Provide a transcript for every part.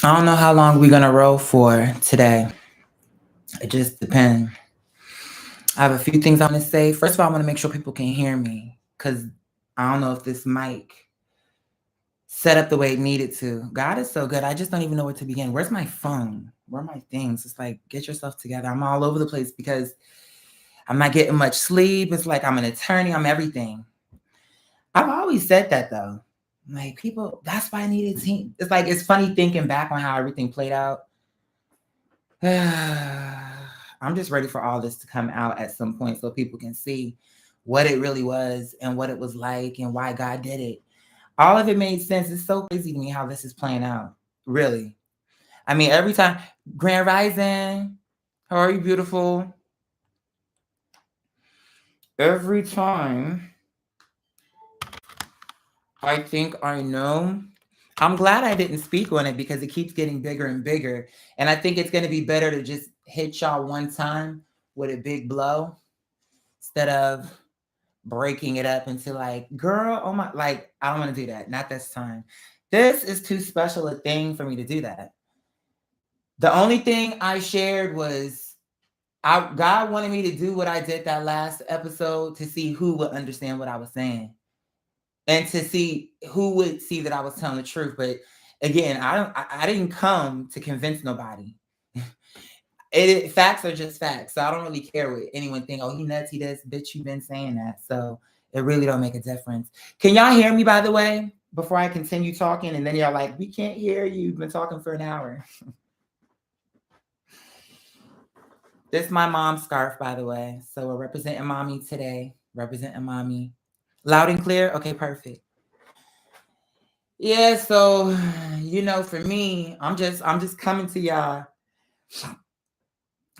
I don't know how long we're gonna roll for today. It just depends. I have a few things I want to say. First of all, I want to make sure people can hear me because I don't know if this mic set up the way it needed to. God is so good. I just don't even know where to begin. Where's my phone? Where are my things? It's like, get yourself together. I'm all over the place because I'm not getting much sleep. It's like I'm an attorney. I'm everything. I've always said that though. Like people, that's why I need a team. It's like it's funny thinking back on how everything played out. I'm just ready for all this to come out at some point so people can see what it really was and what it was like and why God did it. All of it made sense. It's so crazy to me how this is playing out. Really. I mean, every time, Grand Rising, how are you, beautiful? Every time I think I know, I'm glad I didn't speak on it because it keeps getting bigger and bigger. And I think it's going to be better to just hit y'all one time with a big blow instead of breaking it up into like, girl, oh my, like, I don't want to do that. Not this time. This is too special a thing for me to do that. The only thing I shared was God wanted me to do what I did that last episode to see who would understand what I was saying and to see who would see that I was telling the truth. But again, I didn't come to convince nobody. Facts are just facts. So I don't really care what anyone think. Oh, he nuts, he does. Bitch, you've been saying that. So it really don't make a difference. Can y'all hear me, by the way, before I continue talking? And then y'all like, we can't hear you. You've been talking for an hour. This is my mom's scarf, by the way. So we're representing mommy today. Representing mommy. Loud and clear? Okay, perfect. Yeah, so for me, I'm just coming to y'all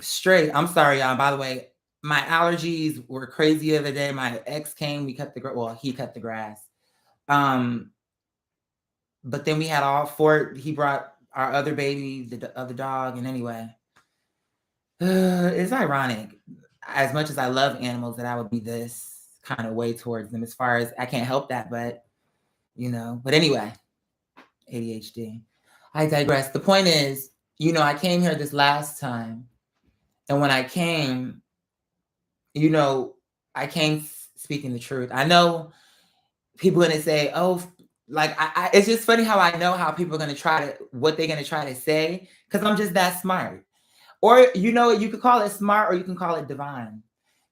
straight. I'm sorry, y'all. By the way, my allergies were crazy the other day. My ex came, we cut he cut the grass. Um, but then we had all four, he brought our other baby, the other dog, and anyway. It's ironic. As much as I love animals, that I would be this kind of way towards them as far as I can't help that, but anyway, ADHD. I digress. The point is, I came here this last time, and when I came, I came speaking the truth. I know people are gonna say, "Oh, like it's just funny how I know how people are gonna what they're gonna try to say, because I'm just that smart." Or you could call it smart, or you can call it divine.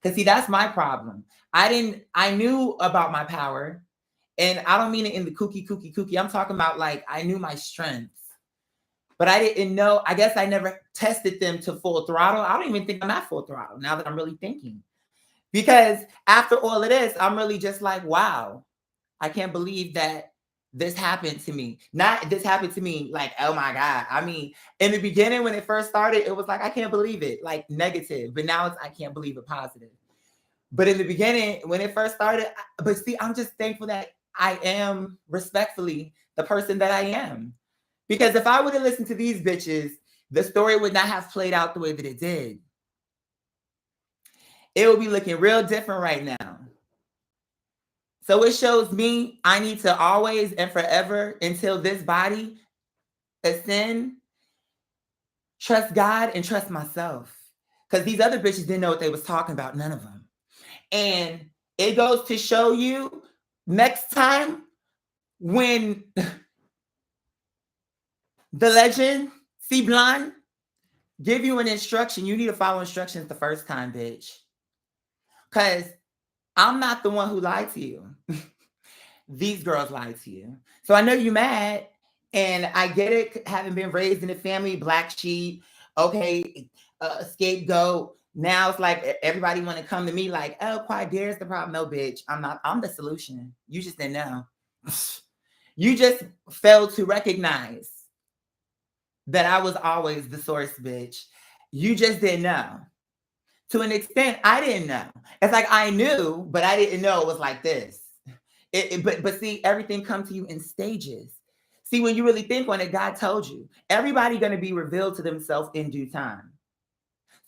Because see, that's my problem. I knew about my power, and I don't mean it in the kooky. I'm talking about like I knew my strengths. But I didn't know, I guess I never tested them to full throttle. I don't even think I'm at full throttle now that I'm really thinking. Because after all of this, I'm really just like, wow, I can't believe that this happened to me. Not this happened to me like, oh my God. I mean, in the beginning, when it first started, it was like, I can't believe it, like negative. But now it's, I can't believe it positive. But in the beginning, when it first started, but see, I'm just thankful that I am respectfully the person that I am. Because if I would have listened to these bitches, the story would not have played out the way that it did. It would be looking real different right now. So it shows me I need to always and forever, until this body ascend, trust God and trust myself. Because these other bitches didn't know what they was talking about, none of them. And it goes to show you next time when the legend, C Blonde, give you an instruction, you need to follow instructions the first time, bitch. Because I'm not the one who lied to you. These girls lied to you. So I know you mad, and I get it, having been raised in a family, black sheep, okay, scapegoat. Now it's like everybody want to come to me like, oh, Quadere's the problem. No, bitch, I'm not. I'm the solution. You just didn't know. You just failed to recognize that I was always the source, bitch. You just didn't know. To an extent, I didn't know. It's like I knew, but I didn't know it was like this. But see, everything comes to you in stages. See, when you really think on it, God told you. Everybody going to be revealed to themselves in due time.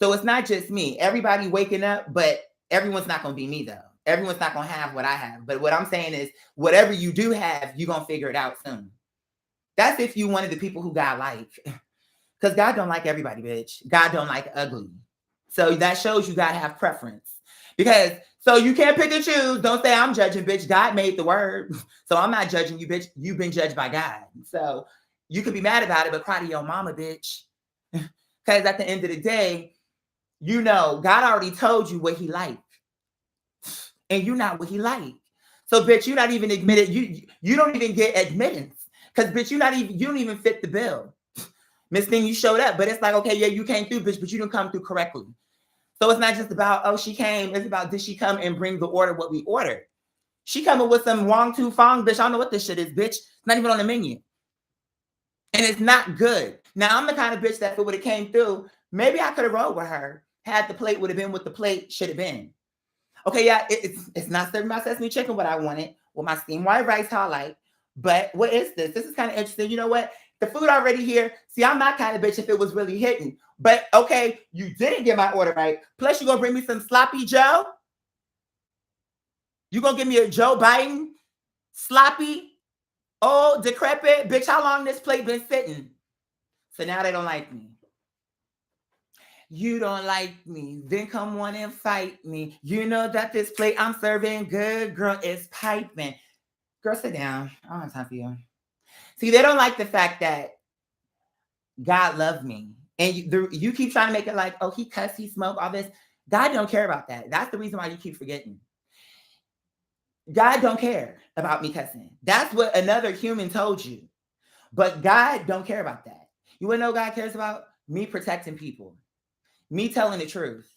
So it's not just me. Everybody waking up, but everyone's not going to be me, though. Everyone's not going to have what I have. But what I'm saying is, whatever you do have, you're going to figure it out soon. That's if you one of the people who God like. Because God don't like everybody, bitch. God don't like ugly. So that shows you gotta have preference. Because so you can't pick and choose. Don't say I'm judging, bitch. God made the word. So I'm not judging you, bitch. You've been judged by God. So you could be mad about it, but cry to your mama, bitch. Because at the end of the day, you know, God already told you what he liked. And you're not what he liked. So, bitch, you're not even admitted. You don't even get admittance. Because, bitch, you don't even fit the bill. Miss Thing, you showed up, but it's like, okay, yeah, you came through, bitch, but you didn't come through correctly. So it's not just about, oh, she came. It's about, did she come and bring the order what we ordered? She coming with some Wong Tu Fong, bitch. I don't know what this shit is, bitch. It's not even on the menu. And it's not good. Now, I'm the kind of bitch that if it would have came through, maybe I could have rolled with her. Had the plate would have been what the plate should have been. Okay, yeah, it's not serving my sesame chicken what I wanted with my steamed white rice how I like. But what is this? This is kind of interesting. You know what? The food already here. See, I'm not kind of bitch if it was really hitting. But okay, you didn't get my order right. Plus, you're gonna bring me some sloppy Joe. You gonna give me a Joe Biden sloppy, old, decrepit bitch? How long this plate been sitting? So now they don't like me. You don't like me, then come on and fight me. You know that this plate I'm serving good, girl, is piping. Girl, sit down. I don't have time for you. See, they don't like the fact that God loved me. And you keep trying to make it like, oh, he cussed, he smoked, all this. God don't care about that. That's the reason why you keep forgetting. God don't care about me cussing. That's what another human told you. But God don't care about that. You want to know what God cares about? Me protecting people. Me telling the truth,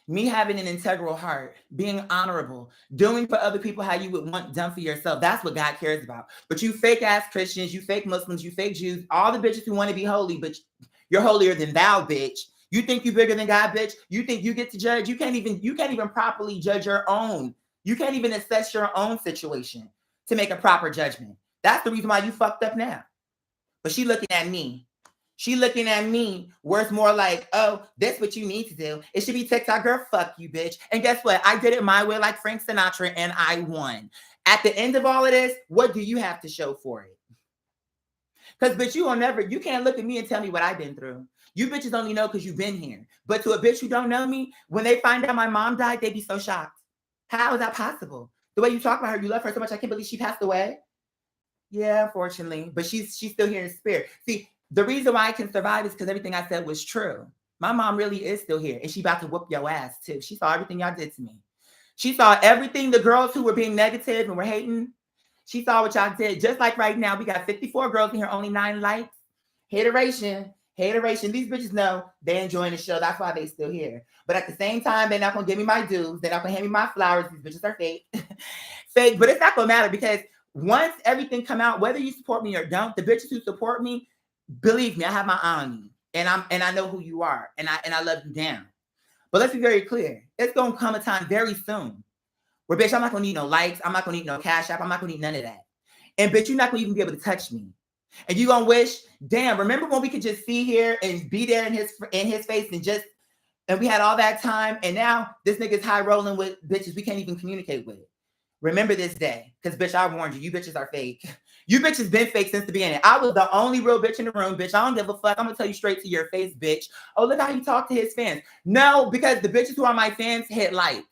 me having an integral heart, being honorable, doing for other people how you would want done for yourself. That's what God cares about. But you fake ass Christians, you fake Muslims, you fake Jews, all the bitches who want to be holy, but you're holier than thou, bitch. You think you're bigger than God, bitch. You think you get to judge. You can't even properly judge your own. You can't even assess your own situation to make a proper judgment. That's the reason why you fucked up now. But she looking at me. She looking at me where it's more like, oh, that's what you need to do. It should be TikTok, girl, fuck you, bitch. And guess what? I did it my way like Frank Sinatra and I won. At the end of all of this, what do you have to show for it? Because, bitch, you can't look at me and tell me what I've been through. You bitches only know because you've been here. But to a bitch who don't know me, when they find out my mom died, they'd be so shocked. How is that possible? The way you talk about her, you love her so much, I can't believe she passed away. Yeah, unfortunately. But she's still here in spirit. See, the reason why I can survive is because everything I said was true. My mom really is still here, and she about to whoop your ass too. She saw everything y'all did to me. She saw everything the girls who were being negative and were hating. She saw what y'all did. Just like right now, we got 54 girls in here, only 9 likes. Hateration. These bitches know they enjoying the show. That's why they still here. But at the same time, they're not gonna give me my dues. They're not gonna hand me my flowers. These bitches are fake. Fake, but it's not gonna matter because once everything come out, whether you support me or don't, the bitches who support me, believe me, I have my eye on you, and I know who you are, and I love you down. But let's be very clear. It's gonna come a time very soon where, bitch, I'm not gonna need no likes, I'm not gonna need no Cashapp, I'm not gonna need none of that. And bitch, you're not gonna even be able to touch me. And you gonna wish, damn, remember when we could just see here and be there in his face and we had all that time, and now this nigga's high rolling with bitches we can't even communicate with. Remember this day, because bitch, I warned you. You bitches are fake. You bitches been fake since the beginning. I was the only real bitch in the room, bitch. I don't give a fuck. I'm gonna tell you straight to your face, bitch. Oh, look how you talk to his fans. No, because the bitches who are my fans hit like.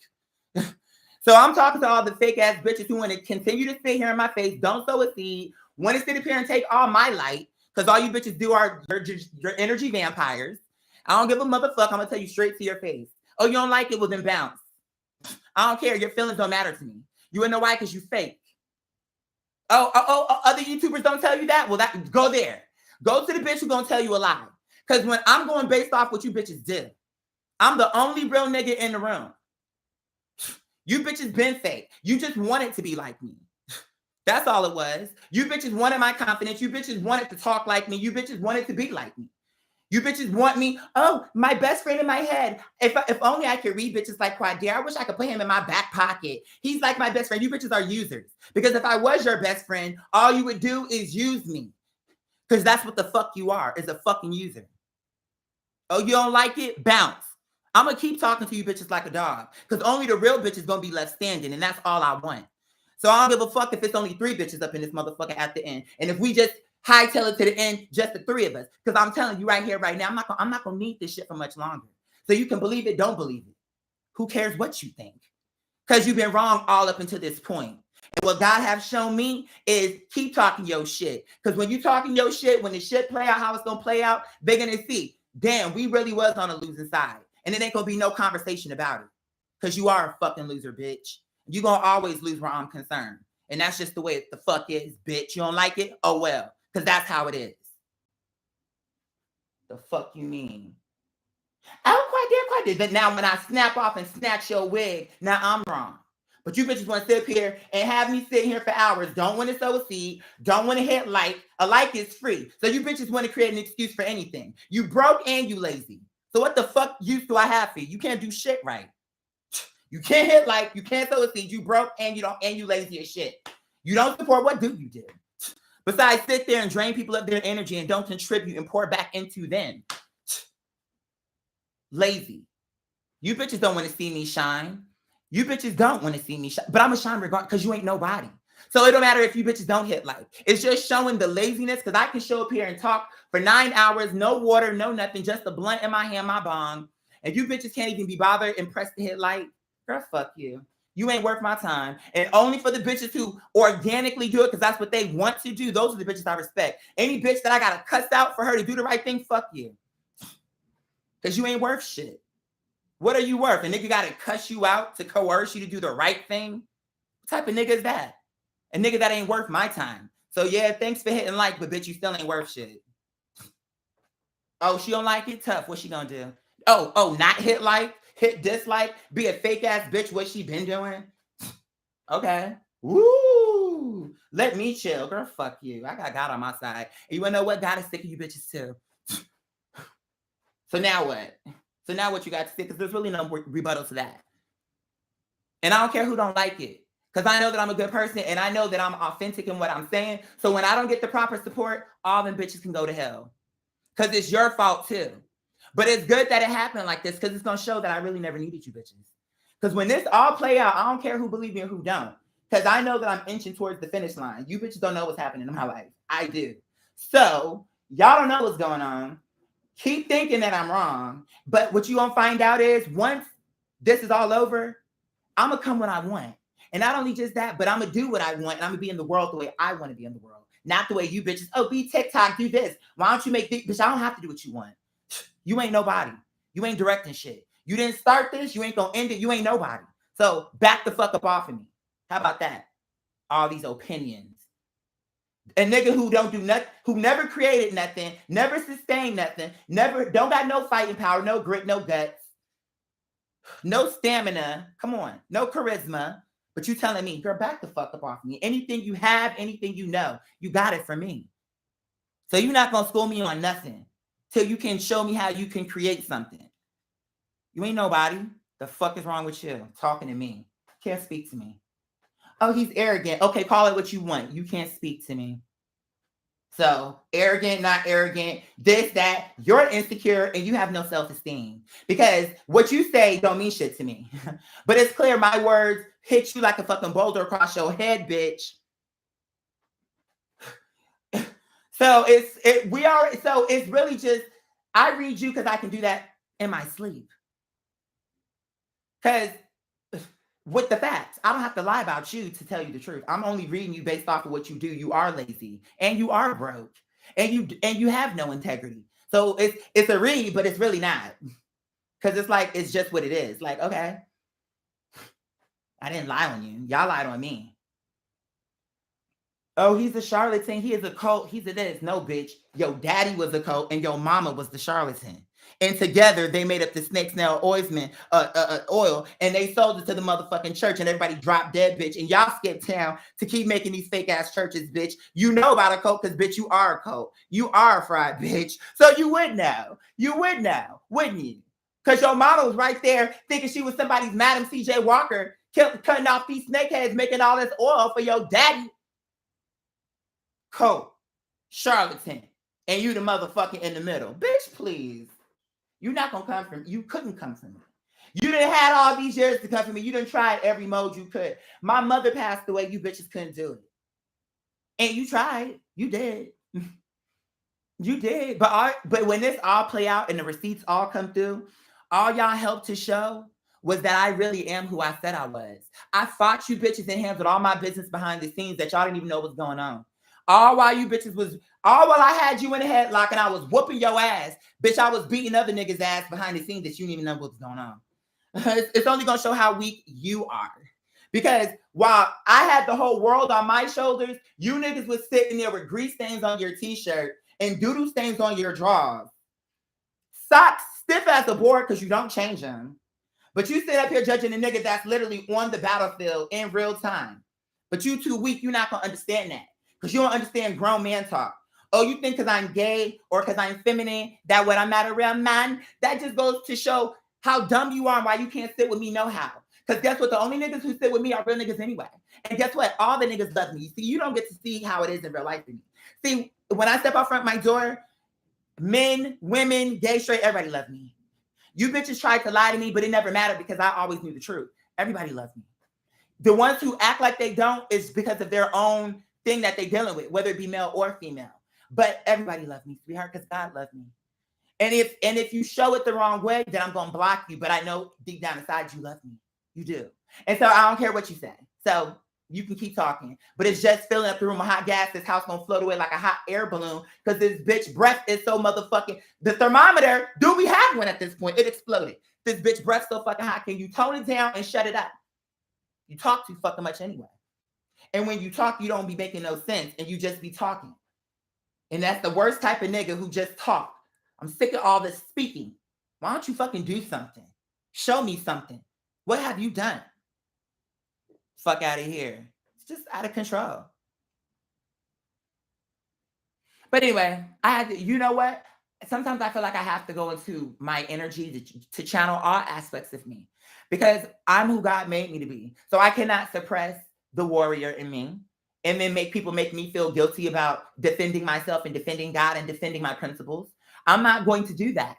So I'm talking to all the fake ass bitches who want to continue to sit here in my face, don't sow a seed, want to sit up here and take all my light, because all you bitches do are your energy vampires. I don't give a motherfuck. I'm gonna tell you straight to your face. Oh, you don't like it? Well, then bounce. I don't care. Your feelings don't matter to me. You wanna know why? Because you fake. Oh, other YouTubers don't tell you that? Well, go there. Go to the bitch who's gonna tell you a lie. Because when I'm going based off what you bitches did, I'm the only real nigga in the room. You bitches been fake. You just wanted to be like me. That's all it was. You bitches wanted my confidence. You bitches wanted to talk like me. You bitches wanted to be like me. You bitches want me. Oh, my best friend in my head. If only I could read bitches like Quadir. I wish I could put him in my back pocket. He's like my best friend. You bitches are users. Because if I was your best friend, all you would do is use me. Because that's what the fuck you are, is a fucking user. Oh, you don't like it? Bounce. I'm going to keep talking to you bitches like a dog. Because only the real bitches going to be left standing. And that's all I want. So I don't give a fuck if it's only 3 bitches up in this motherfucker at the end. And if we just hightail it to the end, just the three of us. Because I'm telling you right here, right now, I'm not gonna need this shit for much longer. So you can believe it, don't believe it. Who cares what you think? Because you've been wrong all up until this point. And what God have shown me is keep talking your shit. Because when you talking your shit, when the shit play out how it's gonna play out, they're gonna see, damn, we really was on a losing side. And it ain't gonna be no conversation about it. Because you are a fucking loser, bitch. You're gonna always lose where I'm concerned. And that's just the way the fuck is, bitch. You don't like it? Oh well. Because that's how it is. The fuck you mean? I don't quite did. But now when I snap off and snatch your wig, now I'm wrong. But you bitches want to sit up here and have me sit here for hours. Don't want to sow a seed. Don't want to hit like. A like is free. So you bitches want to create an excuse for anything. You broke and you lazy. So what the fuck use do I have for you? You can't do shit right. You can't hit like. You can't sow a seed. You broke and you lazy as shit. You don't support. What do you do? Besides sit there and drain people of their energy and don't contribute and pour back into them. Lazy. You bitches don't want to see me shine. You bitches don't want to see me shine. But I'm going to shine regardless because you ain't nobody. So it don't matter if you bitches don't hit like. It's just showing the laziness because I can show up here and talk for 9 hours, no water, no nothing, just a blunt in my hand, my bong. And you bitches can't even be bothered and press to hit like. Girl, fuck you. You ain't worth my time. And only for the bitches who organically do it because that's what they want to do. Those are the bitches I respect. Any bitch that I got to cuss out for her to do the right thing, fuck you. Because you ain't worth shit. What are you worth? A nigga got to cuss you out to coerce you to do the right thing? What type of nigga is that? A nigga that ain't worth my time. So yeah, thanks for hitting like, but bitch, you still ain't worth shit. Oh, she don't like it? Tough. What she gonna do? Oh, not hit like, hit dislike, be a fake ass bitch. What she been doing? Okay. Woo! Let me chill. Girl, fuck you. I got God on my side. And you wanna know what? God is sick of you bitches too. So now what? So now what you got to say? Because there's really no rebuttal to that. And I don't care who don't like it. Because I know that I'm a good person and I know that I'm authentic in what I'm saying. So when I don't get the proper support, all them bitches can go to hell. Because it's your fault too. But it's good that it happened like this because it's going to show that I really never needed you bitches. Because when this all play out, I don't care who believes me or who don't. Because I know that I'm inching towards the finish line. You bitches don't know what's happening in my life. I do. So y'all don't know what's going on. Keep thinking that I'm wrong. But what you gonna find out is once this is all over, I'm gonna come when I want. And not only just that, but I'm gonna do what I want and I'm gonna be in the world the way I want to be in the world. Not the way you bitches, oh, be TikTok, do this. Why don't you make this? Bitch, I don't have to do what you want. You ain't nobody. You ain't directing shit. You didn't start this, you ain't gonna end it, you ain't nobody. So back the fuck up off of me. How about that? All these opinions. A nigga who don't do nothing, who never created nothing, never sustained nothing, never, don't got no fighting power, no grit, no guts, no stamina. Come on, no charisma. But you telling me, girl, back the fuck up off me. Anything you have, anything you know, you got it from me. So you're not gonna school me on nothing till you can show me how you can create something. You ain't nobody. The fuck is wrong with you? Talking to me. Can't speak to me. Oh, he's arrogant. Okay, call it what you want. You can't speak to me. So arrogant, not arrogant, this, that, you're insecure and you have no self-esteem because what you say don't mean shit to me. But it's clear my words hit you like a fucking boulder across your head, bitch. So it's really just, I read you because I can do that in my sleep. Because with the facts, I don't have to lie about you to tell you the truth. I'm only reading you based off of what you do. You are lazy and you are broke and you have no integrity. So it's a read, but it's really not. Because it's like, it's just what it is. Like, okay, I didn't lie on you. Y'all lied on me. Oh, he's a charlatan. He is a cult. He's a this. No, bitch. Your daddy was a cult and your mama was the charlatan. And together they made up the snake snail ointment, oil, and they sold it to the motherfucking church, and everybody dropped dead, bitch. And y'all skipped town to keep making these fake ass churches, bitch. You know about a cult because, bitch, you are a cult. You are a fried bitch. So you would know. You would know, wouldn't you? Because your mama was right there thinking she was somebody's Madam C.J. Walker, cutting off these snakeheads, making all this oil for your daddy. Cult, charlatan, and you the motherfucker in the middle. Bitch, please. You're not gonna come from, you couldn't come from me. You done had all these years to come from me. You done tried every mode you could. My mother passed away, you bitches couldn't do it. And you tried, you did. You did. But when this all play out and the receipts all come through, all y'all helped to show was that I really am who I said I was. I fought you bitches and handled all my business behind the scenes that y'all didn't even know was going on. All while you bitches was all while I had you in the headlock and I was whooping your ass, bitch. I was beating other niggas' ass behind the scenes that you didn't even know what was going on. It's only gonna show how weak you are. Because while I had the whole world on my shoulders, you niggas was sitting there with grease stains on your t-shirt and doodle stains on your drawers. Socks stiff as a board because you don't change them. But you sit up here judging a nigga that's literally on the battlefield in real time. But you too weak, you're not going to understand that. Because you don't understand grown man talk. Oh, you think because I'm gay or because I'm feminine, that when I'm not a real man, that just goes to show how dumb you are and why you can't sit with me no how. Because guess what? The only niggas who sit with me are real niggas anyway. And guess what? All the niggas love me. See, you don't get to see how it is in real life for me. See, when I step out front my door, men, women, gay, straight, everybody loved me. You bitches tried to lie to me, but it never mattered because I always knew the truth. Everybody loved me. The ones who act like they don't is because of their own thing that they're dealing with, whether it be male or female. But everybody loved me, sweetheart, because God loved me. And if you show it the wrong way, then I'm going to block you. But I know deep down inside you love me. You do. And so I don't care what you say. So you can keep talking. But it's just filling up the room with hot gas. This house going to float away like a hot air balloon because this bitch breath is so motherfucking... The thermometer, do we have one at this point? It exploded. This bitch breath so fucking hot. Can you tone it down and shut it up? You talk too fucking much anyway. And when you talk, you don't be making no sense. And you just be talking. And that's the worst type of nigga who just talk. I'm sick of all this speaking. Why don't you fucking do something? Show me something. What have you done? Fuck out of here. It's just out of control. But anyway, I had to, you know what? Sometimes I feel like I have to go into my energy to channel all aspects of me because I'm who God made me to be. So I cannot suppress the warrior in me and then make people make me feel guilty about defending myself and defending God and defending my principles. I'm not going to do that.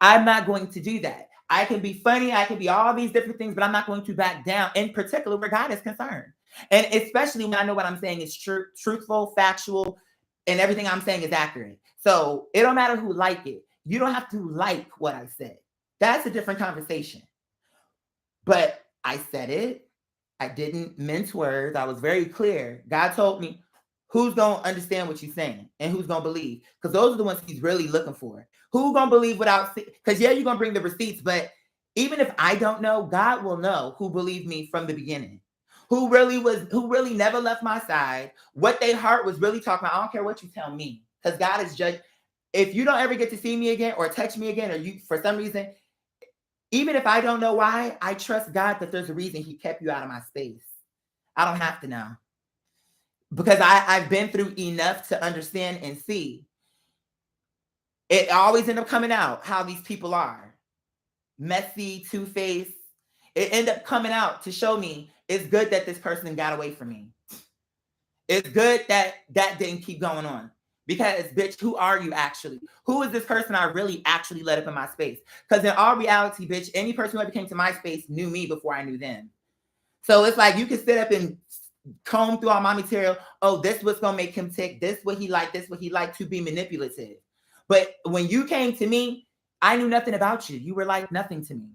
I'm not going to do that. I can be funny. I can be all these different things, but I'm not going to back down, in particular where God is concerned. And especially when I know what I'm saying is true, truthful, factual, and everything I'm saying is accurate. So it don't matter who like it. You don't have to like what I said. That's a different conversation. But I said it. I didn't mince words. I was very clear. God told me who's going to understand what you're saying and who's going to believe. Because those are the ones he's really looking for. Who's going to believe without... Because yeah, you're going to bring the receipts. But even if I don't know, God will know who believed me from the beginning. Who really never left my side. What they heart was really talking about. I don't care what you tell me. Because God is judged. If you don't ever get to see me again or touch me again, or you, for some reason, even if I don't know why, I trust God that there's a reason he kept you out of my space. I don't have to know. Because I've been through enough to understand and see. It always ends up coming out how these people are. Messy, two-faced. It ended up coming out to show me it's good that this person got away from me. It's good that that didn't keep going on. Because, bitch, who are you actually? Who is this person I really actually let up in my space? Because in all reality, bitch, any person who ever came to my space knew me before I knew them. So it's like you can sit up and comb through all my material. Oh, this what's going to make him tick. This what he like. This what he like, to be manipulative. But when you came to me, I knew nothing about you. You were like nothing to me.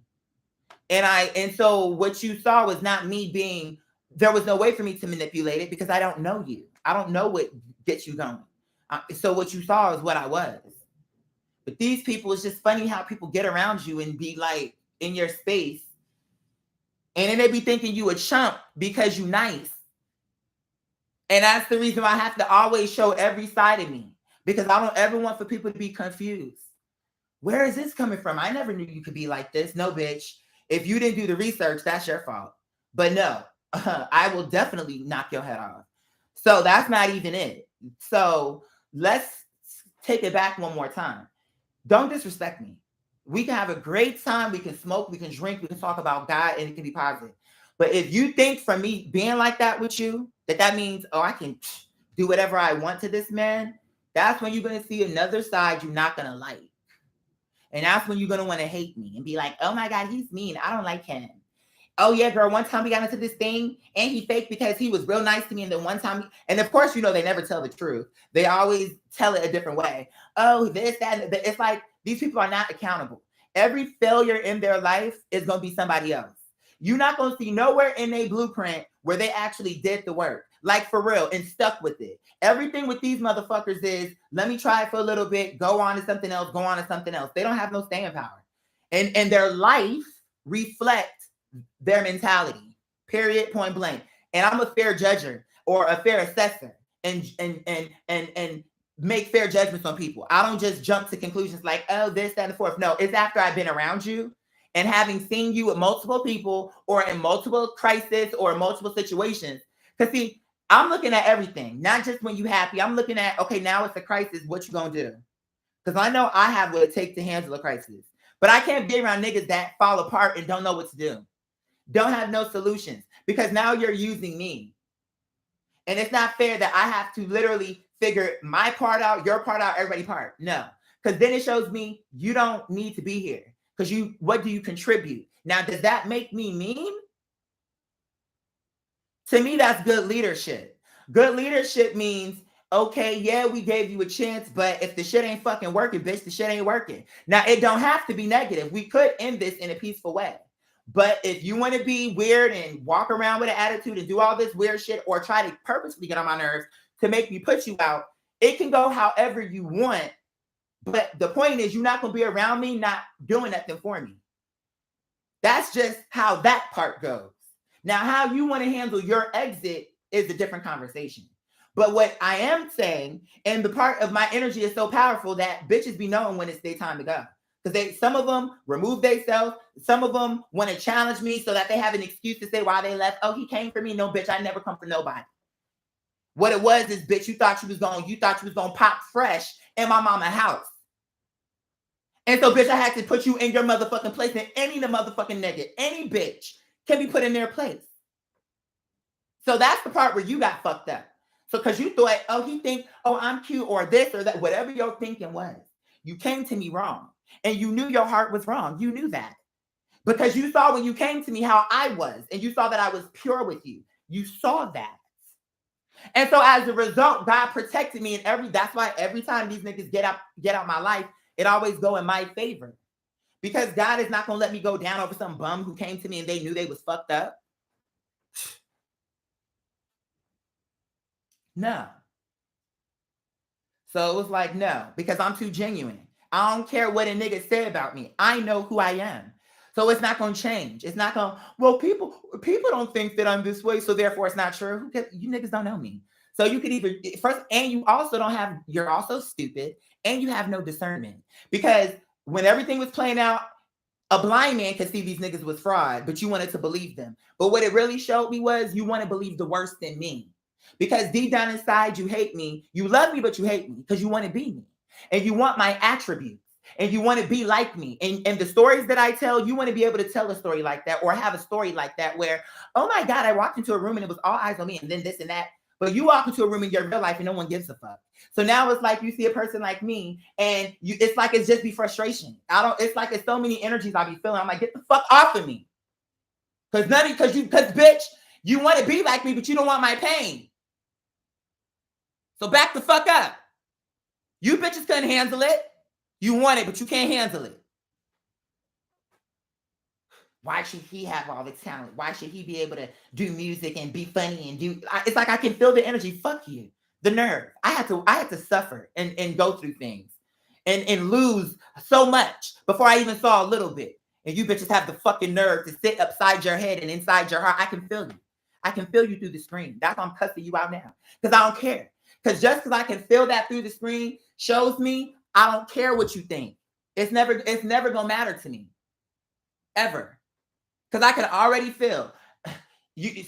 And so what you saw was not me being... There was no way for me to manipulate it because I don't know you. I don't know what gets you going. So what you saw is what I was. But these people, it's just funny how people get around you and be like in your space. And then they be thinking you a chump because you nice. And that's the reason why I have to always show every side of me. Because I don't ever want for people to be confused. Where is this coming from? I never knew you could be like this. No, bitch. If you didn't do the research, that's your fault. But no, I will definitely knock your head off. So that's not even it. So let's take it back one more time. Don't disrespect me. We can have a great time. We can smoke. We can drink. We can talk about God, and it can be positive. But if you think from me being like that with you, that means, oh, I can do whatever I want to this man, that's when you're going to see another side you're not going to like. And that's when you're going to want to hate me and be like, oh my God, he's mean. I don't like him. oh yeah, girl, one time we got into this thing and he faked because he was real nice to me. And then one time, and of course, you know, they never tell the truth. They always tell it a different way. Oh, this, that, it's like these people are not accountable. Every failure in their life is going to be somebody else. You're not going to see nowhere in a blueprint where they actually did the work, like for real, and stuck with it. Everything with these motherfuckers is, let me try it for a little bit, go on to something else, go on to something else. They don't have no staying power. And their life reflects their mentality, period, point blank. And I'm a fair judger or a fair assessor and make fair judgments on people. I don't just jump to conclusions like, oh, this, that, and the fourth. No, it's after I've been around you and having seen you with multiple people or in multiple crises or multiple situations. Because see, I'm looking at everything, not just when you're happy. I'm looking at, okay, now it's a crisis. What you gonna do? Because I know I have what it takes to handle a crisis. But I can't be around niggas that fall apart and don't know what to do. Don't have no solutions. Because now you're using me. And it's not fair that I have to literally figure my part out, your part out, everybody's part. No. Because then it shows me you don't need to be here. Because what do you contribute? Now, does that make me mean? To me, that's good leadership. Good leadership means, okay, yeah, we gave you a chance, but if the shit ain't fucking working, bitch, the shit ain't working. Now, it don't have to be negative. We could end this in a peaceful way. But if you want to be weird and walk around with an attitude and do all this weird shit or try to purposely get on my nerves to make me put you out, it can go however you want. But the point is, you're not going to be around me not doing nothing for me. That's just how that part goes. Now, how you want to handle your exit is a different conversation. But what I am saying, and the part of my energy is so powerful that bitches be knowing when it's their time to go. Because some of them remove themselves. Some of them want to challenge me so that they have an excuse to say why they left. Oh, he came for me. No, bitch, I never come for nobody. What it was is, bitch, you thought you was gonna pop fresh in my mama's house. And so, bitch, I had to put you in your motherfucking place. And any the motherfucking nigga, any bitch can be put in their place. So that's the part where you got fucked up. So because you thought, oh, he think, oh, I'm cute or this or that, whatever your thinking was. You came to me wrong. And you knew your heart was wrong. You knew that. Because you saw when you came to me how I was. And you saw that I was pure with you. You saw that. And so as a result, God protected me. And that's why every time these niggas get out my life, it always go in my favor. Because God is not going to let me go down over some bum who came to me and they knew they was fucked up. No. So it was like, no, because I'm too genuine. I don't care what a nigga say about me. I know who I am. So it's not going to change. It's not going to, well, people don't think that I'm this way, so therefore it's not true. You niggas don't know me. So you could either, first, and you also you're also stupid, and you have no discernment. Because when everything was playing out, a blind man could see these niggas was fraud, but you wanted to believe them. But what it really showed me was you want to believe the worst in me. Because deep down inside, you hate me. You love me, but you hate me because you want to be me. And you want my attributes. And you want to be like me. And the stories that I tell, you want to be able to tell a story like that or have a story like that where, oh my God, I walked into a room and it was all eyes on me and then this and that. But you walk into a room in your real life and no one gives a fuck. So now it's like you see a person like me and it's like it's just be frustration. It's like it's so many energies I be feeling. I'm like, get the fuck off of me. Because bitch, you want to be like me, but you don't want my pain. So back the fuck up. You bitches couldn't handle it. You want it, but you can't handle it. Why should he have all the talent? Why should he be able to do music and be funny and do? It's like I can feel the energy. Fuck you. The nerve. I had to suffer and go through things and lose so much before I even saw a little bit. And you bitches have the fucking nerve to sit upside your head and inside your heart. I can feel you. I can feel you through the screen. That's why I'm cussing you out now. Because I don't care. Because just because I can feel that through the screen shows me I don't care what you think. It's never gonna matter to me. Ever. Because I can already feel.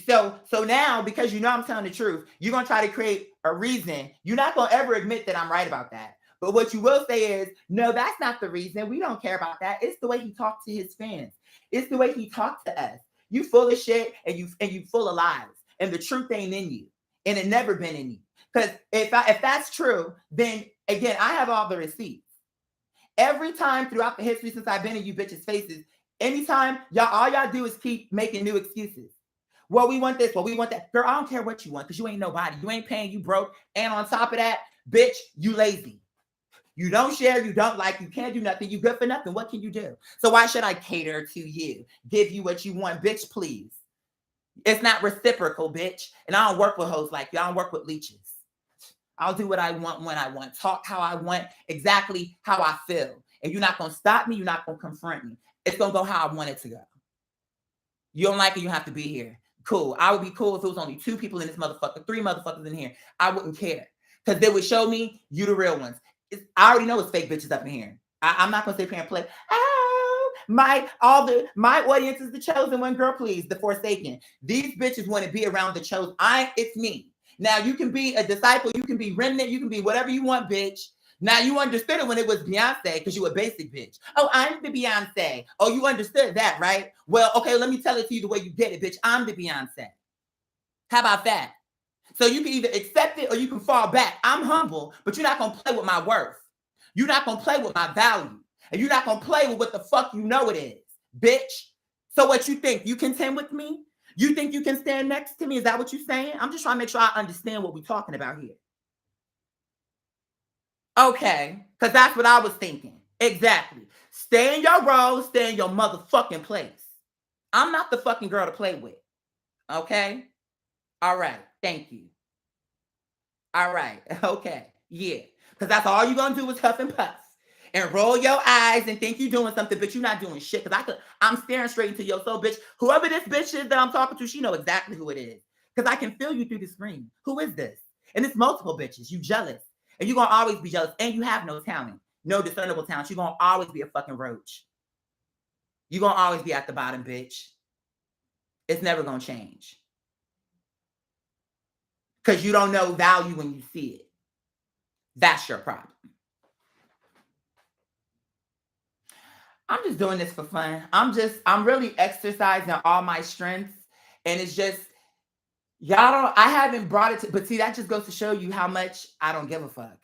So now, because you know I'm telling the truth, you're gonna try to create a reason. You're not gonna ever admit that I'm right about that. But what you will say is, no, that's not the reason. We don't care about that. It's the way he talked to his fans. It's the way he talked to us. You full of shit and you full of lies. And the truth ain't in you. And it never been in you. Because if that's true, then again, I have all the receipts. Every time throughout the history since I've been in you bitches' faces, Anytime all y'all do is keep making new excuses. Well, we want this. Well, we want that. Girl, I don't care what you want because you ain't nobody. You ain't paying, you broke. And on top of that, bitch, you lazy. You don't share, you don't like, you can't do nothing, you good for nothing. What can you do? So why should I cater to you? Give you what you want, bitch, please. It's not reciprocal, bitch. And I don't work with hoes like you. I don't work with leeches. I'll do what I want when I want. Talk how I want, exactly how I feel. And you're not going to stop me. You're not going to confront me. It's going to go how I want it to go. You don't like it, you have to be here. Cool. I would be cool if it was only 2 people in this motherfucker, 3 motherfuckers in here. I wouldn't care. Because they would show me you the real ones. I already know it's fake bitches up in here. I'm not going to sit here and play. Oh, my audience is the chosen one, girl, please. The Forsaken. These bitches want to be around the chosen. It's me. Now, you can be a disciple. You can be remnant. You can be whatever you want, bitch. Now, you understood it when it was Beyonce because you a basic bitch. Oh, I'm the Beyonce. Oh, you understood that, right? Well, okay, let me tell it to you the way you get it, bitch. I'm the Beyonce. How about that? So you can either accept it or you can fall back. I'm humble, but you're not going to play with my worth. You're not going to play with my value. And you're not going to play with what the fuck you know it is, bitch. So what you think? You contend with me? You think you can stand next to me? Is that what you're saying? I'm just trying to make sure I understand what we're talking about here. Okay, because that's what I was thinking. Exactly. Stay in your role. Stay in your motherfucking place. I'm not the fucking girl to play with. Okay? All right. Thank you. All right. Okay. Yeah. Because that's all you're going to do is huff and puff and roll your eyes and think you're doing something, but you're not doing shit. Because I'm staring straight into your soul, bitch. Whoever this bitch is that I'm talking to, she know exactly who it is. Because I can feel you through the screen. Who is this? And it's multiple bitches. You jealous. And you're going to always be jealous. And you have no talent. No discernible talent. You're going to always be a fucking roach. You're going to always be at the bottom, bitch. It's never going to change. Because you don't know value when you see it. That's your problem. I'm just doing this for fun. I'm really exercising all my strengths. And it's just, I haven't brought it to, but see, that just goes to show you how much I don't give a fuck.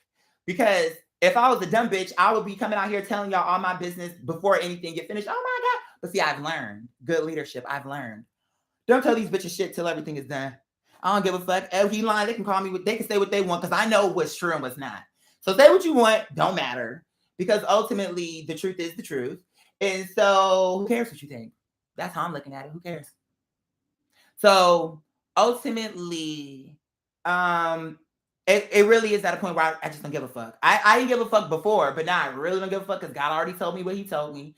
Because if I was a dumb bitch, I would be coming out here telling y'all all my business before anything get finished. Oh my God. But see, I've learned good leadership. I've learned. Don't tell these bitches shit till everything is done. I don't give a fuck. If he lying, they can call me. They can say what they want because I know what's true and what's not. So say what you want. Don't matter. Because ultimately, the truth is the truth. And so who cares what you think? That's how I'm looking at it. Who cares? So ultimately, it really is at a point where I just don't give a fuck. I didn't give a fuck before, but now I really don't give a fuck because God already told me what he told me.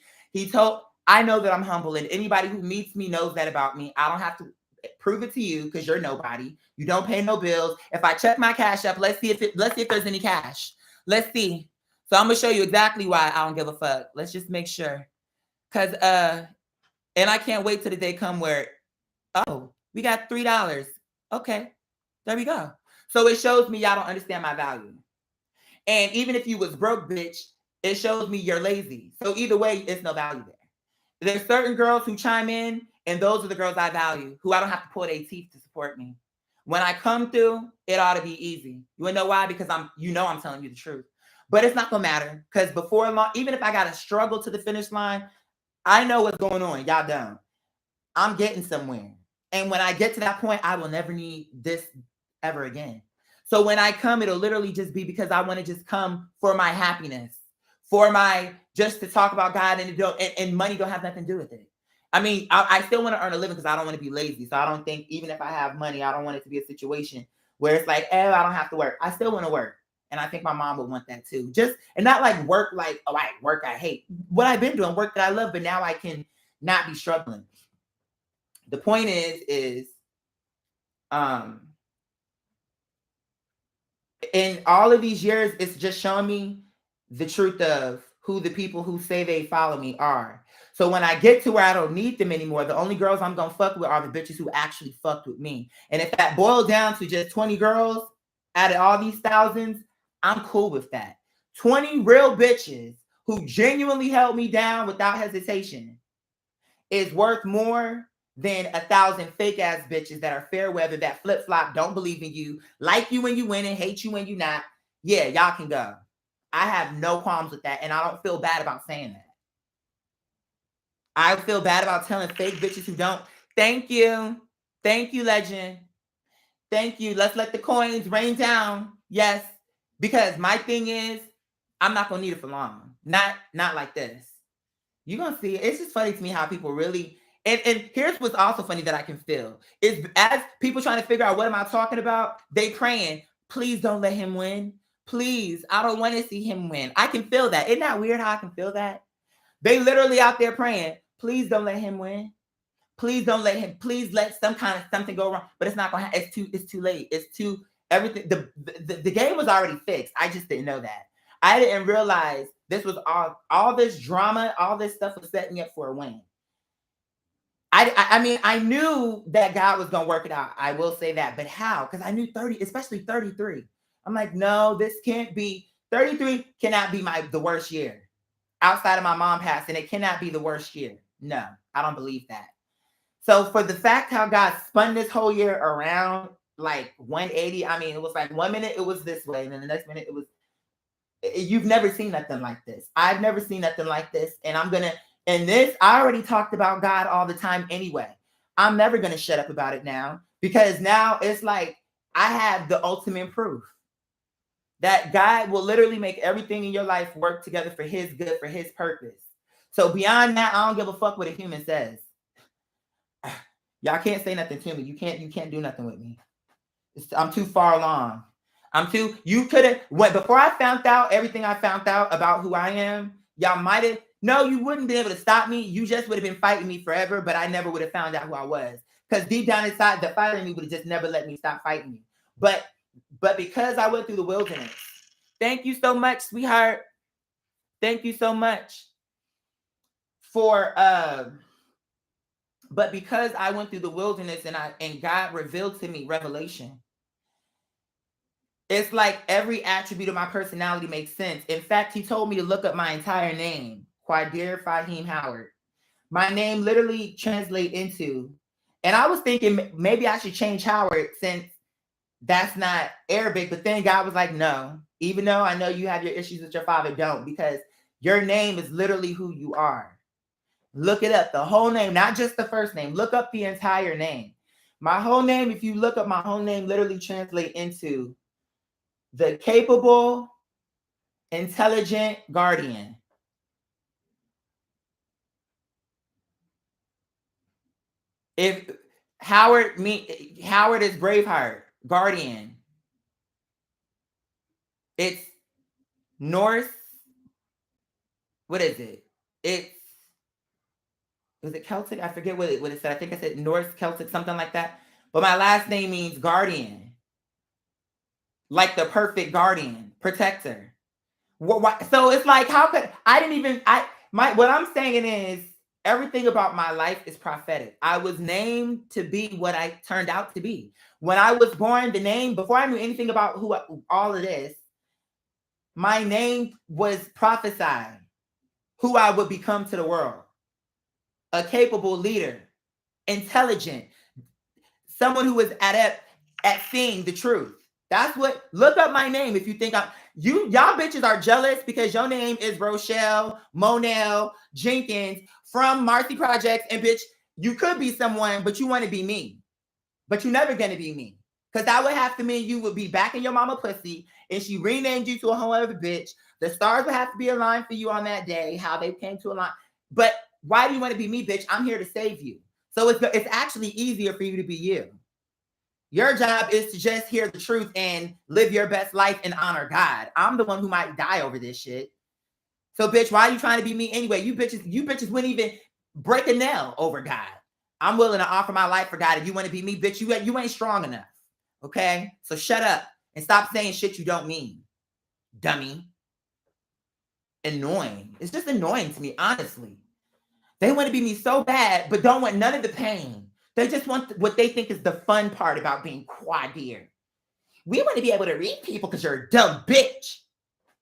I know that I'm humble, and anybody who meets me knows that about me. I don't have to prove it to you because you're nobody. You don't pay no bills. If I check my Cashapp, let's see if there's any cash. Let's see. So I'm gonna show you exactly why I don't give a fuck. Let's just make sure. Cause and I can't wait till the day come where, oh, we got $3. Okay, there we go. So it shows me y'all don't understand my value. And even if you was broke, bitch, it shows me you're lazy. So either way, it's no value there. There's certain girls who chime in, and those are the girls I value, who I don't have to pull their teeth to support me. When I come through, it ought to be easy. You wanna know why? Because I'm telling you the truth. But it's not gonna matter. Because before long, even if I gotta struggle to the finish line, I know what's going on. Y'all don't. I'm getting somewhere. And when I get to that point, I will never need this ever again. So when I come, it'll literally just be because I want to just come for my happiness, just to talk about God, and money don't have nothing to do with it. I mean, I still want to earn a living because I don't want to be lazy. So I don't think even if I have money, I don't want it to be a situation where it's like, oh, I don't have to work. I still want to work. And I think my mom would want that too. And not like work, like, oh, I work, I hate. What I've been doing, work that I love, but now I can not be struggling. The point is, in all of these years, it's just showing me the truth of who the people who say they follow me are. So when I get to where I don't need them anymore, the only girls I'm going to fuck with are the bitches who actually fucked with me. And if that boiled down to just 20 girls out of all these thousands, I'm cool with that. 20 real bitches who genuinely held me down without hesitation is worth more than 1,000 fake ass bitches that are fair weather, that flip flop, don't believe in you, like you when you win and hate you when you not. Yeah, y'all can go. I have no qualms with that, and I don't feel bad about saying that. I feel bad about telling fake bitches who don't. Thank you. Thank you, legend. Thank you. Let's let the coins rain down. Yes. Because my thing is, I'm not gonna need it for long. Not like this. You're gonna see it. It's just funny to me how people really and here's what's also funny that I can feel is as people trying to figure out what am I talking about, they praying, please don't let him win. Please, I don't want to see him win. I can feel that. Isn't that weird how I can feel that? They literally out there praying, please don't let him win. Please don't let him, please let some kind of something go wrong. But it's not gonna happen. It's too late. It's too everything. The game was already fixed. I just didn't know that. I didn't realize this was all this drama, all this stuff was setting me up for a win. I mean, I knew that God was gonna work it out. I will say that, but how? Because I knew 30, especially 33. I'm like, no, this can't be 33 cannot be the worst year outside of my mom passing. It cannot be the worst year. No, I don't believe that. So for the fact how God spun this whole year around like 180, I mean, it was like 1 minute it was this way, and then the next minute it was. You've never seen nothing like this. I've never seen nothing like this, and I already talked about God all the time anyway. I'm never gonna shut up about it now because now it's like I have the ultimate proof that God will literally make everything in your life work together for His good, for His purpose. So beyond that, I don't give a fuck what a human says. Y'all can't say nothing to me. You can't do nothing with me. I'm too far along. You could have before I found out everything I found out about who I am, y'all might have, no, you wouldn't be able to stop me. You just would have been fighting me forever, but I never would have found out who I was. Because deep down inside, the fighter in me would have just never let me stop fighting you. But because I went through the wilderness, thank you so much, sweetheart. Thank you so much for but because I went through the wilderness and God revealed to me revelation. It's like every attribute of my personality makes sense. In fact, he told me to look up my entire name, Quadir Fahim Howard. My name literally translates into, and I was thinking maybe I should change Howard since that's not Arabic. But then God was like, no, even though I know you have your issues with your father, don't, because your name is literally who you are. Look it up, the whole name, not just the first name. Look up the entire name. My whole name, if you look up my whole name, literally translate into the capable, intelligent guardian. If Howard is Braveheart, guardian. It's Norse. What is it? Was it Celtic? I forget what it said. I think I said Norse, Celtic, something like that. But my last name means guardian. Like the perfect guardian, protector. So it's like, how could what I'm saying is everything about my life is prophetic. I was named to be what I turned out to be. When I was born, the name, before I knew anything about all of this, my name was prophesied who I would become to the world. A capable leader, intelligent, someone who is adept at seeing the truth. That's what, look up my name if you think y'all bitches are jealous because your name is Rochelle Monel Jenkins from Marcy Projects, and bitch, you could be someone, but you want to be me. But you're never going to be me. Because that would have to mean you would be back in your mama pussy, and she renamed you to a whole other bitch. The stars would have to be aligned for you on that day, how they came to align. But why do you want to be me, bitch? I'm here to save you. So it's actually easier for you to be you. Your job is to just hear the truth and live your best life and honor God. I'm the one who might die over this shit. So, bitch, why are you trying to be me anyway? You bitches wouldn't even break a nail over God. I'm willing to offer my life for God. If you want to be me, bitch, you ain't strong enough. Okay? So shut up and stop saying shit you don't mean. Dummy. Annoying. It's just annoying to me, honestly. They want to be me so bad, but don't want none of the pain. They just want what they think is the fun part about being Quadir. We want to be able to read people because you're a dumb bitch.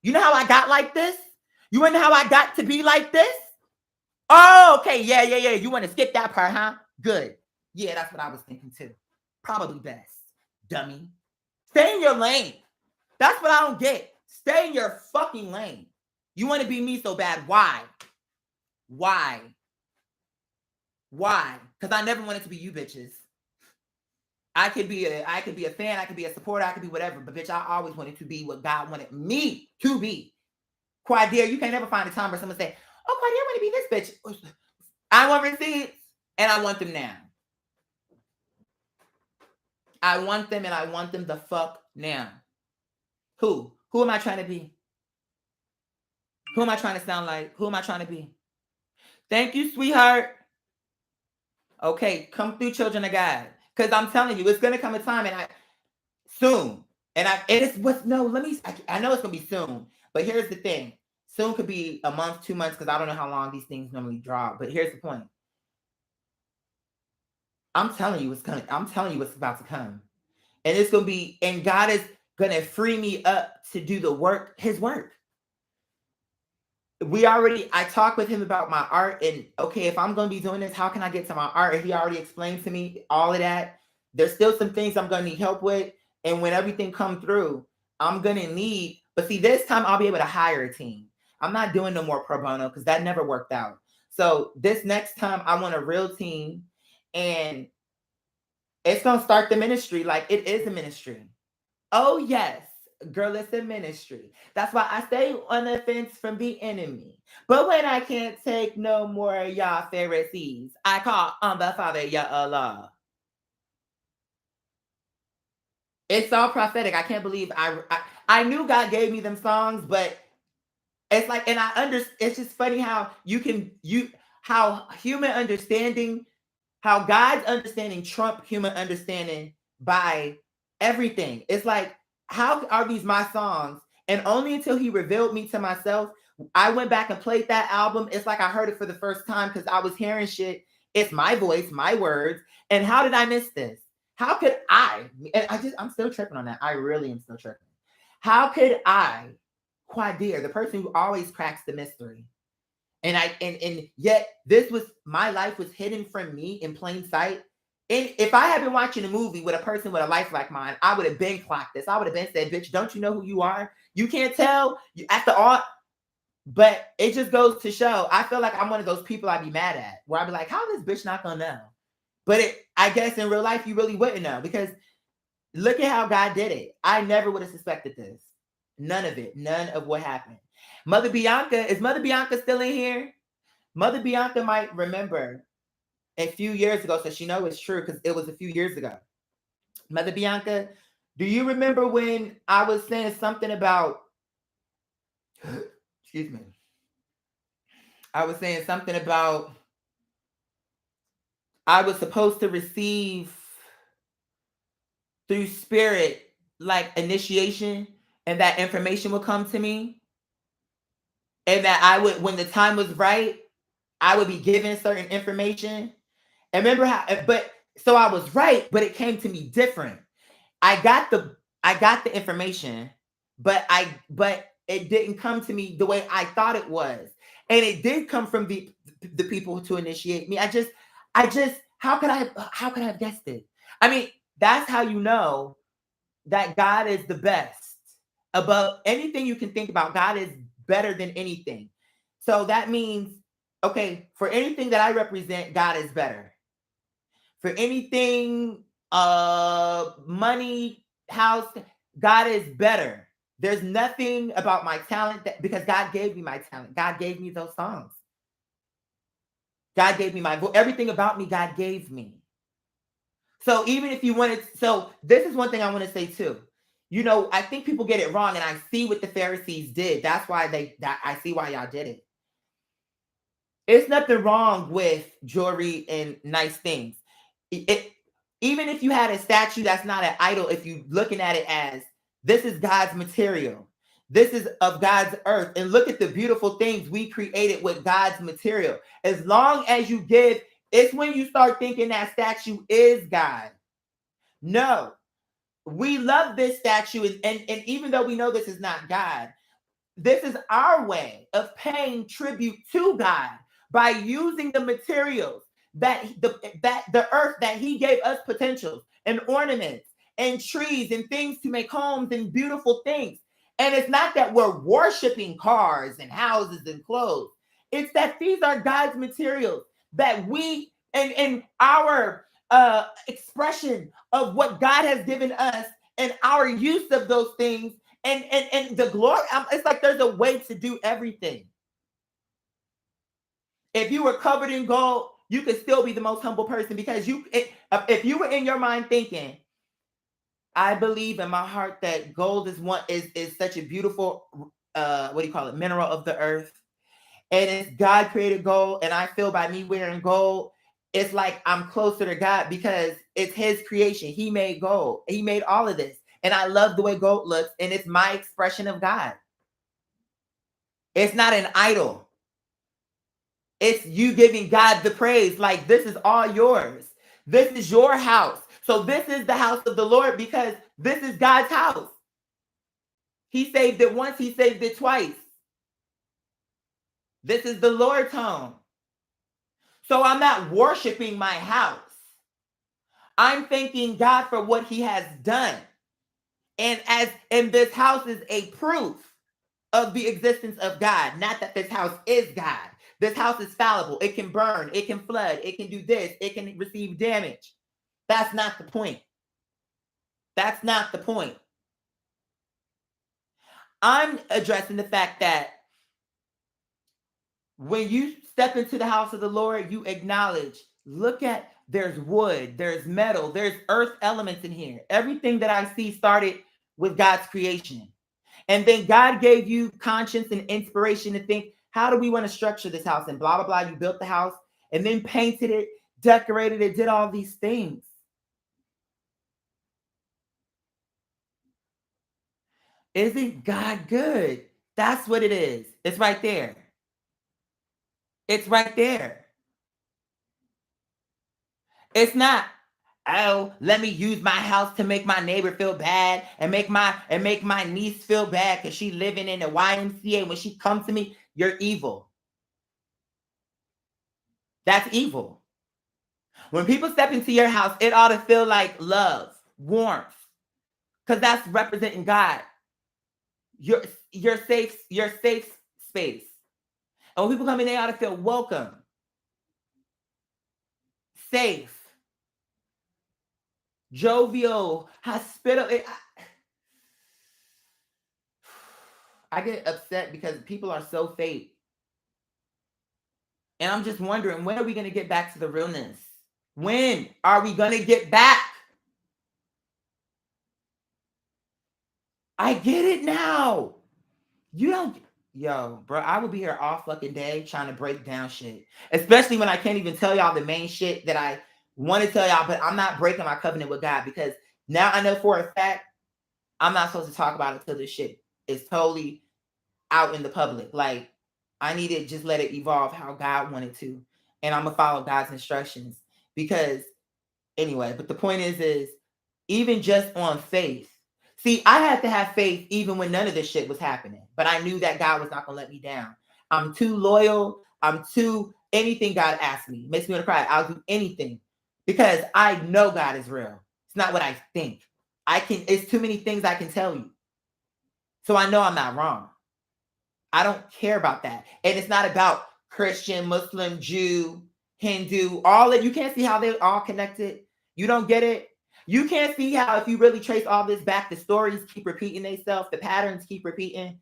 You know how I got like this? You want to know how I got to be like this? Oh, okay. Yeah. You want to skip that part, huh? Good. Yeah, that's what I was thinking too. Probably best. Dummy. Stay in your lane. That's what I don't get. Stay in your fucking lane. You want to be me so bad. Why? Why? Why? Because I never wanted to be you bitches. I could be a fan, I could be a supporter, I could be whatever, but bitch, I always wanted to be what God wanted me to be. Quadir, you can't never find a time where someone say, "Oh, Quadir, I want to be this bitch." I want receipts, and I want them now. I want them, and I want them the fuck now. Who? Who am I trying to be? Who am I trying to sound like? Who am I trying to be? Thank you, sweetheart. Okay, come through, children of God. Because I'm telling you, it's gonna come a time, and soon. And it's what's no, let me, I know it's gonna be soon, but here's the thing. Soon could be a month, 2 months, because I don't know how long these things normally draw. But here's the point. I'm telling you what's about to come. And it's gonna be, and God is gonna free me up to do the work, his work. I talked with him about my art, and okay, if I'm gonna be doing this, how can I get to my art? And he already explained to me all of that. There's still some things I'm gonna need help with. And when everything comes through, I'm gonna need, but see, this time I'll be able to hire a team. I'm not doing no more pro bono because that never worked out. So this next time I want a real team, and it's gonna start the ministry like it is a ministry. Oh yes, girl, it's a ministry. That's why I stay on the fence from the enemy. But when I can't take no more y'all Pharisees, I call on the Father, Ya Allah. It's all prophetic. I can't believe I knew God gave me them songs, but it's like, and it's just funny how how human understanding, how God's understanding trump human understanding by everything. It's like, how are these my songs? And only until he revealed me to myself, I went back and played that album. It's like I heard it for the first time because I was hearing shit. It's my voice, my words. And how did I miss this? How could I? And I'm still tripping on that. I really am still tripping. How could I, Quadir, the person who always cracks the mystery, and yet this was, my life was hidden from me in plain sight. And if I had been watching a movie with a person with a life like mine, I would have been clocked this. I would have been said, "Bitch, don't you know who you are? You can't tell you after all." But it just goes to show, I feel like I'm one of those people I'd be mad at, where I'd be like, "How is this bitch not gonna know?" But I guess in real life, you really wouldn't know, because look at how God did it. I never would have suspected this. None of it. None of what happened. Mother Bianca, is Mother Bianca still in here? Mother Bianca might remember a few years ago, so she knows it's true because it was a few years ago. Mother Bianca, do you remember when I was saying something about, excuse me, I was saying something about I was supposed to receive through spirit, like initiation, and that information would come to me, and that I would, when the time was right, I would be given certain information. And remember how, but so I was right, but it came to me different. I got the information, but it didn't come to me the way I thought it was. And it did come from the people to initiate me. I just how could I have guessed it? I mean, that's how you know that God is the best. Above anything you can think about, God is better than anything. So that means, okay, for anything that I represent, God is better. For anything, money, house, God is better. There's nothing about my talent because God gave me my talent. God gave me those songs. God gave me my voice. Everything about me, God gave me. So even if you wanted, so this is one thing I want to say too. You know, I think people get it wrong, and I see what the Pharisees did. That's why I see why y'all did it. It's nothing wrong with jewelry and nice things. Even if you had a statue that's not an idol, if you looking at it as, this is God's material, this is of God's earth, and look at the beautiful things we created with God's material. As long as you give, it's when you start thinking that statue is God. No, we love this statue, and even though we know this is not God, this is our way of paying tribute to God by using the materials that the earth that he gave us, potentials and ornaments and trees and things to make homes and beautiful things. And it's not that we're worshiping cars and houses and clothes. It's that these are God's materials that we, and our expression of what God has given us and our use of those things and the glory. It's like there's a way to do everything. If you were covered in gold, you could still be the most humble person, because if you were in your mind thinking, I believe in my heart that gold is such a beautiful what do you call it, mineral of the earth, and it's God created gold, and I feel by me wearing gold, it's like I'm closer to God because it's his creation. He made gold. He made all of this. And I love the way gold looks, and it's my expression of God. It's not an idol. It's you giving God the praise. Like, this is all yours. This is your house. So this is the house of the Lord, because this is God's house. He saved it once, he saved it twice. This is the Lord's home. So I'm not worshiping my house. I'm thanking God for what he has done. And this house is a proof of the existence of God. Not that this house is God. This house is fallible. It can burn. It can flood. It can do this. It can receive damage. That's not the point. That's not the point. I'm addressing the fact that when you step into the house of the Lord, you acknowledge, look at, there's wood, there's metal, there's earth elements in here. Everything that I see started with God's creation. And then God gave you conscience and inspiration to think, how do we want to structure this house? And blah, blah, blah. You built the house and then painted it, decorated it, did all these things. Isn't God good? That's what it is. It's right there. It's right there. It's not, oh, let me use my house to make my neighbor feel bad and make my niece feel bad because she's living in the YMCA. When she comes to me, you're evil. That's evil. When people step into your house, it ought to feel like love, warmth, because that's representing God. Your safe space. And when people come in, they ought to feel welcome, safe, jovial, hospitable. I get upset because people are so fake. And I'm just wondering, when are we going to get back to the realness? When are we going to get back? I get it now. You don't, yo, bro, I will be here all fucking day trying to break down shit. Especially when I can't even tell y'all the main shit that I want to tell y'all, but I'm not breaking my covenant with God, because now I know for a fact I'm not supposed to talk about it until this shit is totally out in the public. Like, I need to just let it evolve how God wanted to. And I'm gonna follow God's instructions. Because anyway, but the point is even just on faith. See, I had to have faith even when none of this shit was happening. But I knew that God was not gonna let me down. I'm too loyal. Anything God asks me makes me want to cry. I'll do anything because I know God is real. It's not what I think. It's too many things I can tell you. So I know I'm not wrong. I don't care about that. And it's not about Christian, Muslim, Jew, Hindu, all that. You can't see how they're all connected. You don't get it. You can't see how, if you really trace all this back, the stories keep repeating themselves, the patterns keep repeating.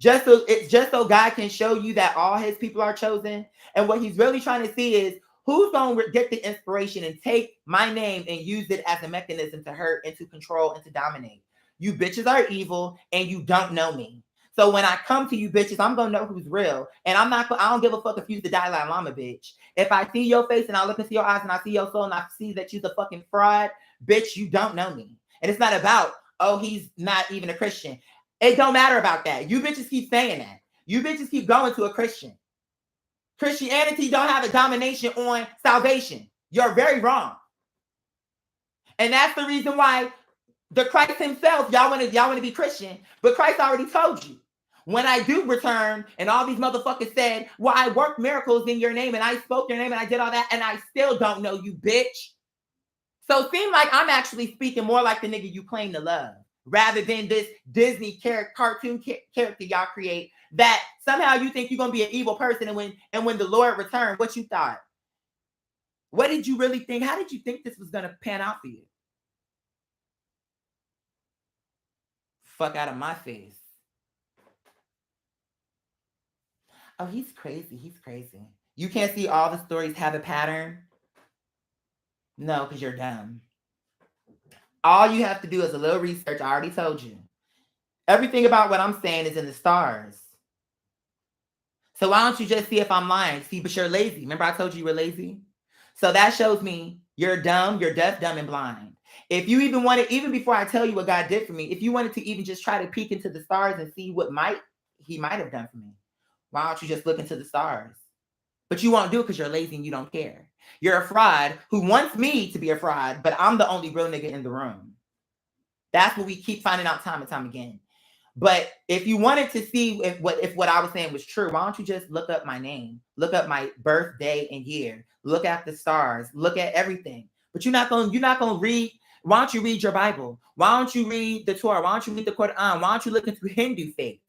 Just so God can show you that all his people are chosen. And what he's really trying to see is who's going to get the inspiration and take my name and use it as a mechanism to hurt and to control and to dominate. You bitches are evil and you don't know me. So when I come to you bitches, I'm going to know who's real. And I don't give a fuck if you're the Dalai Lama, bitch. If I see your face and I look into your eyes and I see your soul and I see that you're the fucking fraud, bitch, you don't know me. And it's not about, oh, he's not even a Christian. It don't matter about that. You bitches keep saying that. You bitches keep going to a Christian. Christianity don't have a domination on salvation. You're very wrong. And that's the reason why the Christ himself, y'all want to be Christian, but Christ already told you. When I do return, and all these motherfuckers said, well, I worked miracles in your name, and I spoke your name, and I did all that, and I still don't know you, bitch. So it seems like I'm actually speaking more like the nigga you claim to love, rather than this Disney cartoon character y'all create that somehow you think you're going to be an evil person, and when the Lord returns, what you thought? What did you really think? How did you think this was going to pan out for you? Fuck out of my face. Oh, he's crazy. He's crazy. You can't see all the stories have a pattern? No, because you're dumb. All you have to do is a little research. I already told you. Everything about what I'm saying is in the stars. So why don't you just see if I'm lying? See, but you're lazy. Remember I told you were lazy? So that shows me you're dumb, you're deaf, dumb, and blind. If you even wanted, even before I tell you what God did for me, if you wanted to even just try to peek into the stars and see what he might have done for me, why don't you just look into the stars? But you won't do it because you're lazy and you don't care. You're a fraud who wants me to be a fraud, but I'm the only real nigga in the room. That's what we keep finding out time and time again. But if you wanted to see if what I was saying was true, why don't you just look up my name, look up my birthday and year, look at the stars, look at everything. But you're not gonna read. Why don't you read your Bible? Why don't you read the Torah? Why don't you read the Quran? Why don't you look into Hindu faith?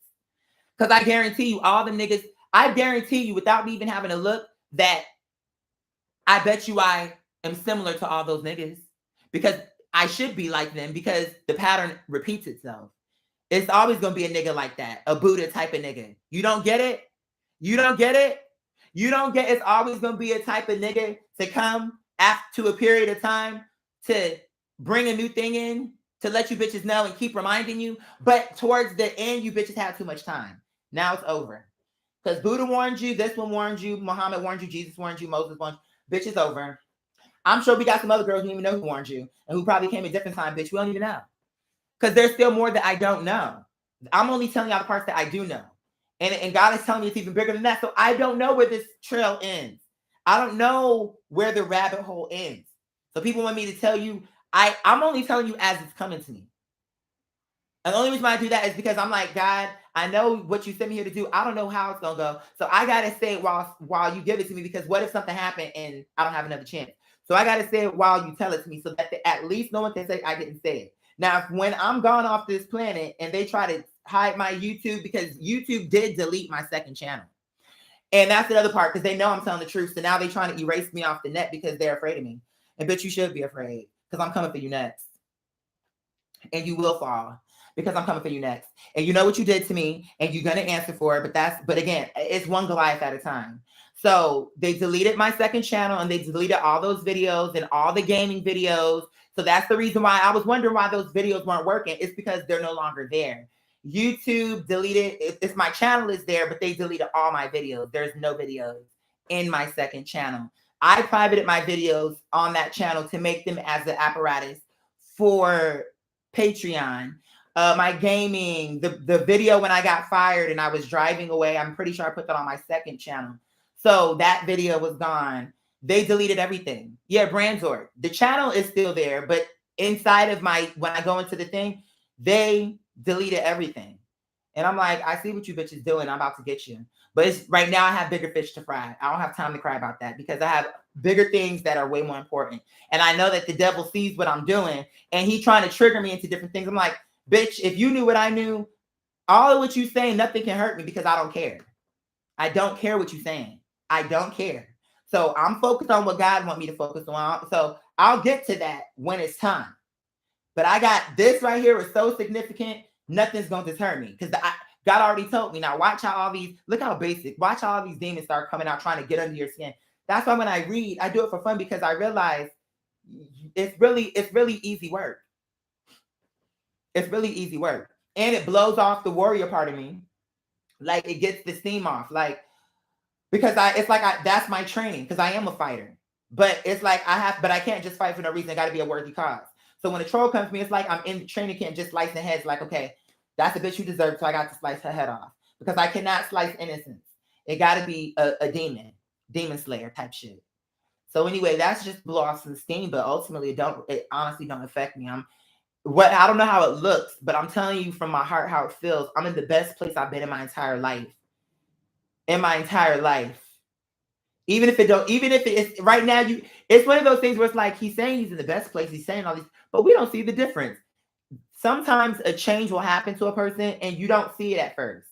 Because I guarantee you, all the niggas, I guarantee you, without me even having to look, that I bet you I am similar to all those niggas. Because I should be like them, because the pattern repeats itself. It's always going to be a nigga like that, a Buddha type of nigga. You don't get it? You don't get it? You don't get it's always going to be a type of nigga to come after to a period of time to bring a new thing in, to let you bitches know and keep reminding you. But towards the end, you bitches have too much time. Now it's over. Because Buddha warned you, this one warned you, Muhammad warned you, Jesus warned you, Moses warned you. Bitch, it's over. I'm sure we got some other girls who don't even know who warned you and who probably came a different time, bitch. We don't even know. Because there's still more that I don't know. I'm only telling y'all the parts that I do know. And God is telling me it's even bigger than that. So I don't know where this trail ends. I don't know where the rabbit hole ends. So people want me to tell you, I'm only telling you as it's coming to me. And the only reason why I do that is because I'm like, God, I know what you sent me here to do. I don't know how it's going to go. So I got to say it while you give it to me, because what if something happened and I don't have another chance? So I got to say it while you tell it to me so that at least no one can say I didn't say it. Now, when I'm gone off this planet and they try to hide my YouTube, because YouTube did delete my second channel. And that's the other part, because they know I'm telling the truth. So now they're trying to erase me off the net because they're afraid of me. And bitch, you should be afraid, because I'm coming for you next. And you will fall, because I'm coming for you next. And you know what you did to me, and you're going to answer for it. But again, it's one Goliath at a time. So they deleted my second channel, and they deleted all those videos and all the gaming videos. So that's the reason why I was wondering why those videos weren't working. It's because they're no longer there. YouTube deleted, it's my channel is there, but they deleted all my videos. There's no videos in my second channel. I privated my videos on that channel to make them as the apparatus for Patreon. My gaming, the video when I got fired and I was driving away, I'm pretty sure I put that on my second channel. So that video was gone. They deleted everything. Yeah, Brandzor. The channel is still there, but inside of when I go into the thing, they deleted everything. And I'm like, I see what you bitches doing. I'm about to get you. But right now I have bigger fish to fry. I don't have time to cry about that, because I have bigger things that are way more important. And I know that the devil sees what I'm doing, and he's trying to trigger me into different things. I'm like, bitch, if you knew what I knew, all of what you saying, nothing can hurt me, because I don't care. I don't care what you're saying. I don't care. So I'm focused on what God wants me to focus on. So I'll get to that when it's time. But I got this right here is so significant, nothing's going to deter me. Because God already told me. Now watch how all these, look how basic, watch how all these demons start coming out trying to get under your skin. That's why when I read, I do it for fun, because I realize it's really easy work. It's really easy work. And it blows off the warrior part of me. Like, it gets the steam off. Like, because that's my training, because I am a fighter. But it's like but I can't just fight for no reason. I got to be a worthy cause. So when a troll comes to me, it's like I'm in the training camp just slicing heads. Like, okay, that's a bitch you deserve, so I got to slice her head off. Because I cannot slice innocence. It got to be a demon slayer type shit. So anyway, that's just blow off some steam, but ultimately it honestly don't affect me. I don't know how it looks, but I'm telling you from my heart how it feels. I'm in the best place I've been in my entire life. Even if it is right now, it's one of those things where it's like he's saying he's in the best place, he's saying all these, but we don't see the difference. Sometimes a change will happen to a person and you don't see it at first.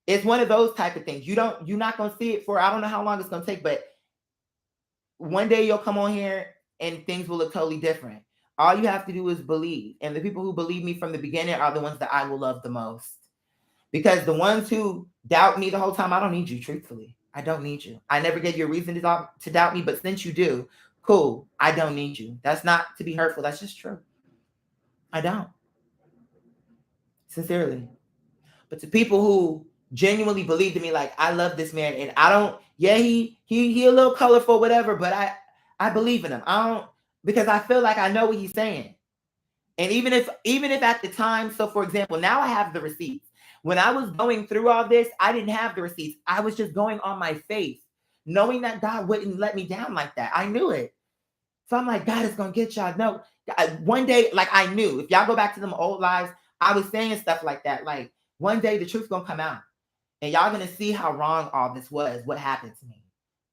It's one of those type of things. You're not gonna see it for, I don't know how long it's gonna take, but one day you'll come on here and things will look totally different. All you have to do is believe. And the people who believe me from the beginning are the ones that I will love the most. Because the ones who doubt me the whole time, I don't need you, truthfully. I don't need you. I never gave you a reason to doubt me, but since you do, cool. I don't need you. That's not to be hurtful. That's just true. I don't. Sincerely. But to people who genuinely believe in me, like, I love this man, and I don't, yeah, he a little colorful, whatever, but I believe in him. I don't, because I feel like I know what he's saying. And even if at the time, so for example, now I have the receipts. When I was going through all this, I didn't have the receipts. I was just going on my faith, knowing that God wouldn't let me down like that. I knew it. So I'm like, God is going to get y'all. No, one day, like, I knew, if y'all go back to them old lives, I was saying stuff like that. Like, one day the truth's going to come out and y'all going to see how wrong all this was, what happened to me.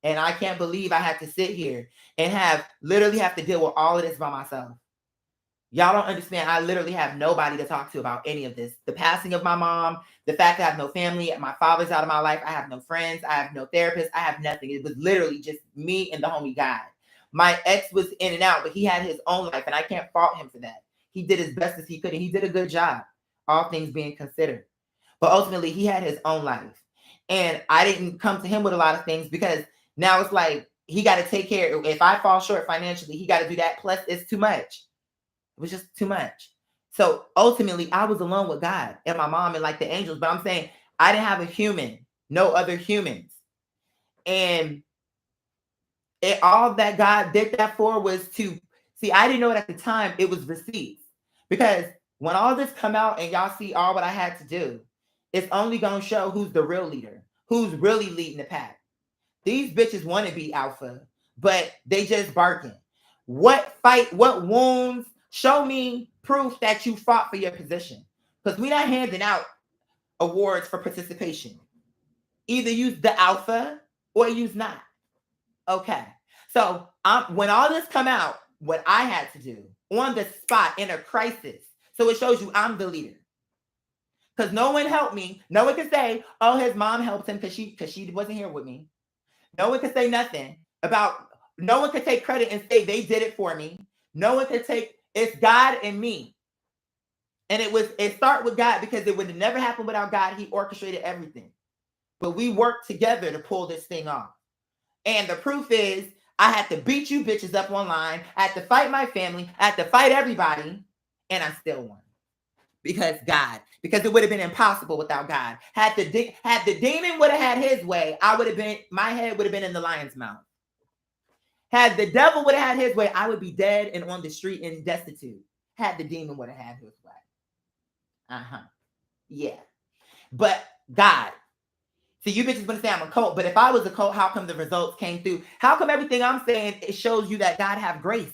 And I can't believe I had to sit here and literally have to deal with all of this by myself. Y'all don't understand. I literally have nobody to talk to about any of this. The passing of my mom, the fact that I have no family, my father's out of my life, I have no friends, I have no therapist, I have nothing. It was literally just me and the homie God. My ex was in and out, but he had his own life, and I can't fault him for that. He did as best as he could, and he did a good job, all things being considered. But ultimately, he had his own life. And I didn't come to him with a lot of things because now it's like he got to take care. If I fall short financially, he got to do that. Plus, it's too much. It was just too much. So ultimately, I was alone with God and my mom and like the angels. But I'm saying I didn't have a human, no other humans. And all that God did that for was to see. I didn't know it at the time. It was receipts. Because when all this come out and y'all see all what I had to do, it's only going to show who's the real leader, who's really leading the pack. These bitches want to be alpha, but they just barking. What fight, what wounds? Show me proof that you fought for your position. Because we're not handing out awards for participation. Either use the alpha or use not. Okay. So when all this come out, what I had to do on the spot in a crisis. So it shows you I'm the leader. Because no one helped me. No one can say, oh, his mom helped him because she wasn't here with me. No one can say nothing about, no one can take credit and say they did it for me. No one can take, it's God and me. And it started with God because it would have never happened without God. He orchestrated everything. But we worked together to pull this thing off. And the proof is I had to beat you bitches up online. I had to fight my family. I had to fight everybody. And I still won. Because it would have been impossible without God. Had the demon would have had his way, my head would have been in the lion's mouth. Had the devil would have had his way, I would be dead and on the street and destitute. Had the demon would have had his way. Yeah. But God. See, you bitches gonna say I'm a cult, but if I was a cult, how come the results came through? How come everything I'm saying, it shows you that God have grace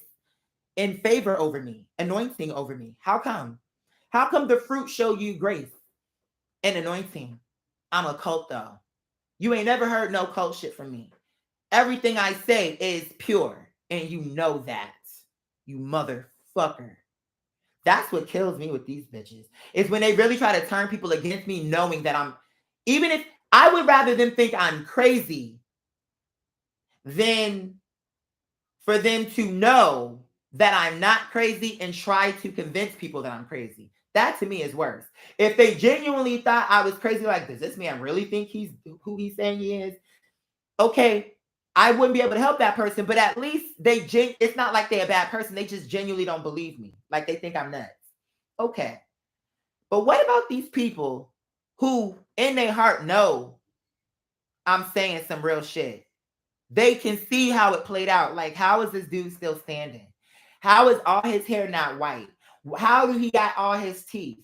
and favor over me, anointing over me? How come? How come the fruit show you grace and anointing? I'm a cult though. You ain't never heard no cult shit from me. Everything I say is pure, and you know that. You motherfucker. That's what kills me with these bitches. Is when they really try to turn people against me, knowing that even if I would rather them think I'm crazy than for them to know that I'm not crazy and try to convince people that I'm crazy. That to me is worse. If they genuinely thought I was crazy, like, does this man really think he's who he's saying he is? Okay, I wouldn't be able to help that person, but at least it's not like they're a bad person. They just genuinely don't believe me. Like they think I'm nuts. Okay. But what about these people who in their heart know I'm saying some real shit? They can see how it played out. Like, how is this dude still standing? How is all his hair not white? How do he got all his teeth?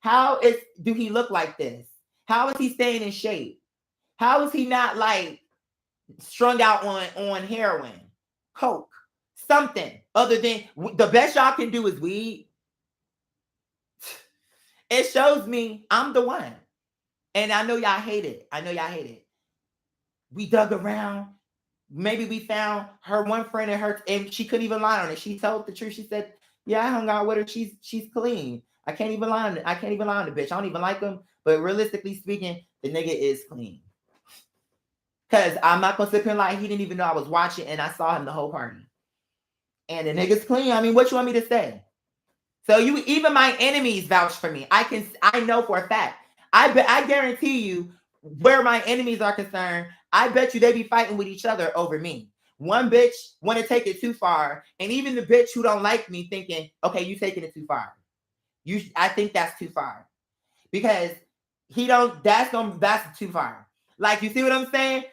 Do he look like this? How is he staying in shape? How is he not like strung out on heroin, coke, something other than the best y'all can do is weed? It shows me I'm the one. And I know y'all hate it. We dug around. Maybe we found her one friend and she couldn't even lie on it. She told the truth. She said, yeah, I hung out with her. She's clean. I can't even lie on it. I can't even lie on the bitch. I don't even like him. But realistically speaking, the nigga is clean. Because I'm not gonna sit here like he didn't even know I was watching, and I saw him the whole party. And the nigga's clean. I mean, what you want me to say? So you, even my enemies vouch for me. I know for a fact. I guarantee you, where my enemies are concerned, I bet you they be fighting with each other over me. One bitch want to take it too far, and even the bitch who don't like me thinking, okay, you taking it too far. I think that's too far. Because that's too far. Like, you see what I'm saying?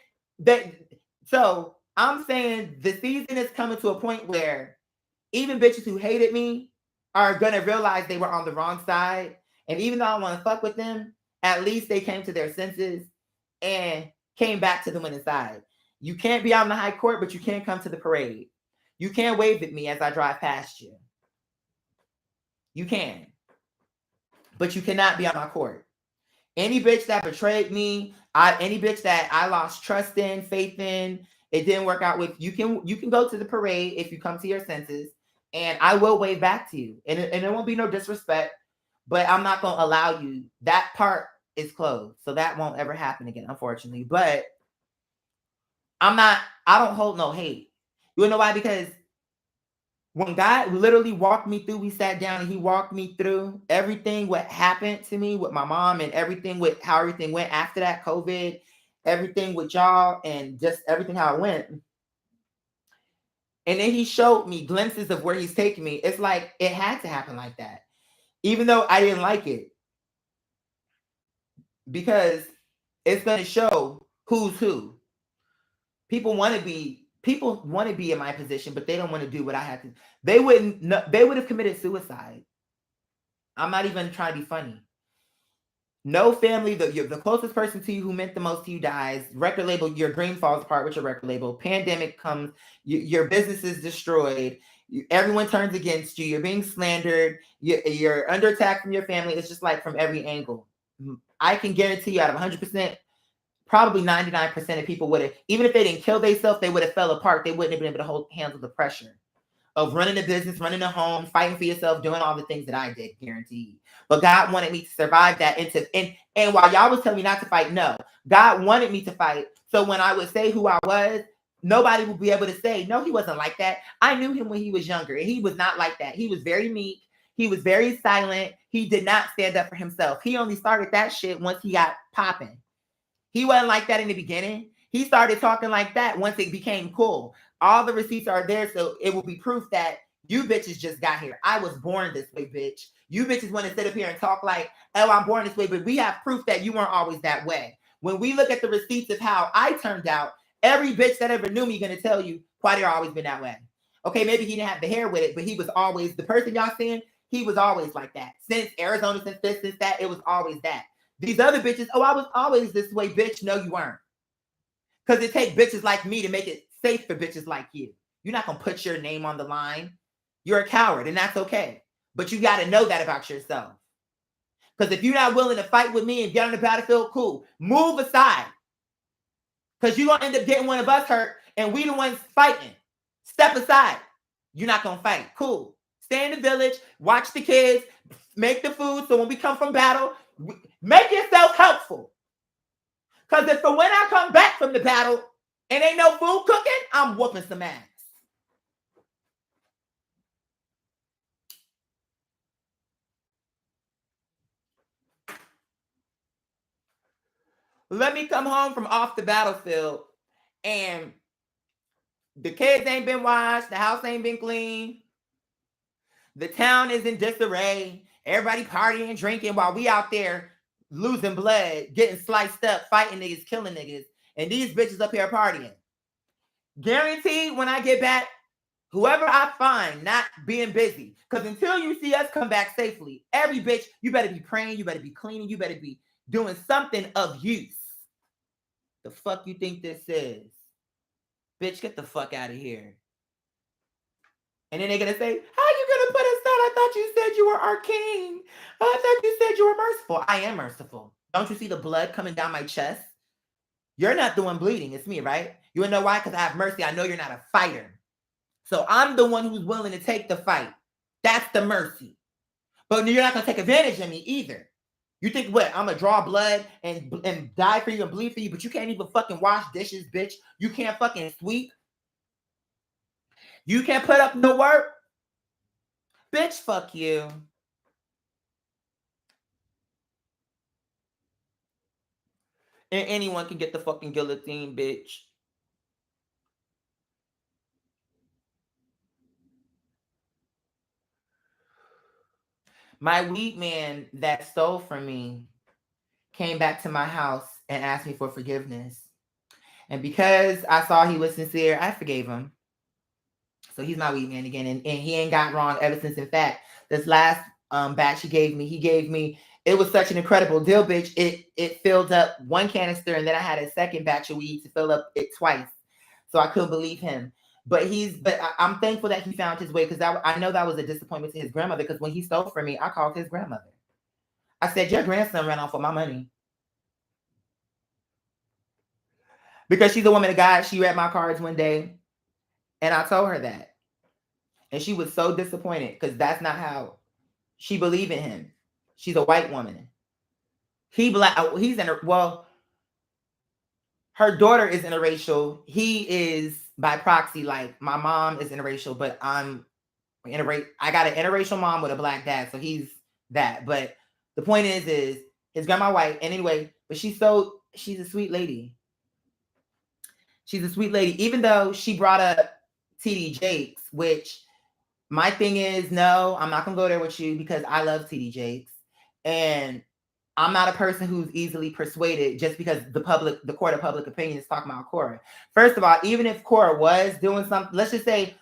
So I'm saying the season is coming to a point where even bitches who hated me are gonna realize they were on the wrong side. And even though I want to fuck with them, at least they came to their senses and came back to the winning side. You can't be on the high court, but you can come to the parade. You can't wave at me as I drive past you. You can. But you cannot be on my court. Any bitch that betrayed me, any bitch that I lost trust in, faith in, it didn't work out with, you can go to the parade if you come to your senses, and I will wave back to you. And it won't be no disrespect, but I'm not going to allow you. That part is closed. So that won't ever happen again, unfortunately. But I don't hold no hate. You know why? Because when God literally walked me through, we sat down and he walked me through everything what happened to me with my mom, and everything with how everything went after that, COVID, everything with y'all, and just everything how it went. And then he showed me glimpses of where he's taking me. It's like it had to happen like that, even though I didn't like it, because it's going to show who's who. People want to be in my position, but they don't want to do what I had to. They would have committed suicide. I'm not even trying to be funny. No family, the closest person to you who meant the most to you dies. Record label, your dream falls apart with your record label. Pandemic comes, your business is destroyed. Everyone turns against you. You're being slandered. You're under attack from your family. It's just like from every angle. I can guarantee you, out of 100%, probably 99% of people would have, even if they didn't kill themselves, they would have fell apart. They wouldn't have been able to handle the pressure of running a business, running a home, fighting for yourself, doing all the things that I did, guaranteed. But God wanted me to survive that. And while y'all was telling me not to fight, no, God wanted me to fight. So when I would say who I was, nobody would be able to say, no, he wasn't like that. I knew him when he was younger, and he was not like that. He was very meek. He was very silent. He did not stand up for himself. He only started that shit once he got popping. He wasn't like that in the beginning. He started talking like that once it became cool. All the receipts are there, so it will be proof that you bitches just got here. I was born this way, bitch. You bitches want to sit up here and talk like, oh, I'm born this way, but we have proof that you weren't always that way. When we look at the receipts of how I turned out, every bitch that ever knew me gonna tell you, Quadir always been that way. Okay, maybe he didn't have the hair with it, but he was always, the person y'all seeing, he was always like that. Since Arizona, since this, since that, it was always that. These other bitches, oh, I was always this way, bitch. No, you weren't. Because it takes bitches like me to make it safe for bitches like you. You're not going to put your name on the line. You're a coward, and that's okay. But you got to know that about yourself. Because if you're not willing to fight with me and get on the battlefield, cool. Move aside. Because you're going to end up getting one of us hurt, and we the ones fighting. Step aside. You're not going to fight. Cool. Stay in the village. Watch the kids. Make the food, so when we come from battle, make yourself helpful. Because if for when I come back from the battle and ain't no food cooking, I'm whooping some ass. Let me come home from off the battlefield and the kids ain't been washed, the house ain't been clean, the town is in disarray, everybody partying and drinking while we out there losing blood, getting sliced up, fighting niggas, killing niggas, and these bitches up here partying. Guaranteed when I get back, whoever I find not being busy, because until you see us come back safely, every bitch, you better be praying, you better be cleaning, you better be doing something of use. The fuck you think this is? Bitch, get the fuck out of here. And then they're going to say, how you going to put us down? I thought you said you were our king. I thought you said you were merciful. I am merciful. Don't you see the blood coming down my chest? You're not the one bleeding. It's me, right? You wanna know why? Because I have mercy. I know you're not a fighter. So I'm the one who's willing to take the fight. That's the mercy. But you're not going to take advantage of me either. You think what? I'm gonna draw blood and die for you and bleed for you, but you can't even fucking wash dishes, bitch. You can't fucking sweep. You can't put up no work. Bitch, fuck you. And anyone can get the fucking guillotine, bitch. My weed man that stole from me came back to my house and asked me for forgiveness. And because I saw he was sincere, I forgave him. So he's my weed man again. And he ain't got wrong ever since. In fact, this last batch he gave me, it was such an incredible deal, bitch. It filled up one canister, and then I had a second batch of weed to fill up it twice. So I couldn't believe him. But I'm thankful that he found his way, because I know that was a disappointment to his grandmother, because when he stole from me, I called his grandmother. I said, your grandson ran off with my money. Because she's a woman of God. She read my cards one day, and I told her that. And she was so disappointed, because that's not how she believed in him. She's a white woman. He's her daughter is interracial. He is by proxy, like my mom is interracial, but I got an interracial mom with a black dad, so he's that. But the point is his grandma white, and anyway, but she's a sweet lady. She's a sweet lady, even though she brought up TD Jakes, which my thing is, no, I'm not gonna go there with you, because I love TD Jakes, and I'm not a person who's easily persuaded just because the court of public opinion is talking about Cora. First of all, even if Cora was doing something, let's just say,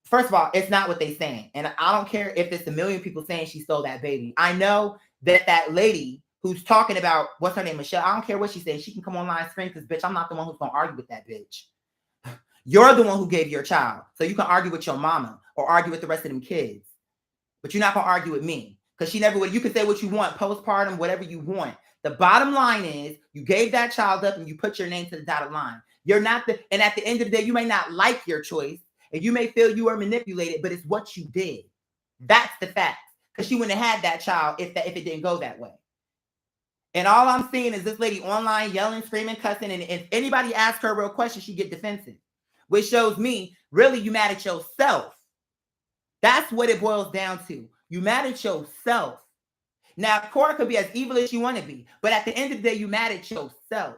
first of all, it's not what they're saying. And I don't care if it's a million people saying she stole that baby. I know that lady who's talking about, what's her name, Michelle, I don't care what she's saying. She can come online and scream, because, bitch, I'm not the one who's going to argue with that bitch. You're the one who gave your child. So you can argue with your mama or argue with the rest of them kids. But you're not going to argue with me. Because she never would. You can say what you want, postpartum, whatever you want. The bottom line is, you gave that child up and you put your name to the dotted line. You're not and at the end of the day, you may not like your choice, and you may feel you were manipulated, but it's what you did. That's the fact. Because she wouldn't have had that child if it didn't go that way. And all I'm seeing is this lady online yelling, screaming, cussing, and if anybody asks her a real question, she get defensive, which shows me, really, you mad at yourself. That's what it boils down to. You mad at yourself. Now, Cora could be as evil as you want to be, but at the end of the day, you mad at yourself.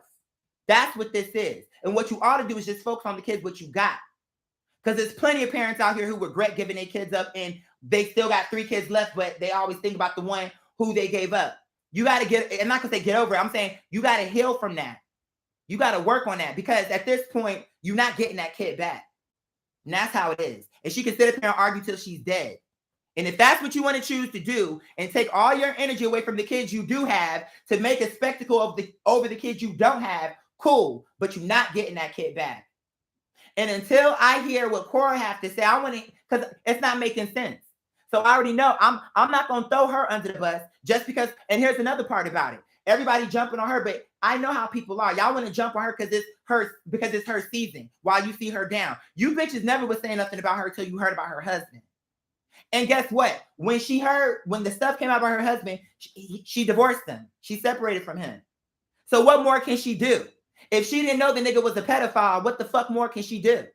That's what this is. And what you ought to do is just focus on the kids, what you got. Because there's plenty of parents out here who regret giving their kids up, and they still got 3 kids left, but they always think about the one who they gave up. You got to get, and not because they get over it, I'm saying you got to heal from that. You got to work on that, because at this point, you're not getting that kid back. And that's how it is. And she can sit up here and argue till she's dead. And if that's what you want to choose to do, and take all your energy away from the kids you do have to make a spectacle of over the kids you don't have, cool. But you're not getting that kid back. And until I hear what Cora have to say, I want to, because it's not making sense. So I already know I'm not going to throw her under the bus just because. And here's another part about it. Everybody jumping on her, but I know how people are. Y'all want to jump on her because it's her season while you see her down. You bitches never was saying nothing about her until you heard about her husband. And guess what? When the stuff came out about her husband, she divorced him. She separated from him. So what more can she do? If she didn't know the nigga was a pedophile, what the fuck more can she do?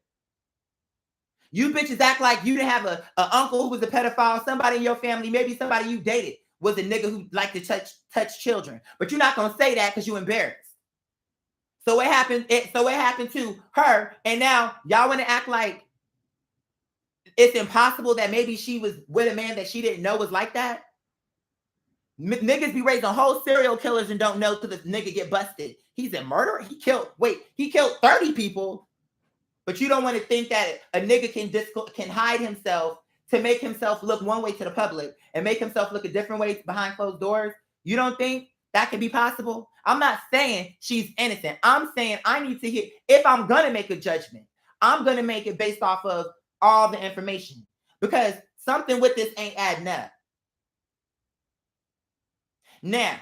You bitches act like you didn't have a uncle who was a pedophile, somebody in your family, maybe somebody you dated was a nigga who liked to touch children. But you're not gonna say that because you're embarrassed. So it happened to her, and now y'all want to act like it's impossible that maybe she was with a man that she didn't know was like that. Niggas be raising whole serial killers and don't know till the nigga get busted. He's a murderer. He killed 30 people. But you don't want to think that a nigga can hide himself to make himself look one way to the public and make himself look a different way behind closed doors. You don't think that can be possible? I'm not saying she's innocent. I'm saying I need to hear, if I'm going to make a judgment, I'm going to make it based off of all the information, because something with this ain't adding up. Now,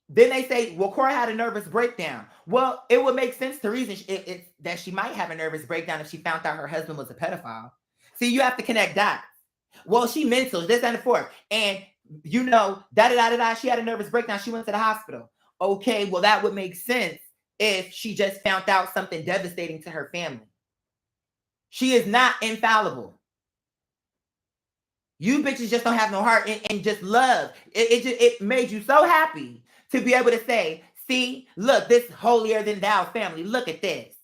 then they say, well, Cora had a nervous breakdown. Well, it would make sense to reason that she might have a nervous breakdown if she found out her husband was a pedophile. See, you have to connect dots. Well, she mental, this and the fourth. And you know, da-da-da-da-da, she had a nervous breakdown. She went to the hospital. Okay, well, that would make sense if she just found out something devastating to her family. She is not infallible. You bitches just don't have no heart and just love. It made you so happy to be able to say, see, look, this holier than thou family. Look at this.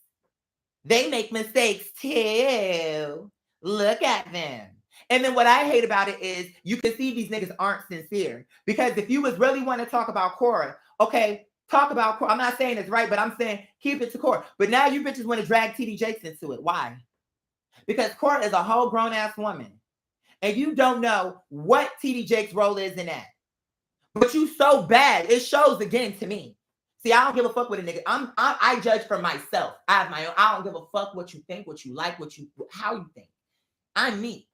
They make mistakes too. Look at them. And then what I hate about it is you can see these niggas aren't sincere. Because if you was really want to talk about Cora, okay, talk about Cora. I'm not saying it's right, but I'm saying keep it to Cora. But now you bitches want to drag TD Jakes into it. Why? Because Cora is a whole grown-ass woman. And you don't know what TD Jakes' role is in that. But you so bad, it shows again to me. See, I don't give a fuck what a nigga. I judge for myself. I have my own. I don't give a fuck what you think, what you like, how you think. I'm me.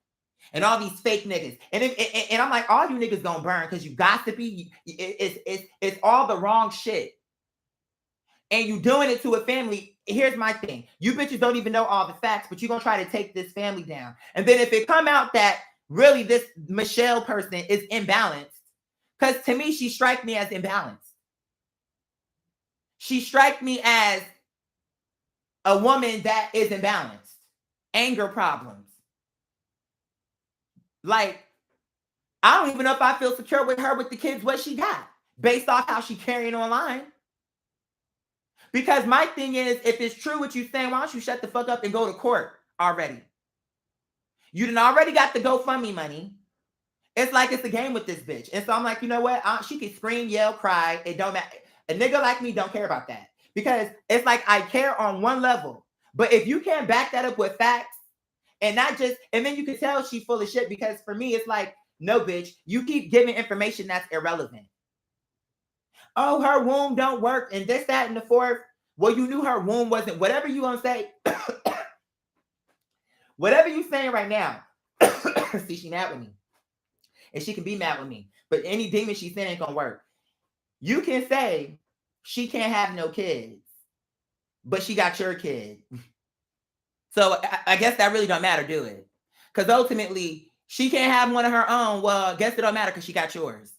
And all these fake niggas. And I'm like, all you niggas gonna burn because you gossipy. It's all the wrong shit. And you doing it to a family. Here's my thing. You bitches don't even know all the facts, but you're gonna try to take this family down. And then if it come out that really this Michelle person is imbalanced, because to me, she strikes me as imbalanced. She strikes me as a woman that is imbalanced. Anger problems. Like, I don't even know if I feel secure with her with the kids, what she got, based off how she carrying online. Because my thing is, if it's true what you're saying, why don't you shut the fuck up and go to court already? You done already got the GoFundMe money. It's like it's a game with this bitch. And so I'm like, you know what? She can scream, yell, cry. It don't matter. A nigga like me don't care about that. Because it's like I care on one level. But if you can't back that up with facts and not just, and then you can tell she's full of shit. Because for me, it's like, no, bitch, you keep giving information that's irrelevant. Oh, her womb don't work and this, that, and the fourth. Well, you knew her womb wasn't, whatever you gonna say, whatever you saying right now. See, she mad with me. And she can be mad with me. But any demon she saying ain't gonna work. You can say she can't have no kids, but she got your kid. So I guess that really don't matter, do it? Because ultimately, she can't have one of her own. Well, I guess it don't matter because she got yours.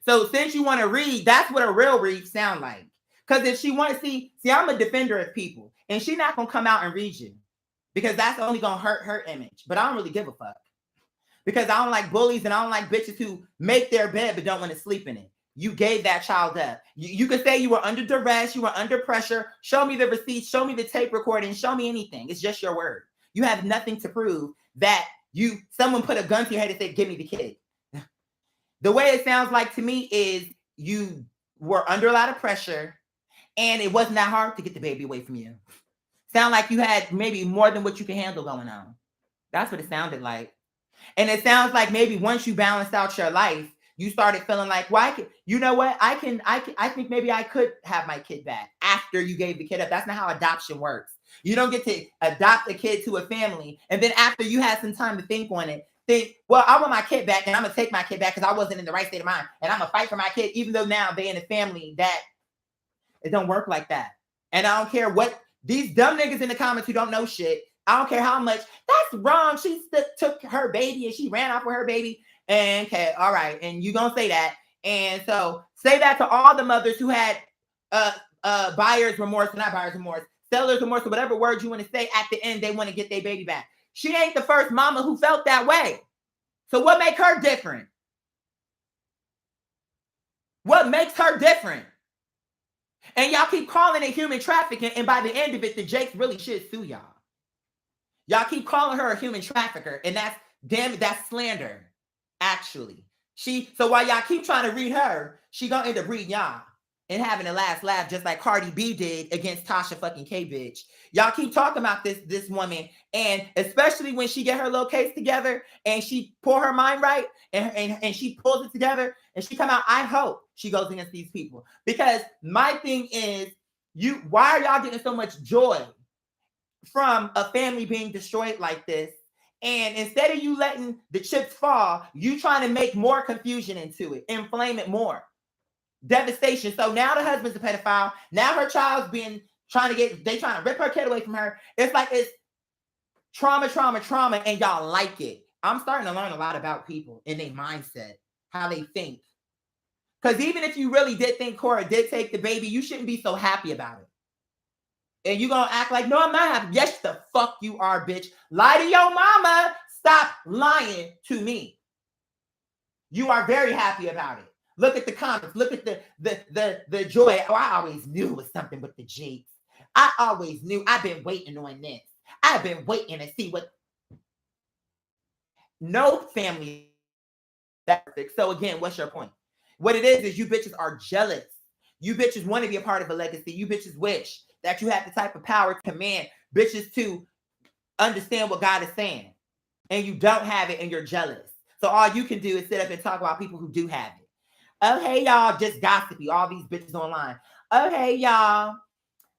So since you want to read, that's what a real read sound like. Because if she want to see, I'm a defender of people. And she not going to come out and read you. Because that's only going to hurt her image. But I don't really give a fuck. Because I don't like bullies and I don't like bitches who make their bed but don't want to sleep in it. You gave that child up. You could say you were under duress, you were under pressure. Show me the receipts, show me the tape recording, show me anything. It's just your word. You have nothing to prove that someone put a gun to your head and said, give me the kid. The way it sounds like to me is you were under a lot of pressure and it wasn't that hard to get the baby away from you. Sound like you had maybe more than what you can handle going on. That's what it sounded like. And it sounds like maybe once you balanced out your life, you started feeling like, well, you know what? I think maybe I could have my kid back after you gave the kid up. That's not how adoption works. You don't get to adopt a kid to a family. And then after you had some time to think on it, think, well, I want my kid back and I'm going to take my kid back because I wasn't in the right state of mind. And I'm going to fight for my kid, even though now they're in a family that it don't work like that. And I don't care what these dumb niggas in the comments who don't know shit. I don't care how much. That's wrong. She took her baby and she ran off with her baby. And okay, all right. And you gonna say that. And so say that to all the mothers who had buyer's remorse, not buyer's remorse, seller's remorse, or whatever word you want to say. At the end, they want to get their baby back. She ain't the first mama who felt that way. So what makes her different? What makes her different? And y'all keep calling it human trafficking. And by the end of it, the Jakes really should sue y'all. Y'all keep calling her a human trafficker. And that's slander. Actually, so while y'all keep trying to read her, she gonna end up reading y'all and having a last laugh, just like Cardi B did against Tasha fucking K bitch. Y'all keep talking about this woman, and especially when she get her little case together and she pull her mind right and she pulls it together and she come out. I hope she goes against these people, because my thing is, why are y'all getting so much joy from a family being destroyed like this? And instead of you letting the chips fall, you trying to make more confusion into it, inflame it more. Devastation. So now the husband's a pedophile. Now her child's trying to rip her kid away from her. It's like it's trauma, and y'all like it. I'm starting to learn a lot about people and their mindset, how they think. Because even if you really did think Cora did take the baby, you shouldn't be so happy about it. And you gonna act like, no, I'm not happy. Yes, the fuck you are, bitch. Lie to your mama. Stop lying to me. You are very happy about it. Look at the comments. Look at the joy. Oh, I always knew it was something with the Jakes. I always knew. I've been waiting on this. I've been waiting to see what. No family that's perfect. So again, what's your point? What it is you bitches are jealous. You bitches want to be a part of a legacy. You bitches wish that you had the type of power to command bitches to understand what God is saying. And you don't have it and you're jealous. So all you can do is sit up and talk about people who do have it. Oh, hey, y'all, just gossipy. All these bitches online. Oh, hey, y'all.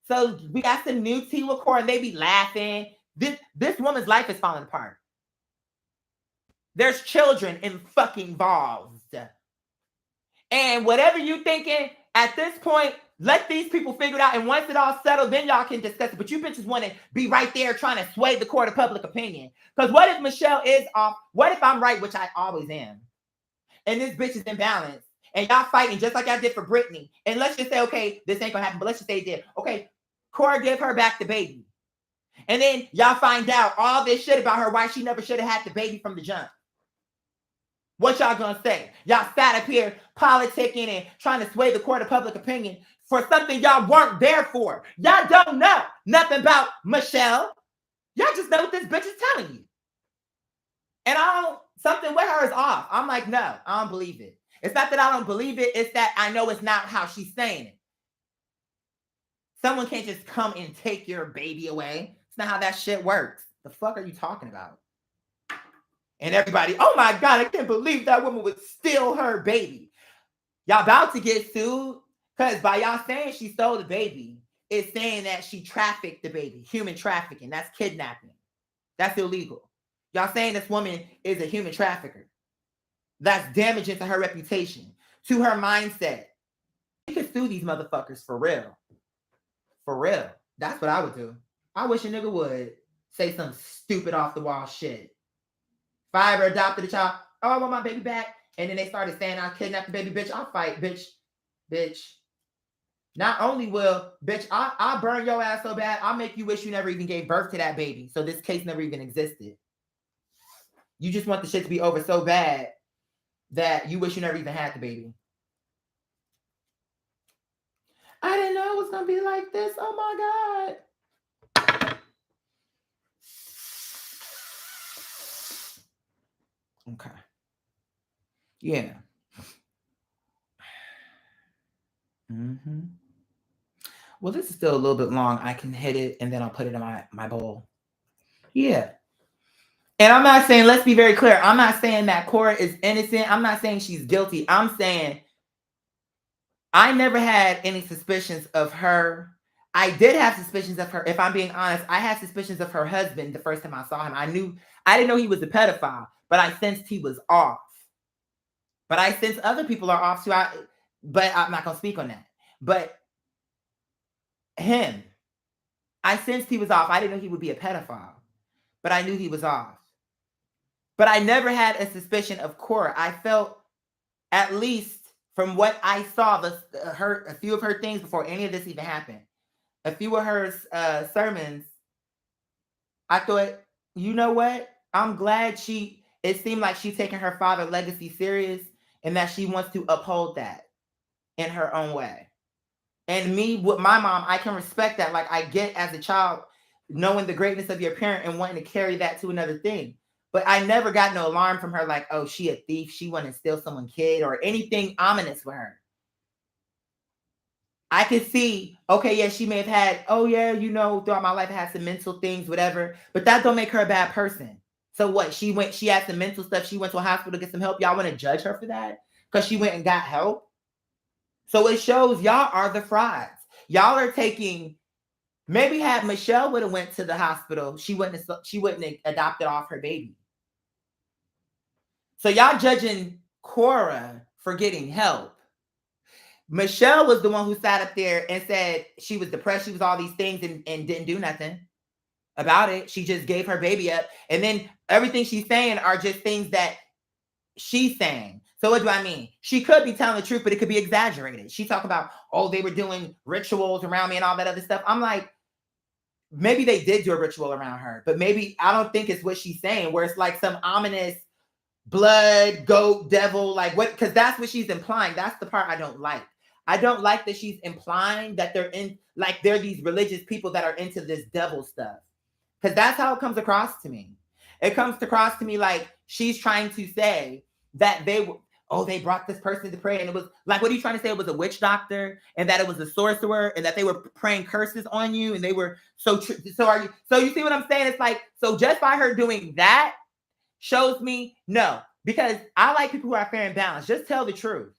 So we got some new tea with Cora and they be laughing. This woman's life is falling apart. There's children involved. And whatever you thinking, at this point, let these people figure it out. And once it all settled, then y'all can discuss it. But you bitches want to be right there trying to sway the court of public opinion. Because what if Michelle is off? What if I'm right, which I always am? And this bitch is imbalanced. And y'all fighting just like I did for Brittany. And let's just say, okay, this ain't gonna happen, but let's just say it did. Okay, Cora gave her back the baby. And then y'all find out all this shit about her, why she never should have had the baby from the jump. What y'all gonna say? Y'all sat up here politicking and trying to sway the court of public opinion for something y'all weren't there for. Y'all don't know nothing about Michelle. Y'all just know what this bitch is telling you. And something with her is off. I'm like, no, I don't believe it. It's not that I don't believe it. It's that I know it's not how she's saying it. Someone can't just come and take your baby away. It's not how that shit works. The fuck are you talking about? And everybody, oh my God, I can't believe that woman would steal her baby. Y'all about to get sued because by y'all saying she stole the baby, it's saying that she trafficked the baby. Human trafficking. That's kidnapping. That's illegal. Y'all saying this woman is a human trafficker. That's damaging to her reputation, to her mindset. You can sue these motherfuckers for real. For real. That's what I would do. I wish a nigga would say some stupid off the wall shit. If I ever adopted a child, oh, I want my baby back. And then they started saying I kidnapped the baby, bitch. I'll fight, bitch. Not only will, bitch, I'll burn your ass so bad, I'll make you wish you never even gave birth to that baby. So this case never even existed. You just want the shit to be over so bad that you wish you never even had the baby. I didn't know it was going to be like this. Oh my God. Okay. Yeah. Well, this is still a little bit long. I can hit it and then I'll put it in my bowl. Yeah. And I'm not saying, let's be very clear. I'm not saying that Cora is innocent. I'm not saying she's guilty. I'm saying I never had any suspicions of her. I did have suspicions of her. If I'm being honest, I had suspicions of her husband the first time I saw him. I didn't know he was a pedophile, but I sensed he was off. But I sense other people are off too. But I'm not going to speak on that. But him, I sensed he was off. I didn't know he would be a pedophile, but I knew he was off. But I never had a suspicion of Cora. I felt, at least from what I saw, a few of her things before any of this even happened, a few of her sermons, I thought, you know what? I'm glad it seemed like she's taking her father's legacy serious and that she wants to uphold that in her own way. And me, with my mom, I can respect that. Like, I get as a child, knowing the greatness of your parent and wanting to carry that to another thing. But I never got no alarm from her like, oh, she a thief. She want to steal someone's kid or anything ominous with her. I could see, okay, yeah, she may have had, oh, yeah, throughout my life I had some mental things, whatever. But that don't make her a bad person. So what? She had some mental stuff. She went to a hospital to get some help. Y'all want to judge her for that? Because she went and got help? So it shows y'all are the frauds. Y'all are taking, maybe had Michelle would have went to the hospital, she wouldn't have adopted off her baby. So y'all judging Cora for getting help. Michelle was the one who sat up there and said she was depressed, she was all these things and didn't do nothing about it. She just gave her baby up. And then everything she's saying are just things that she's saying. So what do I mean? She could be telling the truth, but it could be exaggerated. She talked about, oh, they were doing rituals around me and all that other stuff. I'm like, maybe they did do a ritual around her, but maybe I don't think it's what she's saying, where it's like some ominous blood, goat, devil, like what? Because that's what she's implying. That's the part I don't like. I don't like that she's implying that they're these religious people that are into this devil stuff. Because that's how it comes across to me. It comes across to me like she's trying to say that they brought this person to pray. And it was like, what are you trying to say? It was a witch doctor and that it was a sorcerer and that they were praying curses on you. And they were so you see what I'm saying? It's like, so just by her doing that shows me no, because I like people who are fair and balanced. Just tell the truth.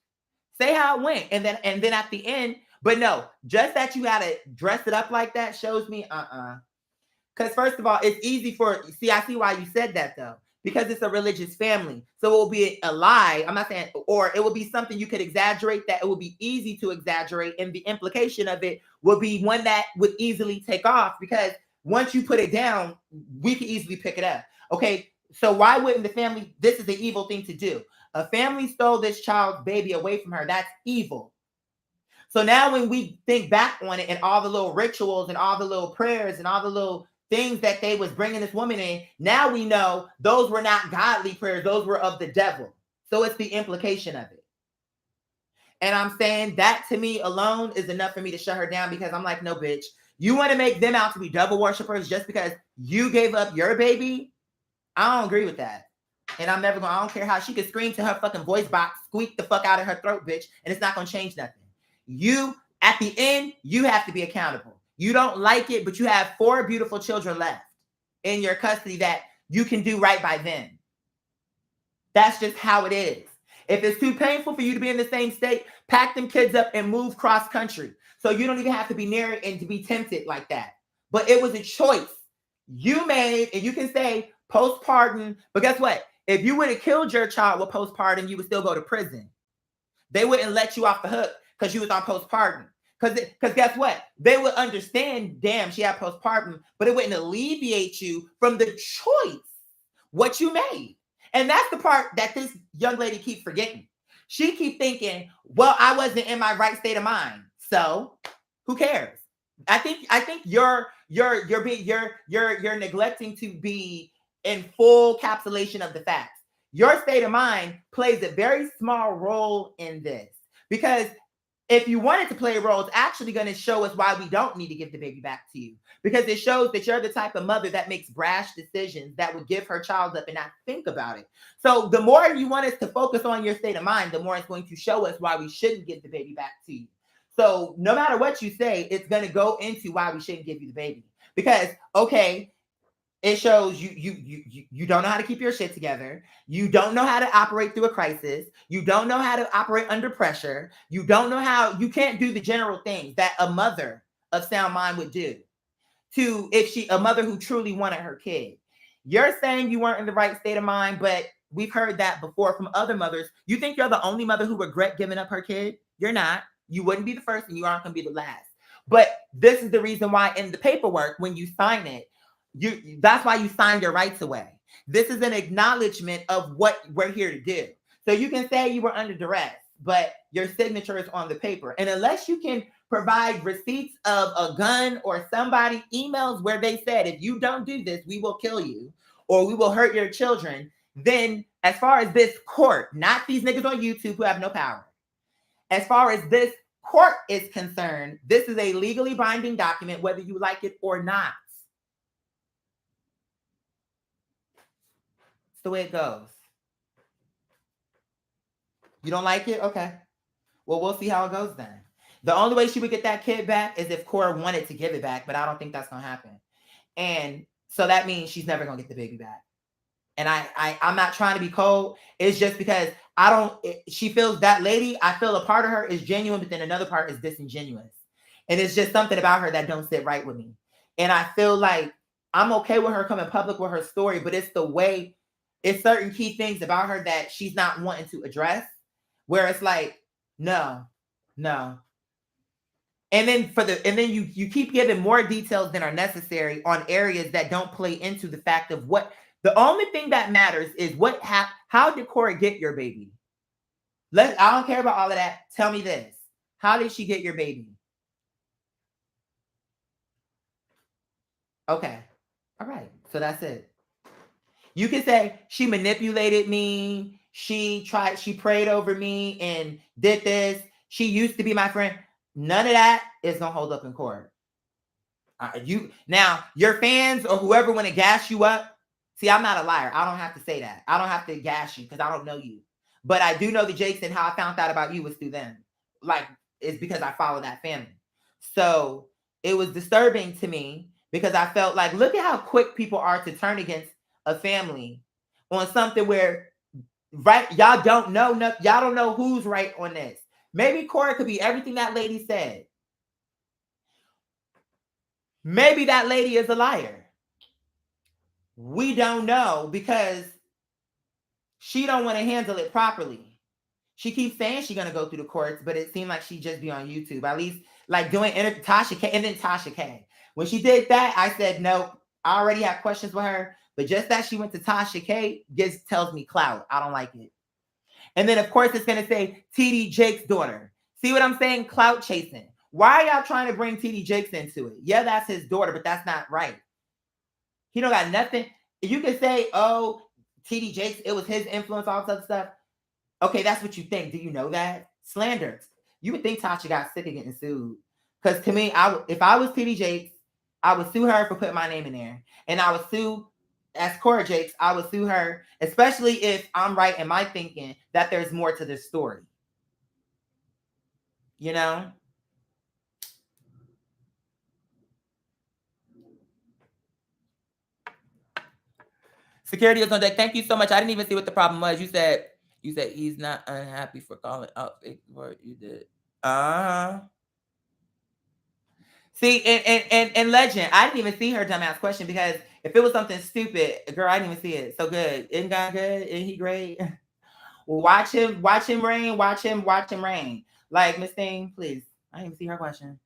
Say how it went. And then at the end, but no, just that you gotta dress it up like that shows me Because first of all, it's easy I see why you said that though, because it's a religious family. So it will be a lie. I'm not saying, or it will be something you could exaggerate that it will be easy to exaggerate. And the implication of it will be one that would easily take off because once you put it down, we can easily pick it up. Okay, so why wouldn't the family, this is the evil thing to do. A family stole this child's baby away from her. That's evil. So now when we think back on it and all the little rituals and all the little prayers and all the little things that they was bringing this woman in, now we know those were not godly prayers. Those were of the devil. So it's the implication of it. And I'm saying that to me alone is enough for me to shut her down because I'm like, no, bitch, you want to make them out to be devil worshipers just because you gave up your baby? I don't agree with that. And I'm never going to, I don't care how she could scream to her fucking voice box, squeak the fuck out of her throat, bitch, and it's not going to change nothing. You, at the end, you have to be accountable. You don't like it, but you have 4 beautiful children left in your custody that you can do right by them. That's just how it is. If it's too painful for you to be in the same state, pack them kids up and move cross country. So you don't even have to be near it and to be tempted like that. But it was a choice you made, and you can say postpartum, but guess what? If you would have killed your child with postpartum, you would still go to prison. They wouldn't let you off the hook because you was on postpartum. Because guess what? They would understand, damn, she had postpartum, but it wouldn't alleviate you from the choice, what you made. And that's the part that this young lady keeps forgetting. She keeps thinking, well, I wasn't in my right state of mind. So who cares? I think you're neglecting to be in full capsulation of the facts. Your state of mind plays a very small role in this because if you wanted to play a role, it's actually going to show us why we don't need to give the baby back to you, because it shows that you're the type of mother that makes brash decisions that would give her child up and not think about it. So the more you want us to focus on your state of mind, the more it's going to show us why we shouldn't give the baby back to you. So no matter what you say, it's going to go into why we shouldn't give you the baby. Because, okay, it shows you don't know how to keep your shit together. You don't know how to operate through a crisis. You don't know how to operate under pressure. You don't know how, you can't do the general things that a mother of sound mind would do a mother who truly wanted her kid. You're saying you weren't in the right state of mind, but we've heard that before from other mothers. You think you're the only mother who regret giving up her kid? You're not. You wouldn't be the first and you aren't going to be the last. But this is the reason why in the paperwork, when you sign it, that's why you signed your rights away. This is an acknowledgement of what we're here to do. So you can say you were under duress, but your signature is on the paper. And unless you can provide receipts of a gun or somebody emails where they said, if you don't do this, we will kill you or we will hurt your children, then as far as this court, not these niggas on YouTube who have no power, as far as this court is concerned, this is a legally binding document, whether you like it or not. The way it goes. You don't like it? Okay. Well, we'll see how it goes then. The only way she would get that kid back is if Cora wanted to give it back, but I don't think that's going to happen. And so that means she's never going to get the baby back. And I'm not trying to be cold. It's just because she feels that lady, I feel a part of her is genuine, but then another part is disingenuous. And it's just something about her that don't sit right with me. And I feel like I'm okay with her coming public with her story, but it's the way, it's certain key things about her that she's not wanting to address, where it's like, no. And then you keep giving more details than are necessary on areas that don't play into the fact of what the only thing that matters is how did Cora get your baby? I don't care about all of that. Tell me this. How did she get your baby? Okay. All right. So that's it. You can say she manipulated me. She prayed over me and did this. She used to be my friend. None of that is gonna hold up in court. Your fans or whoever want to gas you up. See, I'm not a liar. I don't have to say that. I don't have to gas you because I don't know you. But I do know the Jakes, and how I found out about you was through them. Like, it's because I follow that family. So it was disturbing to me because I felt like, look at how quick people are to turn against a family on something where, right, y'all don't know who's right on this. Maybe Cora could be everything that lady said. Maybe that lady is a liar. We don't know because she don't want to handle it properly. She keeps saying she's going to go through the courts, but it seemed like she just be on YouTube. At least like doing Tasha K, and then Tasha K. When she did that, I said, nope, I already have questions with her. But just that she went to Tasha K tells me clout. I don't like it. And then, of course, it's going to say TD Jake's daughter. See what I'm saying? Clout chasing. Why are y'all trying to bring TD Jakes into it? Yeah, that's his daughter, but that's not right. He don't got nothing. You can say, oh, TD Jakes, it was his influence, all this other stuff. Okay, that's what you think. Do you know that? Slander. You would think Tasha got sick of getting sued. Because to me, if I was TD Jakes, I would sue her for putting my name in there. And I would sue, as Cora Jakes, I would sue her, especially if I'm right in my thinking that there's more to this story. You know? Security is on deck. Thank you so much. I didn't even see what the problem was. You said he's not unhappy for calling out what you did. See, and Legend, I didn't even see her dumbass question because if it was something stupid, girl, I didn't even see it. So good. Isn't God good? Isn't he great? Well, watch him rain. Watch him rain. Like, Miss Thing, please. I didn't even see her question.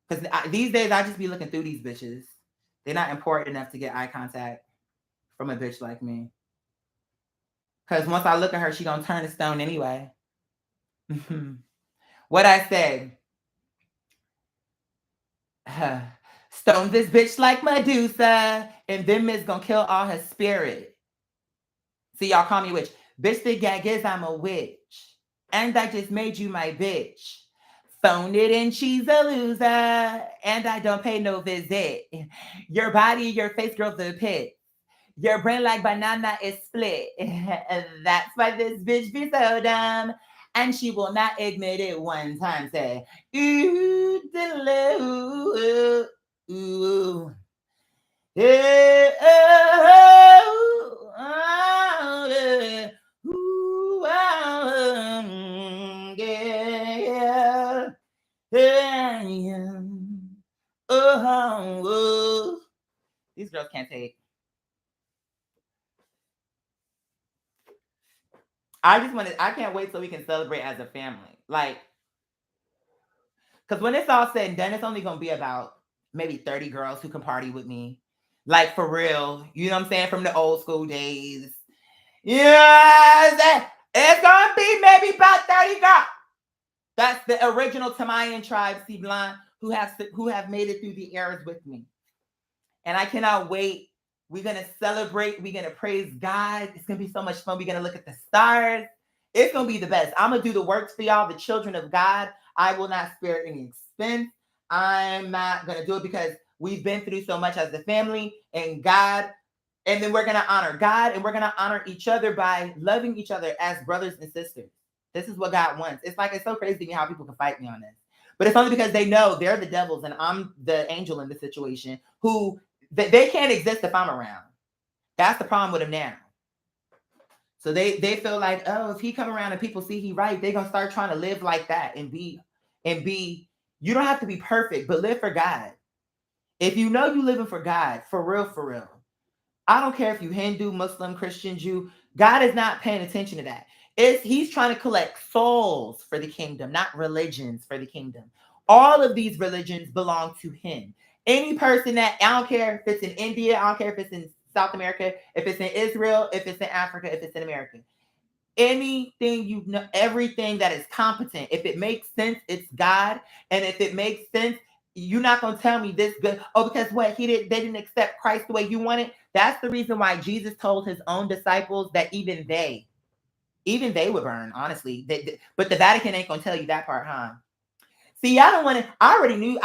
Because these days I just be looking through these bitches. They're not important enough to get eye contact from a bitch like me. Because once I look at her, she gonna turn to stone anyway. What I said. Stone this bitch like Medusa, and them is gonna kill all her spirit. See, y'all call me witch. Bitch the gag is I'm a witch. And I just made you my bitch. Phone it and she's a loser. And I don't pay no visit. Your body, your face, girl, the pit. Your brain like banana is split. That's why this bitch be so dumb. And she will not admit it one time. Say, ooh, ooh, ooh. Yeah, oh, yeah. Ooh, yeah, yeah. Oh, these girls can't take. I can't wait till we can celebrate as a family. Like, because when it's all said and done, it's only going to be about maybe 30 girls who can party with me. Like, for real. You know what I'm saying? From the old school days. Yeah, it's going to be maybe about 30 girls. That's the original Tamayan tribe, C Blanc, who have made it through the eras with me. And I cannot wait. We're going to celebrate. We're going to praise God. It's going to be so much fun. We're going to look at the stars. It's going to be the best. I'm going to do the works for y'all, the children of God. I will not spare any expense. I'm not going to do it because we've been through so much as a family and God. And then we're going to honor God and we're going to honor each other by loving each other as brothers and sisters. This is what God wants. It's like, it's so crazy to me how people can fight me on this. But it's only because they know they're the devils and I'm the angel in the situation who they can't exist if I'm around. That's the problem with them now. So they feel like, oh, if he come around and people see he right, they're going to start trying to live like that and be, you don't have to be perfect, but live for God. If you know you living for God, for real, I don't care if you Hindu, Muslim, Christian, Jew, God is not paying attention to that. He's trying to collect souls for the kingdom, not religions for the kingdom. All of these religions belong to him. Any person that, I don't care if it's in India, I don't care if it's in South America, if it's in Israel, if it's in Africa, if it's in America. Anything you know, everything that is competent. If it makes sense, it's God. And if it makes sense, you're not gonna tell me this good. Oh, because what they didn't accept Christ the way you wanted. That's the reason why Jesus told his own disciples that even they would burn, honestly. But the Vatican ain't gonna tell you that part, huh? See, I don't want to. I already knew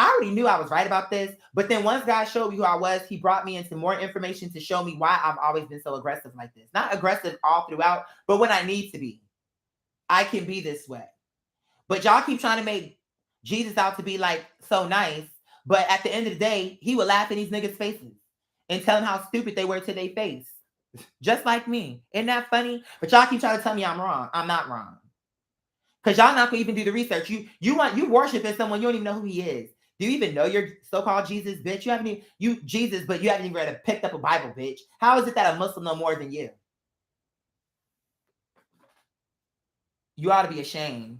I was right about this. But then once God showed me who I was, he brought me into more information to show me why I've always been so aggressive like this. Not aggressive all throughout, but when I need to be, I can be this way. But y'all keep trying to make Jesus out to be like so nice. But at the end of the day, he would laugh in these niggas' faces and tell them how stupid they were to their face. Just like me. Isn't that funny? But y'all keep trying to tell me I'm wrong. I'm not wrong. Because y'all not gonna even do the research. You worshiping someone you don't even know who he is. Do you even know your so-called Jesus, bitch? You haven't even Jesus, but you haven't even picked up a Bible, bitch. How is it that a Muslim know more than you? You ought to be ashamed.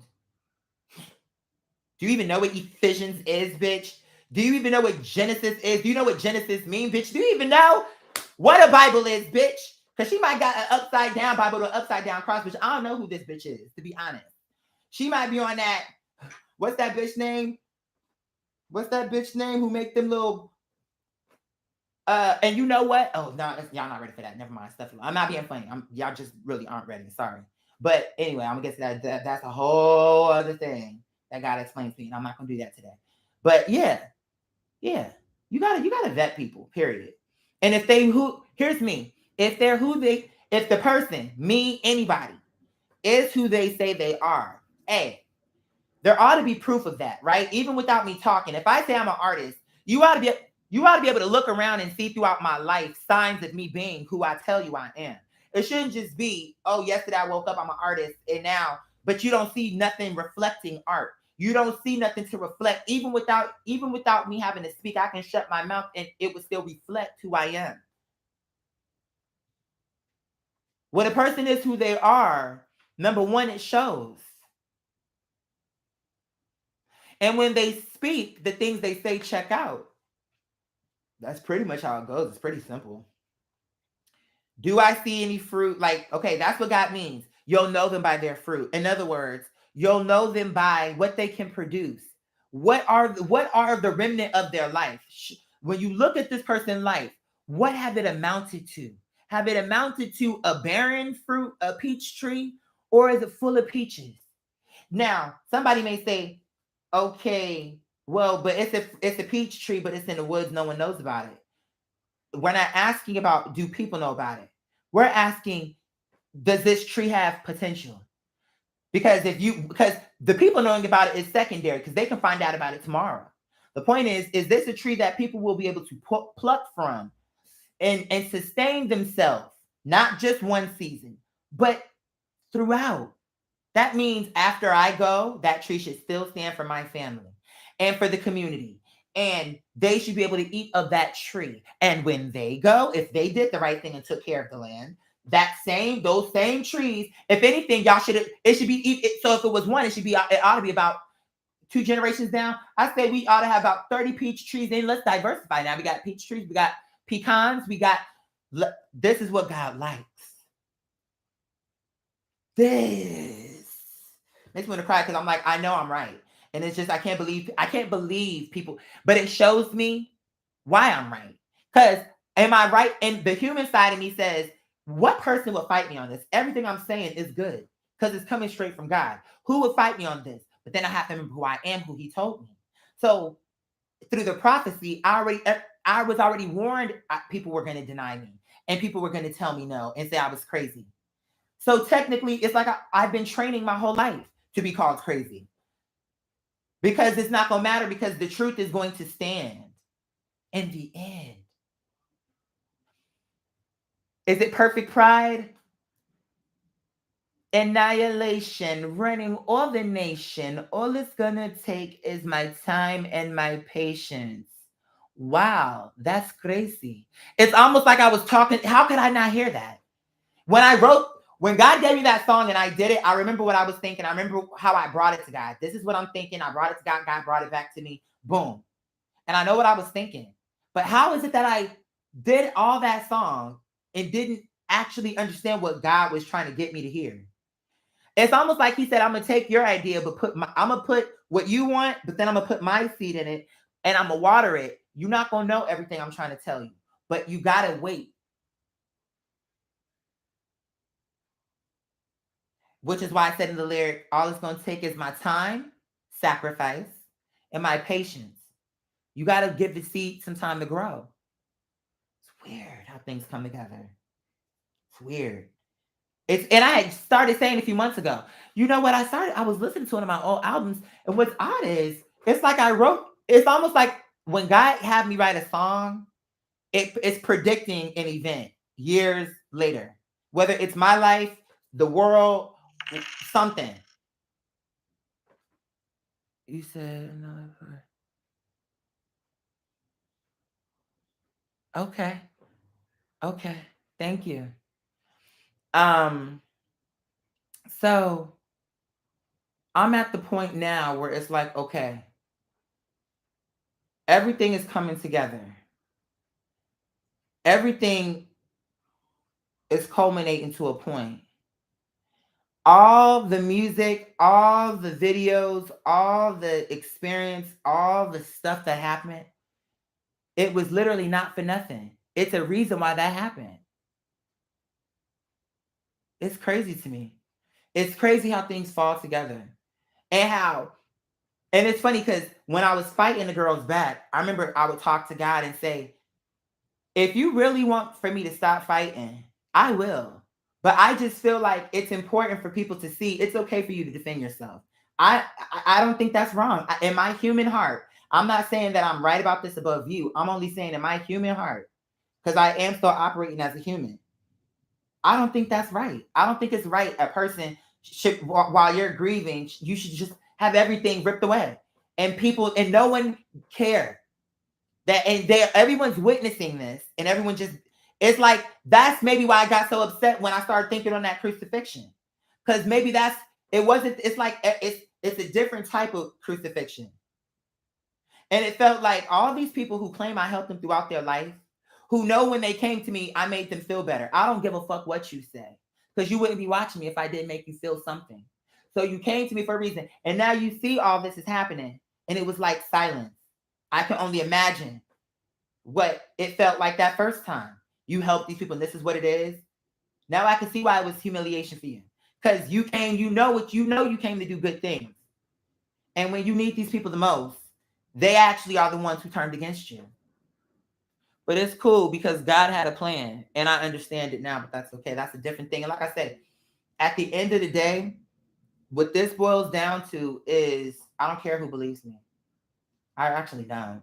Do you even know what Ephesians is, bitch? Do you even know what Genesis is? Do you know what Genesis means, bitch? Do you even know what a Bible is, bitch? Because she might got an upside down Bible to an upside down cross, bitch. I don't know who this bitch is, to be honest. She might be on that. What's that bitch name? What's that bitch name who make them little? And you know what? Oh no, y'all not ready for that. Never mind. Stuff. I'm not being funny. Y'all just really aren't ready. Sorry. But anyway, I'm gonna get to that. That's a whole other thing that God explains to me, and I'm not gonna do that today. But yeah, you gotta vet people. Period. And if here's me. If the person, me, anybody, is who they say they are, hey, there ought to be proof of that, right? Even without me talking. If I say I'm an artist, you ought to be able to look around and see throughout my life signs of me being who I tell you I am. It shouldn't just be, oh, yesterday I woke up, I'm an artist, and now, but you don't see nothing reflecting art. You don't see nothing to reflect. Even without me having to speak, I can shut my mouth and it would still reflect who I am. When a person is who they are, number one, it shows. And when they speak, the things they say check out. That's pretty much how it goes. It's pretty simple. Do I see any fruit? Like, okay, that's what God means. You'll know them by their fruit. In other words, you'll know them by what they can produce. What are the remnant of their life? When you look at this person's life, what have it amounted to? Have it amounted to a barren fruit, a peach tree, or is it full of peaches? Now, somebody may say, okay, well, but it's a peach tree, but it's in the woods. No one knows about it. We're not asking about do people know about it. We're asking, does this tree have potential? Because the people knowing about it is secondary because they can find out about it tomorrow. The point is this a tree that people will be able to pluck from and sustain themselves, not just one season, but throughout? That means after I go, that tree should still stand for my family and for the community. And they should be able to eat of that tree. And when they go, if they did the right thing and took care of the land, those same trees, if anything, it should be, so if it was one, it ought to be about 2 generations down. I say we ought to have about 30 peach trees. Then let's diversify. Now we got peach trees, we got pecans, this is what God likes. This makes me want to cry because I'm like, I know I'm right. And it's just, I can't believe people, but it shows me why I'm right. Because am I right? And the human side of me says, what person would fight me on this? Everything I'm saying is good because it's coming straight from God. Who would fight me on this? But then I have to remember who I am, who he told me. So through the prophecy, I was already warned people were going to deny me and people were going to tell me no and say I was crazy. So technically, it's like I've been training my whole life to be called crazy. Because it's not going to matter because the truth is going to stand in the end. Is it perfect pride? Annihilation, running all the nation. All it's going to take is my time and my patience. Wow, that's crazy. It's almost like I was talking. How could I not hear that? When God gave me that song and I did it, I remember what I was thinking. I remember how I brought it to God. This is what I'm thinking. I brought it to God. God brought it back to me. Boom. And I know what I was thinking. But how is it that I did all that song and didn't actually understand what God was trying to get me to hear? It's almost like he said, I'm gonna take your idea, but I'm gonna put what you want, but then I'm gonna put my seed in it and I'm gonna water it. You're not gonna know everything I'm trying to tell you, but you gotta wait. Which is why I said in the lyric, all it's gonna take is my time, sacrifice, and my patience. You gotta give the seed some time to grow. It's weird how things come together. It's weird. And I had started saying a few months ago, you know what? I was listening to one of my old albums, and what's odd is it's like it's almost like when God had me write a song, it's predicting an event years later. Whether it's my life, the world, something. You said no. Okay. Okay. Thank you. Um, so I'm at the point now where it's like, okay, everything is coming together. Everything is culminating to a point. All the music, all the videos, all the experience, all the stuff that happened, it was literally not for nothing. It's a reason why that happened. It's crazy to me. It's crazy how things fall together. And it's funny because when I was fighting the girl's back, I remember I would talk to God and say, if you really want for me to stop fighting, I will. But I just feel like it's important for people to see it's okay for you to defend yourself. I don't think that's wrong. In my human heart, I'm not saying that I'm right about this above you. I'm only saying in my human heart, because I am still operating as a human. I don't think that's right. I don't think it's right. A person should, while you're grieving, you should just have everything ripped away, and people and no one care that, and everyone's witnessing this, and everyone just, it's like that's maybe why I got so upset when I started thinking on that crucifixion, because maybe it wasn't. It's like it's a different type of crucifixion, and it felt like all these people who claim I helped them throughout their life, who know when they came to me, I made them feel better. I don't give a fuck what you say, because you wouldn't be watching me if I didn't make you feel something. So you came to me for a reason, and now you see all this is happening, and it was like silence. I can only imagine what it felt like that first time. You helped these people, and this is what it is. Now I can see why it was humiliation for you. Because you came, you know you came to do good things. And when you need these people the most, they actually are the ones who turned against you. But it's cool because God had a plan, and I understand it now, but that's okay. That's a different thing. And like I said, at the end of the day, what this boils down to is I don't care who believes me. I actually don't.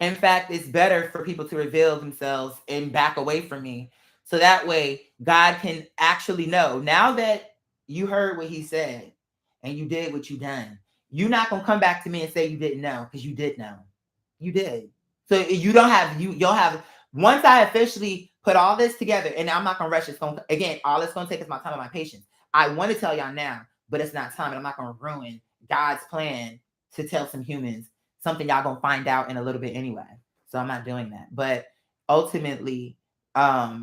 In fact, it's better for people to reveal themselves and back away from me. So that way God can actually know. Now that you heard what he said and you did what you done, you're not gonna come back to me and say you didn't know, because you did know. You did. So you'll have once I officially put all this together, and I'm not gonna rush it. Again, all it's gonna take is my time and my patience. I want to tell y'all now, but it's not time, and I'm not gonna ruin God's plan to tell some humans something y'all gonna find out in a little bit anyway. So I'm not doing that. But ultimately, I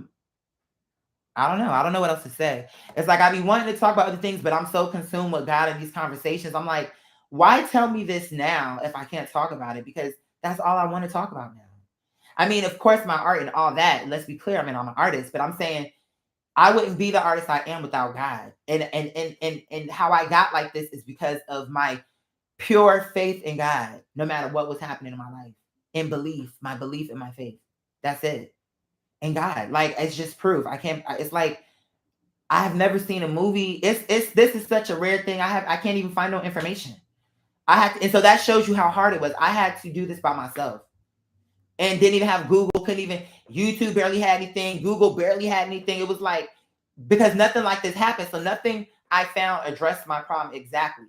don't know. I don't know what else to say. It's like I be wanting to talk about other things, but I'm so consumed with God in these conversations. I'm like, why tell me this now if I can't talk about it? Because that's all I want to talk about now. I mean, of course, my art and all that. Let's be clear. I mean, I'm an artist, but I'm saying I wouldn't be the artist I am without God. And how I got like this is because of my pure faith in God, no matter what was happening in my life, and my belief in my faith. That's it. And God, like it's just proof. I can't. It's like I have never seen a movie. This is such a rare thing. I can't even find no information. I had to, and so that shows you how hard it was. I had to do this by myself, and didn't even have Google. Couldn't even YouTube barely had anything. Google barely had anything. It was like because nothing like this happened. So nothing I found addressed my problem exactly.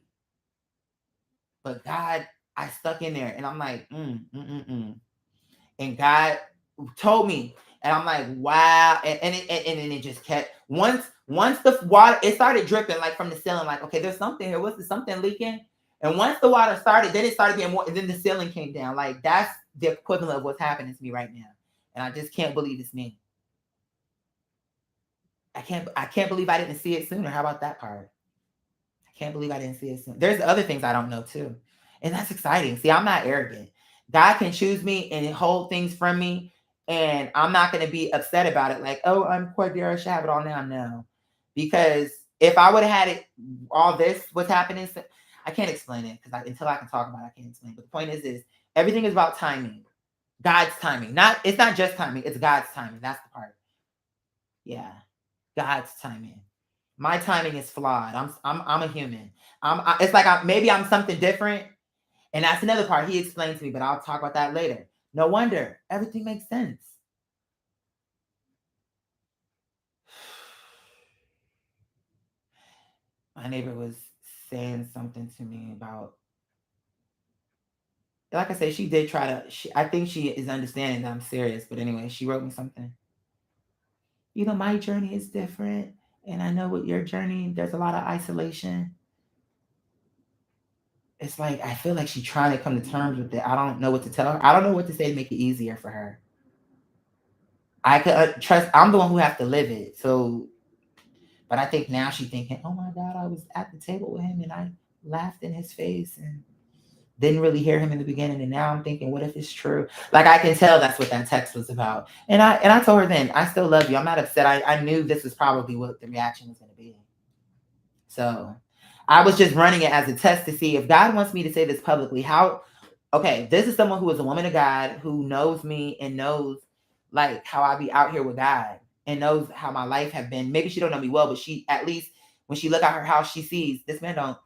But God, I stuck in there, and I'm like, and God told me, and I'm like, wow, and it just kept once the water it started dripping like from the ceiling, like okay, there's something here. What's something leaking? And once the water started, then it started being more, and then the ceiling came down. Like that's the equivalent of what's happening to me right now, and I just can't believe it's me. I can't believe I didn't see it sooner. How about that part? I can't believe I didn't see it sooner. There's other things I don't know too. And that's exciting. See, I'm not arrogant. God can choose me and hold things from me. And I'm not going to be upset about it. Like, oh, I'm Cordero, I should have it all now. No. Because if I would have had it, all this, what's happening, I can't explain it because until I can talk about it, I can't explain. But the point is everything is about timing. God's timing. It's not just timing, it's God's timing. That's the part. Yeah. God's timing. My timing is flawed. I'm a human. It's like maybe I'm something different. And that's another part he explained to me, but I'll talk about that later. No wonder everything makes sense. My neighbor was saying something to me about, like I said, she did try to, I think she is understanding that I'm serious. But anyway, she wrote me something. You know, my journey is different. And I know with your journey, there's a lot of isolation. It's like, I feel like she's trying to come to terms with it. I don't know what to tell her. I don't know what to say to make it easier for her. I could trust, I'm the one who have to live it. So, but I think now she's thinking, oh my God, I was at the table with him and I laughed in his face and didn't really hear him in the beginning. And now I'm thinking, what if it's true? Like I can tell that's what that text was about. And I told her then, I still love you. I'm not upset. I knew this was probably what the reaction was going to be. So I was just running it as a test to see if God wants me to say this publicly. Okay, this is someone who is a woman of God who knows me and knows like how I be out here with God and knows how my life have been. Maybe she don't know me well, but she at least when she look at her house, she sees this man don't.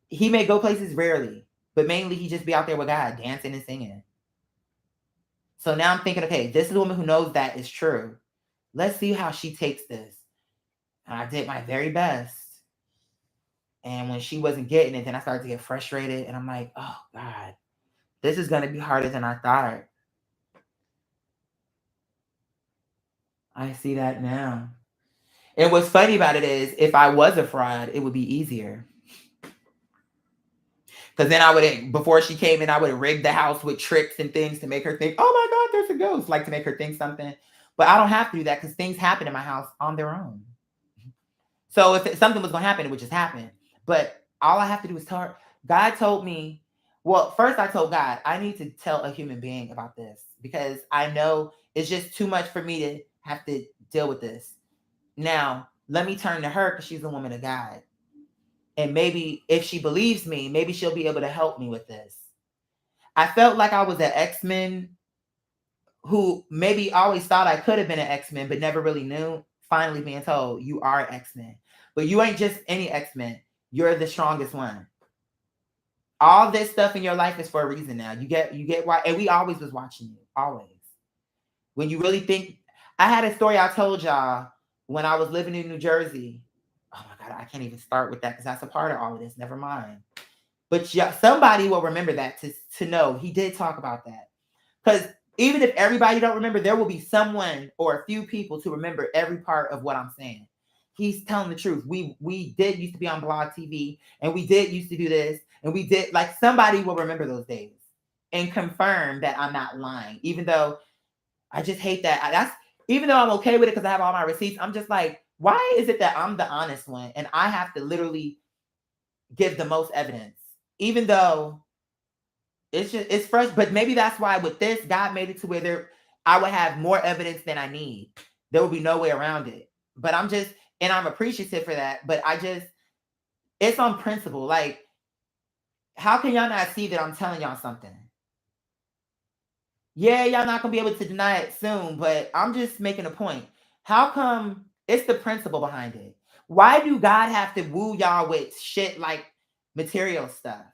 He may go places rarely, but mainly he just be out there with God, dancing and singing. So now I'm thinking, okay, this is a woman who knows that is true. Let's see how she takes this. And I did my very best. And when she wasn't getting it, then I started to get frustrated. And I'm like, oh God, this is going to be harder than I thought. I see that now. And what's funny about it is if I was a fraud, it would be easier. Because then I would, before she came in, I would have rigged the house with tricks and things to make her think, oh my God, there's a ghost. Like to make her think something. But I don't have to do that because things happen in my house on their own. So if something was going to happen, it would just happen. But all I have to do is tell her. God told me, well, first I told God, I need to tell a human being about this because I know it's just too much for me to have to deal with this. Now, let me turn to her because she's a woman of God. And maybe if she believes me, maybe she'll be able to help me with this. I felt like I was an X-Men who maybe always thought I could have been an X-Men, but never really knew. Finally being told, you are an X-Men. But you ain't just any X-Men. You're the strongest one. All this stuff in your life is for a reason now. You get why. And we always was watching you. Always. When you really think, I had a story I told y'all when I was living in New Jersey. Oh my God, I can't even start with that because that's a part of all of this. Never mind. But yeah, somebody will remember that to know he did talk about that. Because even if everybody don't remember, there will be someone or a few people to remember every part of what I'm saying. He's telling the truth. We did used to be on Blog TV and we did used to do this and we did, like, somebody will remember those days and confirm that I'm not lying, even though I just hate that. That's even though I'm okay with it because I have all my receipts. I'm just like, why is it that I'm the honest one and I have to literally give the most evidence, even though it's fresh? But maybe that's why with this, God made it to where I would have more evidence than I need. There will be no way around it. But I'm appreciative for that. But it's on principle. Like, how can y'all not see that I'm telling y'all something? Yeah, y'all not gonna be able to deny it soon, but I'm just making a point. How come it's the principle behind it? Why do God have to woo y'all with shit like material stuff?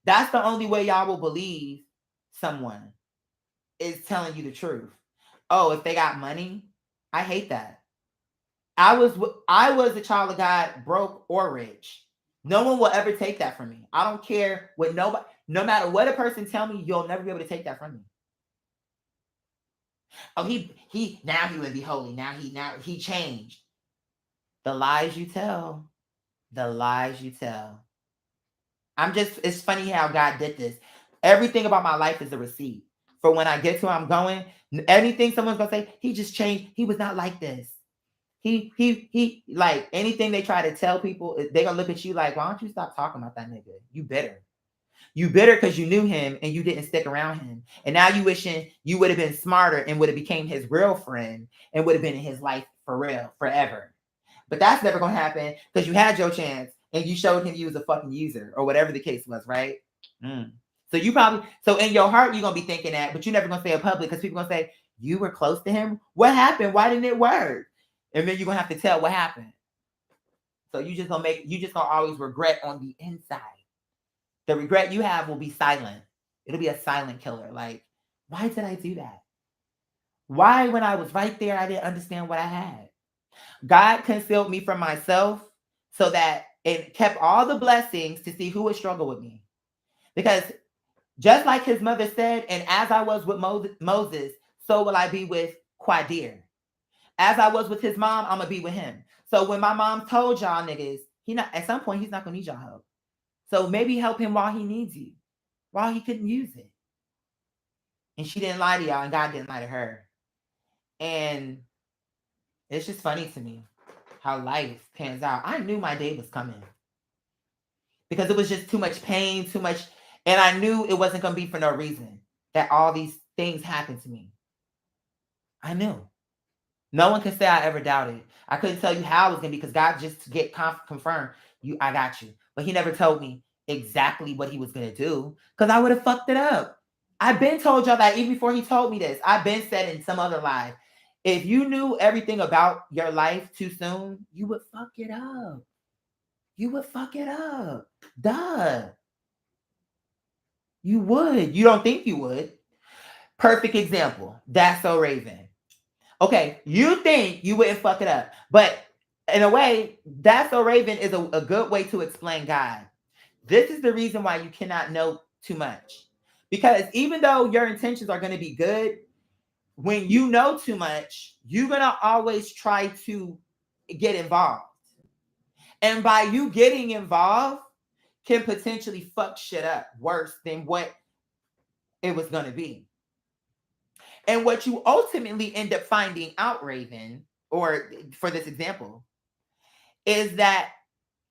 That's the only way y'all will believe someone is telling you the truth. Oh, if they got money, I hate that. I was a child of God, broke or rich. No one will ever take that from me. I don't care what nobody, no matter what a person tell me, you'll never be able to take that from me. Oh, he now he would be holy. Now he changed. The lies you tell. The lies you tell. It's funny how God did this. Everything about my life is a receipt. For when I get to where I'm going, anything someone's gonna say, he just changed. He was not like this. He like anything they try to tell people, they're gonna look at you like, why don't you stop talking about that nigga? You bitter. You bitter because you knew him and you didn't stick around him. And now you wishing you would have been smarter and would have became his real friend and would have been in his life for real, forever. But that's never gonna happen because you had your chance and you showed him you was a fucking user or whatever the case was, right? So you probably, so in your heart, you're gonna be thinking that, but you're never gonna say it public because people gonna say, you were close to him. What happened? Why didn't it work? And then you're gonna have to tell what happened. So you just gonna always regret on the inside. The regret you have will be silent. It'll be a silent killer. Like, why did I do that? Why, when I was right there, I didn't understand what I had? God concealed me from myself so that it kept all the blessings to see who would struggle with me. Because just like his mother said, and as I was with Moses, so will I be with Quadir. As I was with his mom, I'm gonna be with him. So when my mom told y'all niggas, at some point he's not gonna need y'all help. So maybe help him while he needs you, while he couldn't use it. And she didn't lie to y'all, and God didn't lie to her. And it's just funny to me how life pans out. I knew my day was coming because it was just too much pain, too much, and I knew it wasn't gonna be for no reason that all these things happened to me. I knew. No one can say I ever doubted. I couldn't tell you how it was gonna be because God just get confirmed. I got you, but He never told me exactly what He was gonna do because I would have fucked it up. I've been told y'all that even before He told me this. I've been said in some other live, if you knew everything about your life too soon, you would fuck it up. You would fuck it up. Duh. You would. You don't think you would. Perfect example. That's So Raven. Okay, you think you wouldn't fuck it up, but in a way, That's So Raven is a good way to explain God. This is the reason why you cannot know too much. Because even though your intentions are going to be good, when you know too much, you're going to always try to get involved. And by you getting involved can potentially fuck shit up worse than what it was going to be. And what you ultimately end up finding out, Raven, or for this example, is that,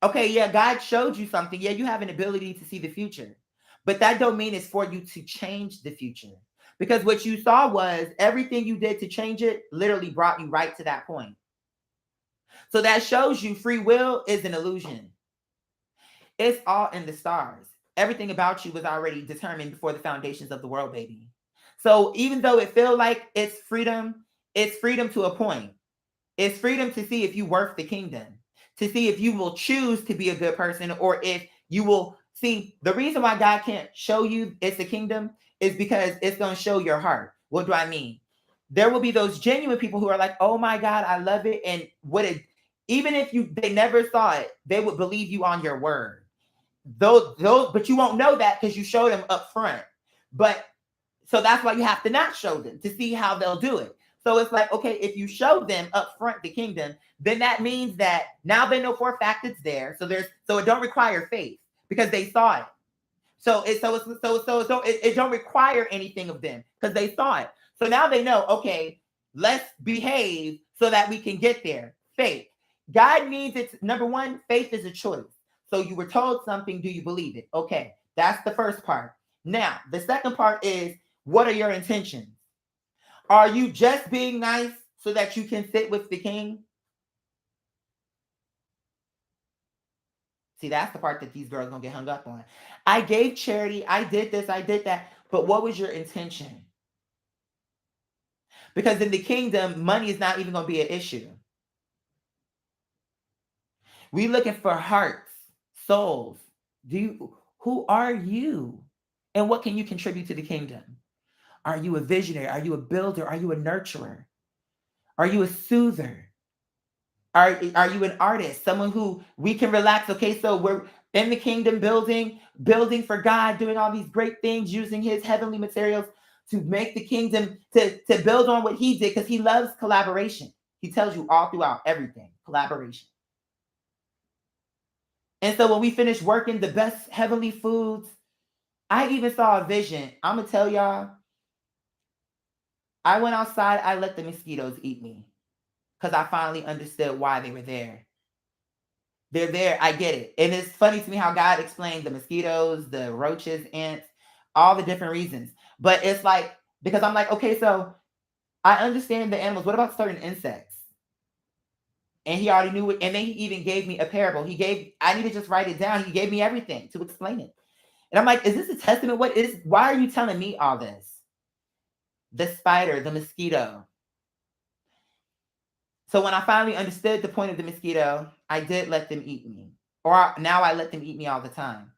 okay, yeah, God showed you something. Yeah, you have an ability to see the future. But that don't mean it's for you to change the future. Because what you saw was everything you did to change it literally brought you right to that point. So that shows you free will is an illusion. It's all in the stars. Everything about you was already determined before the foundations of the world, baby. So even though it feels like it's freedom to a point. It's freedom to see if you worth the kingdom, to see if you will choose to be a good person or if you will see. The reason why God can't show you it's the kingdom is because it's going to show your heart. What do I mean? There will be those genuine people who are like, oh my God, I love it. And even if they never saw it, they would believe you on your word. But you won't know that because you showed them up front. But so that's why you have to not show them to see how they'll do it. So it's like, okay, if you show them up front the kingdom, then that means that now they know for a fact it's there. So it don't require faith because they saw it. So it don't require anything of them because they saw it. So now they know, okay, let's behave so that we can get there. Faith. God means it's number one, faith is a choice. So you were told something, do you believe it? Okay, that's the first part. Now, the second part is, what are your intentions? Are you just being nice so that you can sit with the king? See, that's the part that these girls gonna get hung up on. I gave charity, I did this, I did that, but what was your intention? Because in the kingdom, money is not even gonna be an issue. We looking for hearts, souls. Who are you? And what can you contribute to the kingdom? Are you a visionary? Are you a builder? Are you a nurturer? Are you a soother? Are you an artist? Someone who we can relax. Okay, so we're in the kingdom building for God, doing all these great things, using his heavenly materials to make the kingdom, to build on what he did, because he loves collaboration. He tells you all throughout everything, collaboration. And so when we finish working the best heavenly foods, I even saw a vision. I'm going to tell y'all, I went outside, I let the mosquitoes eat me. because I finally understood why they were there. They're there. I get it. And it's funny to me how God explained the mosquitoes, the roaches, ants, all the different reasons. But it's like, because I'm like, okay, so I understand the animals. What about certain insects? And he already knew it. And then he even gave me a parable. I need to just write it down. He gave me everything to explain it. And I'm like, is this a testament? Why are you telling me all this? The spider, the mosquito. So when I finally understood the point of the mosquito, I did let them eat me. Now I let them eat me all the time.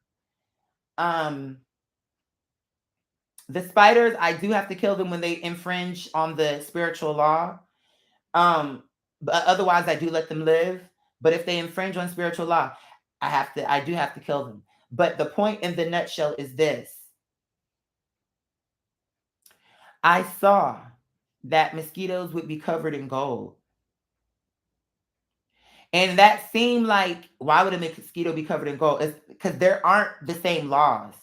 The spiders, I do have to kill them when they infringe on the spiritual law. But otherwise I do let them live. But if they infringe on spiritual law, I do have to kill them. But the point in the nutshell is this. I saw that mosquitoes would be covered in gold. And that seemed like, why would a mosquito be covered in gold? It's because there aren't the same laws.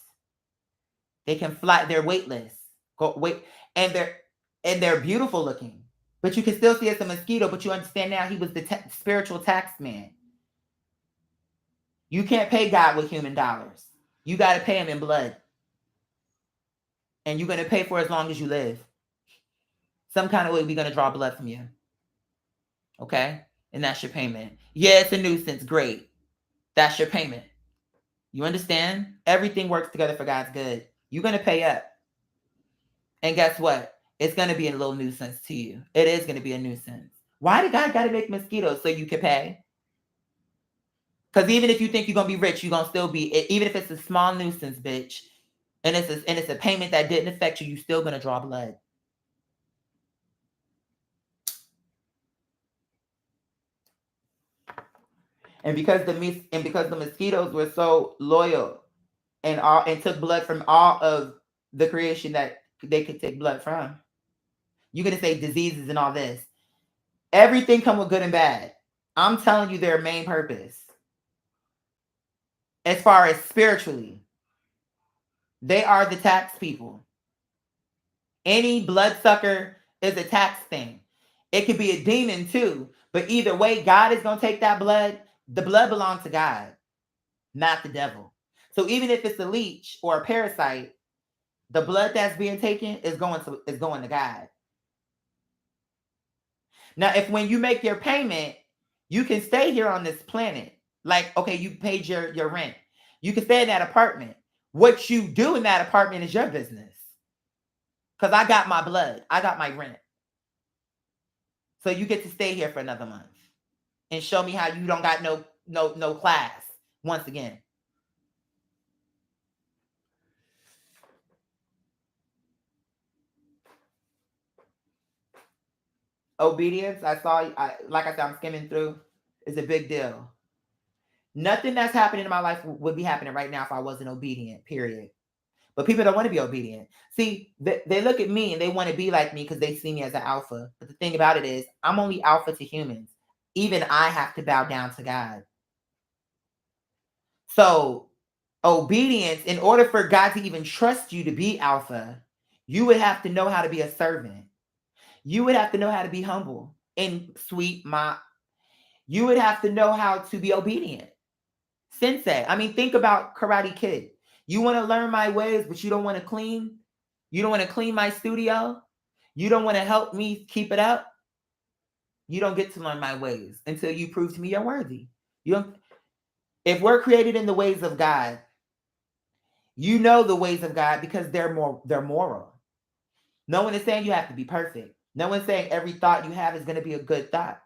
They can fly, they're weightless. And they're beautiful looking. But you can still see it's a mosquito, but you understand now he was the spiritual tax man. You can't pay God with human dollars. You got to pay him in blood. And you're going to pay for as long as you live. Some kind of way we're going to draw blood from you. Okay? And that's your payment. Yeah, it's a nuisance. Great. That's your payment. You understand? Everything works together for God's good. You're going to pay up. And guess what? It's going to be a little nuisance to you. It is going to be a nuisance. Why did God got to make mosquitoes so you can pay? Because even if you think you're going to be rich, you're going to still be, even if it's a small nuisance, bitch, and it's a payment that didn't affect you, you're still going to draw blood. And because the mosquitoes were so loyal and took blood from all of the creation that they could take blood from, you're going to say diseases and all this. Everything come with good and bad. I'm telling you their main purpose. As far as spiritually, they are the tax people. Any bloodsucker is a tax thing. It could be a demon too. But either way, God is going to take that blood. The blood belongs to God, not the devil. So even if it's a leech or a parasite, the blood that's being taken is going to God. Now, if when you make your payment, you can stay here on this planet. Like, okay, you paid your rent. You can stay in that apartment. What you do in that apartment is your business. Because I got my blood. I got my rent. So you get to stay here for another month and show me how you don't got no class once again. Obedience, like I said, I'm skimming through, is a big deal. Nothing that's happening in my life would be happening right now if I wasn't obedient, period. But people don't want to be obedient. See, they look at me and they want to be like me because they see me as an alpha. But the thing about it is, I'm only alpha to humans. Even I have to bow down to God. So, obedience, in order for God to even trust you to be alpha, you would have to know how to be a servant. You would have to know how to be humble and sweet. You would have to know how to be obedient. Sensei. I mean, think about Karate Kid. You want to learn my ways, but you don't want to clean. You don't want to clean my studio. You don't want to help me keep it up. You don't get to learn my ways until you prove to me you're worthy. If we're created in the ways of God, you know the ways of God because they're moral. No one is saying you have to be perfect. No one's saying every thought you have is going to be a good thought.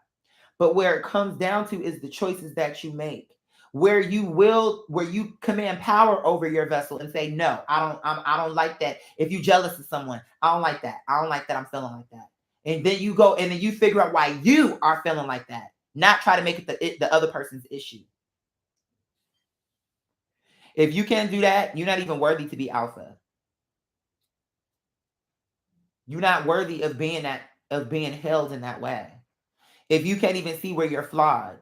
But where it comes down to is the choices that you make. Where you command power over your vessel and say, no, I don't like that. If you're jealous of someone, I don't like that. I don't like that. I'm feeling like that. And then you go and then you figure out why you are feeling like that. Not try to make it the other person's issue. If you can't do that, you're not even worthy to be alpha. You're not worthy of being held in that way. If you can't even see where you're flawed.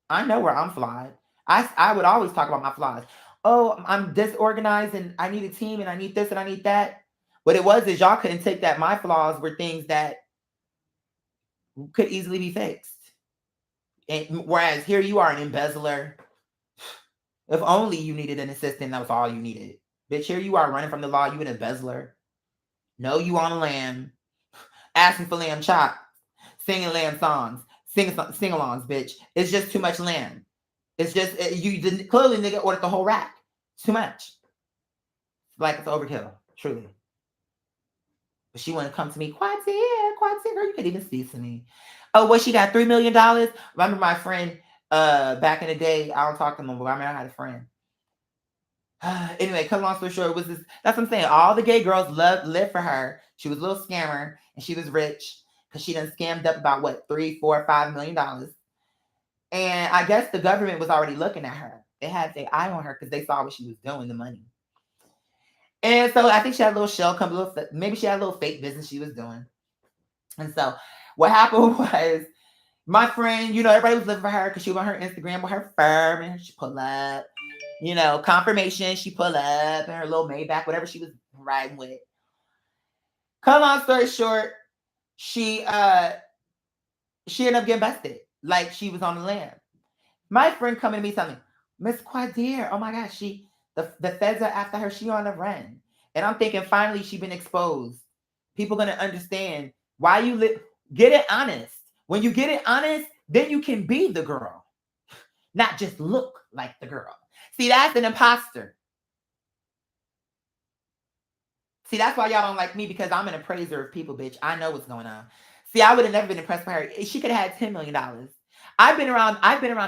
I know where I'm flawed. I would always talk about my flaws. Oh, I'm disorganized and I need a team and I need this and I need that. What it was is y'all couldn't take that my flaws were things that could easily be fixed. And whereas here you are an embezzler. If only you needed an assistant, that was all you needed. Bitch, here you are running from the law, you an embezzler. No, you on a lamb, asking for lamb chop, singing lamb songs, sing-alongs, bitch. It's just too much lamb. It's just, you didn't, clearly nigga ordered the whole rack. It's too much. Like, it's overkill, truly. But she want to come to me, Quatir, girl, you could even speak to me. Oh, what, she got $3 million? Remember my friend, back in the day, I don't talk to them, but I remember I had a friend. Anyway, cut long story short, it was this. That's what I'm saying. All the gay girls lived for her. She was a little scammer, and she was rich because she done scammed up about what $3, $4, $5 million. And I guess the government was already looking at her. They had their eye on her because they saw what she was doing, the money. And so I think she had a little shell company, maybe she had a little fake business she was doing. And so what happened was my friend, everybody was looking for her because she was on her Instagram with her firm and she pull up. Confirmation, she pull up in her little Maybach, whatever she was riding with. Cut long story short, she ended up getting busted. Like she was on the lam. My friend coming to me telling me, Miss Quadir, oh my gosh, the feds are after her, she on the run. And I'm thinking finally she been exposed. People gonna understand why you get it honest. When you get it honest, then you can be the girl. Not just look like the girl. See, that's an imposter. See, that's why y'all don't like me, because I'm an appraiser of people, bitch. I know what's going on. See, I would have never been impressed by her. She could have had $10 million. I've been around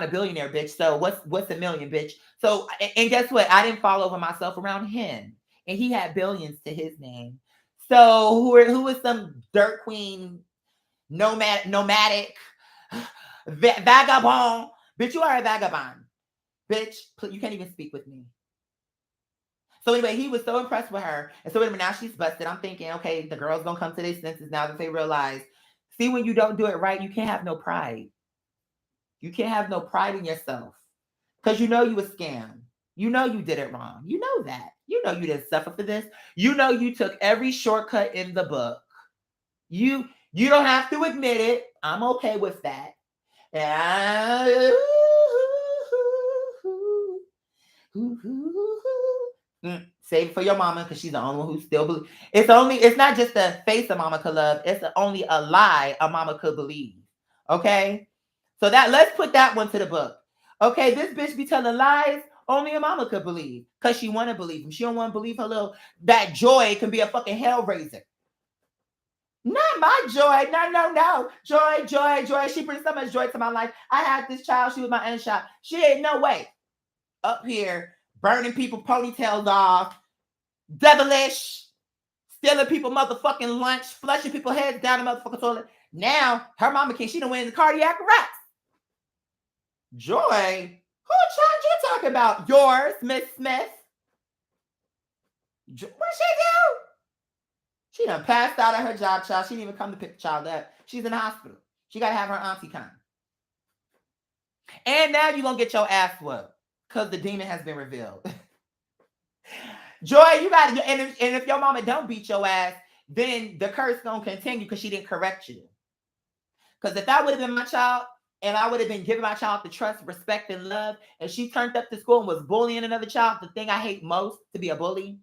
a billionaire, bitch. So what's a million, bitch? So, and guess what? I didn't fall over myself around him. And he had billions to his name. So who is some dirt queen, nomadic, vagabond? Bitch, you are a vagabond. Bitch, you can't even speak with me. So anyway, he was so impressed with her. And so now she's busted. I'm thinking, okay, the girl's going to come to their senses now that they realize, see, when you don't do it right, you can't have no pride. You can't have no pride in yourself. Because you know you a scam. You know you did it wrong. You know that. You know you didn't suffer for this. You know you took every shortcut in the book. You don't have to admit it. I'm okay with that. Save it for your mama, because she's the only one who still believes. It's not just the face a mama could love. It's only a lie a mama could believe. Okay? So let's put that one to the book. Okay, this bitch be telling lies only a mama could believe, because she want to believe them. She don't want to believe that joy can be a fucking hell raiser. Not my joy. No. Joy. She brings so much joy to my life. I had this child. She was my unshot. She ain't no way up here burning people ponytails off, devilish, stealing people motherfucking lunch, flushing people's heads down the motherfucking toilet. Now her mama she done went in the cardiac arrest. Joy? Who child you talking about? Yours, Miss Smith? What she do? She done passed out at her job, child. She didn't even come to pick the child up. She's in the hospital. She got to have her auntie come. And now you're going to get your ass whooped because the demon has been revealed. Joy, you got to, and if your mama don't beat your ass, then the curse going to continue because she didn't correct you. Because if that would have been my child, and I would have been giving my child the trust, respect, and love, and she turned up to school and was bullying another child, the thing I hate most, to be a bully,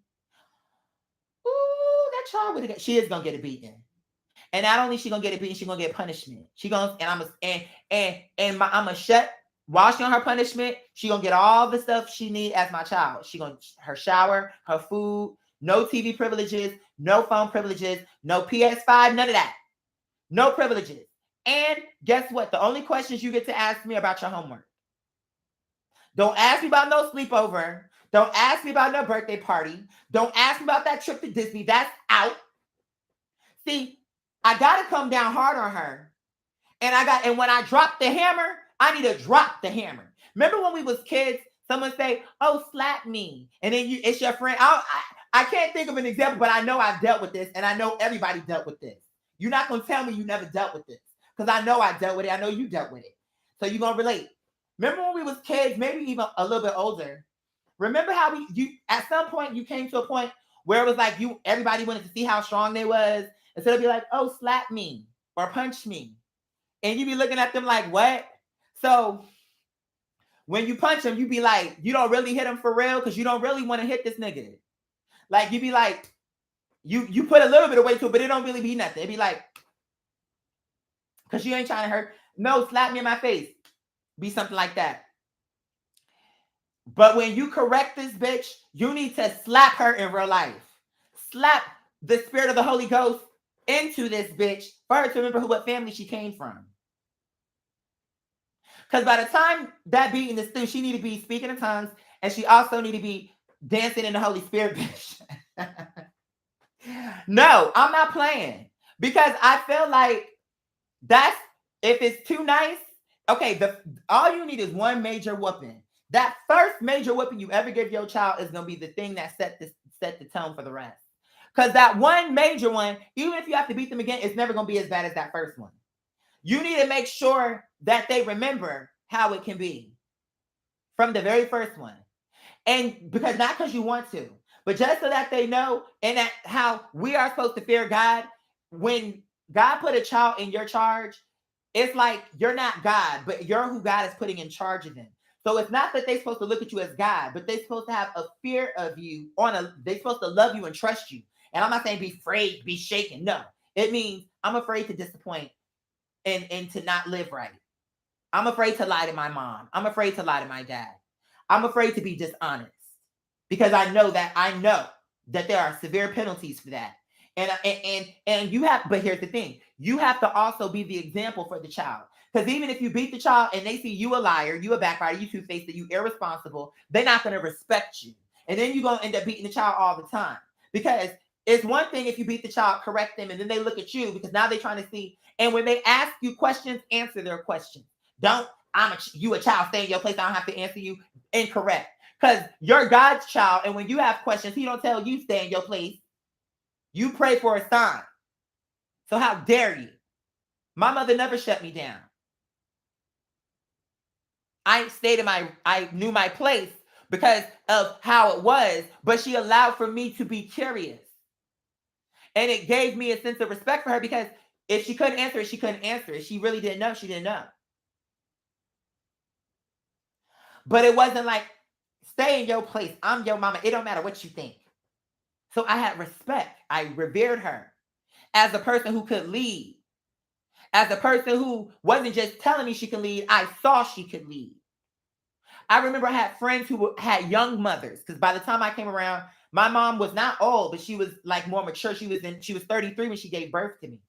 child she is gonna get a beating, and not only she gonna get a beating, she gonna get punishment. She gonna I'm gonna shut while she on her punishment. She gonna get all the stuff she need as my child. She gonna her shower, her food, no TV privileges, no phone privileges, no PS5, none of that, no privileges. And guess what? The only questions you get to ask me about your homework. Don't ask me about no sleepover. Don't ask me about no birthday party. Don't ask me about that trip to Disney. That's out. See, I got to come down hard on her. And when I drop the hammer, I need to drop the hammer. Remember when we was kids, someone say, oh, slap me. And then it's your friend. I can't think of an example, but I know I've dealt with this. And I know everybody dealt with this. You're not going to tell me you never dealt with this. Because I know I dealt with it. I know you dealt with it. So you're going to relate. Remember when we was kids, maybe even a little bit older. Remember how you at some point you came to a point where it was like everybody wanted to see how strong they was. Instead of be like, oh, slap me or punch me. And you be looking at them like, what? So when you punch him, you be like, you don't really hit him for real because you don't really want to hit this nigga. Like, you be like, you put a little bit of weight to it, but it don't really be nothing. It be like, because you ain't trying to hurt. No, slap me in my face. Be something like that. But when you correct this bitch, you need to slap her in real life. Slap the spirit of the Holy Ghost into this bitch for her to remember what family she came from. Because by the time that beating is through, she need to be speaking in tongues, and she also need to be dancing in the Holy Spirit, bitch. No, I'm not playing. Because I feel like that's, if it's too nice, okay, all you need is one major whooping. That first major whooping you ever give your child is going to be the thing that set the tone for the rest. Because that one major one, even if you have to beat them again, it's never going to be as bad as that first one. You need to make sure that they remember how it can be from the very first one. And because not because you want to, but just so that they know, and that how we are supposed to fear God. When God put a child in your charge, it's like you're not God, but you're who God is putting in charge of them. So it's not that they're supposed to look at you as God, but they're supposed to have a fear of you. They're supposed to love you and trust you. And I'm not saying be afraid, be shaken. No, it means I'm afraid to disappoint and to not live right. I'm afraid to lie to my mom. I'm afraid to lie to my dad. I'm afraid to be dishonest because I know that there are severe penalties for that. And you have, but here's the thing, you have to also be the example for the child. Because even if you beat the child and they see you a liar, you a backbiter, you two-faced, you irresponsible, they're not going to respect you. And then you're going to end up beating the child all the time. Because it's one thing if you beat the child, correct them, and then they look at you because now they're trying to see. And when they ask you questions, answer their questions. Don't, you a child, stay in your place, I don't have to answer you. Incorrect. Because you're God's child, and when you have questions, he don't tell you stay in your place. You pray for a sign. So how dare you? My mother never shut me down. I knew my place because of how it was, but she allowed for me to be curious. And it gave me a sense of respect for her because if she couldn't answer it, she couldn't answer it. She really didn't know. She didn't know. But it wasn't like, stay in your place. I'm your mama. It don't matter what you think. So I had respect. I revered her as a person who could lead. As a person who wasn't just telling me she could lead, I saw she could lead. I remember I had friends who had young mothers because by the time I came around, my mom was not old, but she was like more mature. She was 33 when she gave birth to me.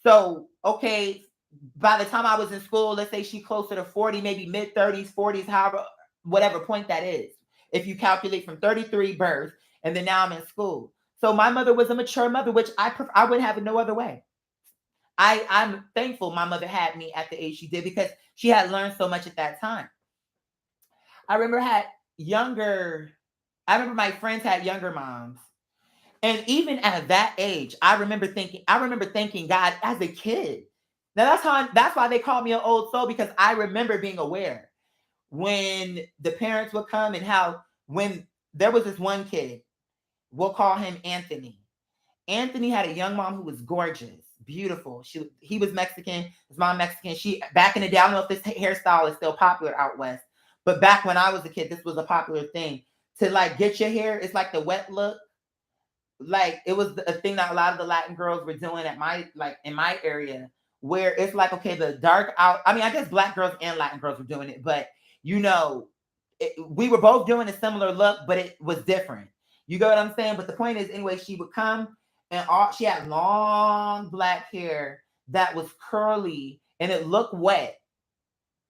So, okay, by the time I was in school, let's say she closer to 40, maybe mid 30s, 40s, however, whatever point that is. If you calculate from 33 birth, and then now I'm in school. So my mother was a mature mother, which I would have it no other way. I'm thankful my mother had me at the age she did because she had learned so much at that time. I remember my friends had younger moms. And even at that age, I remember thanking God as a kid. Now that's why they call me an old soul, because I remember being aware when the parents would come and when there was this one kid, we'll call him Anthony. Anthony had a young mom who was gorgeous, beautiful. He was Mexican, his mom Mexican. She, back in the day, I don't know if this hairstyle is still popular out west, but back when I was a kid, this was a popular thing to like get your hair. It's like the wet look. Like it was a thing that a lot of the Latin girls were doing in my area, where it's like, okay, the dark out. I mean, I guess Black girls and Latin girls were doing it, but we were both doing a similar look, but it was different. You get what I'm saying? But the point is, anyway, she would come and she had long black hair that was curly and it looked wet.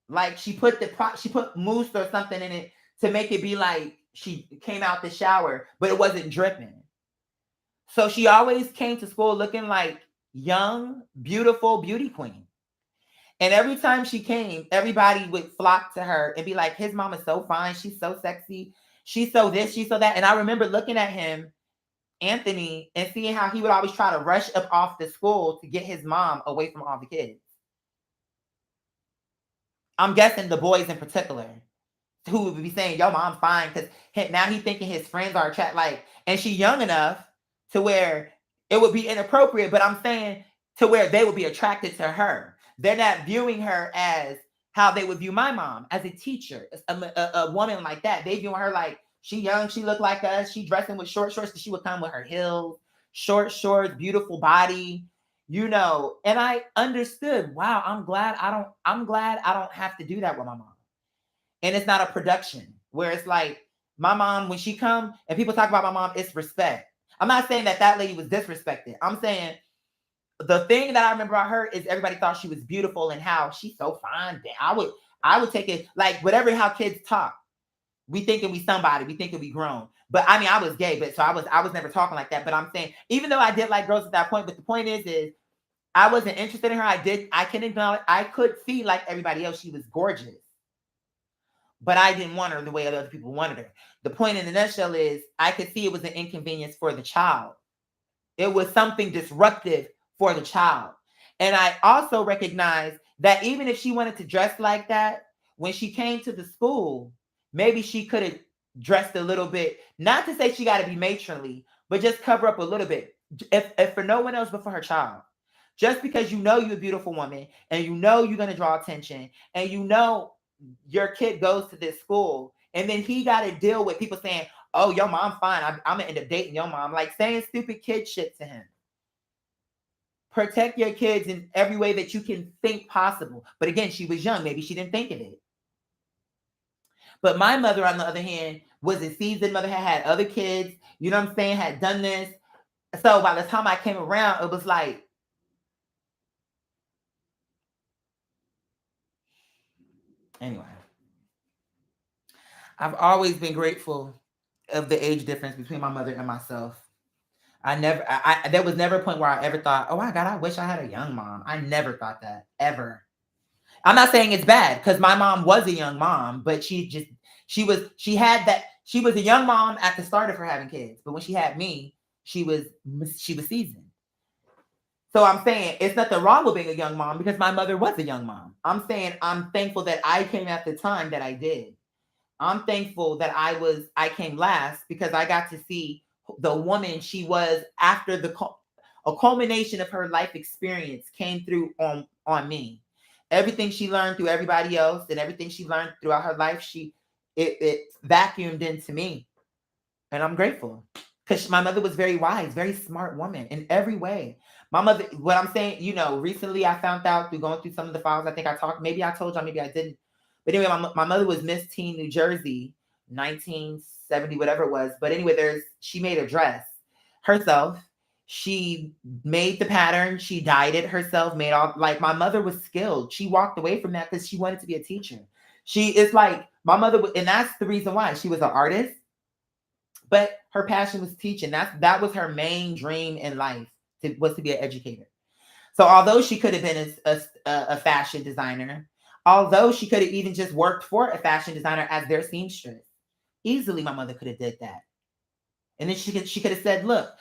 Like she put mousse or something in it to make it be like she came out the shower, but it wasn't dripping. So she always came to school looking like young, beautiful beauty queen. And every time she came, everybody would flock to her and be like, his mom is so fine. She's so sexy. She's so this, she's so that. And I remember looking at him, Anthony, and seeing how he would always try to rush up off the school to get his mom away from all the kids. I'm guessing the boys in particular, who would be saying, yo, mom's fine, because now he's thinking his friends are and she's young enough to where it would be inappropriate, but I'm saying to where they would be attracted to her. They're not viewing her as how they would view my mom, as a teacher, a woman like that. They view her like, she young, she look like us, she dressing with short shorts, because she would come with her heels, short shorts, beautiful body, you know. And I understood, wow, I'm glad I don't have to do that with my mom. And it's not a production where it's like, my mom, when she come and people talk about my mom, it's respect. I'm not saying that that lady was disrespected. I'm saying the thing that I remember about her is everybody thought she was beautiful and how she's so fine. I would take it like whatever, how kids talk. We thinking we somebody, we thinking we grown. But I mean, I was gay, but so I was never talking like that. But I'm saying, even though I did like girls at that point, but the point is I wasn't interested in her. I can acknowledge, I could see like everybody else, she was gorgeous. But I didn't want her the way other people wanted her. The point in the nutshell is I could see it was an inconvenience for the child. It was something disruptive for the child. And I also recognized that even if she wanted to dress like that, when she came to the school, maybe she could have dressed a little bit, not to say she got to be matronly, but just cover up a little bit. If for no one else but for her child. Just because you know you're a beautiful woman and you know you're going to draw attention and you know your kid goes to this school and then he got to deal with people saying, oh, your mom fine, I'm going to end up dating your mom. Like saying stupid kid shit to him. Protect your kids in every way that you can think possible. But again, she was young. Maybe she didn't think of it. But my mother, on the other hand, was a seasoned mother, had other kids, you know what I'm saying, had done this. So by the time I came around, it was like, anyway, I've always been grateful of the age difference between my mother and myself. There was never a point where I ever thought, oh my God, I wish I had a young mom. I never thought that, ever. I'm not saying it's bad because my mom was a young mom, but she was a young mom at the start of her having kids. But when she had me, she was seasoned. So I'm saying it's nothing wrong with being a young mom because my mother was a young mom. I'm saying I'm thankful that I came at the time that I did. I'm thankful that I came last because I got to see the woman she was after a culmination of her life experience came through on me. Everything she learned through everybody else and everything she learned throughout her life, it vacuumed into me. And I'm grateful because my mother was very wise, very smart woman in every way. My mother, what I'm saying, recently I found out through going through some of the files, I think I talked, maybe I told y'all, maybe I didn't. But anyway, my mother was Miss Teen New Jersey, 1970, whatever it was. But anyway, she made a dress herself. She made the pattern. She dyed it herself, made all, like, my mother was skilled. She walked away from that because she wanted to be a teacher. It's like my mother, and that's the reason why she was an artist, but her passion was teaching. That was her main dream in life, was to be an educator. So although she could have been a fashion designer, although she could have even just worked for a fashion designer as their seamstress, easily my mother could have did that. And then she could have said, look,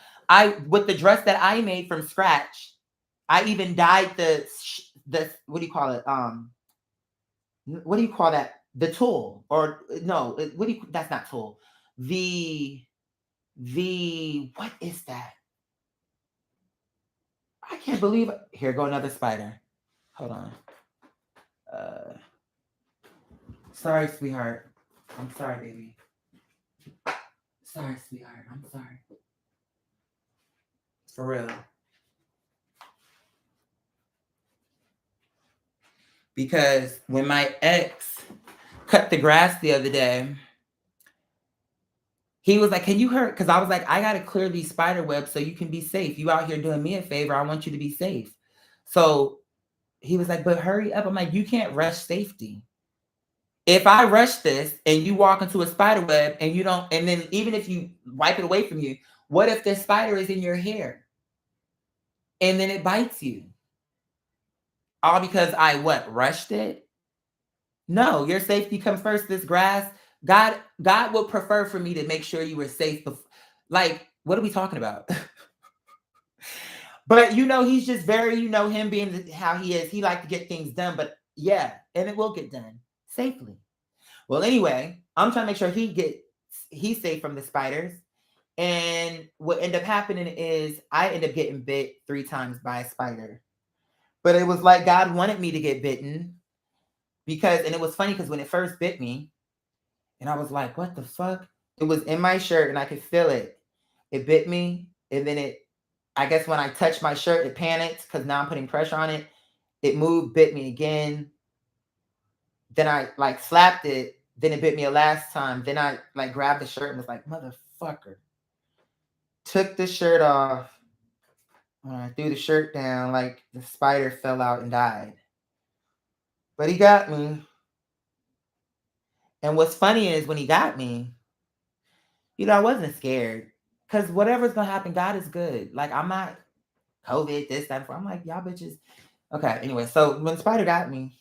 with the dress that I made from scratch, I even dyed the what do you call it? What do you call that? The tool, or no, that's not tool. The what is that? I can't believe it. Here go another spider. Hold on. Sorry, sweetheart. I'm sorry, baby. Sorry, sweetheart. I'm sorry. For real. Because when my ex cut the grass the other day, he was like, can you hurt? Because I was like, I got to clear these spider webs so you can be safe. You out here doing me a favor. I want you to be safe. So he was like, but hurry up. I'm like, you can't rush safety. If I rush this and you walk into a spider web and you don't, and then even if you wipe it away from you, what if the spider is in your hair and then it bites you? All because I rushed it? No, your safety comes first. This grass, God would prefer for me to make sure you were safe. Like, what are we talking about? But he's just very, him being how he is, he like to get things done, but yeah, and it will get done safely. Well, anyway, I'm trying to make sure he's safe from the spiders. And what ended up happening is I ended up getting bit 3 times by a spider. But it was like God wanted me to get bitten because, and it was funny because when it first bit me, and I was like, what the fuck? It was in my shirt and I could feel it. It bit me. And then I guess when I touched my shirt, it panicked because now I'm putting pressure on it. It moved, bit me again. Then I like slapped it. Then it bit me a last time. Then I like grabbed the shirt and was like, motherfucker. Took the shirt off. When I threw the shirt down, like the spider fell out and died. But he got me. And what's funny is when he got me, I wasn't scared. Because whatever's going to happen, God is good. Like, I'm not COVID, this, that, I'm like, y'all bitches. Okay, anyway, so when Spider got me,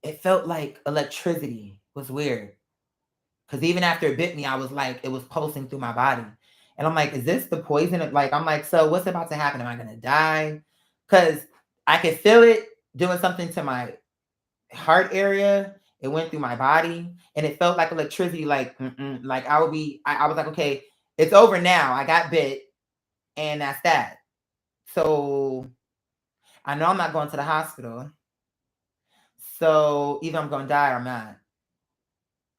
it felt like electricity. It was weird. Because even after it bit me, I was like, it was pulsing through my body. And I'm like, is this the poison? Like, I'm like, so what's about to happen? Am I going to die? Because I could feel it doing something to my heart area. It went through my body and it felt like electricity. Like, like I was like, okay, it's over now. I got bit and that's that. So I know I'm not going to the hospital. So either I'm going to die or I'm not.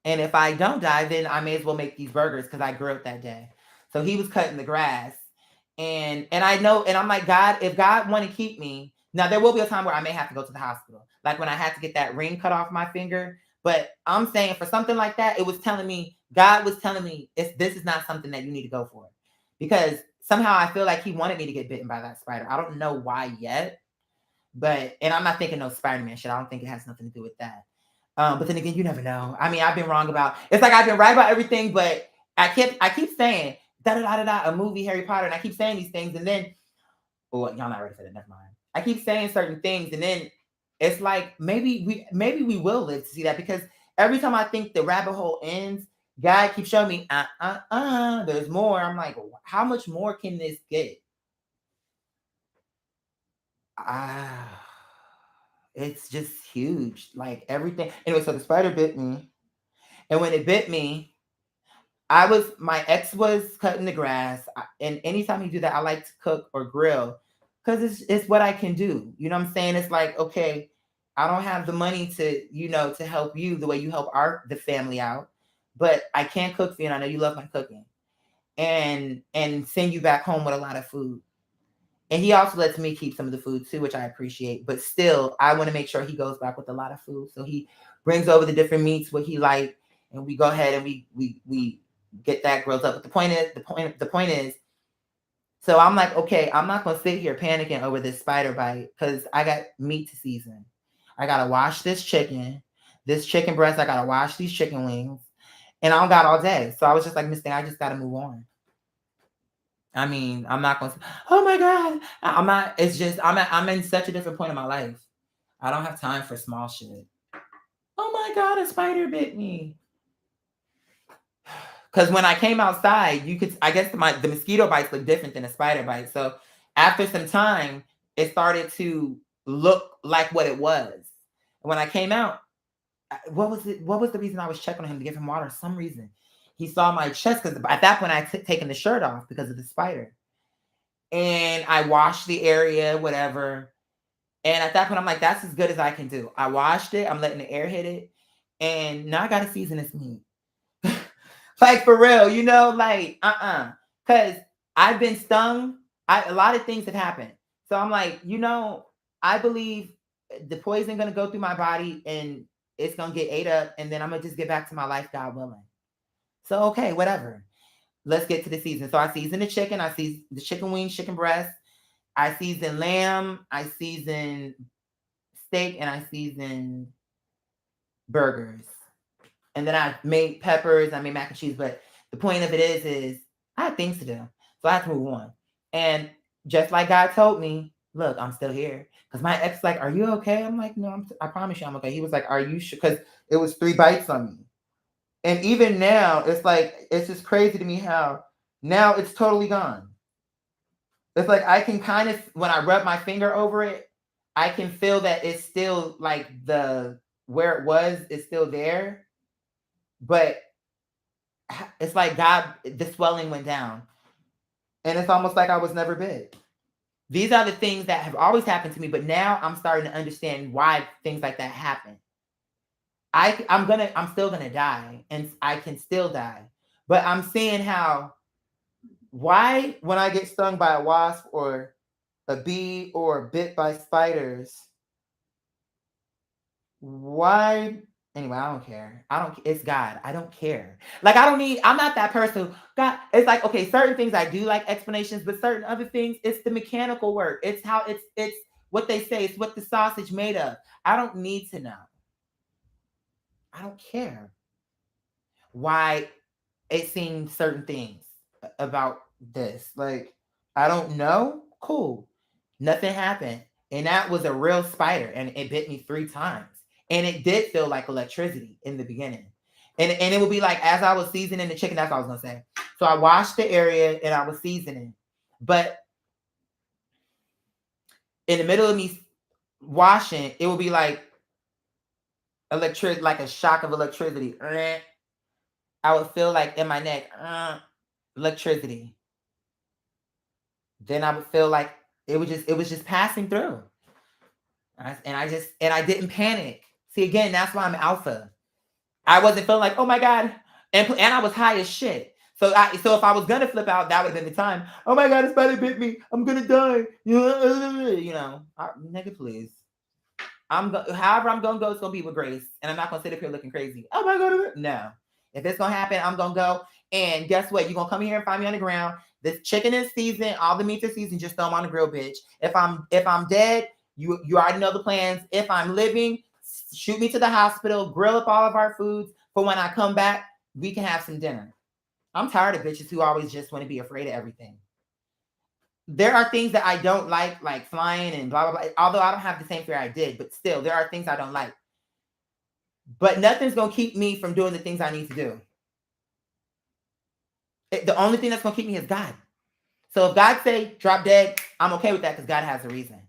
And if I don't die, then I may as well make these burgers because I grew up that day. So he was cutting the grass. And I know, and I'm like, God, if God want to keep me, now there will be a time where I may have to go to the hospital. Like when I had to get that ring cut off my finger. But I'm saying for something like that, it was telling me, God was telling me, this is not something that you need to go for. Because somehow I feel like he wanted me to get bitten by that spider. I don't know why yet. But, and I'm not thinking no Spider-Man shit. I don't think it has nothing to do with that. But then again, you never know. I mean, I've been wrong about, it's like I've been right about everything, but I keep saying a movie, Harry Potter, and I keep saying these things, and then, well, y'all not ready for that. Never mind. I keep saying certain things, and then it's like maybe we will live to see that, because every time I think the rabbit hole ends, God keeps showing me, there's more. I'm like, how much more can this get? It's just huge. Like everything. Anyway, so the spider bit me. And when it bit me, my ex was cutting the grass. And anytime he do that, I like to cook or grill because it's what I can do. You know what I'm saying? It's like, okay, I don't have the money to help you the way you help the family out, but I can cook for you. And I know you love my cooking and send you back home with a lot of food. And he also lets me keep some of the food too, which I appreciate. But still, I want to make sure he goes back with a lot of food. So he brings over the different meats, what he like, and we go ahead and we get that grilled up. But the point is, so I'm like, okay, I'm not gonna sit here panicking over this spider bite because I got meat to season. I gotta wash this chicken breast. I gotta wash these chicken wings, and I don't got all day. So I was just like, Miss Thing, I just gotta move on. I mean, I'm not going to, oh my God. I'm not, it's just, I'm in such a different point in my life. I don't have time for small shit. Oh my God, a spider bit me. Because when I came outside, I guess the mosquito bites look different than a spider bite. So after some time, it started to look like what it was. When I came out, what was the reason I was checking on him to give him water? Some reason. He saw my chest because at that point I had taken the shirt off because of the spider. And I washed the area, whatever. And at that point, I'm like, that's as good as I can do. I washed it. I'm letting the air hit it. And now I got to season this meat. Like, for real, like, Because I've been stung. A lot of things have happened. So I'm like, I believe the poison going to go through my body and it's going to get ate up. And then I'm going to just get back to my life, God willing. So, okay, whatever. Let's get to the season. So I season the chicken. I season the chicken wings, chicken breast. I season lamb, I season steak, and I season burgers. And then I made peppers, I made mac and cheese. But the point of it is I have things to do. So I have to move on. And just like God told me, look, I'm still here. Because my ex like, are you okay? I'm like, no, I promise you I'm okay. He was like, are you sure? Because it was 3 bites on me. And even now, it's like, it's just crazy to me how now it's totally gone. It's like I can kind of, when I rub my finger over it, I can feel that it's still like where it was is still there. But it's like God, the swelling went down. And it's almost like I was never bit. These are the things that have always happened to me, but now I'm starting to understand why things like that happen. I'm still gonna die, and I can still die. But I'm seeing how why when I get stung by a wasp or a bee or bit by spiders, why anyway, I don't care. I don't it's God. I don't care. Like I'm not that person. God, it's like okay, certain things I do like explanations, but certain other things, it's the mechanical work. It's how it's what they say, it's what the sausage made of. I don't need to know. I don't care why it seems certain things about this. Like, I don't know. Cool. Nothing happened. And that was a real spider. And it bit me 3 times. And it did feel like electricity in the beginning. And it would be like as I was seasoning the chicken, that's what I was gonna say. So I washed the area and I was seasoning. But in the middle of me washing, it would be like like a shock of electricity. I would feel like in my neck, electricity. Then I would feel like it was just passing through. And I didn't panic. See again, that's why I'm alpha. I wasn't feeling like, oh my God. And I was high as shit. So if I was gonna flip out, that would have been the time. Oh my God, a spider bit me. I'm gonna die. Nigga, please. However I'm gonna go, it's gonna be with grace. And I'm not gonna sit up here looking crazy. Oh my God. No. If it's gonna happen, I'm gonna go. And guess what? You're gonna come here and find me on the ground. This chicken is seasoned, all the meats are seasoned, just throw them on the grill, bitch. If I'm dead, you already know the plans. If I'm living, shoot me to the hospital, grill up all of our foods for when I come back, we can have some dinner. I'm tired of bitches who always just want to be afraid of everything. There are things that I don't like flying and blah, blah, blah. Although I don't have the same fear I did, but still, there are things I don't like. But nothing's going to keep me from doing the things I need to do. The only thing that's going to keep me is God. So if God say drop dead, I'm okay with that because God has a reason.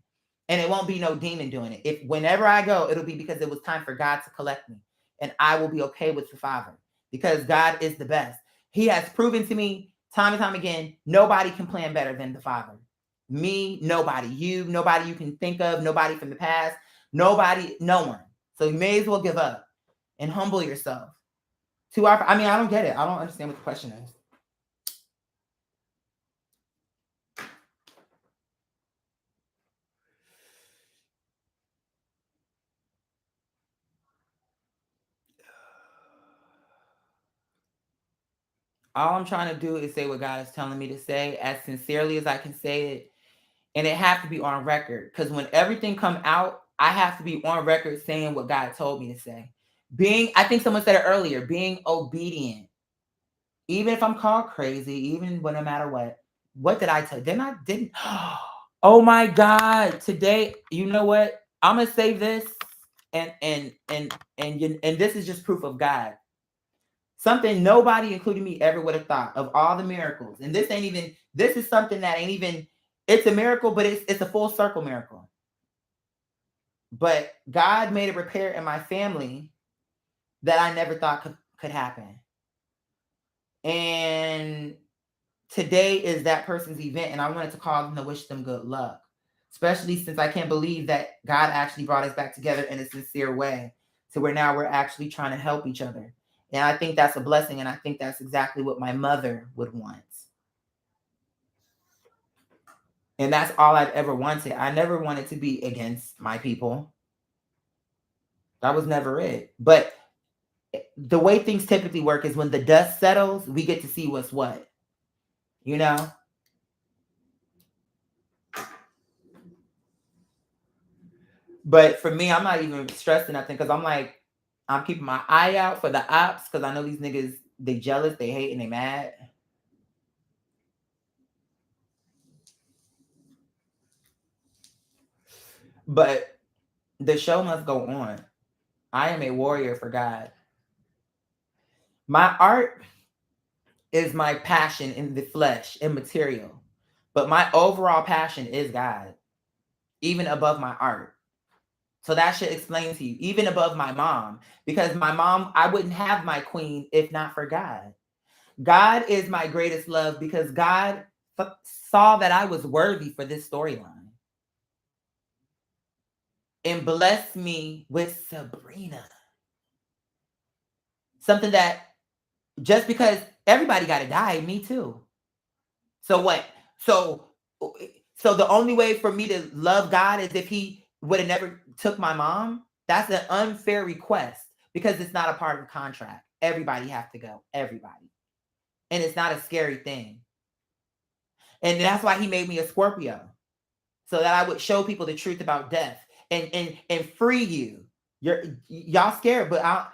And it won't be no demon doing it. If whenever I go, it'll be because it was time for God to collect me. And I will be okay with the Father because God is the best. He has proven to me time and time again, nobody can plan better than the Father. Me, nobody. You, nobody you can think of, nobody from the past, nobody, no one. So you may as well give up and humble yourself. I don't get it. I don't understand what the question is. All I'm trying to do is say what God is telling me to say as sincerely as I can say it. And it have to be on record. Because when everything come out, I have to be on record saying what God told me to say. I think someone said it earlier, being obedient. Even if I'm called crazy, even when no matter what did I tell? Didn't. Oh my God. Today, you know what? I'm gonna say this and this is just proof of God. Something nobody, including me, ever would have thought of all the miracles. And this is something that ain't even, it's a miracle, but it's a full circle miracle. But God made a repair in my family that I never thought could happen. And today is that person's event, and I wanted to call them to wish them good luck, especially since I can't believe that God actually brought us back together in a sincere way to where now we're actually trying to help each other. And I think that's a blessing. And I think that's exactly what my mother would want. And that's all I've ever wanted. I never wanted to be against my people. That was never it. But the way things typically work is when the dust settles, we get to see what's what, you know? But for me, I'm not even stressing nothing because I'm keeping my eye out for the ops because I know these niggas, they jealous, they hate, and they mad. But the show must go on. I am a warrior for God. My art is my passion in the flesh and material. But my overall passion is God, even above my art. So that should explain to you, even above my mom, because my mom, I wouldn't have my queen if not for God. God is my greatest love because God saw that I was worthy for this storyline and blessed me with Sabrina. Something that just because everybody got to die, me too. So what? So so the only way for me to love God is if he would have never took my mom. That's an unfair request because it's not a part of the contract. Everybody have to go. Everybody. And it's not a scary thing. And that's why he made me a Scorpio. So that I would show people the truth about death and free you. Y'all scared, but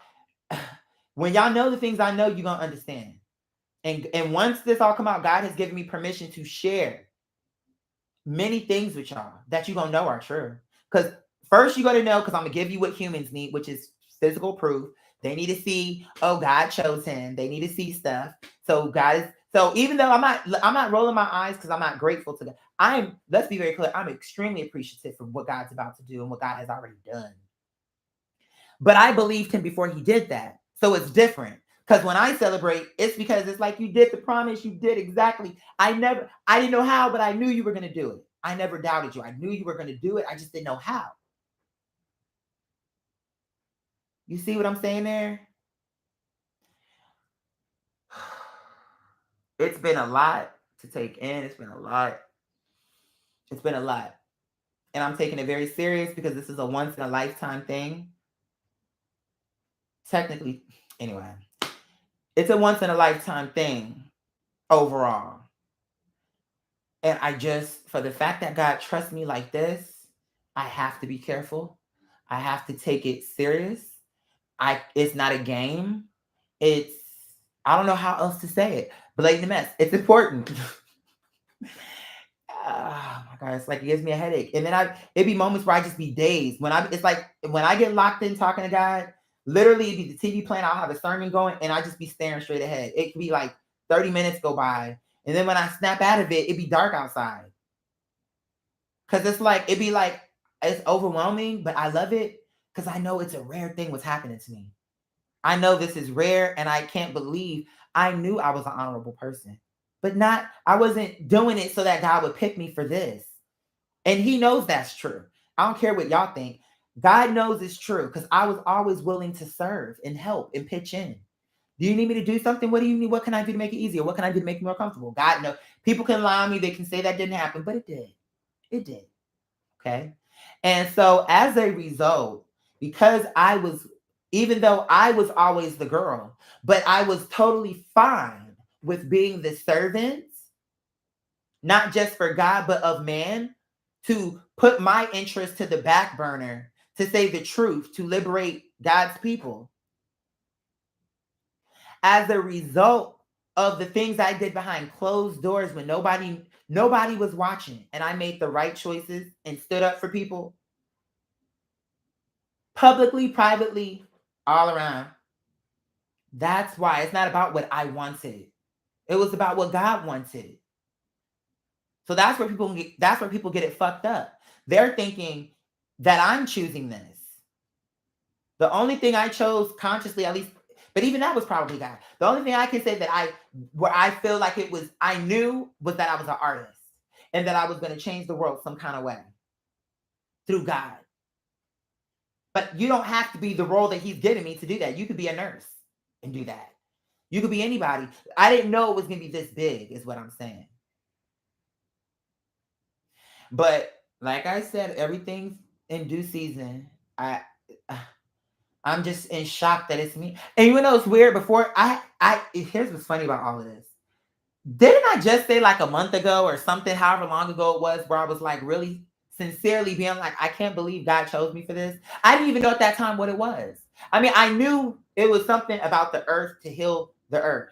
when y'all know the things I know, you're gonna understand. And once this all come out, God has given me permission to share many things with y'all that you're gonna know are true. Because first you gotta know, because I'm gonna give you what humans need, which is physical proof. They need to see, oh, God chose him. They need to see stuff. So God is so even though I'm not rolling my eyes because I'm not grateful to God. Let's be very clear, I'm extremely appreciative for what God's about to do and what God has already done. But I believed him before he did that. So it's different. Because when I celebrate, it's because it's like you did the promise, you did exactly. I didn't know how, but I knew you were going to do it. I never doubted you. I knew you were going to do it. I just didn't know how. You see what I'm saying there? It's been a lot to take in. It's been a lot. It's been a lot. And I'm taking it very serious because this is a once in a lifetime thing. Technically, anyway, it's a once in a lifetime thing overall. And for the fact that God trusts me like this, I have to be careful. I have to take it serious. It's not a game. I don't know how else to say it. Blatant mess. It's important. Oh my God, it's like it gives me a headache. And then it'd be moments where I just be dazed. It's like when I get locked in talking to God, literally it'd be the TV playing, I'll have a sermon going, and I just be staring straight ahead. It could be like 30 minutes go by. And then when I snap out of it, it'd be dark outside. Cause it'd be like, it's overwhelming, but I love it because I know it's a rare thing what's happening to me. I know this is rare and I can't believe I knew I was an honorable person, but I wasn't doing it so that God would pick me for this. And he knows that's true. I don't care what y'all think. God knows it's true because I was always willing to serve and help and pitch in. Do you need me to do something? What do you need? What can I do to make it easier? What can I do to make it more comfortable? God knows. People can lie on me. They can say that didn't happen, but it did. It did. Okay. And so as a result, because even though I was always the girl, but I was totally fine with being the servant, not just for God, but of man, to put my interest to the back burner, to say the truth, to liberate God's people. As a result of the things I did behind closed doors when nobody was watching, and I made the right choices and stood up for people publicly, privately, all around. That's why it's not about what I wanted. It was about what God wanted. So that's where people get it fucked up. They're thinking that I'm choosing this. The only thing I chose consciously, at least, but even that was probably God. The only thing I can say where I feel like I knew was that I was an artist and that I was going to change the world some kind of way through God. But you don't have to be the role that he's giving me to do that. You could be a nurse and do that. You could be anybody. I didn't know it was going to be this big, is what I'm saying. But like I said, everything's in due season. I'm just in shock that it's me. And you know it's weird. Before here's what's funny about all of this. Didn't I just say like a month ago or something, however long ago it was, where I was like really sincerely being like, I can't believe God chose me for this. I didn't even know at that time what it was. I mean, I knew it was something about the earth to heal the earth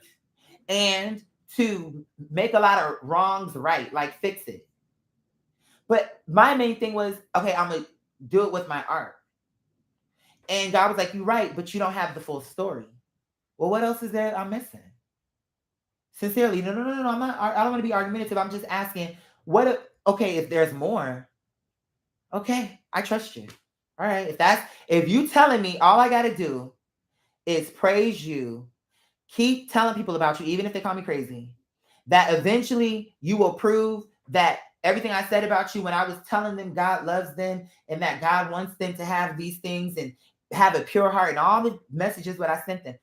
and to make a lot of wrongs right, like fix it. But my main thing was, okay, I'm going to do it with my art. And God was like, you're right, but you don't have the full story. Well, what else is there I'm missing? Sincerely, no. I'm not. I don't want to be argumentative. I'm just asking, okay, if there's more, okay, I trust you. All right, if you telling me all I got to do is praise you, keep telling people about you, even if they call me crazy, that eventually you will prove that everything I said about you when I was telling them God loves them and that God wants them to have these things and have a pure heart and all the messages what I sent them.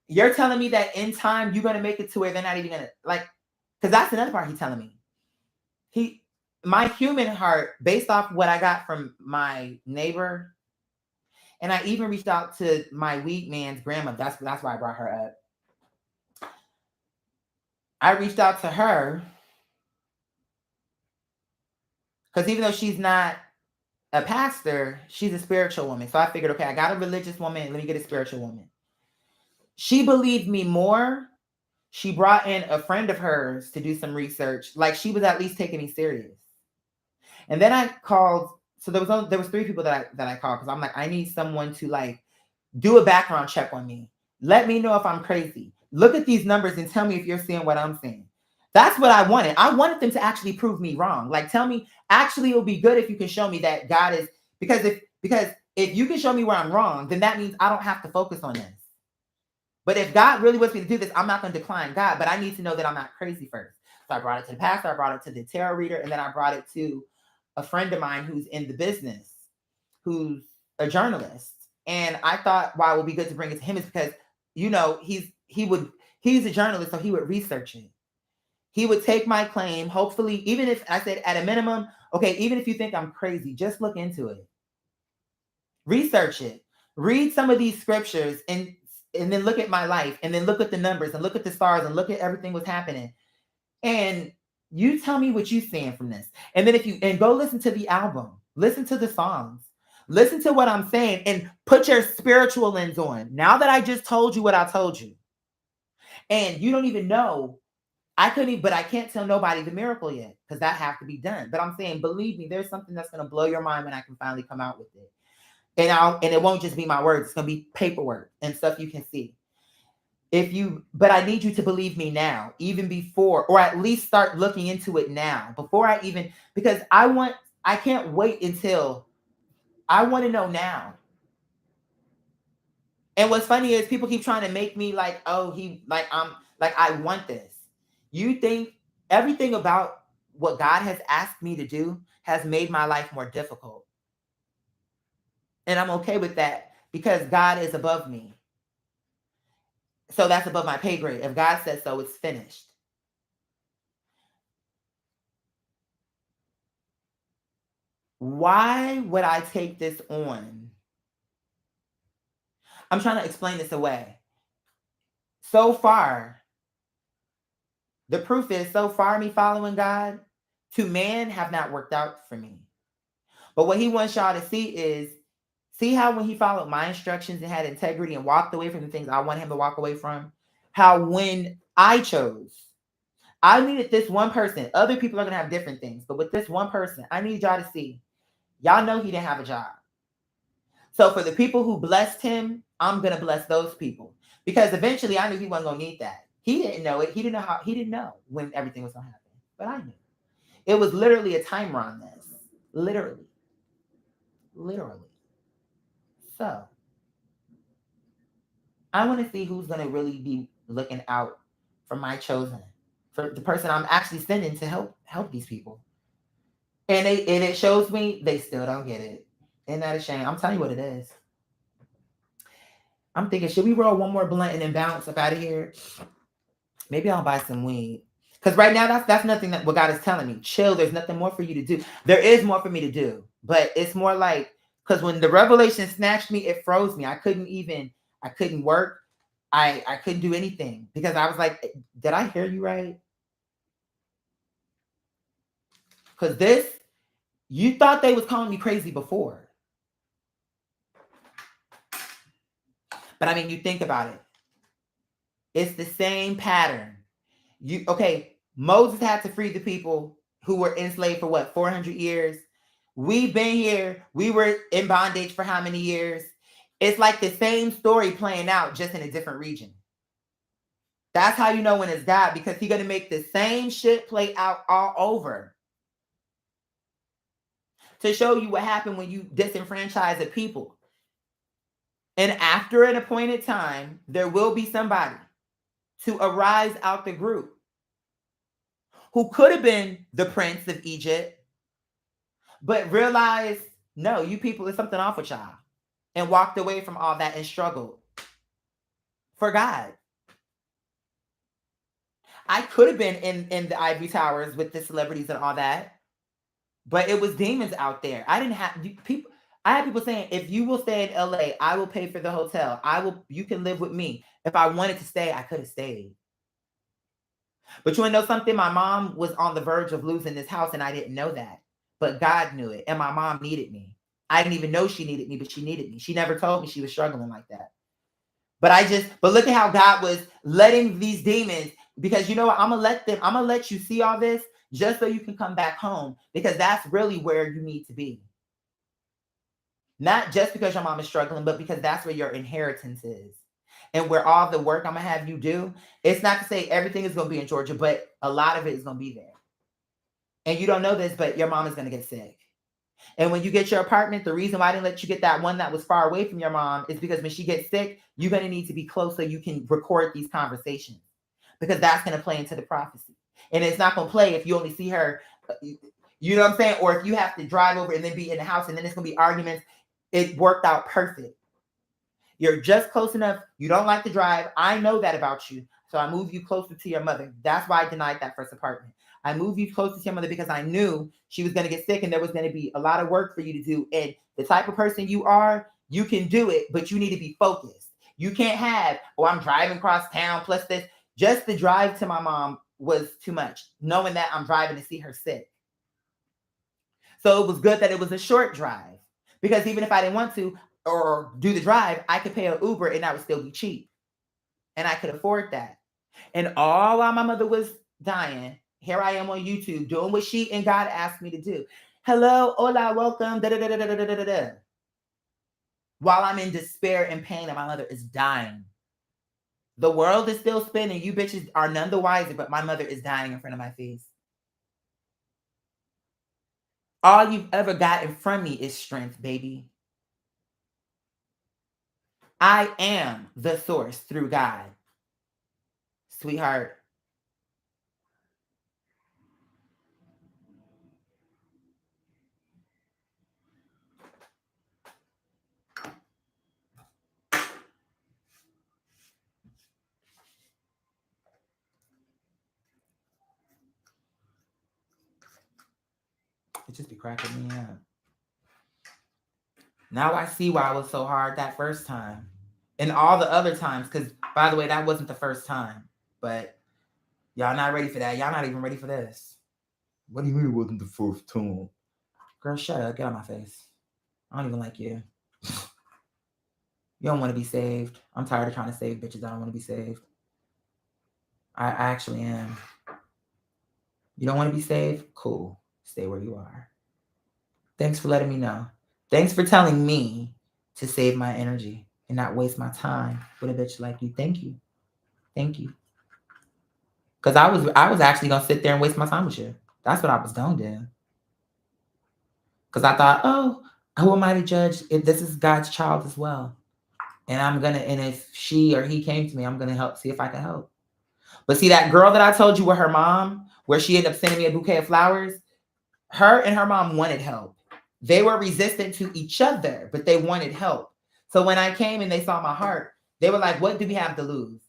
You're telling me that in time you're gonna make it to where they're not even gonna like, because that's another part he's telling me. My human heart, based off what I got from my neighbor, and I even reached out to my weed man's grandma. That's why I brought her up. I reached out to her because even though she's not a pastor, she's a spiritual woman. So I figured, okay, I got a religious woman. Let me get a spiritual woman. She believed me more. She brought in a friend of hers to do some research. Like she was at least taking me serious. And then I called. So there was 3 people that I called because I'm like, I need someone to like do a background check on me. Let me know if I'm crazy. Look at these numbers and tell me if you're seeing what I'm seeing. That's what I wanted. I wanted them to actually prove me wrong. Like tell me, actually, it'll be good if you can show me that God is, because if you can show me where I'm wrong, then that means I don't have to focus on this. But if God really wants me to do this, I'm not going to decline God, but I need to know that I'm not crazy first. So I brought it to the pastor, I brought it to the tarot reader, and then I brought it to a friend of mine who's in the business, who's a journalist. And I thought why it would be good to bring it to him is because, you know, he's a journalist, so he would research it. He would take my claim, hopefully, even if I said at a minimum, okay, even if you think I'm crazy, just look into it. Research it. Read some of these scriptures and then look at my life and then look at the numbers and look at the stars and look at everything was happening. And you tell me what you're seeing from this. And then and go listen to the album, listen to the songs, listen to what I'm saying and put your spiritual lens on. Now that I just told you what I told you and you don't even know, but I can't tell nobody the miracle yet because that has to be done. But I'm saying, believe me, there's something that's going to blow your mind when I can finally come out with it. And it won't just be my words. It's going to be paperwork and stuff you can see. But I need you to believe me now, even before, or at least start looking into it now before because I can't wait until I want to know now. And what's funny is people keep trying to make me like, oh, I want this. You think everything about what God has asked me to do has made my life more difficult. And I'm okay with that because God is above me. So that's above my pay grade. If God says so, it's finished. Why would I take this on? I'm trying to explain this away. So far, the proof is so far me following God to man have not worked out for me. But what he wants y'all to see how when he followed my instructions and had integrity and walked away from the things I want him to walk away from, how when I chose, I needed this one person. Other people are going to have different things. But with this one person, I need y'all to see. Y'all know he didn't have a job. So for the people who blessed him, I'm going to bless those people. Because eventually I knew he wasn't going to need that. He didn't know it. He didn't know when everything was going to happen. But I knew. It was literally a timer on this. Literally. So I want to see who's going to really be looking out for my chosen, for the person I'm actually sending to help these people. And it shows me they still don't get it. Isn't that a shame? I'm telling you what it is. I'm thinking, should we roll one more blunt and then bounce up out of here? Maybe I'll buy some weed. Because right now, that's nothing that what God is telling me. Chill, there's nothing more for you to do. There is more for me to do. But it's more like, because when the revelation snatched me, it froze me. I couldn't work. I couldn't do anything. Because I was like, did I hear you right? Because you thought they was calling me crazy before. But I mean, you think about it. It's the same pattern. Moses had to free the people who were enslaved for what, 400 years? We've been here. We were in bondage for how many years? It's like the same story playing out just in a different region. That's how you know when it's God, because he's going to make the same shit play out all over. To show you what happened when you disenfranchise a people. And after an appointed time, there will be somebody to arise out the group who could have been the prince of Egypt, but realized, no, you people, there's something off with y'all, and walked away from all that and struggled for God. I could have been in the ivory towers with the celebrities and all that, but it was demons out there. I didn't have people. I had people saying, if you will stay in LA, I will pay for the hotel. You can live with me. If I wanted to stay, I could have stayed. But you want to know something? My mom was on the verge of losing this house, and I didn't know that. But God knew it, and my mom needed me. I didn't even know she needed me, but she needed me. She never told me she was struggling like that. But look at how God was letting these demons, because you know what? I'm gonna let you see all this just so you can come back home, because that's really where you need to be. Not just because your mom is struggling, but because that's where your inheritance is. And where all the work I'm gonna have you do, it's not to say everything is gonna be in Georgia, but a lot of it is gonna be there. And you don't know this, but your mom is gonna get sick. And when you get your apartment, the reason why I didn't let you get that one that was far away from your mom is because when she gets sick, you're going to need to be close so you can record these conversations, because that's going to play into the prophecy. And it's not going to play if you only see her, you know what I'm saying? Or if you have to drive over and then be in the house and then it's going to be arguments. It worked out perfect. You're just close enough. You don't like to drive. I know that about you. So I moved you closer to your mother. That's why I denied that first apartment. I moved you closer to your mother because I knew she was going to get sick and there was going to be a lot of work for you to do. And the type of person you are, you can do it, but you need to be focused. You can't have, oh, I'm driving across town plus this. Just the drive to my mom was too much, knowing that I'm driving to see her sick. So it was good that it was a short drive, because even if I didn't want to or do the drive, I could pay an Uber and that would still be cheap. And I could afford that. And all while my mother was dying, here I am on YouTube doing what she and God asked me to do. Hello, hola, welcome, da da da da da da da da. While I'm in despair and pain and my mother is dying. The world is still spinning. You bitches are none the wiser, but my mother is dying in front of my face. All you've ever gotten from me is strength, baby. I am the source through God. Sweetheart. It just be cracking me up. Now I see why it was so hard that first time. And all the other times, because, by the way, that wasn't the first time. But y'all not ready for that. Y'all not even ready for this. What do you mean it wasn't the first time? Girl, shut up. Get out of my face. I don't even like you. You don't want to be saved. I'm tired of trying to save bitches. I don't want to be saved. I actually am. You don't want to be saved? Cool. Stay where you are. Thanks for letting me know. Thanks for telling me to save my energy and not waste my time with a bitch like you. Thank you. Thank you. Because I was actually going to sit there and waste my time with you. That's what I was going to do. Because I thought, oh, who am I to judge if this is God's child as well? And if she or he came to me, I'm going to help, see if I can help. But see, that girl that I told you with her mom, where she ended up sending me a bouquet of flowers, her and her mom wanted help. They were resistant to each other, but they wanted help. So when I came and they saw my heart, they were like, what do we have to lose?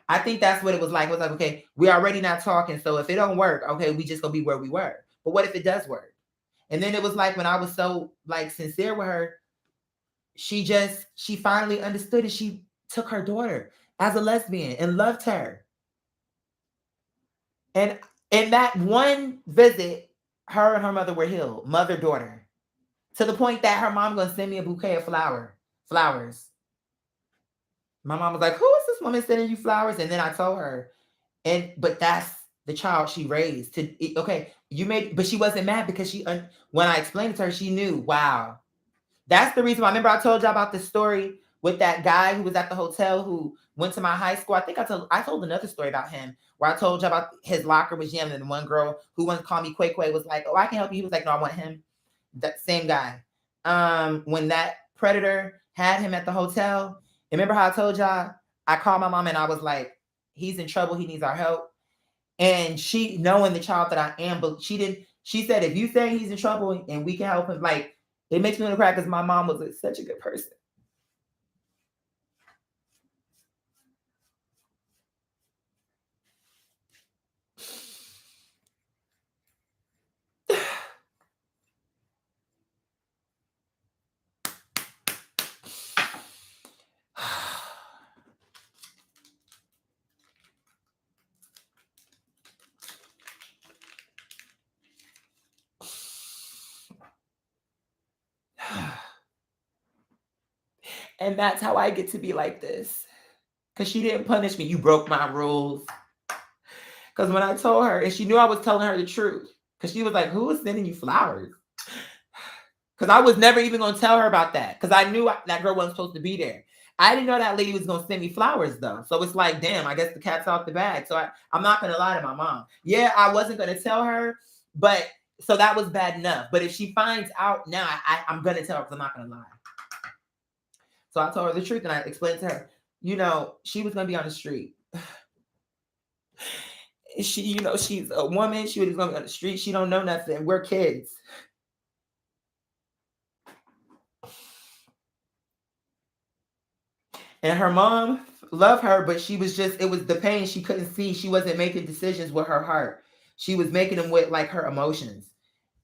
I think that's what it was like. It was like, okay, we already not talking. So if it don't work, okay, we just gonna be where we were. But what if it does work? And then it was like, when I was so like sincere with her, she finally understood it. She took her daughter as a lesbian and loved her. And in that one visit, her and her mother were healed, mother, daughter, to the point that her mom gonna send me a bouquet of flowers. My mom was like, who is this woman sending you flowers? And then I told her, but that's the child she raised. But she wasn't mad because when I explained it to her, she knew, wow. That's the reason why. Remember I told you about the story with that guy who was at the hotel who went to my high school. I think I told another story about him where I told you about his locker was jammed and one girl who wanted to call me Quay was like, oh, I can help you. He was like, no, I want him. That same guy. When that predator had him at the hotel, remember how I told y'all, I called my mom and I was like, he's in trouble. He needs our help. And she, knowing the child that I am, but she said, if you say he's in trouble and we can help him, like, it makes me want to cry because my mom was such a good person. And that's how I get to be like this. Because she didn't punish me. You broke my rules. Because when I told her, and she knew I was telling her the truth, because she was like, who is sending you flowers? Because I was never even going to tell her about that. Because I knew that girl wasn't supposed to be there. I didn't know that lady was going to send me flowers, though. So it's like, damn, I guess the cat's out the bag. So I'm not going to lie to my mom. Yeah, I wasn't going to tell her, but so that was bad enough. But if she finds out now, I'm going to tell her because I'm not going to lie. So I told her the truth and I explained to her, she was going to be on the street. She, she's a woman. She was going to be on the street. She don't know nothing. We're kids. And her mom loved her, but it was the pain she couldn't see. She wasn't making decisions with her heart. She was making them with like her emotions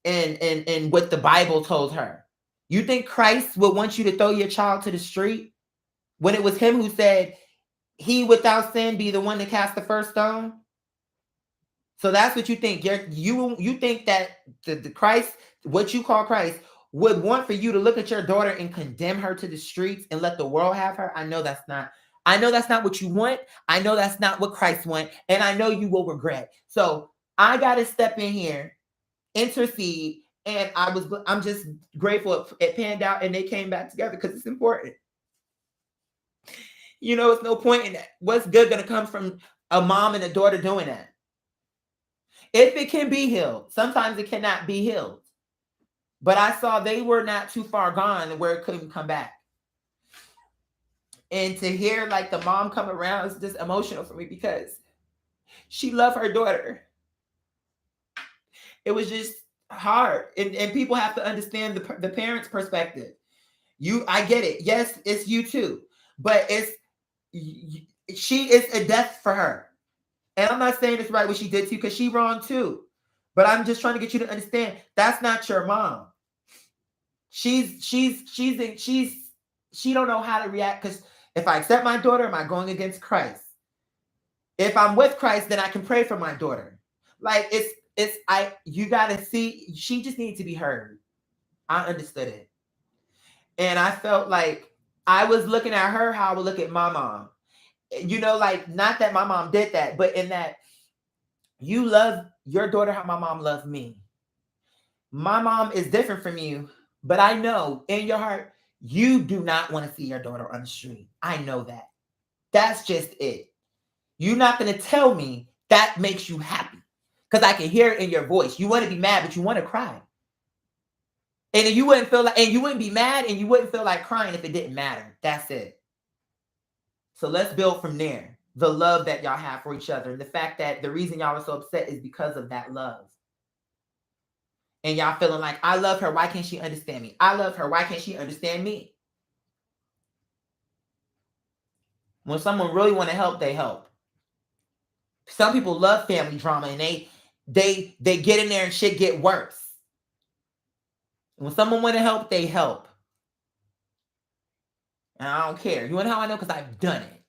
and what the Bible told her. You think Christ would want you to throw your child to the street when it was him who said, he without sin be the one to cast the first stone? So that's what you think. You think that the Christ, what you call Christ, would want for you to look at your daughter and condemn her to the streets and let the world have her? I know that's not what you want. I know that's not what Christ wants. And I know you will regret. So I got to step in here, intercede. And I'm just grateful it panned out and they came back together because it's important. It's no point in that. What's good going to come from a mom and a daughter doing that? If it can be healed, sometimes it cannot be healed. But I saw they were not too far gone where it couldn't come back. And to hear like the mom come around is just emotional for me because she loved her daughter. It was just hard. And people have to understand the parents' perspective. I get it. Yes, it's you too. But she is a death for her. And I'm not saying it's right what she did to you because she wrong too. But I'm just trying to get you to understand that's not your mom. She don't know how to react because if I accept my daughter, am I going against Christ? If I'm with Christ, then I can pray for my daughter. Like you gotta see, she just needs to be heard. I understood it. And I felt like I was looking at her how I would look at my mom. Like not that my mom did that, but in that you love your daughter how my mom loved me. My mom is different from you, but I know in your heart, you do not want to see your daughter on the street. I know that. That's just it. You're not going to tell me that makes you happy because I can hear it in your voice. You want to be mad, but you want to cry. And you wouldn't be mad and you wouldn't feel like crying if it didn't matter. That's it. So let's build from there. The love that y'all have for each other. And the fact that the reason y'all are so upset is because of that love. And y'all feeling like, I love her. Why can't she understand me? I love her. Why can't she understand me? When someone really want to help, they help. Some people love family drama and they get in there and shit get worse. When someone want to help, they help. And I don't care. You want to know how I know? Because I've done it.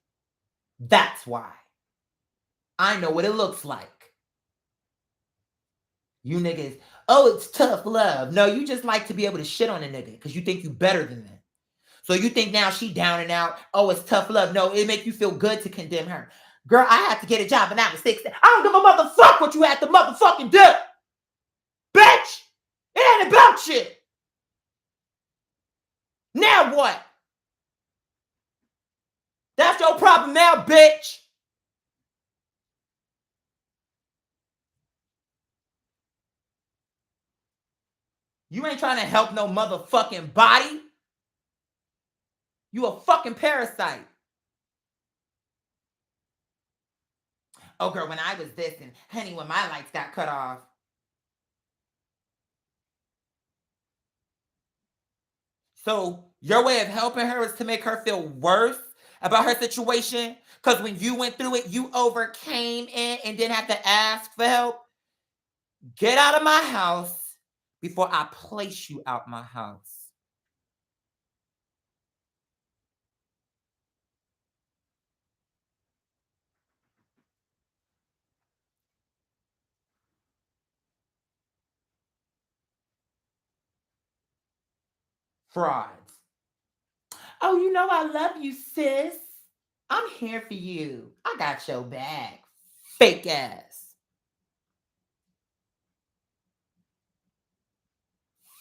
That's why. I know what it looks like. You niggas, oh, it's tough love. No, you just like to be able to shit on a nigga because you think you better than them. So you think now she down and out. Oh, it's tough love. No, it make you feel good to condemn her. Girl, I had to get a job and I was 16. I don't give a motherfuck what you had to motherfucking do. Bitch, it ain't about shit. Now what? That's your problem now, bitch. You ain't trying to help no motherfucking body. You a fucking parasite. Oh, girl, when I was this, and honey, when my lights got cut off. So your way of helping her is to make her feel worse about her situation? Because when you went through it, you overcame it and didn't have to ask for help? Get out of my house before I place you out my house. Frauds. Oh, you know I love you, sis. I'm here for you. I got your back. Fake ass.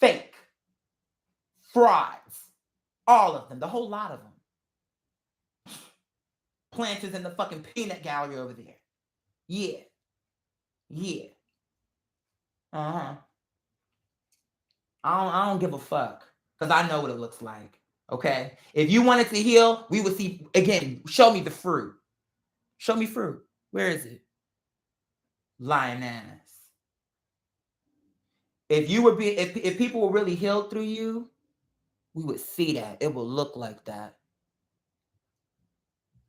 Fake. Frauds. All of them. The whole lot of them. Planters in the fucking peanut gallery over there. Yeah. Yeah. Uh-huh. I don't give a fuck. Because I know what it looks like. Okay? If you wanted to heal, we would see, again, show me the fruit. Show me fruit. Where is it? Lying ass. If you would be, if people were really healed through you, we would see that. It will look like that.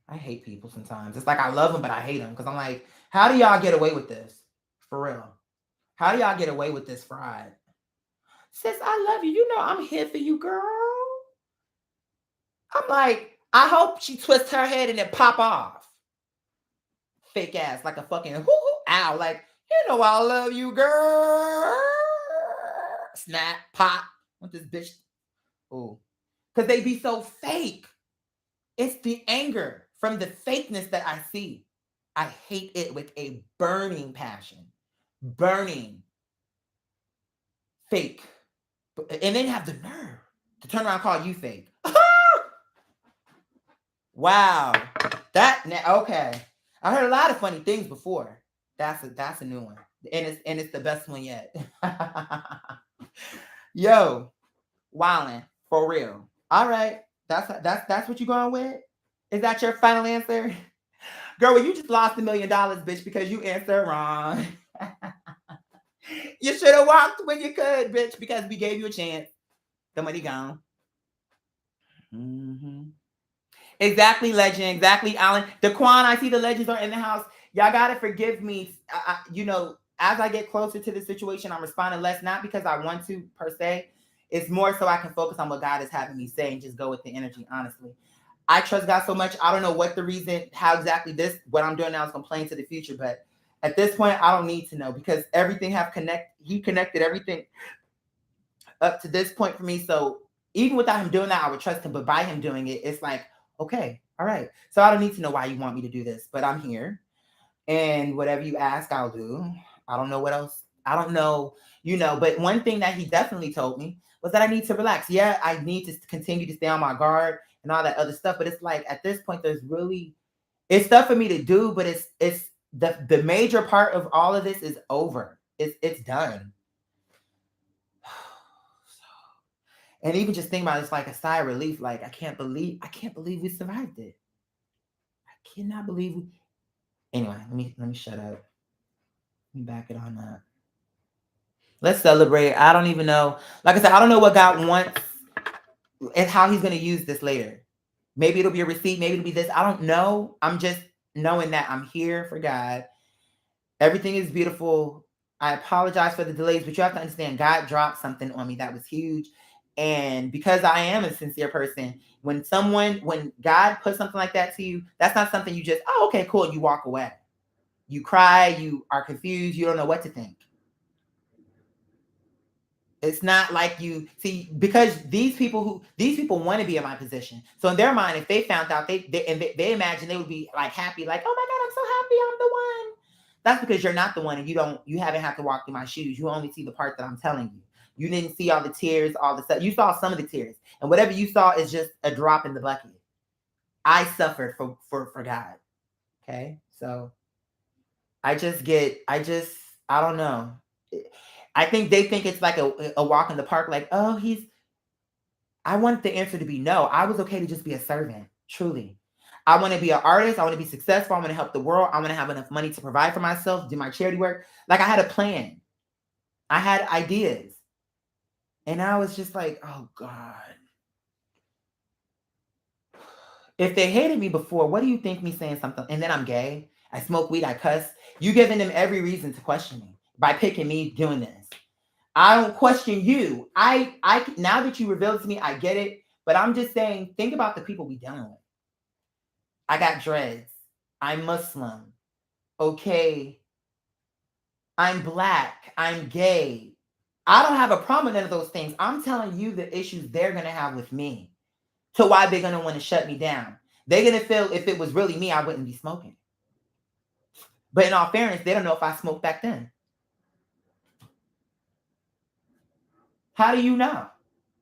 I hate people sometimes. It's like I love them, but I hate them. Because I'm like, how do y'all get away with this? For real. How do y'all get away with this fraud? Sis, I love you. You know I'm here for you, girl. I'm like, I hope she twists her head and it pop off. Fake ass, like a fucking hoo-hoo, ow. Like, you know I love you, girl. Snap, pop. What this bitch? Oh. Because they be so fake. It's the anger from the fakeness that I see. I hate it with a burning passion. Burning. Fake. And then have the nerve to turn around and call you fake. Wow. Okay. I heard a lot of funny things before. That's a new one. And it's the best one yet. Yo, wildin'. For real. All right. That's what you going with? Is that your final answer? Girl, well, you just lost $1 million, bitch, because you answered wrong. You should have walked when you could, bitch, because we gave you a chance. The money gone. Mm-hmm. Exactly, legend. Exactly, Alan. Daquan, I see the legends are in the house. Y'all gotta forgive me. As I get closer to the situation, I'm responding less, not because I want to per se. It's more so I can focus on what God is having me say and just go with the energy, honestly. I trust God so much. I don't know what the reason, how exactly what I'm doing now is going to the future, but at this point, I don't need to know because everything he connected everything up to this point for me. So even without him doing that, I would trust him. But by him doing it, it's like, okay, all right. So I don't need to know why you want me to do this, but I'm here. And whatever you ask, I'll do. I don't know what else. I don't know, but one thing that he definitely told me was that I need to relax. Yeah, I need to continue to stay on my guard and all that other stuff. But it's like at this point, it's stuff for me to do, but it's the major part of all of this is over. It's done. And even just thinking about it's like a sigh of relief. Like I can't believe we survived it. I cannot believe we. Anyway, let me shut up. Let me back it on up. Let's celebrate. I don't even know. Like I said, I don't know what God wants and how He's going to use this later. Maybe it'll be a receipt. Maybe it'll be this. I don't know. I'm just knowing that I'm here for God. Everything is beautiful. I apologize for the delays, but you have to understand God dropped something on me that was huge. And because I am a sincere person, when God puts something like that to you, that's not something you just, oh, okay, cool, you walk away. You cry, you are confused, you don't know what to think. It's not like you see, because these people want to be in my position. So in their mind, if they found out, they imagine they would be like happy, like, oh my God, I'm so happy, I'm the one. That's because you're not the one, and you haven't had to walk through my shoes. You only see the part that I'm telling you. You didn't see all the tears, all the stuff. You saw some of the tears, and whatever you saw is just a drop in the bucket. I suffered for God. Okay, so I don't know. I think they think it's like a walk in the park, like, oh, I want the answer to be no. I was okay to just be a servant, truly. I want to be an artist. I want to be successful. I want to help the world. I want to have enough money to provide for myself, do my charity work. Like I had a plan. I had ideas. And I was just like, oh God. If they hated me before, what do you think me saying something? And then I'm gay. I smoke weed. I cuss. You giving them every reason to question me by picking me doing this. I don't question you. I now that you revealed it to me, I get it. But I'm just saying, think about the people we dealing with. I got dreads. I'm Muslim. Okay. I'm black. I'm gay. I don't have a problem with none of those things. I'm telling you the issues they're going to have with me. To why they're going to want to shut me down. They're going to feel if it was really me, I wouldn't be smoking. But in all fairness, they don't know if I smoked back then. How do you know?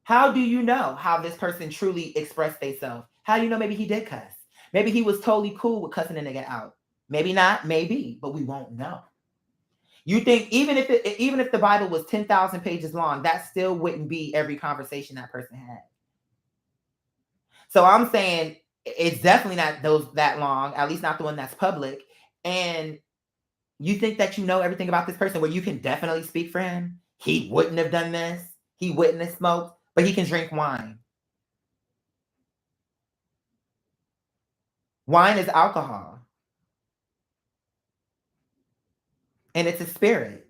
How do you know how this person truly expressed themselves? How do you know maybe he did cuss? Maybe he was totally cool with cussing a nigga out. Maybe not, maybe, but we won't know. You think even if the Bible was 10,000 pages long, that still wouldn't be every conversation that person had. So I'm saying it's definitely not that long, at least not the one that's public. And you think that you know everything about this person where you can definitely speak for him? He wouldn't have done this. He wouldn't have smoked, but he can drink wine. Wine is alcohol. And it's a spirit.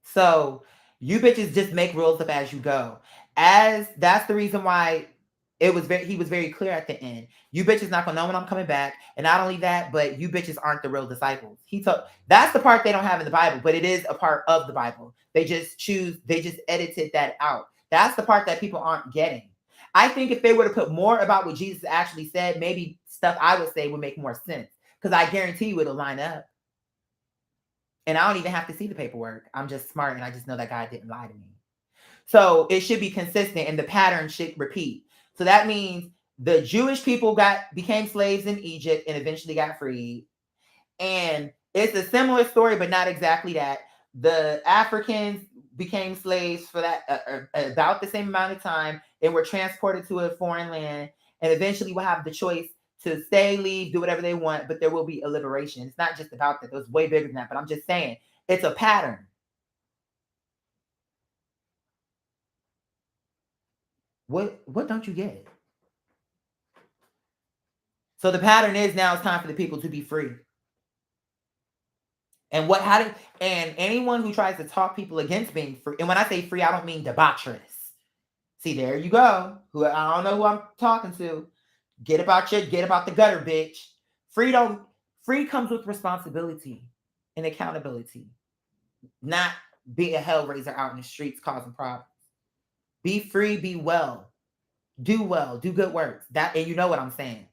So you bitches just make rules up as you go. That's the reason why he was very clear at the end. You bitches not gonna know when I'm coming back. And not only that, but you bitches aren't the real disciples. That's the part they don't have in the Bible, but it is a part of the Bible. They just edited that out. That's the part that people aren't getting. I think if they were to put more about what Jesus actually said, maybe stuff I would say would make more sense. Because I guarantee you it'll line up. And I don't even have to see the paperwork. I'm just smart and I just know that God didn't lie to me. So it should be consistent and the pattern should repeat. So that means the Jewish people became slaves in Egypt and eventually got freed. And it's a similar story, but not exactly that. The Africans became slaves for that about the same amount of time and were transported to a foreign land. And eventually will have the choice to stay, leave, do whatever they want, but there will be a liberation. It's not just about that. It was way bigger than that. But I'm just saying, it's a pattern. What don't you get? So the pattern is now it's time for the people to be free. And and anyone who tries to talk people against being free, and when I say free, I don't mean debaucherous. See, there you go. I don't know who I'm talking to. Get about the gutter, bitch. Free comes with responsibility and accountability. Not be a hellraiser out in the streets causing problems. Be free, be well. Do good works. And you know what I'm saying.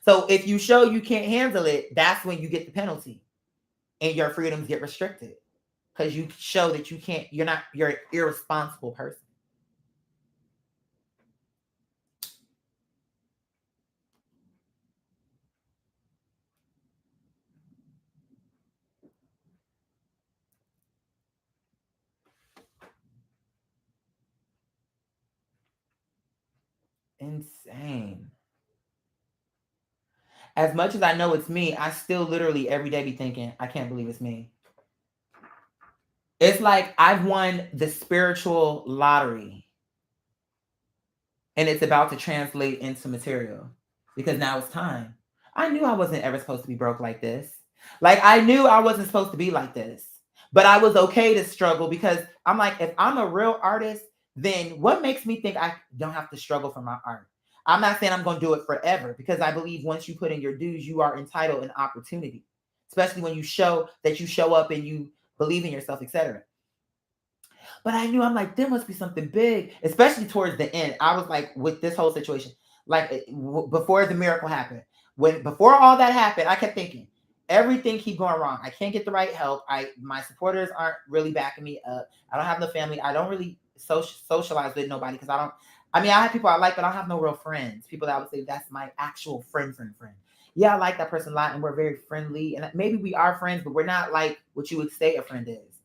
So if you show you can't handle it, that's when you get the penalty. And your freedoms get restricted. Because you show that you're an irresponsible person. Insane. As much as I know it's me, I still literally every day be thinking, I can't believe it's me. It's like I've won the spiritual lottery. And it's about to translate into material. Because now it's time. I knew I wasn't ever supposed to be broke like this. Like I knew I wasn't supposed to be like this. But I was okay to struggle because I'm like, if I'm a real artist, then what makes me think I don't have to struggle for my art? I'm not saying I'm going to do it forever because I believe once you put in your dues, you are entitled an opportunity, especially when you show up and you believe in yourself, etc. But I knew I'm like, there must be something big, especially towards the end. I was like, with this whole situation, like before the miracle happened, before all that happened, I kept thinking, everything keep going wrong. I can't get the right help. My supporters aren't really backing me up. I don't have no family. I don't really socialize with nobody because I have people I like, but I don't have no real friends. People that I would say that's my actual friend. Yeah, I like that person a lot, and we're very friendly, and maybe we are friends, but we're not like what you would say a friend is.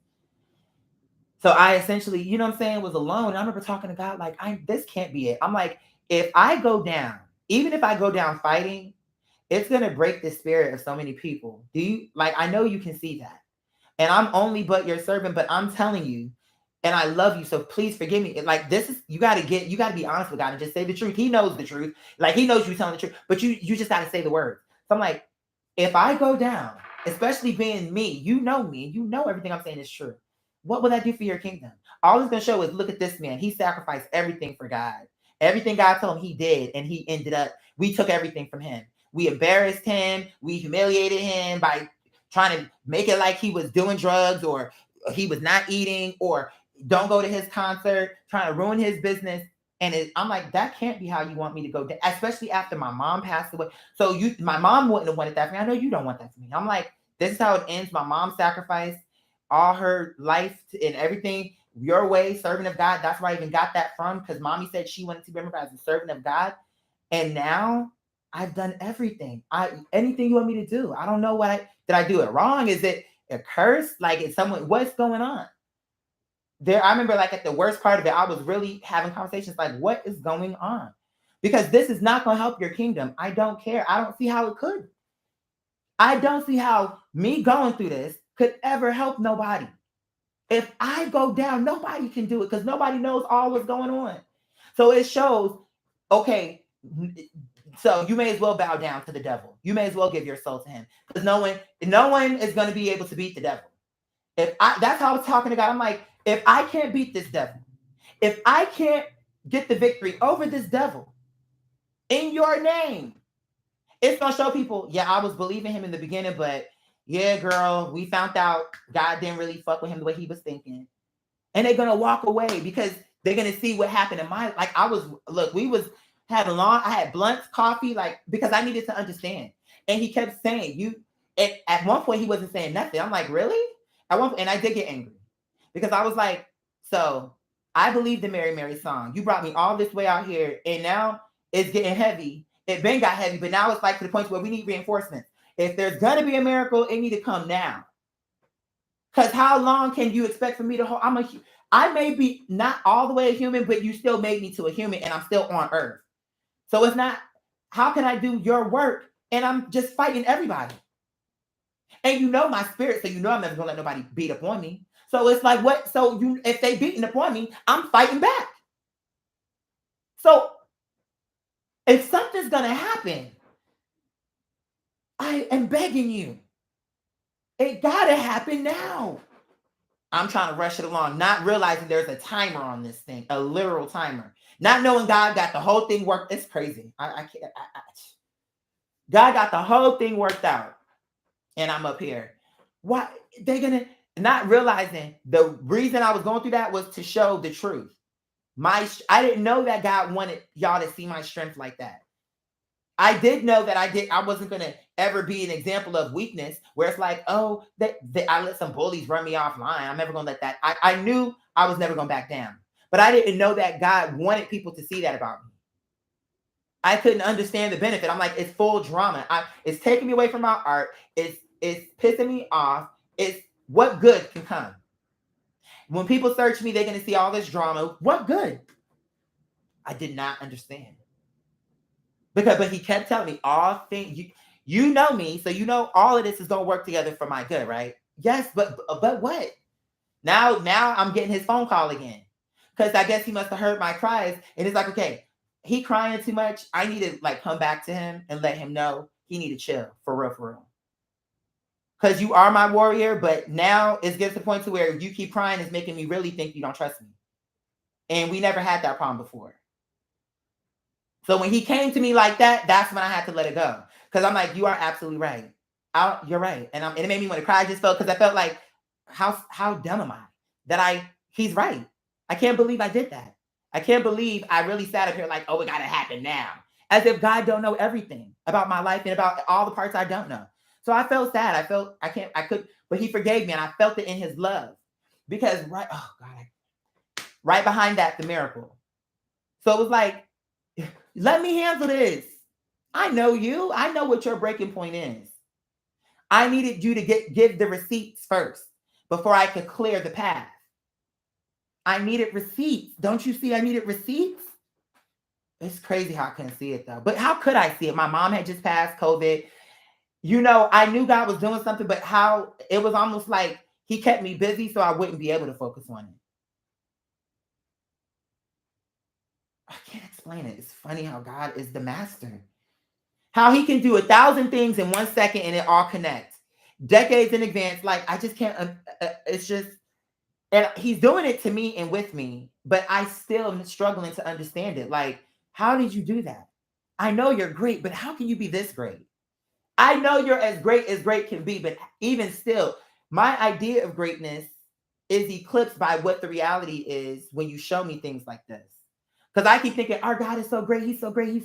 So I essentially, you know what I'm saying, was alone. And I remember talking to God, like, this can't be it. I'm like, if I go down, even if I go down fighting, it's going to break the spirit of so many people. Do you like, I know you can see that. And I'm only but your servant, but I'm telling you, and I love you, so please forgive me. Like, this is, you got to be honest with God and just say the truth. He knows the truth. Like, he knows you're telling the truth, but you just got to say the words. So I'm like, if I go down, especially being me, you know everything I'm saying is true. What will that do for your kingdom? All it's going to show is, look at this man. He sacrificed everything for God. Everything God told him he did, and he ended up, we took everything from him. We embarrassed him. We humiliated him by trying to make it like he was doing drugs, or he was not eating, or don't go to his concert, trying to ruin his business. And I'm like, that can't be how you want me to go, especially after my mom passed away. So my mom wouldn't have wanted that for me. I know you don't want that for me. I'm like, this is how it ends. My mom sacrificed all her life and everything your way, servant of God. That's where I even got that from, because mommy said she wanted to be remembered as a servant of God. And now I've done everything. Anything you want me to do. I don't know did I do it wrong? Is it a curse? Like, is someone, what's going on? I remember, like, at the worst part of it, I was really having conversations like, what is going on? Because this is not going to help your kingdom. I don't care. I don't see how it could. I don't see how me going through this could ever help nobody. If I go down, nobody can do it, because nobody knows all what's going on. So it shows, okay, so you may as well bow down to the devil. You may as well give your soul to him, because no one is going to be able to beat the devil. That's how I was talking to God. I'm like, if I can't beat this devil, if I can't get the victory over this devil in your name, it's going to show people, yeah, I was believing him in the beginning, but yeah, girl, we found out God didn't really fuck with him the way he was thinking. And they're going to walk away, because they're going to see what happened in my, like, I had blunts, coffee, like, because I needed to understand. And he kept saying, at one point he wasn't saying nothing. I'm like, really? At one point, and I did get angry, because I was like, so I believe the Mary Mary song. You brought me all this way out here, and now it's getting heavy. It been got heavy, but now it's like to the point where we need reinforcements. If there's gonna be a miracle, it need to come now. Because how long can you expect for me to hold? I may be not all the way a human, but you still made me to a human, and I'm still on earth. So it's not, how can I do your work and I'm just fighting everybody? And you know my spirit, so you know I'm never gonna let nobody beat up on me. So it's like, what? So if they beating up on me, I'm fighting back. So if something's gonna happen, I am begging you, it gotta happen now. I'm trying to rush it along, not realizing there's a timer on this thing, a literal timer. Not knowing God got the whole thing worked. It's crazy. I can't. God got the whole thing worked out, and I'm up here. Why they're gonna not realizing the reason I was going through that was to show the truth. I didn't know that God wanted y'all to see my strength like that. I did know that I wasn't gonna ever be an example of weakness, where it's like, oh, that I let some bullies run me offline. I'm never gonna let that. I knew I was never gonna back down, but I didn't know that God wanted people to see that about me. I couldn't understand the benefit. I'm like, it's full drama. It's taking me away from my art. It's pissing me off. It's what good can come? When people search me, they're gonna see all this drama. What good? I did not understand. But he kept telling me all things. You know me, so you know all of this is gonna work together for my good, right? Yes, but what? Now I'm getting his phone call again, because I guess he must have heard my cries, and it's like, okay, he crying too much. I need to like come back to him and let him know he need to chill for real. Because you are my warrior, but now it's getting to the point to where you keep crying is making me really think you don't trust me, and we never had that problem before. So when he came to me like that, that's when I had to let it go. Because I'm like, you are absolutely right. You're right. And it made me want to cry. I just felt, because I felt like, how dumb am I? He's right. I can't believe I did that. I can't believe I really sat up here like, oh, it got to happen now. As if God don't know everything about my life and about all the parts I don't know. So I felt sad. But he forgave me, and I felt it in his love. Because right behind that, the miracle. So it was like, let me handle this. I know you. I know what your breaking point is. I needed you to give the receipts first before I could clear the path. I needed receipts. Don't you see I needed receipts? It's crazy how I couldn't see it though. But how could I see it? My mom had just passed COVID. You know, I knew God was doing something, but how it was almost like he kept me busy so I wouldn't be able to focus on it. I can't explain it. It's funny how God is the master. How he can do 1,000 things in 1 second and it all connects. Decades in advance. Like, I just can't, it's just, and he's doing it to me and with me, but I still am struggling to understand it. Like, how did you do that? I know you're great, but how can you be this great? I know you're as great can be, but even still, my idea of greatness is eclipsed by what the reality is when you show me things like this. Because I keep thinking, our God is so great, he's so great,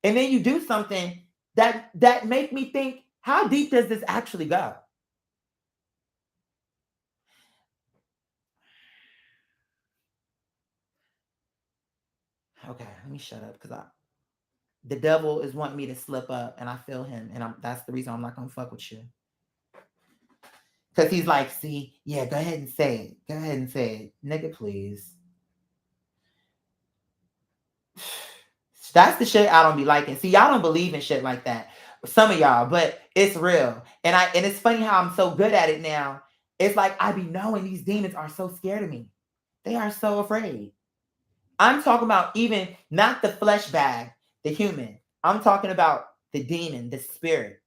and then you do something that make me think, how deep does this actually go? Okay, let me shut up because the devil is wanting me to slip up, and I feel him, and that's the reason I'm not gonna fuck with you. Because he's like, see, yeah, go ahead and say it. Go ahead and say it. Nigga, please. That's the shit I don't be liking. See, y'all don't believe in shit like that. Some of y'all, but it's real. And it's funny how I'm so good at it now. It's like I be knowing these demons are so scared of me. They are so afraid. I'm talking about even not the flesh bag, the human. I'm talking about the demon, the spirit.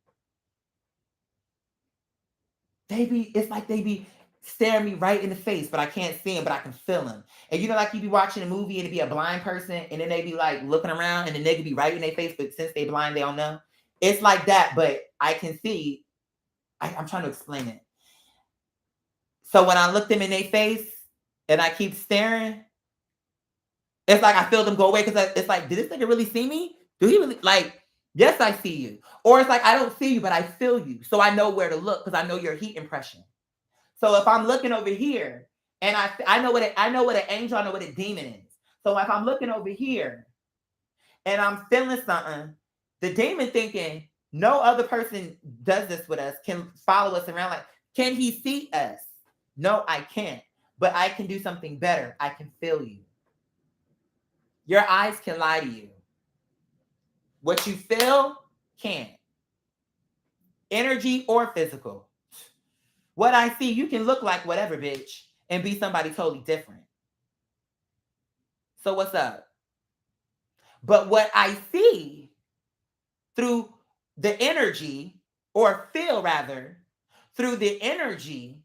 It's like they be staring me right in the face, but I can't see him, but I can feel him. And you know, like you be watching a movie and it be a blind person, and then they be like looking around and the nigga be right in their face, but since they blind, they don't know. It's like that, but I can see. I'm trying to explain it. So when I look them in their face and I keep staring, it's like I feel them go away because it's like, did this nigga really see me? Do he really like? Yes, I see you. Or it's like I don't see you, but I feel you, so I know where to look because I know your heat impression. So if I'm looking over here and I know I know what an angel, I know what a demon is. So if I'm looking over here and I'm feeling something, the demon thinking no other person does this with us, can follow us around. Like, can he see us? No, I can't. But I can do something better. I can feel you. Your eyes can lie to you. What you feel can't. Energy or physical. What I see, you can look like whatever, bitch, and be somebody totally different. So what's up? But what I see through the energy, or feel rather, through the energy,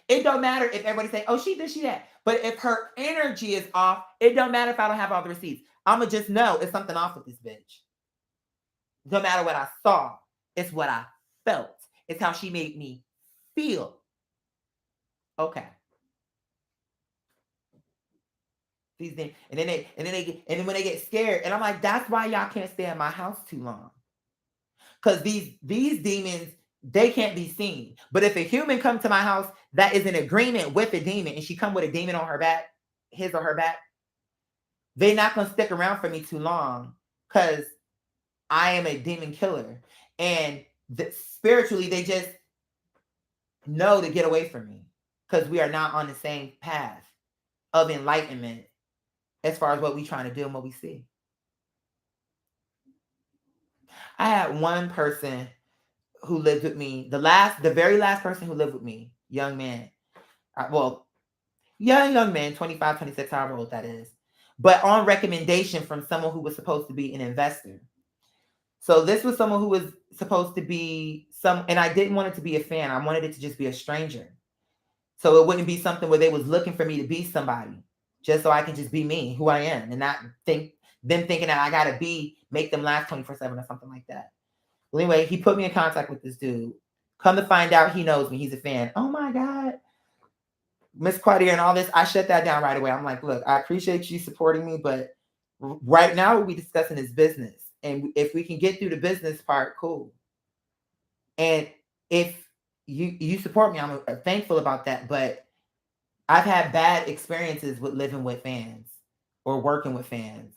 it don't matter if everybody say, oh, she this, she that. But if her energy is off, it don't matter if I don't have all the receipts. I'ma just know it's something off with this bitch. No matter what I saw, it's what I felt. It's how she made me feel. Okay. These things, and then when they get scared, and I'm like, that's why y'all can't stay in my house too long. Because these demons, they can't be seen. But if a human come to my house that is in agreement with a demon, and she come with a demon on her back, his or her back, they're not gonna stick around for me too long because I am a demon killer. And spiritually, they just know to get away from me because we are not on the same path of enlightenment as far as what we trying to do and what we see. I had one person who lived with me, the very last person who lived with me, young man. Young man, 25, 26, however old that is. But on recommendation from someone who was supposed to be an investor. So this was someone who was supposed to be and I didn't want it to be a fan. I wanted it to just be a stranger. So it wouldn't be something where they was looking for me to be somebody, just so I can just be me, who I am, and not them thinking that I gotta make them last 24/7 or something like that. Well, anyway, he put me in contact with this dude. Come to find out, he knows me. He's a fan. Oh my God. Miss Claudia and all this, I shut that down right away. I'm like, look, I appreciate you supporting me, but right now what we discussing is business. And if we can get through the business part, cool. And if you support me, I'm thankful about that. But I've had bad experiences with living with fans or working with fans.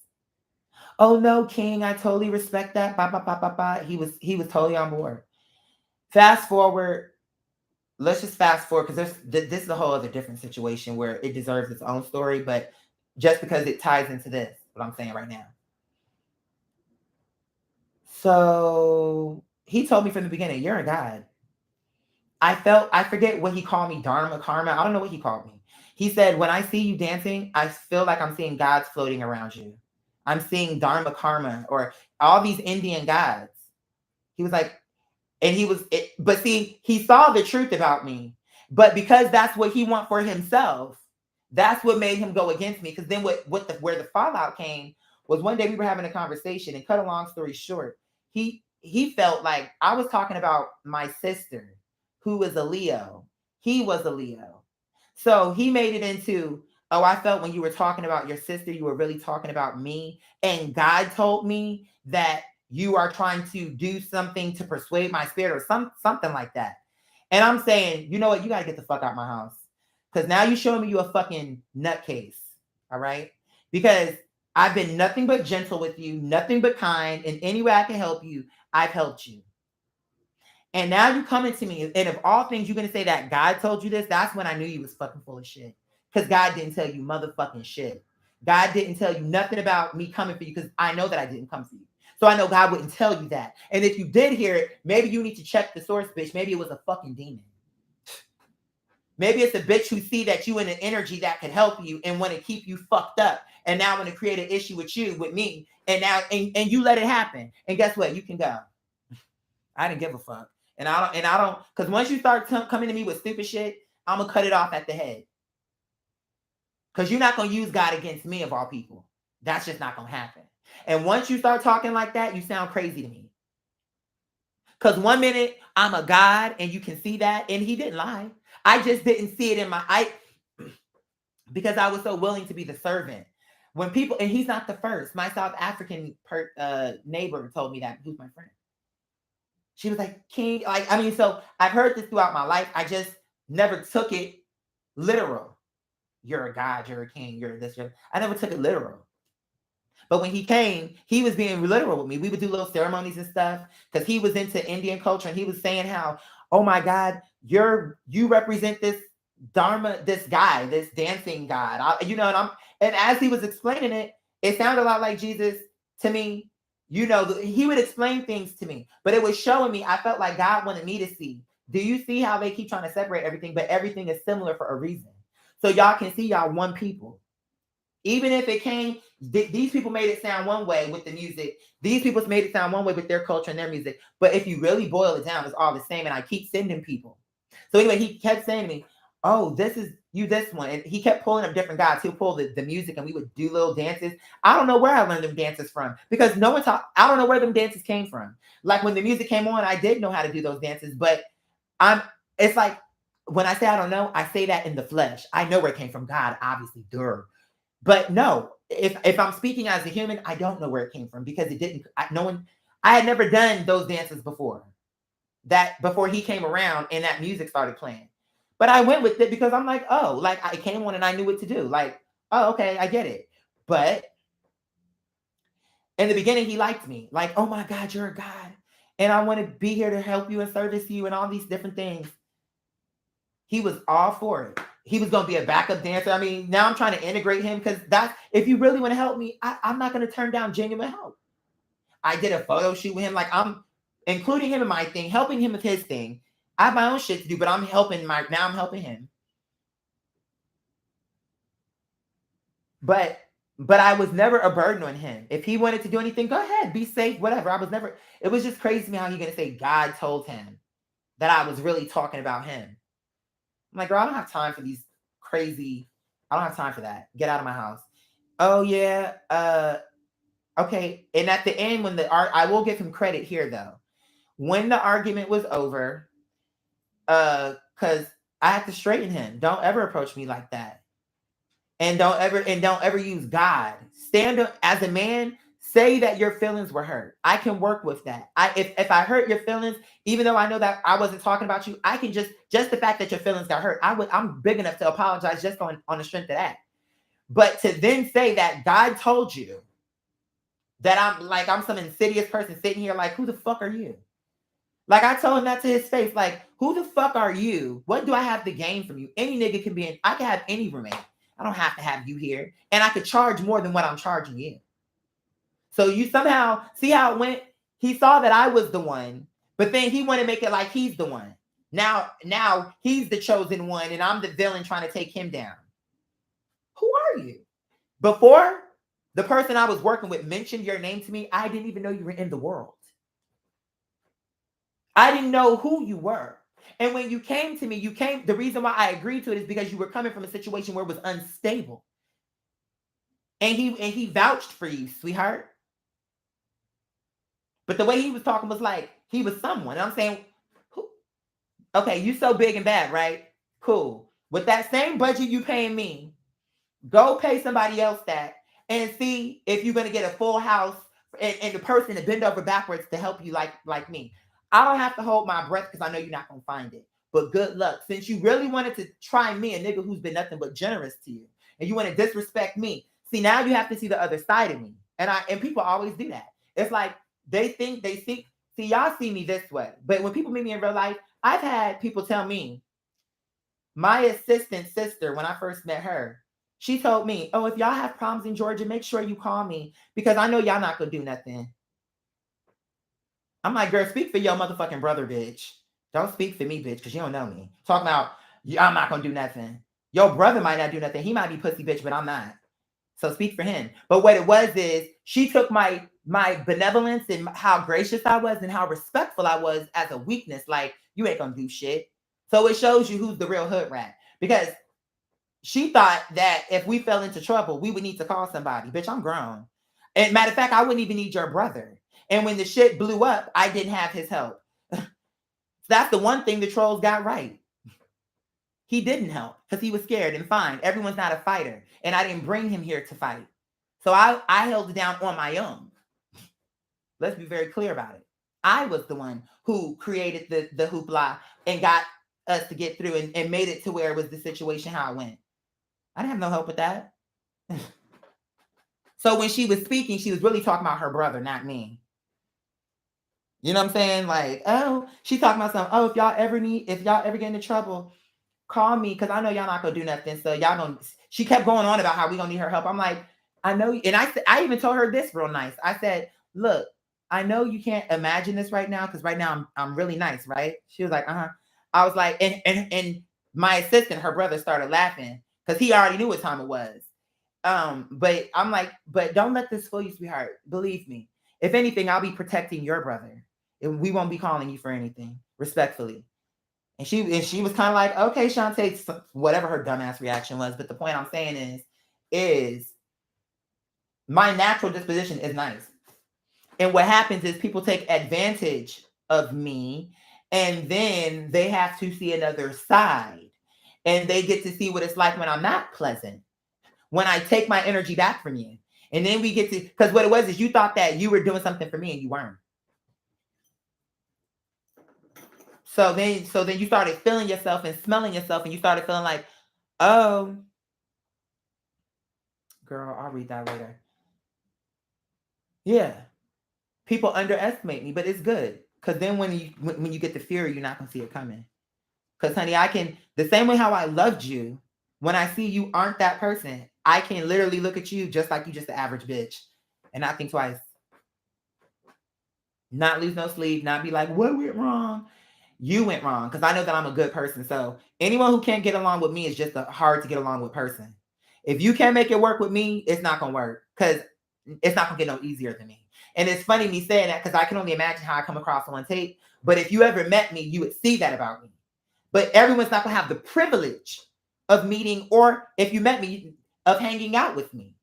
Oh no, King, I totally respect that. Bah, bah, bah, bah, bah. He was totally on board. Fast forward, let's just fast forward because this is a whole other different situation where it deserves its own story, but just because it ties into this, what I'm saying right now. So he told me from the beginning, you're a god. I forget what he called me, Dharma, Karma. I don't know what he called me. He said, when I see you dancing, I feel like I'm seeing gods floating around you. I'm seeing Dharma, Karma, or all these Indian gods. He was like, and he was, but see, he saw the truth about me. But because that's what he want for himself, that's what made him go against me. Because then where the fallout came was one day we were having a conversation, and cut a long story short, he felt like I was talking about my sister, who was a Leo. He was a Leo. So he made it into, oh, I felt when you were talking about your sister, you were really talking about me. And God told me that you are trying to do something to persuade my spirit or something like that. And I'm saying, you know what? You got to get the fuck out my house. Because now you're showing me you a fucking nutcase. All right? Because I've been nothing but gentle with you, nothing but kind. In any way I can help you, I've helped you. And now you coming to me, and of all things, you're going to say that God told you this. That's when I knew you was fucking full of shit. Because God didn't tell you motherfucking shit. God didn't tell you nothing about me coming for you, because I know that I didn't come for you. So I know God wouldn't tell you that. And if you did hear it, maybe you need to check the source, bitch. Maybe it was a fucking demon. Maybe it's a bitch who see that you in an energy that could help you and want to keep you fucked up. And now want to create an issue with you, with me. And now, and you let it happen. And guess what? You can go. I didn't give a fuck. And I don't, because once you start coming to me with stupid shit, I'm going to cut it off at the head. Because you're not going to use God against me, of all people. That's just not going to happen. And once you start talking like that, you sound crazy to me. Because one minute I'm a God and you can see that. And he didn't lie. I just didn't see it in my, because I was so willing to be the servant. When people, and he's not the first. My South African neighbor told me that. Who's my friend? She was like, King, like, I mean, so I've heard this throughout my life. I just never took it literal. You're a God, you're a king, you're this, I never took it literal. But when he came, he was being literal with me. We would do little ceremonies and stuff because he was into Indian culture, and he was saying how, oh my God, you represent this Dharma, this guy, this dancing God. And as he was explaining it, it sounded a lot like Jesus to me. He would explain things to me, but it was showing me, I felt like God wanted me to see. Do you see how they keep trying to separate everything, but everything is similar for a reason? So y'all can see y'all one people. Even if it came, these people made it sound one way with the music. These people made it sound one way with their culture and their music. But if you really boil it down, it's all the same. And I keep sending people. So anyway, he kept saying to me, oh, this is you, this one. And he kept pulling up different guys. He'll pull the music and we would do little dances. I don't know where I learned them dances from because no one taught. I don't know where them dances came from. Like when the music came on, I did know how to do those dances. But it's like when I say I don't know, I say that in the flesh. I know where it came from. God, obviously, duh. But no, if I'm speaking as a human, I don't know where it came from because it didn't. I had never done those dances before. Before he came around and that music started playing, but I went with it because I'm like, oh, like I came on and I knew what to do. Like, oh, okay, I get it. But in the beginning, he liked me. Like, oh my God, you're a God, and I want to be here to help you and service you and all these different things. He was all for it. He was going to be a backup dancer. I mean, now I'm trying to integrate him because if you really want to help me, I'm not going to turn down genuine help. I did a photo shoot with him. Like I'm including him in my thing, helping him with his thing. I have my own shit to do, but I'm helping him. But I was never a burden on him. If he wanted to do anything, go ahead, be safe, whatever. It was just crazy to me how you're going to say God told him that I was really talking about him. I'm like, girl, I don't have time for these crazy. I don't have time for that. Get out of my house. Oh yeah. Okay. And at the end, when I will give him credit here though. When the argument was over, because I had to straighten him. Don't ever approach me like that. And don't ever use God. Stand up as a man. Say that your feelings were hurt. I can work with that. If I hurt your feelings, even though I know that I wasn't talking about you, I can just the fact that your feelings got hurt. I'm big enough to apologize just on the strength of that. But to then say that God told you that I'm some insidious person sitting here like, who the fuck are you? Like I told him that to his face, like, who the fuck are you? What do I have to gain from you? Any nigga can be I can have any roommate. I don't have to have you here. And I could charge more than what I'm charging you. So you somehow see how it went. He saw that I was the one, but then he wanted to make it like he's the one. Now he's the chosen one, and I'm the villain trying to take him down. Who are you? Before the person I was working with mentioned your name to me, I didn't even know you were in the world. I didn't know who you were. And when you came to me, the reason why I agreed to it is because you were coming from a situation where it was unstable. And he vouched for you, sweetheart. But the way he was talking was like he was someone. And I'm saying, who? Okay, you so big and bad, right? Cool. With that same budget you paying me, go pay somebody else that and see if you're gonna get a full house and the person to bend over backwards to help you like me. I don't have to hold my breath because I know you're not gonna find it. But good luck. Since you really wanted to try me, a nigga who's been nothing but generous to you, and you want to disrespect me. See, now you have to see the other side of me. And people always do that. It's like see y'all see me this way. But when people meet me in real life, I've had people tell me, my assistant sister, when I first met her, she told me, oh, if y'all have problems in Georgia, make sure you call me because I know y'all not gonna do nothing. I'm like, girl, speak for your motherfucking brother, bitch. Don't speak for me, bitch, because you don't know me. Talking about, I'm not gonna do nothing. Your brother might not do nothing. He might be pussy, bitch, but I'm not. So speak for him. But what it was is she took my benevolence and how gracious I was and how respectful I was as a weakness. Like, you ain't gonna do shit. So it shows you who's the real hood rat. Because she thought that if we fell into trouble, we would need to call somebody. Bitch, I'm grown. And matter of fact, I wouldn't even need your brother. And when the shit blew up, I didn't have his help. That's the one thing the trolls got right. He didn't help because he was scared and fine. Everyone's not a fighter. And I didn't bring him here to fight. So I held it down on my own. Let's be very clear about it. I was the one who created the hoopla and got us to get through and made it to where it was the situation how it went. I didn't have no help with that. So when she was speaking, she was really talking about her brother, not me. You know what I'm saying? Like, oh, she's talking about something. Oh, if y'all ever get into trouble, call me because I know y'all not gonna do nothing. So y'all gonna. She kept going on about how we gonna need her help. I'm like, I know, and I even told her this real nice. I said, look, I know you can't imagine this right now because right now I'm really nice, right? She was like, uh-huh. I was like, and my assistant, her brother, started laughing because he already knew what time it was. But I'm like, but don't let this fool you, sweetheart. Believe me. If anything, I'll be protecting your brother. And we won't be calling you for anything, respectfully. And she was kind of like, okay, Shantae, whatever her dumbass reaction was. But the point I'm saying is my natural disposition is nice. And what happens is people take advantage of me and then they have to see another side. And they get to see what it's like when I'm not pleasant, when I take my energy back from you. And then we get to, because what it was is you thought that you were doing something for me and you weren't. So then you started feeling yourself and smelling yourself and you started feeling like, oh, girl, I'll read that later. Yeah. People underestimate me, but it's good. Because then when you get the fear, you're not going to see it coming. Because, honey, I can, the same way how I loved you, when I see you aren't that person, I can literally look at you just like you just the average bitch and not think twice. Not lose no sleep, not be like, what went wrong? You went wrong because I know that I'm a good person. So anyone who can't get along with me is just a hard to get along with person. If you can't make it work with me, it's not going to work because it's not going to get no easier than me. And it's funny me saying that because I can only imagine how I come across on tape. But if you ever met me, you would see that about me. But everyone's not going to have the privilege of meeting, or if you met me, of hanging out with me.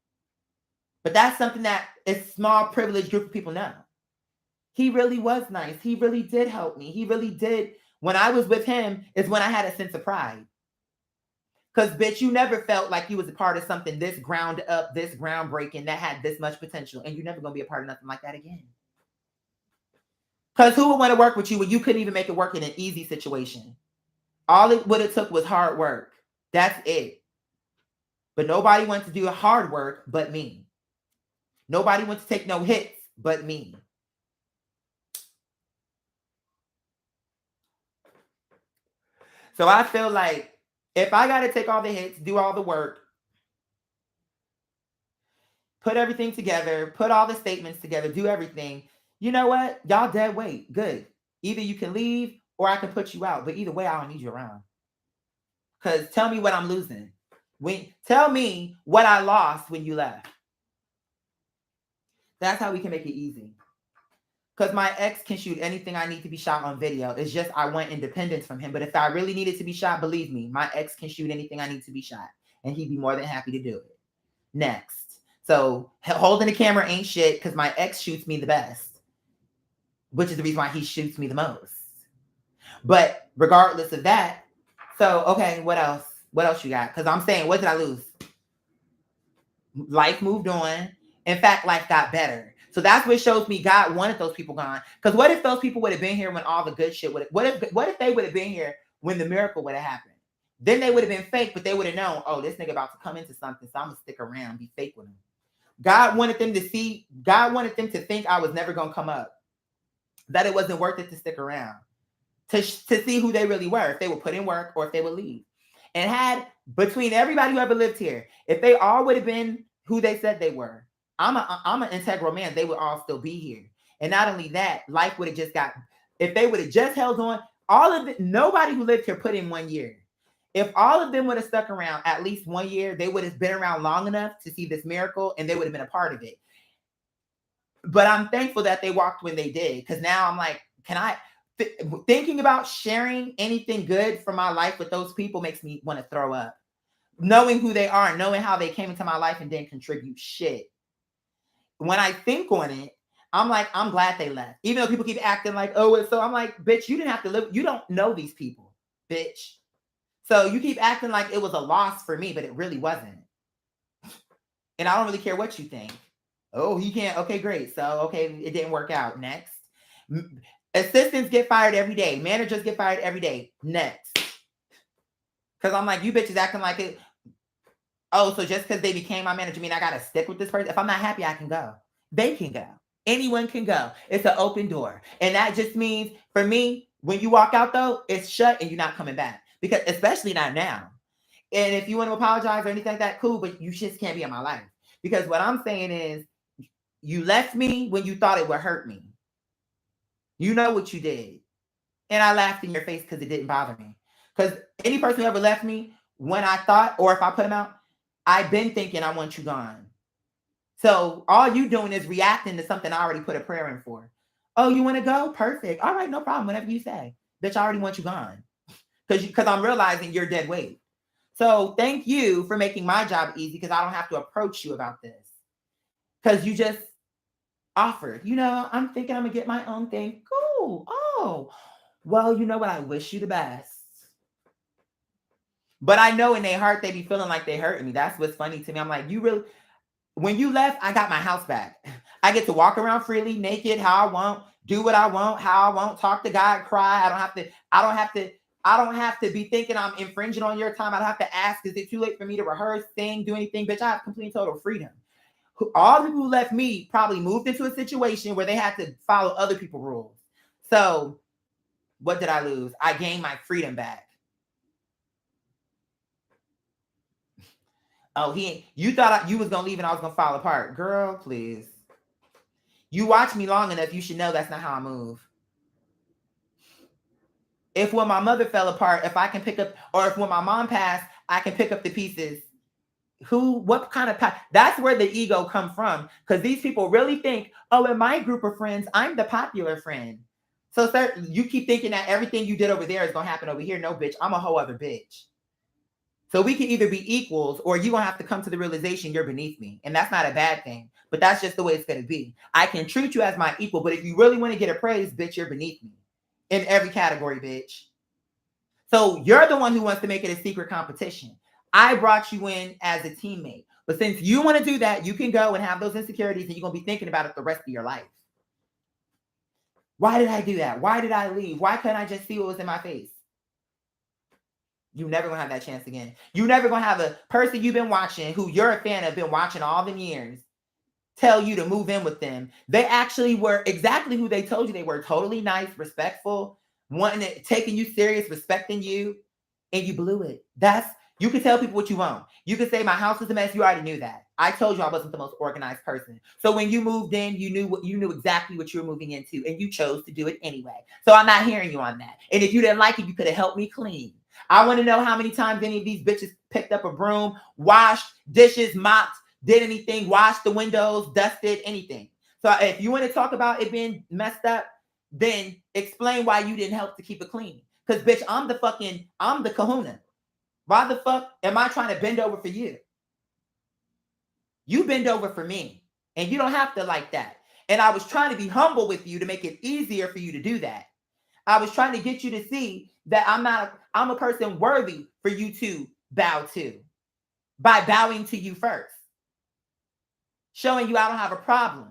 But that's something that a small privileged group of people know. He really was nice. He really did help me. He really did. When I was with him is when I had a sense of pride. Because, bitch, you never felt like you was a part of something this ground up, this groundbreaking, that had this much potential. And you're never going to be a part of nothing like that again. Because who would want to work with you when you couldn't even make it work in an easy situation? All it would have took was hard work. That's it. But nobody wants to do hard work but me. Nobody wants to take no hits but me. So I feel like if I got to take all the hits, do all the work, put everything together, put all the statements together, do everything, You know what? Y'all dead weight. Good. Either you can leave or I can put you out. But either way, I don't need you around. Because tell me what I'm losing. Tell me what I lost when you left. That's how we can make it easy. Because my ex can shoot anything I need to be shot on video. It's just I want independence from him. But if I really needed to be shot, believe me, my ex can shoot anything I need to be shot. And he'd be more than happy to do it. Next. So holding the camera ain't shit because my ex shoots me the best. Which is the reason why he shoots me the most. But regardless of that, so okay, what else? What else you got? Because I'm saying, what did I lose? Life moved on. In fact, life got better. So that's what shows me God wanted those people gone. Because what if those people would have been here when all the good shit would have, what if they would have been here when the miracle would have happened? Then they would have been fake, but they would have known, oh, this nigga about to come into something, so I'm gonna stick around, be fake with him. God wanted them to think I was never gonna come up, that it wasn't worth it to stick around, to see who they really were, if they would put in work or if they would leave. And had between everybody who ever lived here, if they all would have been who they said they were, I'm an integral man, they would all still be here. And not only that, life would have just got, if they would have just held on, all of it, nobody who lived here put in 1 year. If all of them would have stuck around at least 1 year, they would have been around long enough to see this miracle and they would have been a part of it. But I'm thankful that they walked when they did, because now I'm like, thinking about sharing anything good from my life with those people makes me want to throw up. Knowing who they are, knowing how they came into my life and didn't contribute shit. When I think on it, I'm like, I'm glad they left. Even though people keep acting like, oh, it's so, I'm like, bitch, you didn't have to live. You don't know these people, bitch. So you keep acting like it was a loss for me, but it really wasn't. And I don't really care what you think. Oh, he can't. Okay, great. So, okay, it didn't work out. Next. Assistants get fired every day. Managers get fired every day. Next. Because I'm like, you bitches acting like it. Oh, so just because they became my manager, mean I got to stick with this person? If I'm not happy, I can go. They can go. Anyone can go. It's an open door. And that just means, for me, when you walk out, though, it's shut and you're not coming back. Because especially not now. And if you want to apologize or anything like that, cool, but you just can't be in my life. Because what I'm saying is, you left me when you thought it would hurt me. You know what you did. And I laughed in your face because it didn't bother me. Because any person who ever left me, when I thought, or if I put them out, I've been thinking I want you gone. So all you doing is reacting to something I already put a prayer in for. Oh, you want to go? Perfect. All right, no problem. Whatever you say. Bitch, I already want you gone. Because I'm realizing you're dead weight. So thank you for making my job easy, because I don't have to approach you about this. Because you just offered. You know, I'm thinking I'm going to get my own thing. Cool. Oh, well, you know what? I wish you the best. But I know in their heart, they be feeling like they hurting me. That's what's funny to me. I'm like, you really, when you left, I got my house back. I get to walk around freely, naked, how I want, do what I want, how I want, talk to God, cry. I don't have to be thinking I'm infringing on your time. I don't have to ask, is it too late for me to rehearse, sing, do anything? Bitch, I have complete and total freedom. All the people who left me probably moved into a situation where they had to follow other people's rules. So what did I lose? I gained my freedom back. Oh, you thought you was going to leave and I was going to fall apart. Girl, please. You watch me long enough, you should know that's not how I move. If when my mother fell apart, if I can pick up, or if when my mom passed, I can pick up the pieces. What kind of, that's where the ego come from. Because these people really think, oh, in my group of friends, I'm the popular friend. So sir, you keep thinking that everything you did over there is going to happen over here. No, bitch, I'm a whole other bitch. So we can either be equals, or you're going to have to come to the realization you're beneath me. And that's not a bad thing, but that's just the way it's going to be. I can treat you as my equal, but if you really want to get a praise, bitch, you're beneath me in every category, bitch. So you're the one who wants to make it a secret competition. I brought you in as a teammate. But since you want to do that, you can go and have those insecurities and you're going to be thinking about it the rest of your life. Why did I do that? Why did I leave? Why couldn't I just see what was in my face? You're never going to have that chance again. You're never going to have a person you've been watching, who you're a fan of, been watching all the years, tell you to move in with them. They actually were exactly who they told you they were. Totally nice, respectful, taking you serious, respecting you, and you blew it. You can tell people what you want. You can say my house is a mess. You already knew that. I told you I wasn't the most organized person. So when you moved in, you knew exactly what you were moving into, and you chose to do it anyway. So I'm not hearing you on that. And if you didn't like it, you could have helped me clean. I want to know how many times any of these bitches picked up a broom, washed dishes, mopped, did anything, washed the windows, dusted, anything. So if you want to talk about it being messed up, then explain why you didn't help to keep it clean. Because bitch, I'm the kahuna. Why the fuck am I trying to bend over for you? You bend over for me, and you don't have to like that. And I was trying to be humble with you to make it easier for you to do that. I was trying to get you to see that I'm a person worthy for you to bow to by bowing to you first, showing you I don't have a problem.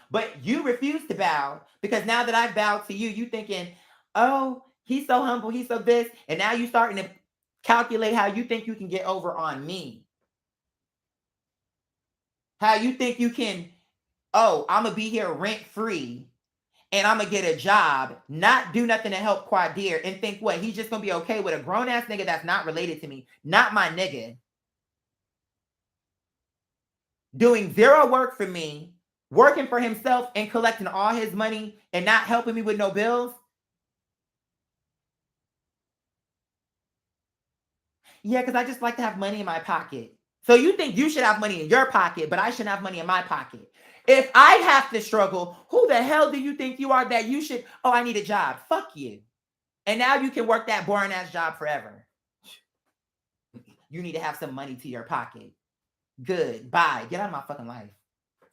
But you refuse to bow because now that I've bowed to you, you thinking, oh, he's so humble, he's so this, and now you starting to calculate how you think you can get over on me. How you think you can, oh, I'm going to be here rent free and I'm going to get a job, not do nothing to help Quadir, and think what? He's just going to be okay with a grown ass nigga that's not related to me, not my nigga, doing zero work for me, working for himself and collecting all his money and not helping me with no bills? Yeah, because I just like to have money in my pocket. So you think you should have money in your pocket, but I shouldn't have money in my pocket. If I have to struggle, who the hell do you think you are that you should, oh, I need a job? Fuck you. And now you can work that boring ass job forever. You need to have some money to your pocket. Good. Bye. Get out of my fucking life.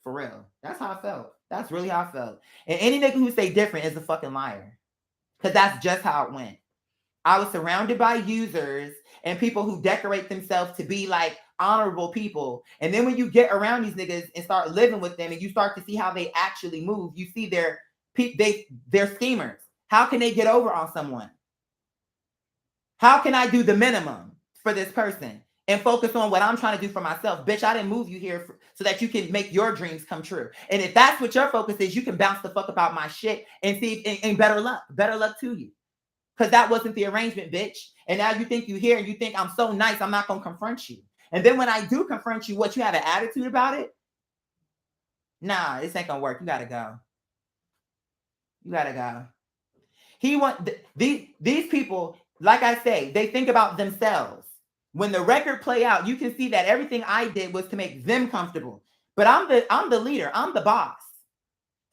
For real. That's how I felt. That's really how I felt. And any nigga who say different is a fucking liar. Because that's just how it went. I was surrounded by users and people who decorate themselves to be like honorable people. And then when you get around these niggas and start living with them and you start to see how they actually move, you see they're schemers. How can they get over on someone? How can I do the minimum for this person and focus on what I'm trying to do for myself? Bitch, I didn't move you here so that you can make your dreams come true. And if that's what your focus is, you can bounce the fuck about my shit and see, and better luck to you. Because that wasn't the arrangement, bitch. And now you think you here and you think I'm so nice, I'm not going to confront you. And then when I do confront you, what, you have an attitude about it? Nah, this ain't going to work. You got to go. You got to go. These people, like I say, they think about themselves. When the record play out, you can see that everything I did was to make them comfortable. But I'm the leader. I'm the boss.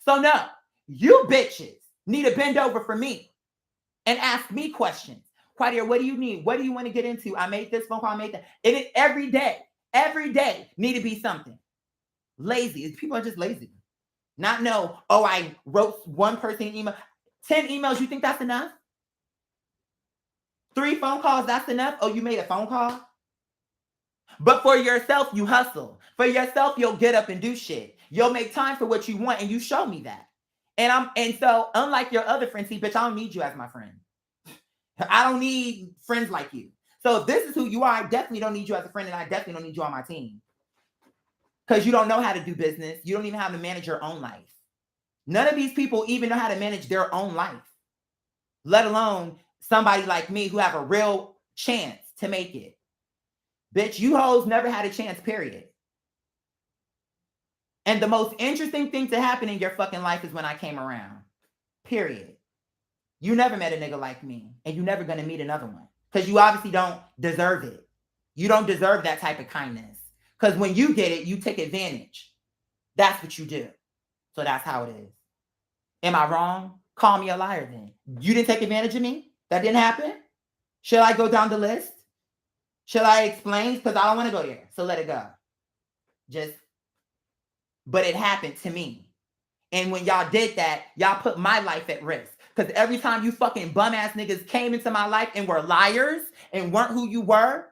So no, you bitches need to bend over for me and ask me questions. Quadir, what do you need? What do you want to get into? I made this phone call, I made that. Every day need to be something. Lazy. People are just lazy. Not know, oh, I wrote one person an email. 10 emails, you think that's enough? 3 phone calls, that's enough? Oh, you made a phone call? But for yourself, you hustle. For yourself, you'll get up and do shit. You'll make time for what you want, and you show me that. And so unlike your other friends, see, bitch, I don't need you as my friend. I don't need friends like you. So if this is who you are, I definitely don't need you as a friend, and I definitely don't need you on my team. Because you don't know how to do business. You don't even know how to manage your own life. None of these people even know how to manage their own life, let alone somebody like me who have a real chance to make it. Bitch, you hoes never had a chance, period. And the most interesting thing to happen in your fucking life is when I came around, period. You never met a nigga like me, and you're never gonna meet another one because you obviously don't deserve it. You don't deserve that type of kindness because when you get it, you take advantage. That's what you do. So that's how it is. Am I wrong? Call me a liar then. You didn't take advantage of me? That didn't happen? Should I go down the list? Should I explain? Because I don't want to go there. So let it go. But it happened to me. And when y'all did that, y'all put my life at risk. Because every time you fucking bum ass niggas came into my life and were liars and weren't who you were,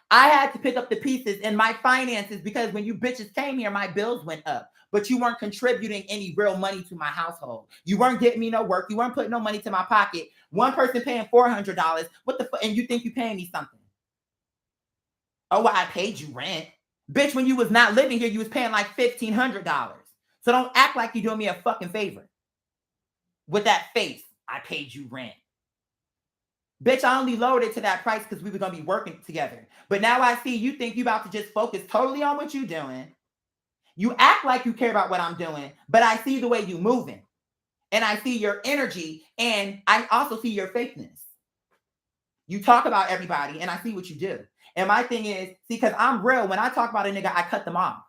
I had to pick up the pieces in my finances because when you bitches came here, my bills went up. But you weren't contributing any real money to my household. You weren't getting me no work. You weren't putting no money to my pocket. One person paying $400. What the fuck? And you think you paying me something? Oh, well, I paid you rent. Bitch, when you was not living here, you was paying like $1,500. So don't act like you're doing me a fucking favor. With that face, I paid you rent. Bitch, I only lowered it to that price because we were going to be working together. But now I see you think you about to just focus totally on what you're doing. You act like you care about what I'm doing, but I see the way you moving. And I see your energy, and I also see your fakeness. You talk about everybody, and I see what you do. And my thing is, see, because I'm real, when I talk about a nigga, I cut them off.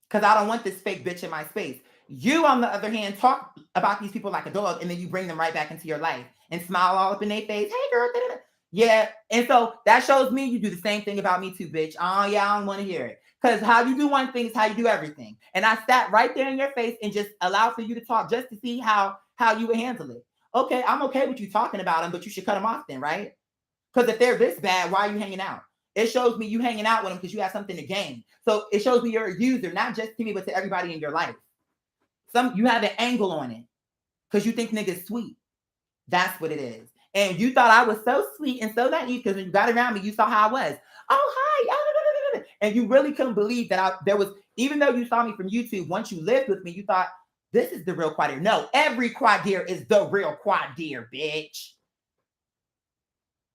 Because I don't want this fake bitch in my space. You, on the other hand, talk about these people like a dog, and then you bring them right back into your life and smile all up in their face. Hey, girl. Da, da, da. Yeah. And so that shows me you do the same thing about me too, bitch. Oh, yeah, I don't want to hear it. Because how you do one thing is how you do everything. And I sat right there in your face and just allowed for you to talk just to see how you would handle it. Okay, I'm okay with you talking about them, but you should cut them off then, right? Because if they're this bad, why are you hanging out? It shows me you hanging out with them because you have something to gain. So it shows me you're a user, not just to me, but to everybody in your life. You have an angle on it because you think niggas sweet. That's what it is. And you thought I was so sweet and so naive because when you got around me, you saw how I was. Oh, hi. And you really couldn't believe that there was, even though you saw me from YouTube, once you lived with me, you thought, this is the real quad deer. No, every quad deer is the real quad deer, bitch.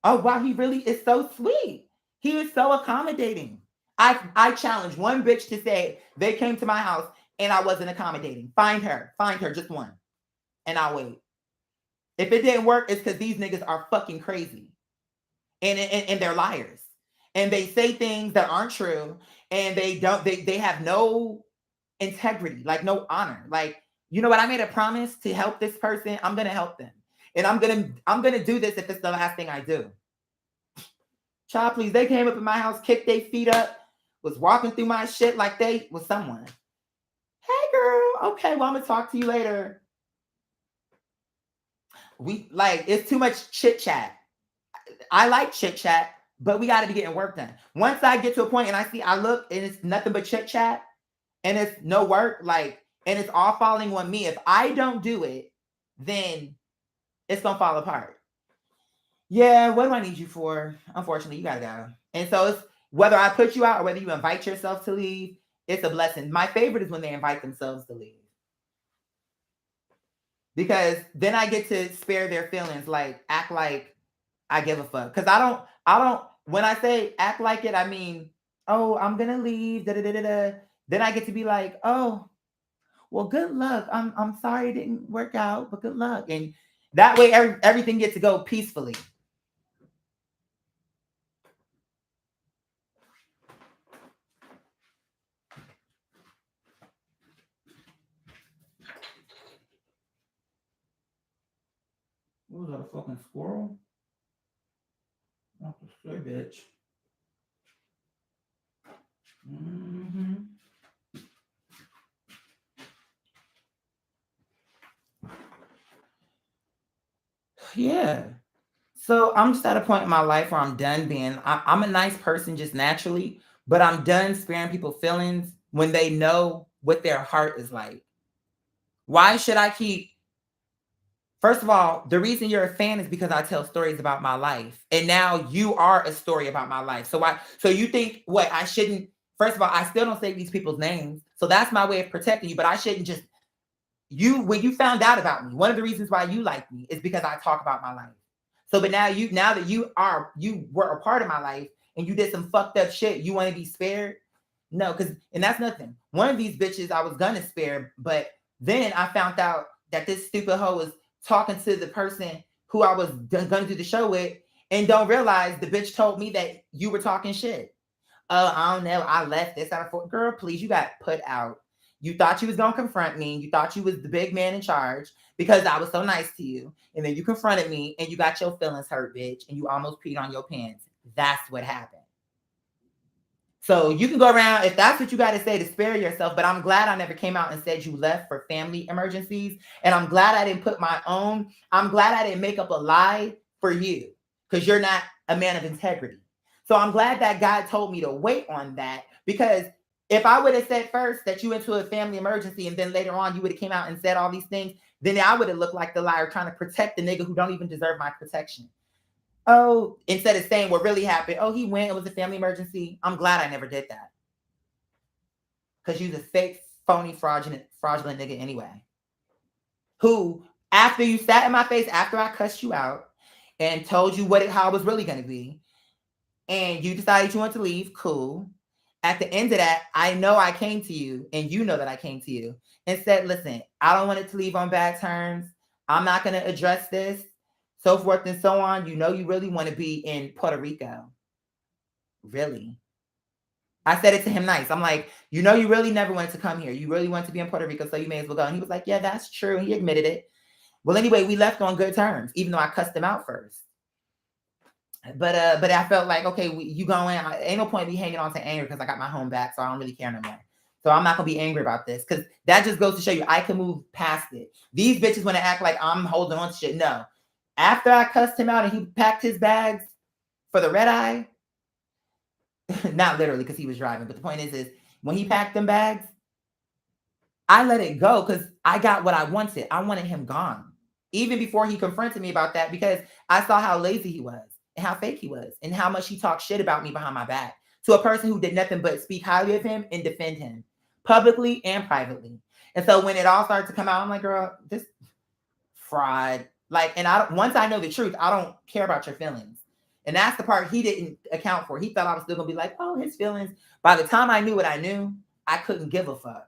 Oh, wow, he really is so sweet. He is so accommodating. I challenge one bitch to say they came to my house and I wasn't accommodating. Find her, just one. And I'll wait. If it didn't work, it's because these niggas are fucking crazy. And they're liars. And they say things that aren't true. And they have no integrity, like no honor. Like, you know what? I made a promise to help this person. I'm gonna help them. And I'm gonna do this if it's the last thing I do. Child, please. They came up in my house, kicked their feet up, was walking through my shit like they was someone. Hey, girl. Okay, well, I'm gonna talk to you later. It's too much chit chat. I like chit chat, but we got to be getting work done. Once I get to a point and I look and it's nothing but chit chat and it's no work, and it's all falling on me. If I don't do it, then it's gonna fall apart. Yeah, what do I need you for? Unfortunately, you gotta go. And so it's whether I put you out or whether you invite yourself to leave, it's a blessing. My favorite is when they invite themselves to leave. Because then I get to spare their feelings, act like I give a fuck. Because I don't, when I say act like it, I mean, oh, I'm gonna leave, da da da da da. Then I get to be like, oh, well, good luck. I'm sorry it didn't work out, but good luck. And that way everything gets to go peacefully. What was that, a fucking squirrel? Not the stray bitch. Mm-hmm. Yeah. So I'm just at a point in my life where I'm done being, I'm a nice person just naturally, but I'm done sparing people feelings when they know what their heart is like. Why should I keep, first of all, the reason you're a fan is because I tell stories about my life. And now you are a story about my life. So you think what I shouldn't, first of all, I still don't say these people's names. So that's my way of protecting you, but I shouldn't just, when you found out about me, one of the reasons why you like me is because I talk about my life. So, but now that you were a part of my life and you did some fucked up shit, you want to be spared? No, and that's nothing. One of these bitches I was gonna spare, but then I found out that this stupid hoe was talking to the person who I was gonna do the show with, and don't realize the bitch told me that you were talking shit. Oh, I don't know. I left this out of girl. Please, you got put out. You thought you was gonna confront me. You thought you was the big man in charge because I was so nice to you. And then you confronted me and you got your feelings hurt, bitch. And you almost peed on your pants. That's what happened. So you can go around if that's what you got to say to spare yourself. But I'm glad I never came out and said you left for family emergencies. And I'm glad I didn't I'm glad I didn't make up a lie for you because you're not a man of integrity. So I'm glad that God told me to wait on that, because if I would have said first that you went to a family emergency and then later on you would have came out and said all these things, then I would have looked like the liar trying to protect the nigga who don't even deserve my protection. Oh, instead of saying what really happened, oh, he went, it was a family emergency. I'm glad I never did that. Because you're the fake, phony, fraudulent nigga anyway. Who, after you sat in my face, after I cussed you out, and told you how it was really going to be, and you decided you want to leave, cool. At the end of that, I know I came to you, and you know that I came to you and said, listen, I don't want it to leave on bad terms. I'm not going to address this, so forth and so on. You know you really want to be in Puerto Rico. Really? I said it to him nice. I'm like, you know you really never wanted to come here. You really want to be in Puerto Rico, so you may as well go. And he was like, yeah, that's true. He admitted it. Well, anyway, we left on good terms, even though I cussed him out first. But I felt like, okay, you going, ain't no point me hanging on to anger because I got my home back, so I don't really care no more. So I'm not gonna be angry about this, because that just goes to show you I can move past it. These bitches want to act like I'm holding on to shit. No. After I cussed him out and he packed his bags for the red eye, not literally because he was driving, but the point is when he packed them bags, I let it go because I got what I wanted. I wanted him gone. Even before he confronted me about that, because I saw how lazy he was and how fake he was and how much he talked shit about me behind my back to a person who did nothing but speak highly of him and defend him publicly and privately. And so when it all started to come out, I'm like, girl, this fraud. Like, and once I know the truth, I don't care about your feelings. And that's the part he didn't account for. He thought I was still gonna be like, oh, his feelings. By the time I knew what I knew, I couldn't give a fuck.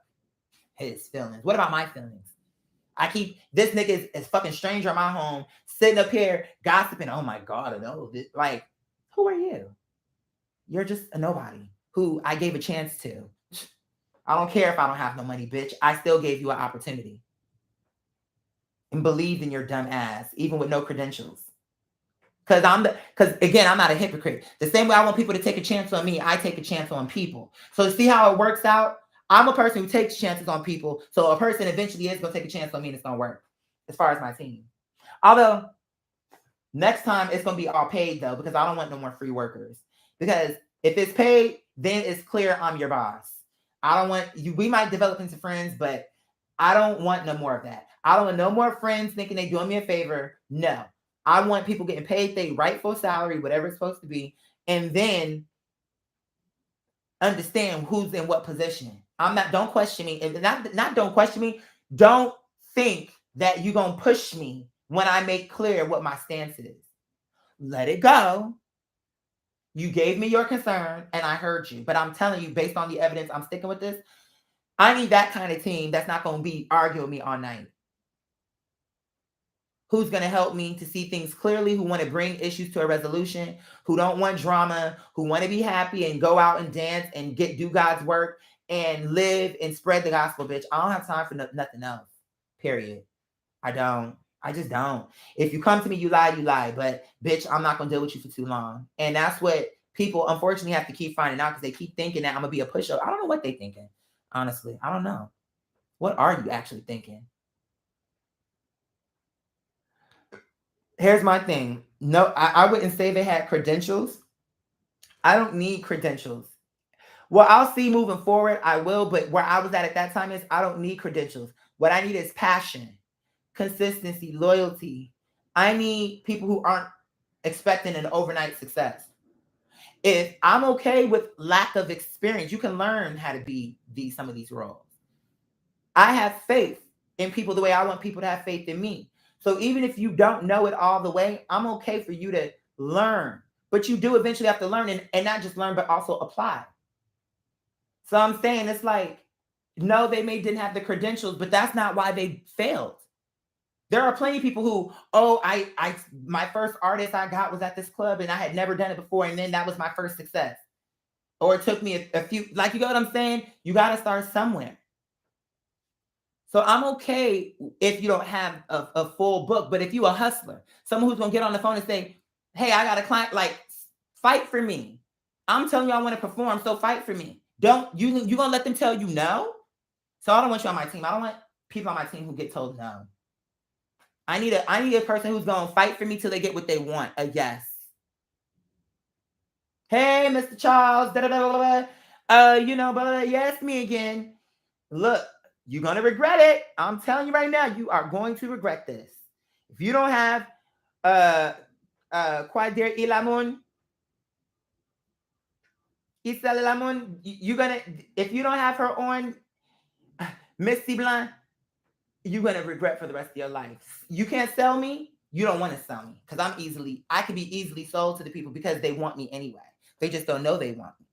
His feelings. What about my feelings? I keep this nigga is fucking stranger in my home, sitting up here gossiping. Oh my God, I know this. Like, who are you? You're just a nobody who I gave a chance to. I don't care if I don't have no money, bitch. I still gave you an opportunity and believed in your dumb ass, even with no credentials. Because again, I'm not a hypocrite. The same way I want people to take a chance on me, I take a chance on people. So see how it works out? I'm a person who takes chances on people. So a person eventually is going to take a chance on me and it's going to work as far as my team. Although next time it's going to be all paid though, because I don't want no more free workers. Because if it's paid, then it's clear I'm your boss. I don't want you. We might develop into friends, but I don't want no more of that. I don't want no more friends thinking they doing me a favor. No. I want people getting paid their rightful salary, whatever it's supposed to be, and then understand who's in what position. Don't question me. And not don't question me. Don't think that you're going to push me when I make clear what my stance is. Let it go. You gave me your concern and I heard you. But I'm telling you, based on the evidence, I'm sticking with this. I need that kind of team that's not going to be arguing with me all night. Who's going to help me to see things clearly, who want to bring issues to a resolution, who don't want drama, who want to be happy and go out and dance and do God's work and live and spread the gospel, bitch. I don't have time for nothing else, period. I don't. I just don't. If you come to me, you lie. But, bitch, I'm not going to deal with you for too long. And that's what people, unfortunately, have to keep finding out because they keep thinking that I'm going to be a pushover. I don't know what they're thinking, honestly. I don't know. What are you actually thinking? Here's my thing. No, I wouldn't say they had credentials. I don't need credentials. Well, I'll see moving forward. I will, but where I was at that time is I don't need credentials. What I need is passion, consistency, loyalty. I need people who aren't expecting an overnight success. If I'm okay with lack of experience, you can learn how to be some of these roles. I have faith in people the way I want people to have faith in me. So even if you don't know it all the way, I'm okay for you to learn. But you do eventually have to learn and not just learn, but also apply. So I'm saying it's like, no, they didn't have the credentials, but that's not why they failed. There are plenty of people who, my first artist I got was at this club and I had never done it before. And then that was my first success. Or it took me a few, like, you know what I'm saying? You got to start somewhere. So I'm okay if you don't have a full book, but if you a hustler, someone who's going to get on the phone and say, hey, I got a client, like, fight for me. I'm telling you I want to perform, so fight for me. Don't, you going to let them tell you no? So I don't want you on my team. I don't want people on my team who get told no. I need a person who's going to fight for me till they get what they want, a yes. Hey, Mr. Charles, yes, me again. Look. You're going to regret it. I'm telling you right now, you are going to regret this. If you don't have Quadir Ilamun, Isla Ilamun, you're going to, if you don't have her on Misty Blanc, you're going to regret for the rest of your life. You can't sell me. You don't want to sell me because I can be easily sold to the people because they want me anyway. They just don't know they want me.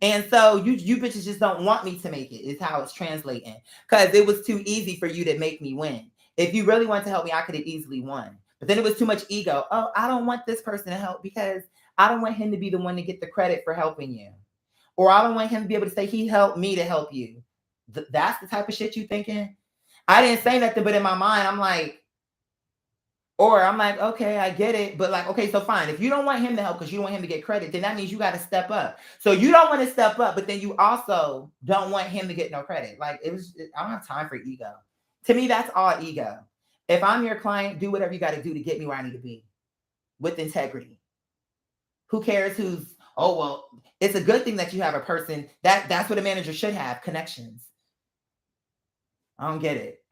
And so you bitches just don't want me to make it, is how it's translating. Because it was too easy for you to make me win. If you really wanted to help me, I could have easily won. But then it was too much ego. Oh, I don't want this person to help because I don't want him to be the one to get the credit for helping you. Or I don't want him to be able to say he helped me to help you. That's the type of shit you thinking? I didn't say nothing, but in my mind, I'm like, okay, I get it. But like, okay, so fine. If you don't want him to help because you don't want him to get credit, then that means you got to step up. So you don't want to step up, but then you also don't want him to get no credit. Like I don't have time for ego. To me, that's all ego. If I'm your client, do whatever you got to do to get me where I need to be with integrity. Who cares who's, oh, well, it's a good thing that you have a person that's what a manager should have, connections. I don't get it.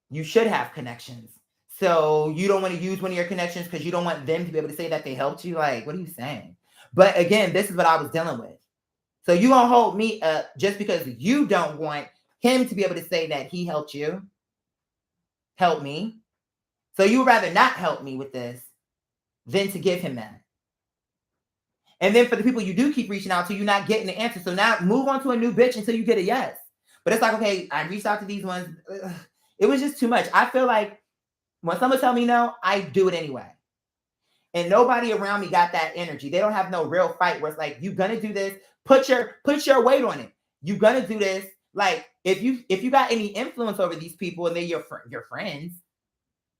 You should have connections. So you don't want to use one of your connections because you don't want them to be able to say that they helped you. Like, what are you saying? But again, this is what I was dealing with. So you gonna hold me up just because you don't want him to be able to say that he helped you, help me. So you would rather not help me with this than to give him that. And then for the people you do keep reaching out to, you're not getting the answer. So now move on to a new bitch until you get a yes. But it's like, okay, I reached out to these ones. It was just too much. I feel like when someone tell me no, I do it anyway. And nobody around me got that energy. They don't have no real fight where it's like, you gonna do this, put your weight on it. You gonna do this. Like, if you got any influence over these people and they're your friends,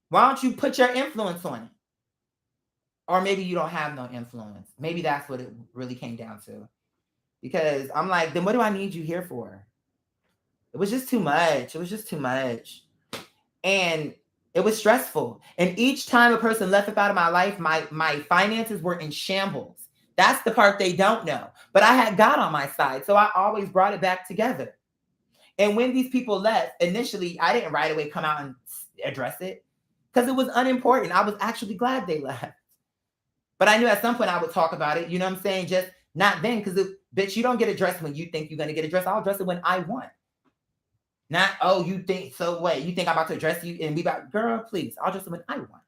why don't you put your influence on it? Or maybe you don't have no influence. Maybe that's what it really came down to. Because I'm like, then what do I need you here for? It was just too much. It was just too much. And it was stressful. And each time a person left up out of my life, my finances were in shambles. That's the part they don't know. But I had God on my side. So I always brought it back together. And when these people left, initially, I didn't right away come out and address it because it was unimportant. I was actually glad they left. But I knew at some point I would talk about it. You know what I'm saying? Just not then, because bitch, you don't get addressed when you think you're going to get addressed. I'll address it when I want. Not, oh, you think, so wait, you think I'm about to address you and we about, girl, please, I'll address it when I want.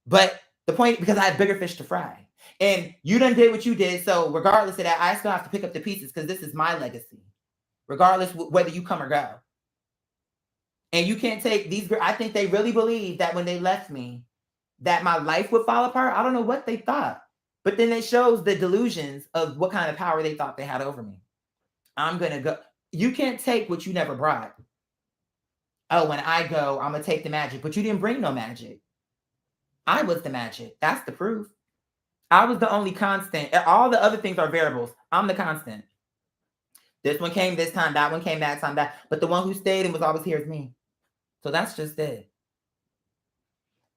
But the point, because I have bigger fish to fry. And you done did what you did. So regardless of that, I still have to pick up the pieces because this is my legacy. Regardless whether you come or go. And you can't take these, I think they really believed that when they left me, that my life would fall apart. I don't know what they thought. But then it shows the delusions of what kind of power they thought they had over me. I'm going to go. You can't take what you never brought. Oh, when I go, I'm going to take the magic. But you didn't bring no magic. I was the magic. That's the proof. I was the only constant. All the other things are variables. I'm the constant. This one came this time. That one came that time. But the one who stayed and was always here is me. So that's just it.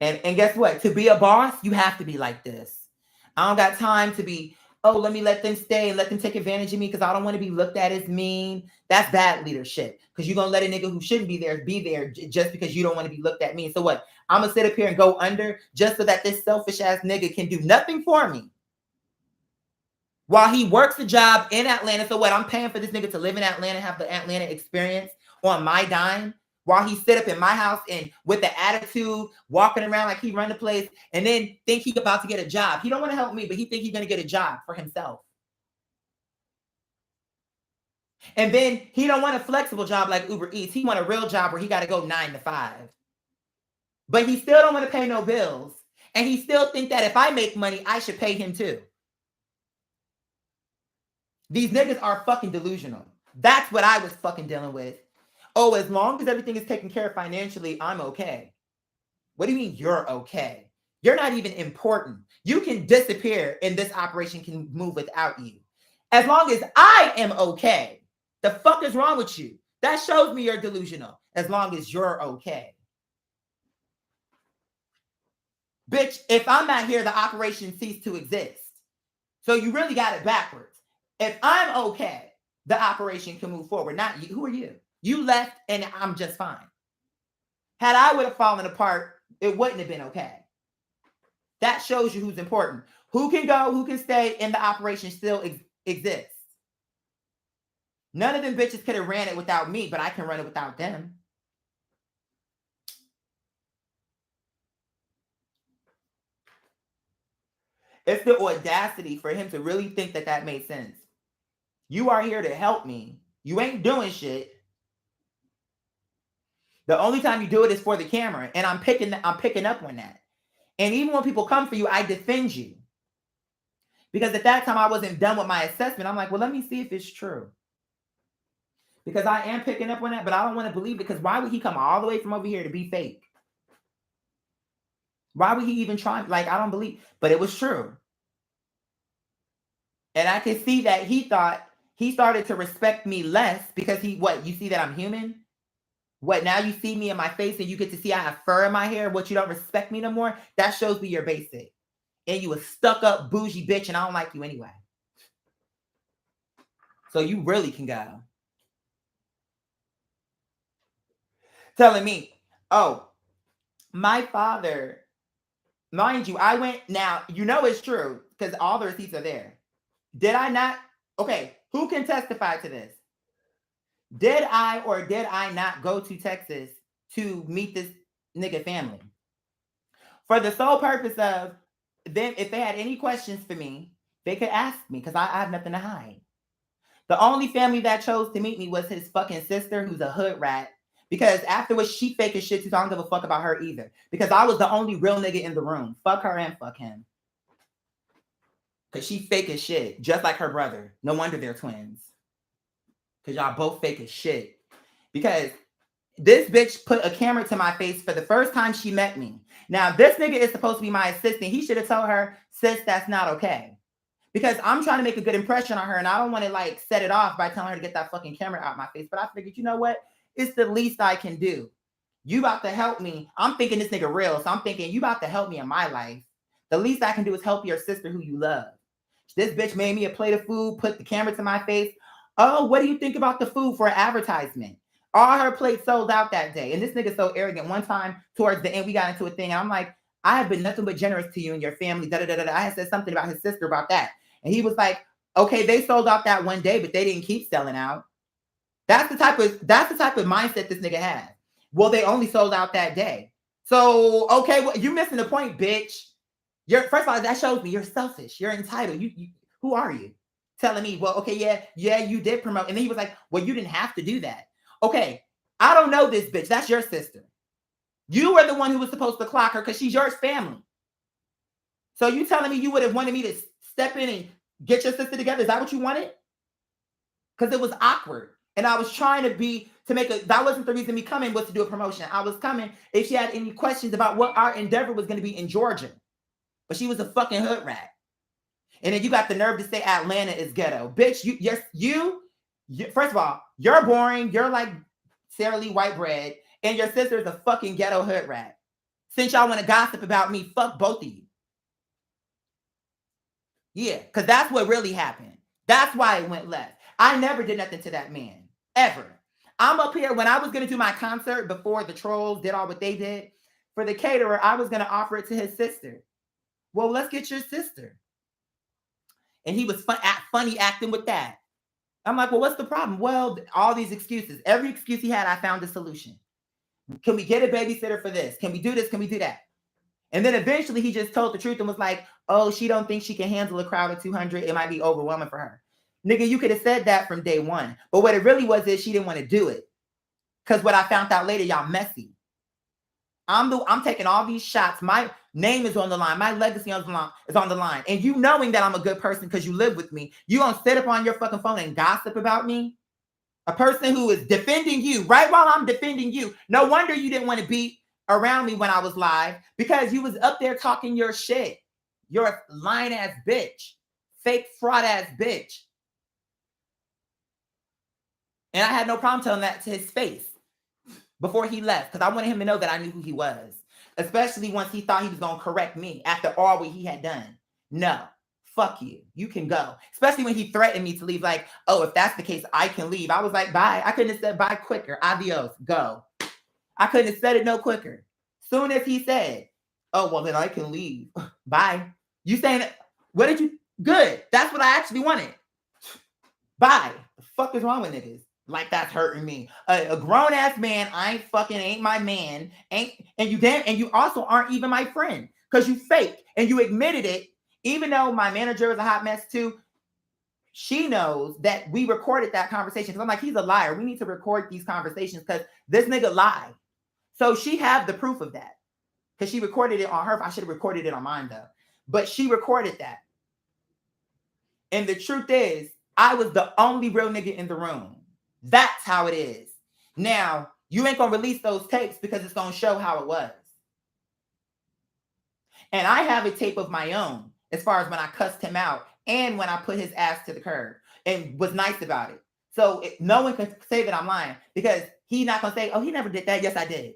And guess what? To be a boss, you have to be like this. I don't got time to be, oh, let me let them stay and let them take advantage of me because I don't want to be looked at as mean. That's bad leadership because you're going to let a nigga who shouldn't be there just because you don't want to be looked at mean. So what? I'm going to sit up here and go under just so that this selfish ass nigga can do nothing for me while he works a job in Atlanta. So what? I'm paying for this nigga to live in Atlanta, have the Atlanta experience on my dime. While he sit up in my house and with the attitude, walking around like he run the place, and then think he about to get a job. He don't want to help me, but he think he's going to get a job for himself. And then he don't want a flexible job like Uber Eats. He want a real job where he got to go 9 to 5. But he still don't want to pay no bills. And he still think that if I make money, I should pay him too. These niggas are fucking delusional. That's what I was fucking dealing with. Oh, as long as everything is taken care of financially, I'm okay. What do you mean you're okay? You're not even important. You can disappear and this operation can move without you. As long as I am okay. The fuck is wrong with you? That shows me you're delusional. As long as you're okay. Bitch, if I'm not here, the operation ceased to exist. So you really got it backwards. If I'm okay, the operation can move forward. Not you. Who are you? You left and I'm just fine. Had I would have fallen apart, it wouldn't have been okay. That shows you who's important. Who can go, who can stay, and the operation still exists. None of them bitches could have ran it without me, but I can run it without them. It's the audacity for him to really think that that made sense. You are here to help me. You ain't doing shit. The only time you do it is for the camera, and I'm picking up on that. And even when people come for you, I defend you. Because at that time I wasn't done with my assessment. I'm like, well, let me see if it's true. Because I am picking up on that, but I don't want to believe it, because why would he come all the way from over here to be fake? Why would he even try? Like, I don't believe, but it was true. And I can see that he thought he started to respect me less because you see that I'm human? What, now you see me in my face and you get to see I have fur in my hair, what, you don't respect me no more? That shows me you're basic. And you a stuck up bougie bitch, and I don't like you anyway. So you really can go. Telling me, oh, my father, mind you, I went, now, you know it's true, because all the receipts are there. Did I not? Okay, who can testify to this? Did I or did I not go to Texas to meet this nigga family? For the sole purpose of them, if they had any questions for me, they could ask me, because I have nothing to hide. The only family that chose to meet me was his fucking sister, who's a hood rat. Because afterwards, she fake as shit too, so I don't give a fuck about her either. Because I was the only real nigga in the room. Fuck her and fuck him. Because she fake as shit, just like her brother. No wonder they're twins. Because y'all both fake as shit. Because this bitch put a camera to my face for the first time she met me. Now, this nigga is supposed to be my assistant. He should have told her, sis, that's not okay. Because I'm trying to make a good impression on her, and I don't want to like set it off by telling her to get that fucking camera out my face. But I figured, you know what? It's the least I can do. You about to help me. I'm thinking this nigga real, so I'm thinking you about to help me in my life. The least I can do is help your sister who you love. This bitch made me a plate of food, put the camera to my face. Oh, what do you think about the food for an advertisement? All her plates sold out that day. And this nigga so arrogant. One time towards the end, we got into a thing. And I'm like, I have been nothing but generous to you and your family. Da, da, da, da. I had said something about his sister about that. And he was like, okay, they sold out that one day, but they didn't keep selling out. That's the type of mindset this nigga has. Well, they only sold out that day. So, okay, well, you're missing the point, bitch. First of all, that shows me you're selfish. You're entitled. You who are you? Telling me, well, okay, yeah, you did promote. And then he was like, well, you didn't have to do that. Okay, I don't know this bitch. That's your sister. You were the one who was supposed to clock her because she's your family. So you telling me you would have wanted me to step in and get your sister together? Is that what you wanted? Because it was awkward. And I was trying that wasn't the reason me coming was to do a promotion. I was coming if she had any questions about what our endeavor was going to be in Georgia. But she was a fucking hood rat. And then you got the nerve to say Atlanta is ghetto. Bitch, you first of all, you're boring. You're like Sarah Lee White bread. And your sister is a fucking ghetto hood rat. Since y'all want to gossip about me, fuck both of you. Yeah, because that's what really happened. That's why it went left. I never did nothing to that man. Ever. I'm up here, when I was going to do my concert before the trolls did all what they did, for the caterer, I was going to offer it to his sister. Well, let's get your sister. And he was funny acting with that. I'm like, well, what's the problem? Well, all these excuses. Every excuse he had, I found a solution. Can we get a babysitter for this? Can we do this? Can we do that? And then eventually he just told the truth and was like, oh, she don't think she can handle a crowd of 200. It might be overwhelming for her. Nigga, you could have said that from day one. But what it really was is she didn't want to do it. Because what I found out later, y'all messy. I'm taking all these shots. My name is on the line. My legacy is on the line. And you knowing that I'm a good person because you live with me, you gonna sit up on your fucking phone and gossip about me? A person who is defending you right while I'm defending you. No wonder you didn't want to be around me when I was live, because you was up there talking your shit. You're a lying ass bitch. Fake fraud ass bitch. And I had no problem telling that to his face before he left, because I wanted him to know that I knew who he was, especially once he thought he was going to correct me after all what he had done. No, fuck you. You can go. Especially when he threatened me to leave, like, oh, if that's the case, I can leave. I was like, bye. I couldn't have said bye quicker. Adios. Go. I couldn't have said it no quicker. Soon as he said, oh, well, then I can leave. Bye. You saying, what did you? Good. That's what I actually wanted. Bye. The fuck is wrong with niggas? Like, that's hurting me. A grown ass man, ain't my man. And you also aren't even my friend, because you fake and you admitted it even though my manager was a hot mess too, she knows that we recorded that conversation. Because I'm like, he's a liar. We need to record these conversations because this nigga lied. So she have the proof of that. Because she recorded it on her. I should have recorded it on mine though. But she recorded that. And the truth is, I was the only real nigga in the room. That's how it is. Now, you ain't gonna release those tapes because it's gonna show how it was. And I have a tape of my own as far as when I cussed him out and when I put his ass to the curb and was nice about it. So no one can say that I'm lying because he's not gonna say, oh, he never did that. Yes, I did.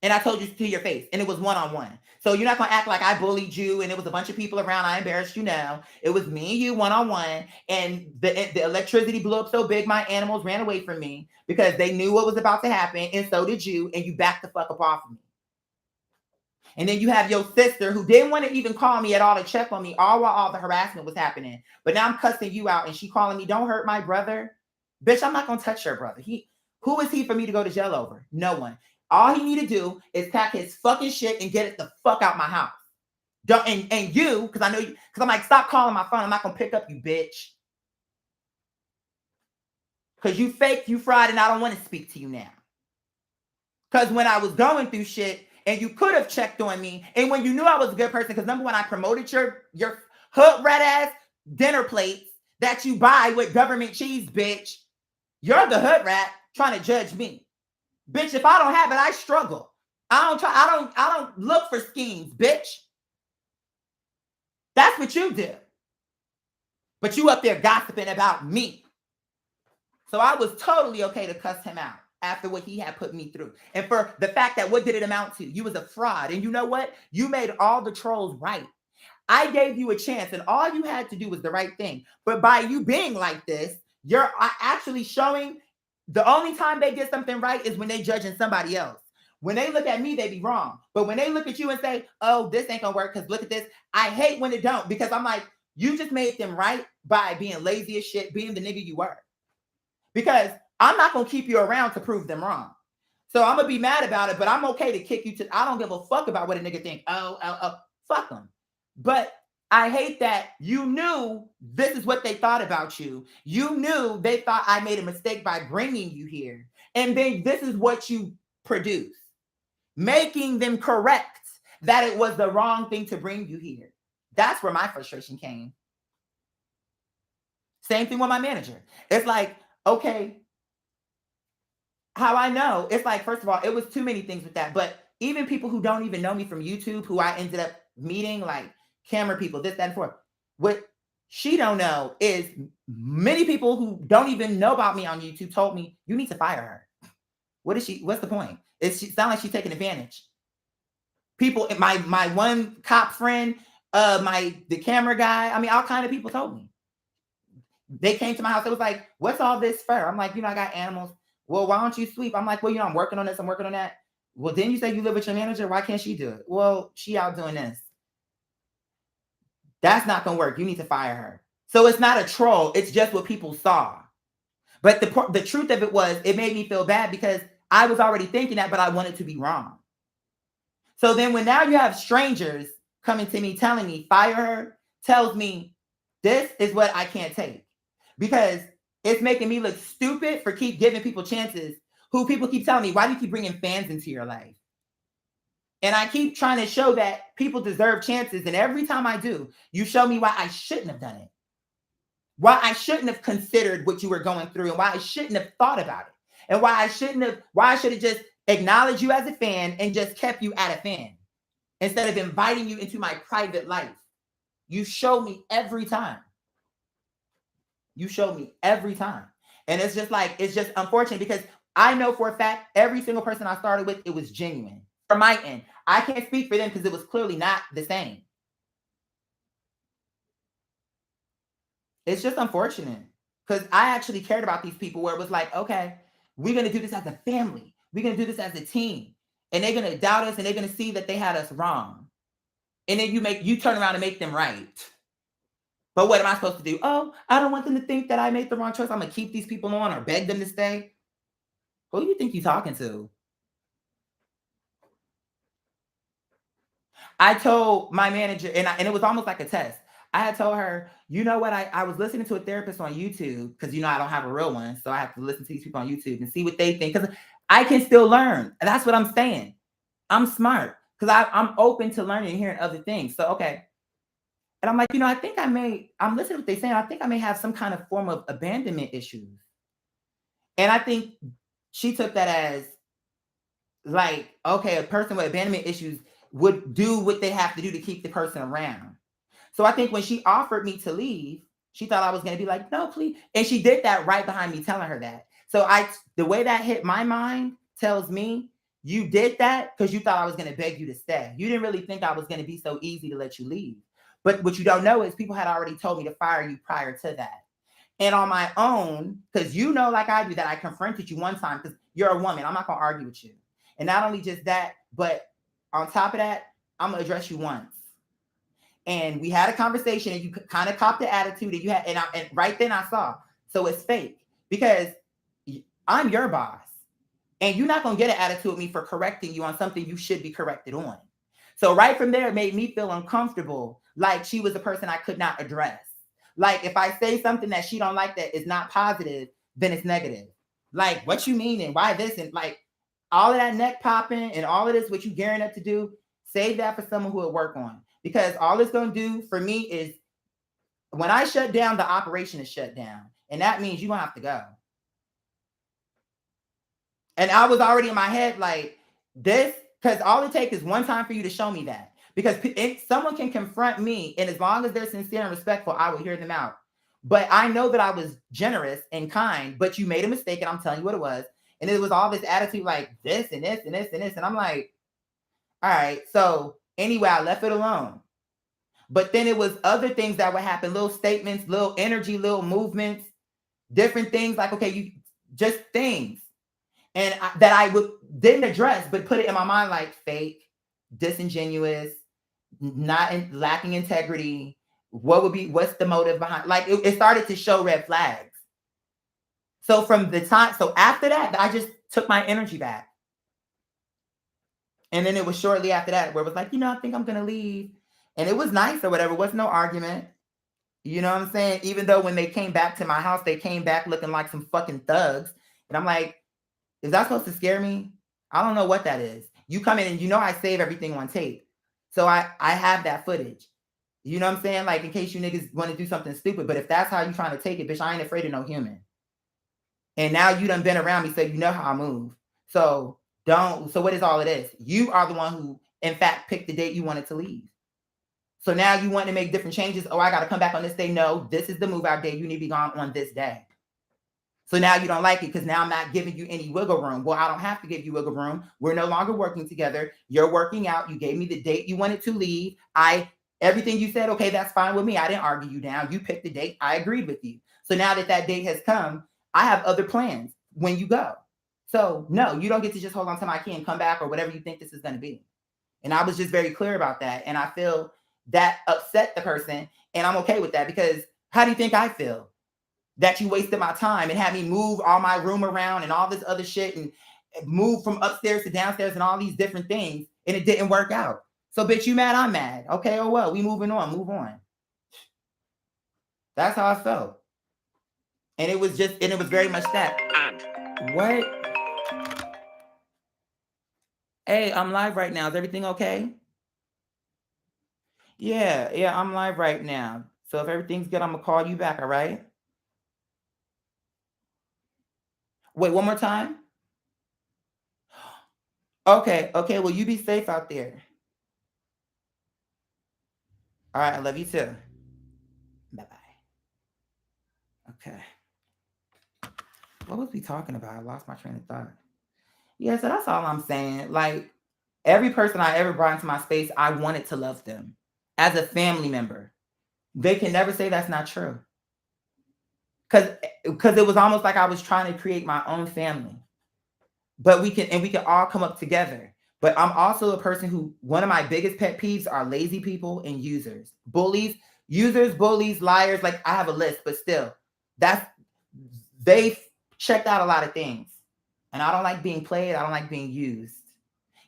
And I told you to your face, and it was one-on-one. So you're not gonna act like I bullied you and it was a bunch of people around. I embarrassed you now. It was me and you one-on-one, and the electricity blew up so big my animals ran away from me because they knew what was about to happen, and so did you, and you backed the fuck up off of me. And then you have your sister who didn't want to even call me at all to check on me, all while all the harassment was happening. But now I'm cussing you out, and she calling me, don't hurt my brother. Bitch, I'm not gonna touch your brother. Who is he for me to go to jail over? No one. All he need to do is pack his fucking shit and get it the fuck out my house. And you, because I know you, because I'm like, stop calling my phone. I'm not gonna pick up, you bitch. Because you fake, you fried, and I don't want to speak to you now. Because when I was going through shit, and you could have checked on me, and when you knew I was a good person, because number one, I promoted your hood red ass dinner plates that you buy with government cheese, bitch. You're the hood rat trying to judge me. Bitch, if I don't have it, I struggle. I don't look for schemes, bitch. That's what you do. But you up there gossiping about me. So I was totally okay to cuss him out after what he had put me through. And for the fact that, what did it amount to? You was a fraud. And you know what? You made all the trolls right. I gave you a chance, and all you had to do was the right thing. But by you being like this, you're actually showing the only time they get something right is when they judging somebody else. When they look at me, they be wrong. But when they look at you and say, oh, this ain't gonna work because look at this, I hate when it don't, because I'm like, you just made them right by being lazy as shit, being the nigga you were. Because I'm not gonna keep you around to prove them wrong. So I'm gonna be mad about it, but I'm okay to kick you to, I don't give a fuck about what a nigga think. Oh, fuck them. But I hate that you knew this is what they thought about you. You knew they thought I made a mistake by bringing you here. And then this is what you produce, making them correct that it was the wrong thing to bring you here. That's where my frustration came. Same thing with my manager. It's like, okay, how I know, it's like, first of all, it was too many things with that. But even people who don't even know me from YouTube, who I ended up meeting, like camera people, this, that, and forth. What she don't know is many people who don't even know about me on YouTube told me, you need to fire her. What's the point? It sounds like she's taking advantage. People, my one cop friend, the camera guy, I mean, all kind of people told me. They came to my house. It was like, what's all this for? I'm like, I got animals. Well, why don't you sweep? I'm like, well, I'm working on this. I'm working on that. Well, didn't you say you live with your manager? Why can't she do it? Well, she out doing this. That's not going to work. You need to fire her. So it's not a troll. It's just what people saw. But the truth of it was, it made me feel bad because I was already thinking that, but I wanted to be wrong. So then when now you have strangers coming to me telling me, fire her, tells me this is what I can't take. Because it's making me look stupid for keep giving people chances who people keep telling me, why do you keep bringing fans into your life? And I keep trying to show that people deserve chances. And every time I do, you show me why I shouldn't have done it. Why I shouldn't have considered what you were going through, and why I shouldn't have thought about it. And why I should have just acknowledged you as a fan and just kept you at a fan instead of inviting you into my private life. You show me every time. You show me every time. And it's just unfortunate because I know for a fact, every single person I started with, it was genuine. From my end, I can't speak for them because it was clearly not the same. It's just unfortunate because I actually cared about these people where it was like, okay, we're going to do this as a family. We're going to do this as a team. And they're going to doubt us and they're going to see that they had us wrong. And then you turn around and make them right. But what am I supposed to do? Oh, I don't want them to think that I made the wrong choice. I'm going to keep these people on or beg them to stay. Who do you think you're talking to? I told my manager, and it was almost like a test. I had told her, you know what? I was listening to a therapist on YouTube because I don't have a real one, so I have to listen to these people on YouTube and see what they think because I can still learn. And that's what I'm saying. I'm smart because I'm open to learning and hearing other things. So okay. And I'm like, I think I'm listening to what they're saying. I think I may have some kind of form of abandonment issues. And I think she took that as like, okay, a person with abandonment issues would do what they have to do to keep the person around. So I think when she offered me to leave, she thought I was going to be like, no, please. And she did that right behind me telling her that. So the way that hit my mind tells me you did that because you thought I was going to beg you to stay. You didn't really think I was going to be so easy to let you leave. But what you don't know is people had already told me to fire you prior to that. And on my own, because like I do, that I confronted you one time because you're a woman. I'm not going to argue with you. And not only just that, but on top of that, I'm going to address you once. And we had a conversation and you kind of copped the attitude that you had. And right then I saw. So it's fake because I'm your boss. And you're not going to get an attitude with me for correcting you on something you should be corrected on. So right from there, it made me feel uncomfortable. Like she was a person I could not address. Like if I say something that she don't like that is not positive, then it's negative. Like what you mean and why this and like all of that neck popping and all of this, what you gearing up to do, save that for someone who will work on. Because all it's going to do for me is when I shut down, the operation is shut down. And that means you're going to have to go. And I was already in my head like this, because all it takes is one time for you to show me that. Because someone can confront me, and as long as they're sincere and respectful, I will hear them out. But I know that I was generous and kind, but you made a mistake, and I'm telling you what it was. And it was all this attitude like this and this and this and this. And I'm like, all right. So anyway, I left it alone. But then it was other things that would happen, little statements, little energy, little movements, different things like, okay, you just things. And that I didn't address, but put it in my mind like fake, disingenuous, lacking integrity. What's the motive behind? Like it started to show red flags. So after that, I just took my energy back. And then it was shortly after that where it was like, I think I'm going to leave. And it was nice or whatever. It was no argument. You know what I'm saying? Even though when they came back to my house, they came back looking like some fucking thugs. And I'm like, is that supposed to scare me? I don't know what that is. You come in and I save everything on tape. So I have that footage. You know what I'm saying? Like in case you niggas want to do something stupid. But if that's how you trying to take it, bitch, I ain't afraid of no human. And now you done been around me, so you know how I move. So what is all of this? You are the one who, in fact, picked the date you wanted to leave. So now you want to make different changes. Oh, I got to come back on this day. No, this is the move out day. You need to be gone on this day. So now you don't like it because now I'm not giving you any wiggle room. Well, I don't have to give you wiggle room. We're no longer working together. You're working out. You gave me the date you wanted to leave. Everything you said, okay, that's fine with me. I didn't argue you down. You picked the date. I agreed with you. So now that date has come, I have other plans when you go. So no, you don't get to just hold on to my key and come back or whatever you think this is going to be. And I was just very clear about that. And I feel that upset the person. And I'm okay with that because how do you think I feel? That you wasted my time and had me move all my room around and all this other shit and move from upstairs to downstairs and all these different things. And it didn't work out. So bitch, you mad, I'm mad. Okay, oh well, we moving on, move on. That's how I felt. And it was very much that. And what? Hey, I'm live right now. Is everything okay? Yeah, I'm live right now. So if everything's good, I'm gonna call you back, all right? Wait, one more time? Okay, well, you be safe out there. All right, I love you too. Bye-bye. Okay. What was we talking about? I lost my train of thought. Yeah, so that's all I'm saying. Like, every person I ever brought into my space, I wanted to love them as a family member. They can never say that's not true. Because it was almost like I was trying to create my own family. But we can all come up together. But I'm also a person who, one of my biggest pet peeves are lazy people and users. Users, bullies, liars. Like, I have a list, but still, they've checked out a lot of things. And I don't like being played. I don't like being used.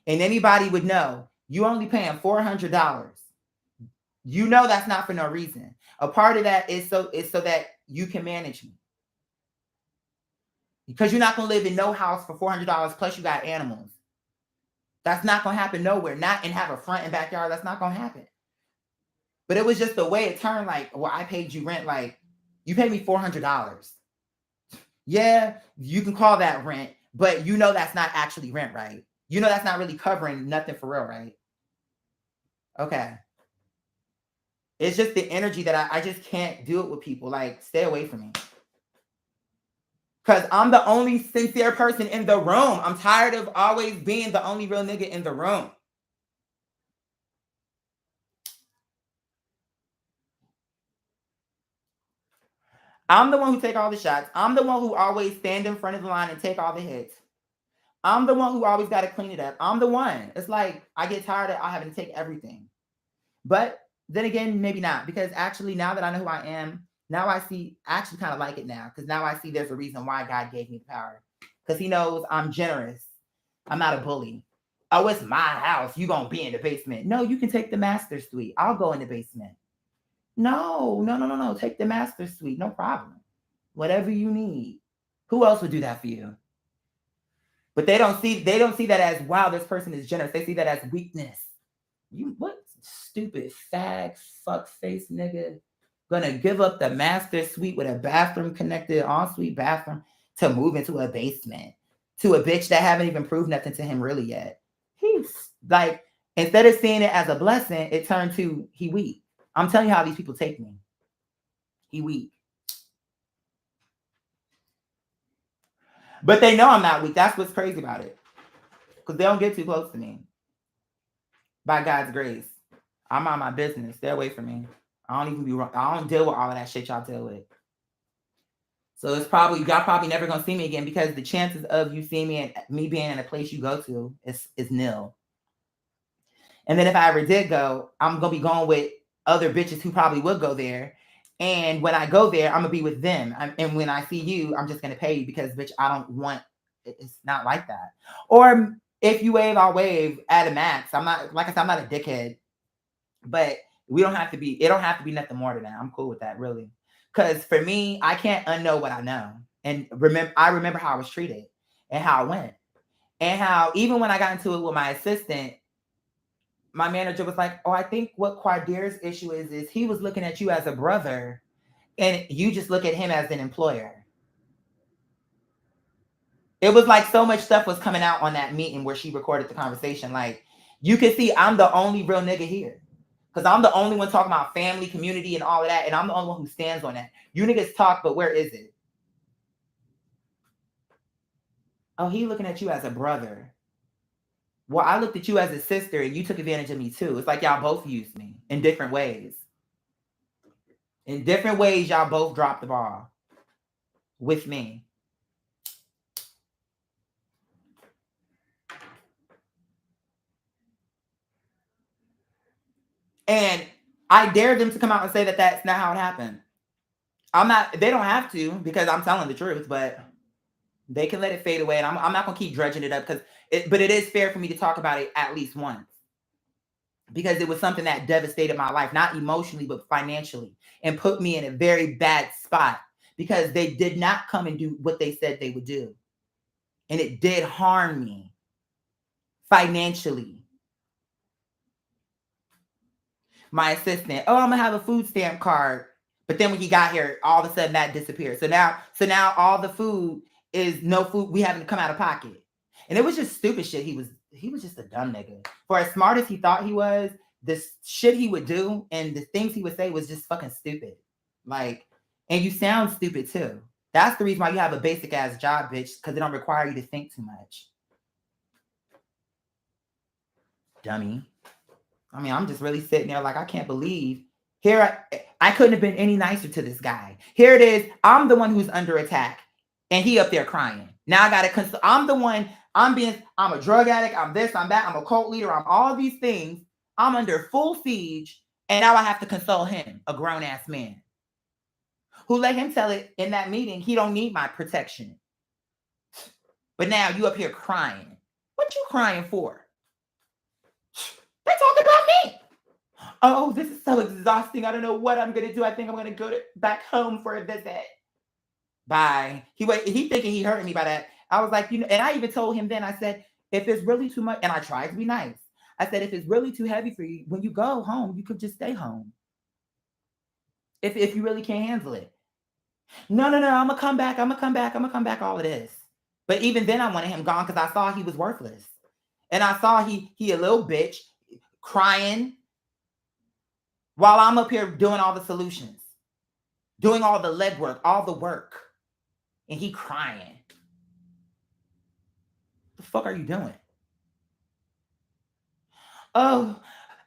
And anybody would know You only paying $400. You know that's not for no reason. A part of that is so that you can manage me. Because you're not gonna live in no house for $400 plus you got animals. That's not gonna happen nowhere. Not and have a front and backyard. That's not gonna happen. But it was just the way it turned. Like, well, I paid you rent. Like, you paid me $400. Yeah, you can call that rent, but you know that's not actually rent, right? You know that's not really covering nothing for real, right? Okay. It's just the energy that I just can't do it with people. Like, stay away from me. Because I'm the only sincere person in the room. I'm tired of always being the only real nigga in the room. I'm the one who take all the shots. I'm the one who always stand in front of the line and take all the hits. I'm the one who always got to clean it up. I'm the one. It's like I get tired of having to take everything. But then again, maybe not. Because actually, now that I know who I am, now I see, I actually kind of like it now. Because now I see there's a reason why God gave me the power. Because he knows I'm generous. I'm not a bully. Oh, it's my house. You going to be in the basement. No, you can take the master suite. I'll go in the basement. No. Take the master suite. No problem. Whatever you need. Who else would do that for you? But they don't see that as, wow, this person is generous. They see that as weakness. You what stupid fag fuck face nigga gonna give up the master suite with a bathroom connected ensuite bathroom to move into a basement to a bitch that haven't even proved nothing to him really yet. He's like, instead of seeing it as a blessing, it turned to he weak. I'm telling you how these people take me. He weak. But they know I'm not weak. That's what's crazy about it. Because they don't get too close to me. By God's grace. I'm on my business. Stay away from me. I don't even be wrong. I don't deal with all of that shit y'all deal with. So it's probably, y'all probably never gonna see me again because the chances of you seeing me and me being in a place you go to is nil. And then if I ever did go, I'm gonna be going with other bitches who probably would go there. And when I go there, I'm gonna be with them. And when I see you, I'm just gonna pay you because, bitch, I don't want. It's not like that. Or if you wave, I'll wave at a max. I'm not, like I said, I'm not a dickhead. But we don't have to be, it don't have to be nothing more than that. I'm cool with that, really. Because for me, I can't unknow what I know. And I remember how I was treated and how it went. And how even when I got into it with my assistant, my manager was like, oh, I think what Quadir's issue is he was looking at you as a brother and you just look at him as an employer. It was like so much stuff was coming out on that meeting where she recorded the conversation. Like, you can see I'm the only real nigga here. Because I'm the only one talking about family, community, and all of that. And I'm the only one who stands on that. You niggas talk, but where is it? Oh, he looking at you as a brother. Well, I looked at you as a sister and you took advantage of me too. It's like y'all both used me in different ways. In different ways, y'all both dropped the ball with me. And I dare them to come out and say that that's not how it happened. They don't have to because I'm telling the truth, but they can let it fade away. And I'm not going to keep dredging it up but it is fair for me to talk about it at least once. Because it was something that devastated my life, not emotionally, but financially, and put me in a very bad spot because they did not come and do what they said they would do. And it did harm me financially. My assistant, oh, I'm gonna have a food stamp card. But then when he got here, all of a sudden that disappeared. So now all the food is no food. We having to come out of pocket. And it was just stupid shit. He was just a dumb nigga. For as smart as he thought he was, the shit he would do and the things he would say was just fucking stupid. Like, and you sound stupid too. That's the reason why you have a basic ass job, bitch, because it don't require you to think too much. Dummy. I mean, I'm just really sitting there like, I can't believe here I couldn't have been any nicer to this guy. Here it is. I'm the one who's under attack and he up there crying. Now I got to I'm the one, I'm a drug addict. I'm this, I'm that. I'm a cult leader. I'm all these things. I'm under full siege. And now I have to console him, a grown ass man who let him tell it in that meeting. He don't need my protection. But now you up here crying. What you crying for? Oh, this is so exhausting. I don't know what I'm gonna do. I think I'm gonna go back home for a visit. Bye. He thinking he hurting me by that. I was like, and I even told him then, I said, if it's really too much, and I tried to be nice. I said, if it's really too heavy for you, when you go home, you could just stay home. If you really can't handle it. No, I'm gonna come back. I'm gonna come back. I'm gonna come back. All of this. But even then, I wanted him gone because I saw he was worthless, and I saw he a little bitch crying while I'm up here doing all the solutions, doing all the legwork, all the work, and he crying. The fuck are you doing? Oh,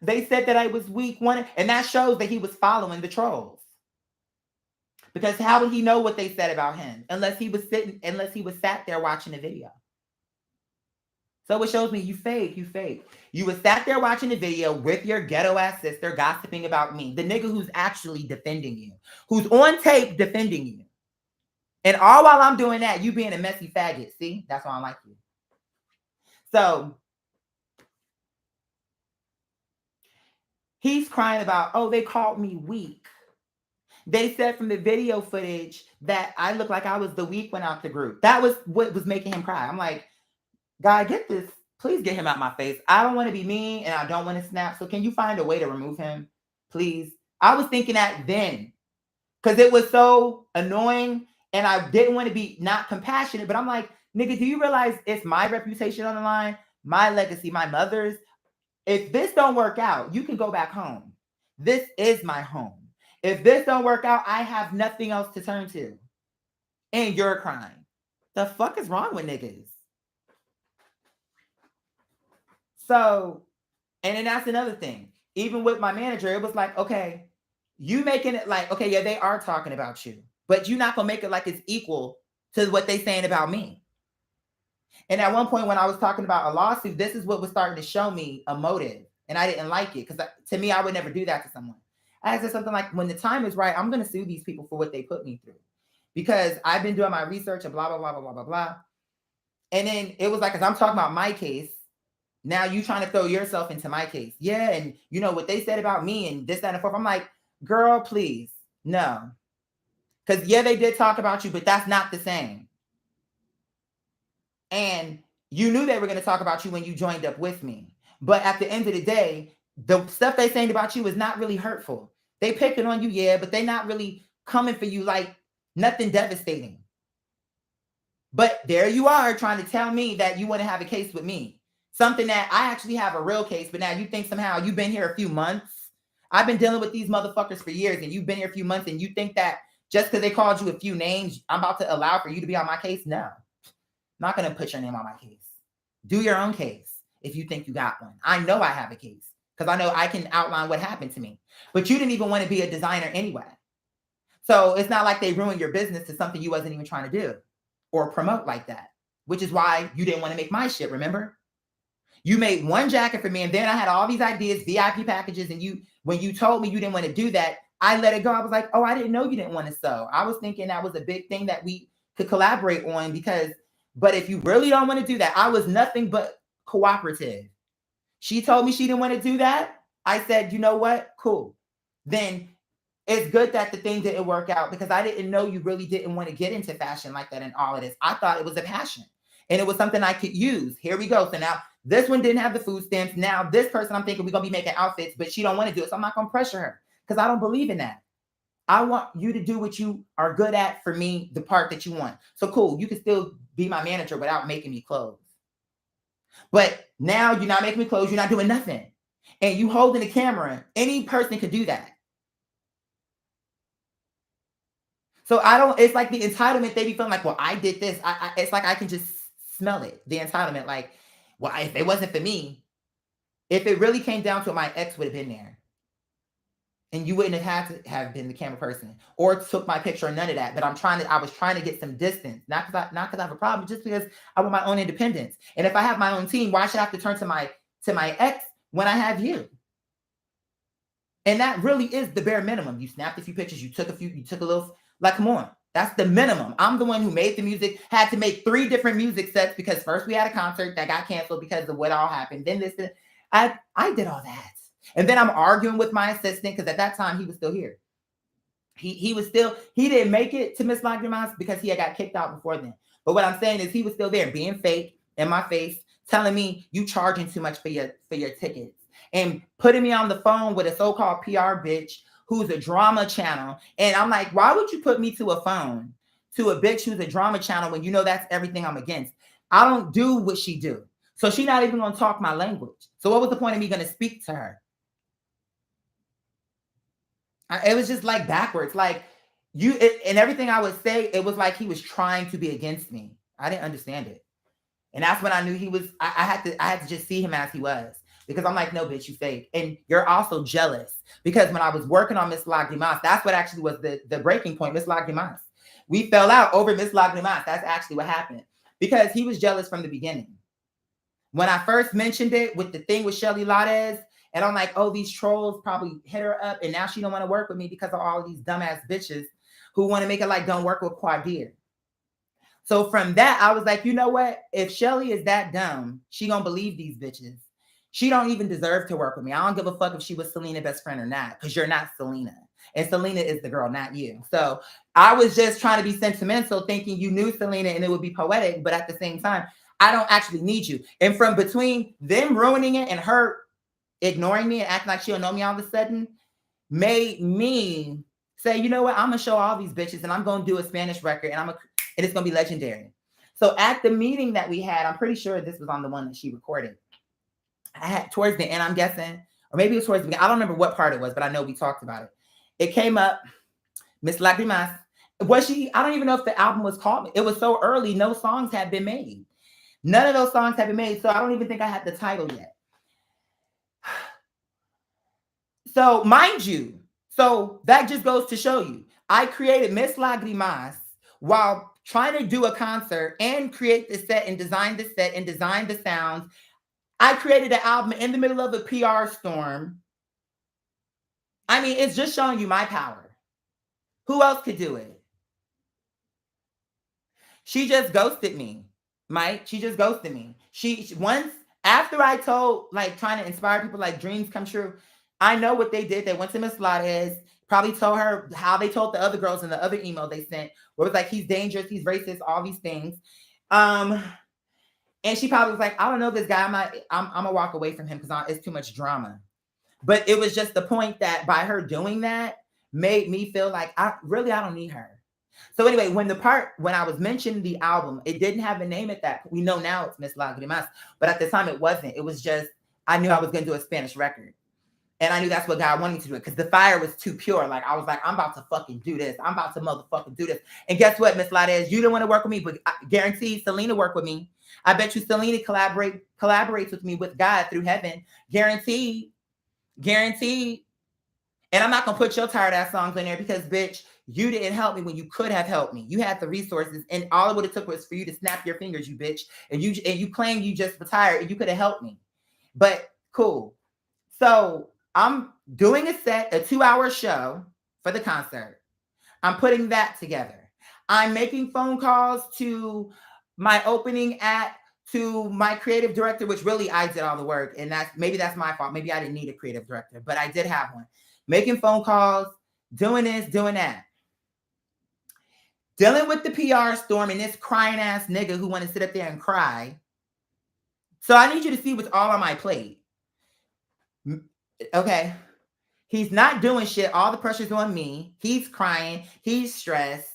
they said that I was weak, and that shows that he was following the trolls. Because how would he know what they said about him unless he was sat there watching the video? So it shows me you fake. You was sat there watching the video with your ghetto ass sister gossiping about me, the nigga who's actually defending you, who's on tape defending you. And all while I'm doing that, you being a messy faggot. See, that's why I like you. So he's crying about, oh, they called me weak. They said from the video footage that I looked like I was the weak one out the group. That was what was making him cry. I'm like, God, get this. Please get him out my face. I don't want to be mean and I don't want to snap. So can you find a way to remove him? Please. I was thinking that then because it was so annoying and I didn't want to be not compassionate. But I'm like, nigga, do you realize it's my reputation on the line? My legacy, my mother's. If this don't work out, you can go back home. This is my home. If this don't work out, I have nothing else to turn to. And you're crying. The fuck is wrong with niggas? So, and then that's another thing. Even with my manager, it was like, okay, you making it like, okay, yeah, they are talking about you, but you're not gonna make it like it's equal to what they saying about me. And at one point when I was talking about a lawsuit, this is what was starting to show me a motive. And I didn't like it because to me, I would never do that to someone. I said something like, when the time is right, I'm going to sue these people for what they put me through. Because I've been doing my research and blah, blah, blah, blah, blah, blah, blah. And then it was like, as I'm talking about my case, now you trying to throw yourself into my case. Yeah, and you know what they said about me and this, that, and forth. I'm like, girl, please, no. Because yeah, they did talk about you, but that's not the same. And you knew they were going to talk about you when you joined up with me. But at the end of the day, the stuff they saying about you is not really hurtful. They picking on you, yeah, but they not really coming for you like nothing devastating. But there you are trying to tell me that you want to have a case with me. Something that I actually have a real case, but now you think somehow you've been here a few months. I've been dealing with these motherfuckers for years and you've been here a few months and you think that just because they called you a few names, I'm about to allow for you to be on my case? No. I'm not going to put your name on my case. Do your own case if you think you got one. I know I have a case because I know I can outline what happened to me. But you didn't even want to be a designer anyway. So it's not like they ruined your business to something you wasn't even trying to do or promote like that, which is why you didn't want to make my shit, remember? You made one jacket for me and then I had all these ideas, VIP packages, and when you told me you didn't want to do that, I let it go. I was like, oh, I didn't know you didn't want to sew. I was thinking that was a big thing that we could collaborate on but if you really don't want to do that, I was nothing but cooperative. She told me she didn't want to do that. I said, you know what? Cool. Then it's good that the thing didn't work out because I didn't know you really didn't want to get into fashion like that and all of this. I thought it was a passion and it was something I could use. Here we go. So now this one didn't have the food stamps. Now this person, I'm thinking we're going to be making outfits, but she don't want to do it. So I'm not going to pressure her because I don't believe in that. I want you to do what you are good at for me, the part that you want. So cool. You can still be my manager without making me clothes. But now you're not making me clothes. You're not doing nothing. And you holding the camera. Any person could do that. So it's like the entitlement, they be feeling like, well, I did this. It's like I can just smell it. The entitlement, like, well, if it wasn't for me, if it really came down to it, my ex would have been there. And you wouldn't have had to have been the camera person or took my picture or none of that. But I was trying to get some distance, not because I have a problem, just because I want my own independence. And if I have my own team, why should I have to turn to my ex when I have you? And that really is the bare minimum. You snapped a few pictures, you took a little, like, come on. That's the minimum. I'm the one who made the music, had to make 3 different music sets because first we had a concert that got canceled because of what all happened. Then I did all that. And then I'm arguing with my assistant because at that time he was still here. He was still, he didn't make it to Miss Lagrimas because he had got kicked out before then. But what I'm saying is he was still there being fake in my face, telling me you charging too much for your tickets and putting me on the phone with a so-called PR bitch who's a drama channel. And I'm like, why would you put me to a phone to a bitch who's a drama channel when you know that's everything I'm against? I don't do what she do. So she's not even going to talk my language. So what was the point of me going to speak to her? It was just like backwards. Like and everything I would say, it was like he was trying to be against me. I didn't understand it. And that's when I knew he was, I had to just see him as he was. Because I'm like, no, bitch, you fake. And you're also jealous. Because when I was working on Miss Lagrimas, that's what actually was the breaking point, Miss Lagrimas. We fell out over Miss Lagrimas. That's actually what happened. Because he was jealous from the beginning. When I first mentioned it with the thing with Shelly Lades, and I'm like, oh, these trolls probably hit her up, and now she don't want to work with me because of all of these dumbass bitches who want to make it like don't work with Quadir. So from that, I was like, you know what? If Shelly is that dumb, she gonna believe these bitches. She don't even deserve to work with me. I don't give a fuck if she was Selena's best friend or not, because you're not Selena. And Selena is the girl, not you. So I was just trying to be sentimental, thinking you knew Selena and it would be poetic, but at the same time, I don't actually need you. And from between them ruining it and her ignoring me and acting like she don't know me all of a sudden, made me say, you know what? I'm gonna show all these bitches and I'm gonna do a Spanish record and it's gonna be legendary. So at the meeting that we had, I'm pretty sure this was on the one that she recorded. I had towards the end, I'm guessing, or maybe it was towards the beginning. I don't remember what part it was, but I know we talked about it. It came up, Miss Lagrimas. I don't even know if the album was called. It was so early, no songs had been made. None of those songs had been made, so I don't even think I had the title yet. So mind you, so that just goes to show you, I created Miss Lagrimas while trying to do a concert and create the set and design the sounds. I created an album in the middle of a PR storm. I mean, it's just showing you my power. Who else could do it? She just ghosted me, Mike. She just ghosted me. She once after I told, like, trying to inspire people like dreams come true. I know what they did. They went to Miss Lades, probably told her how they told the other girls in the other email they sent, where it was like, he's dangerous, he's racist, all these things. And she probably was like, I don't know this guy. I'm gonna walk away from him because it's too much drama. But it was just the point that by her doing that made me feel like I don't need her. So anyway, when I was mentioning the album, it didn't have a name at that. We know now it's Miss Lagrimas, but at the time it wasn't. It was just, I knew I was gonna do a Spanish record. And I knew that's what God wanted me to do, because the fire was too pure. Like, I was like, I'm about to fucking do this. I'm about to motherfucking do this. And guess what, Miss Lades? You didn't want to work with me, but I guarantee Selena worked with me. I bet you Selena collaborates with me with God through heaven. Guaranteed. And I'm not going to put your tired ass songs in there because, bitch, you didn't help me when you could have helped me. You had the resources, and all it would have took was for you to snap your fingers, you bitch. And you claim you just retired and you could have helped me. But cool. So I'm doing a 2-hour show for the concert. I'm putting that together. I'm making phone calls to my opening act, to my creative director, which really I did all the work. And maybe that's my fault. Maybe I didn't need a creative director, but I did have one. Making phone calls, doing this, doing that. Dealing with the PR storm and this crying ass nigga who want to sit up there and cry. So I need you to see what's all on my plate. Okay. He's not doing shit. All the pressure's on me. He's crying. He's stressed.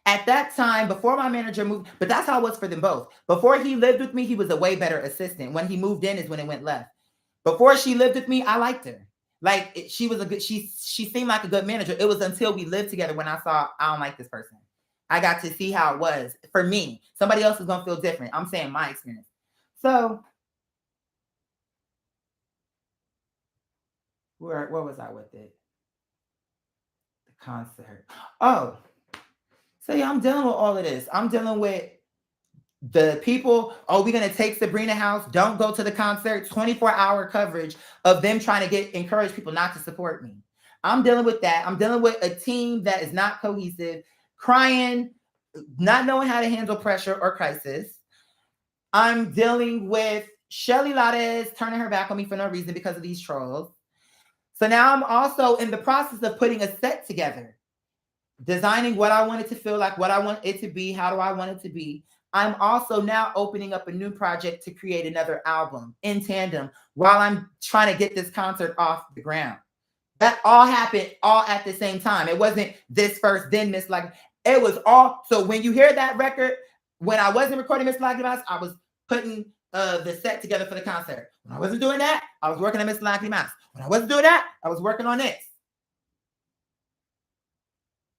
At that time, before my manager moved, but that's how it was for them both. Before he lived with me, he was a way better assistant. When he moved in is when it went left. Before she lived with me, I liked her. Like, she was she seemed like a good manager. It was until we lived together when I saw, I don't like this person. I got to see how it was for me. Somebody else is going to feel different. I'm saying my experience. So where was I with it? The concert. Oh, so yeah, I'm dealing with all of this. I'm dealing with the people. Oh, we're going to take Sabrina house. Don't go to the concert. 24-hour coverage of them trying to encourage people not to support me. I'm dealing with that. I'm dealing with a team that is not cohesive, crying, not knowing how to handle pressure or crisis. I'm dealing with Shelly Lotta is turning her back on me for no reason because of these trolls. So now I'm also in the process of putting a set together, designing what I want it to feel like, what I want it to be, how do I want it to be. I'm also now opening up a new project to create another album in tandem while I'm trying to get this concert off the ground. That all happened all at the same time. It wasn't this first, then Miss Like. It was all. So when you hear that record, when I wasn't recording Miss Like Mouse, I was putting the set together for the concert. When I wasn't doing that, I was working on Miss Like Mouse. When I wasn't doing that, I was working on this.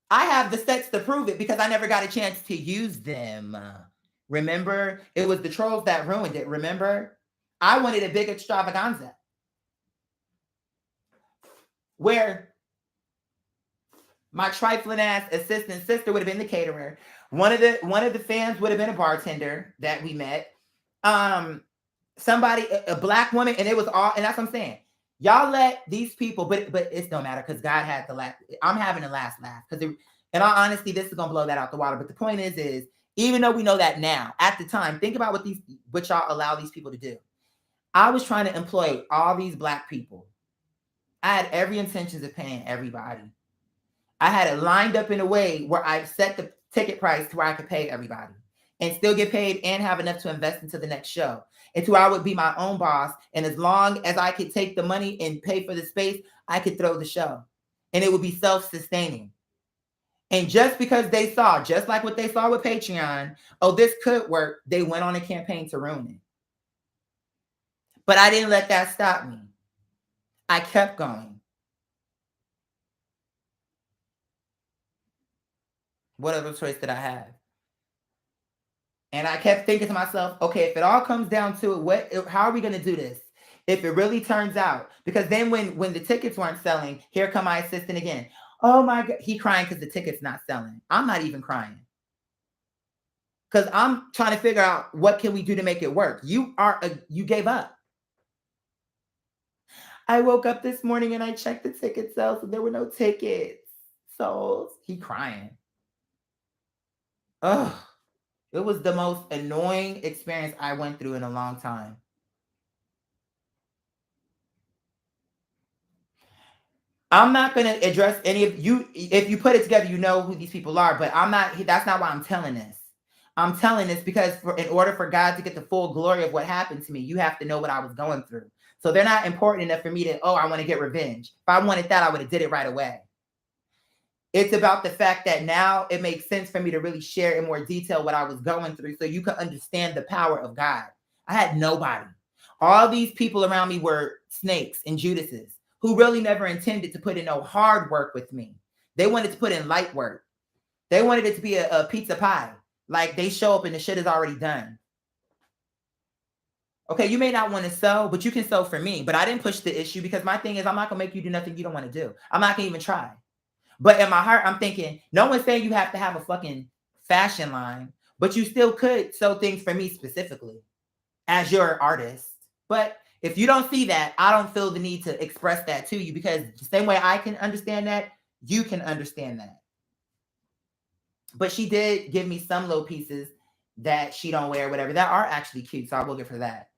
I have the sets to prove it because I never got a chance to use them. Remember, it was the trolls that ruined it. Remember, I wanted a big extravaganza where my trifling ass assistant sister would have been the caterer. One of the fans would have been a bartender that we met. Somebody, a black woman, and it was all. And that's what I'm saying. Y'all let these people, but it don't matter because God had the last. I'm having the last laugh because, in all honesty, this is gonna blow that out the water. But the point is even though we know that now, at the time, think about what y'all allow these people to do. I was trying to employ all these black people. I had every intentions of paying everybody. I had it lined up in a way where I set the ticket price to where I could pay everybody and still get paid and have enough to invest into the next show. And to where I would be my own boss. And as long as I could take the money and pay for the space, I could throw the show. And it would be self-sustaining. And just because they saw, just like what they saw with Patreon, oh, this could work, they went on a campaign to ruin it. But I didn't let that stop me. I kept going. What other choice did I have? And I kept thinking to myself, okay, if it all comes down to it, how are we going to do this? If it really turns out, because then when the tickets weren't selling, here come my assistant again. Oh my God, he crying because the ticket's not selling. I'm not even crying. Because I'm trying to figure out what can we do to make it work. You gave up. I woke up this morning and I checked the ticket sales and there were no tickets. So he crying. Ugh. It was the most annoying experience I went through in a long time. I'm not going to address any of you. If you put it together, you know who these people are, but that's not why I'm telling this. I'm telling this because in order for God to get the full glory of what happened to me, you have to know what I was going through. So they're not important enough for me to, I want to get revenge. If I wanted that, I would have did it right away. It's about the fact that now it makes sense for me to really share in more detail what I was going through so you can understand the power of God. I had nobody. All these people around me were snakes and Judases who really never intended to put in no hard work with me. They wanted to put in light work. They wanted it to be a pizza pie. Like they show up and the shit is already done. Okay, you may not want to sew, but you can sew for me. But I didn't push the issue because my thing is I'm not going to make you do nothing you don't want to do. I'm not going to even try. But in my heart, I'm thinking, no one's saying you have to have a fucking fashion line, but you still could sew things for me specifically as your artist. But if you don't see that, I don't feel the need to express that to you because the same way I can understand that, you can understand that. But she did give me some little pieces that she don't wear, whatever, that are actually cute. So I will give her that.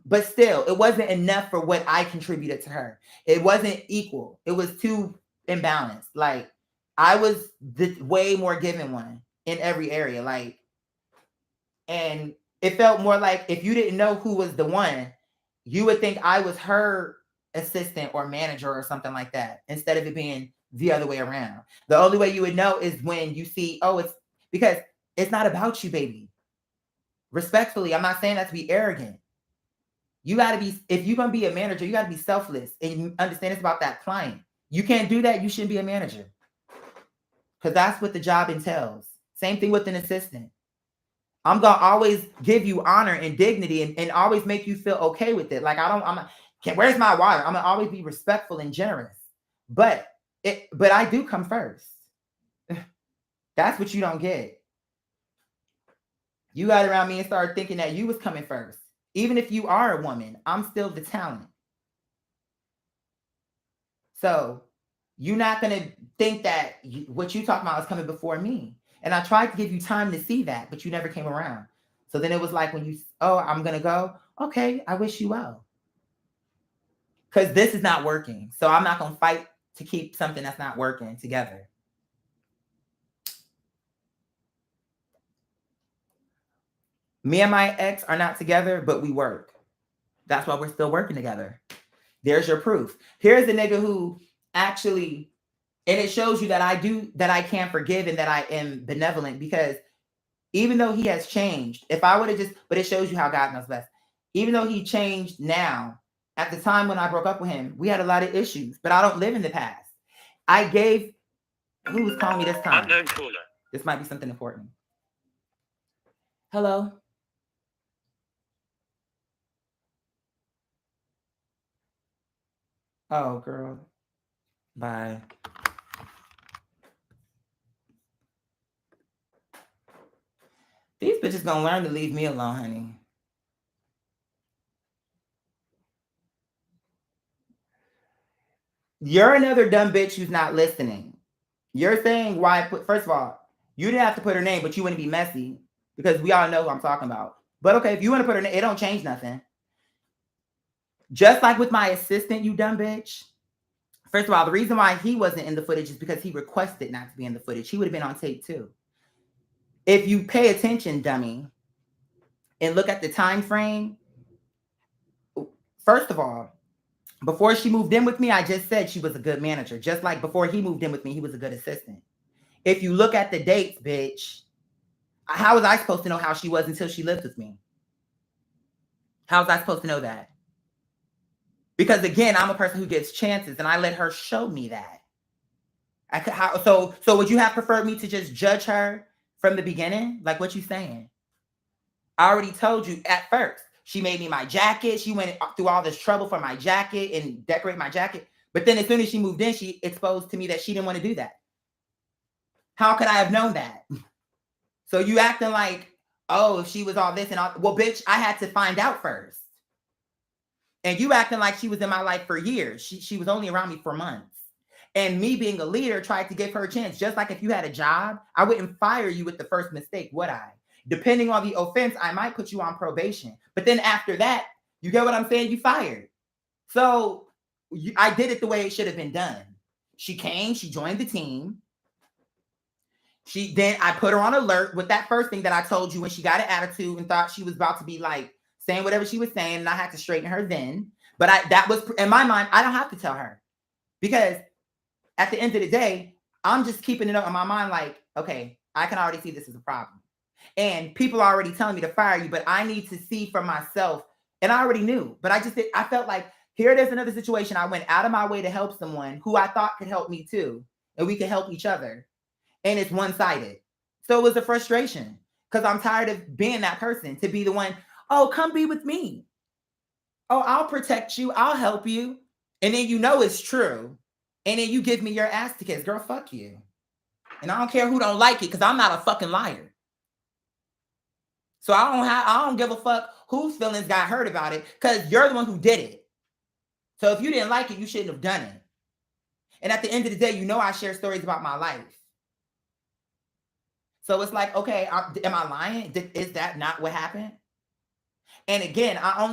But still, it wasn't enough for what I contributed to her. It wasn't equal. It was too imbalanced. Like I was the way more given one in every area. Like, and it felt more like if you didn't know who was the one, you would think I was her assistant or manager or something like that, instead of it being the other way around. The only way you would know is when you see, it's because it's not about you, baby. Respectfully, I'm not saying that to be arrogant. You got to be, if you're going to be a manager, you got to be selfless and you understand it's about that client. You can't do that. You shouldn't be a manager because that's what the job entails. Same thing with an assistant. I'm going to always give you honor and dignity and always make you feel okay with it. Like where's my water? I'm going to always be respectful and generous, but I do come first. That's what you don't get. You got around me and started thinking that you was coming first. Even if you are a woman, I'm still the talent. So you're not going to think that what you talking about is coming before me. And I tried to give you time to see that, but you never came around. So then it was like when you, oh, I'm going to go. Okay, I wish you well. Because this is not working. So I'm not going to fight to keep something that's not working together. Me and my ex are not together, but we work. That's why we're still working together. There's your proof. Here's the nigga who actually, and it shows you that I can forgive and that I am benevolent, because even though he has changed, if I would have just, but it shows you how God knows best. Even though he changed now, at the time when I broke up with him, we had a lot of issues, but I don't live in the past. I gave, who was calling me this time? Unknown caller. This might be something important. Hello? Oh, girl. Bye. These bitches gonna learn to leave me alone, honey. You're another dumb bitch who's not listening. You're saying why put, first of all, you didn't have to put her name, but you wouldn't be messy because we all know who I'm talking about. But okay, if you want to put her name, it don't change nothing. Just like with my assistant, you dumb bitch. First of all, the reason why he wasn't in the footage is because he requested not to be in the footage. He would have been on tape too. If you pay attention, dummy, and look at the time frame, first of all, before she moved in with me, I just said she was a good manager. Just like before he moved in with me, he was a good assistant. If you look at the dates, bitch, how was I supposed to know how she was until she lived with me? How was I supposed to know that? Because again, I'm a person who gives chances, and I let her show me that. So would you have preferred me to just judge her from the beginning? Like what you saying? I already told you at first. She made me my jacket. She went through all this trouble for my jacket and decorate my jacket. But then as soon as she moved in, she exposed to me that she didn't want to do that. How could I have known that? So you acting like, oh, if she was all this and all. Well, bitch, I had to find out first. And you acting like she was in my life for years. She was only around me for months. And me being a leader tried to give her a chance. Just like if you had a job, I wouldn't fire you with the first mistake, would I? Depending on the offense, I might put you on probation. But then after that, you get what I'm saying? You fired. So I did it the way it should have been done. She came, she joined the team. Then I put her on alert with that first thing that I told you when she got an attitude and thought she was about to be like saying whatever she was saying, and I had to straighten her then. But that was in my mind. I don't have to tell her, because at the end of the day, I'm just keeping it up in my mind. Like, okay, I can already see this is a problem. And people are already telling me to fire you, but I need to see for myself. And I already knew, but I felt like there's another situation. I went out of my way to help someone who I thought could help me too. And we could help each other. And it's one-sided. So it was a frustration because I'm tired of being that person to be the one, oh, come be with me. Oh, I'll protect you. I'll help you. And then you know it's true. And then you give me your ass to kiss. Girl, fuck you. And I don't care who don't like it, because I'm not a fucking liar. So I don't give a fuck whose feelings got hurt about it, because you're the one who did it. So if you didn't like it, you shouldn't have done it. And at the end of the day, you know I share stories about my life. So it's like, okay, am I lying? Is that not what happened? And again, I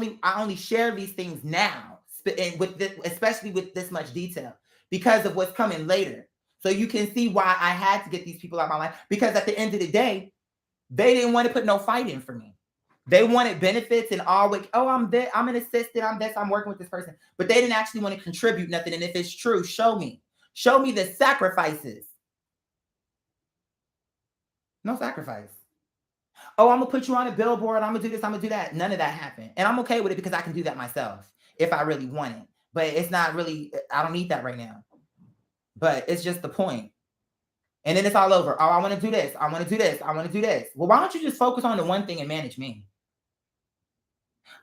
only share these things now, especially with this much detail, because of what's coming later. So you can see why I had to get these people out of my life, because at the end of the day, they didn't want to put no fight in for me. They wanted benefits and always, oh, I'm there, I'm an assistant, I'm this, I'm working with this person. But they didn't actually want to contribute nothing. And if it's true, show me. Show me the sacrifices. No sacrifice. Oh, I'm going to put you on a billboard. I'm going to do this. I'm going to do that. None of that happened. And I'm okay with it, because I can do that myself if I really want it. But it's not really, I don't need that right now. But it's just the point. And then it's all over. Oh, I want to do this. I want to do this. I want to do this. Well, why don't you just focus on the one thing and manage me?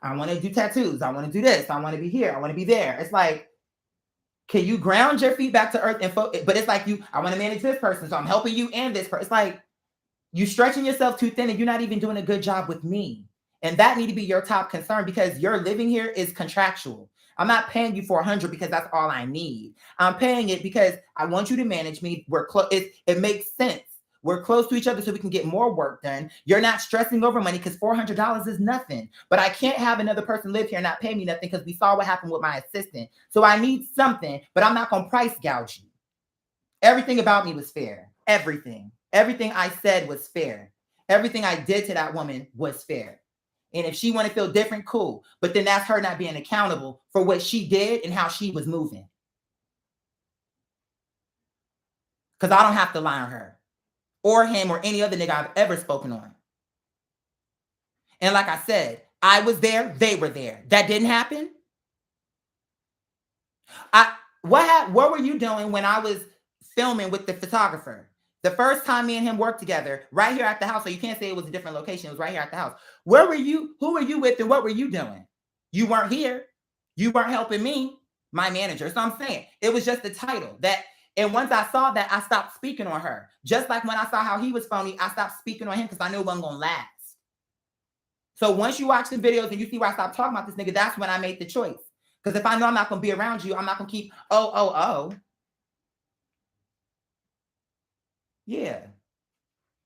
I want to do tattoos. I want to do this. I want to be here. I want to be there. It's like, can you ground your feet back to earth and focus? But it's like I want to manage this person, so I'm helping you and this person. It's like you stretching yourself too thin, and you're not even doing a good job with me. And that need to be your top concern, because your living here is contractual. I'm not paying you for 100 because that's all I need. I'm paying it because I want you to manage me. We're close. It makes sense. We're close to each other so we can get more work done. You're not stressing over money because $400 is nothing. But I can't have another person live here and not pay me nothing because we saw what happened with my assistant. So I need something, but I'm not going to price gouge you. Everything about me was fair. Everything. Everything I said was fair. Everything I did to that woman was fair. And if she want to feel different, cool. But then that's her not being accountable for what she did and how she was moving. Because I don't have to lie on her or him or any other nigga I've ever spoken on. And like I said, I was there, they were there. That didn't happen. What were you doing when I was filming with the photographer? The first time me and him worked together, right here at the house. So you can't say it was a different location. It was right here at the house. Where were you? Who were you with? And what were you doing? You weren't here. You weren't helping me, my manager. So I'm saying it was just the title that. And once I saw that, I stopped speaking on her. Just like when I saw how he was phony, I stopped speaking on him because I knew it wasn't going to last. So once you watch the videos and you see where I stopped talking about this nigga, that's when I made the choice. Because if I know I'm not going to be around you, I'm not going to keep, oh. Yeah.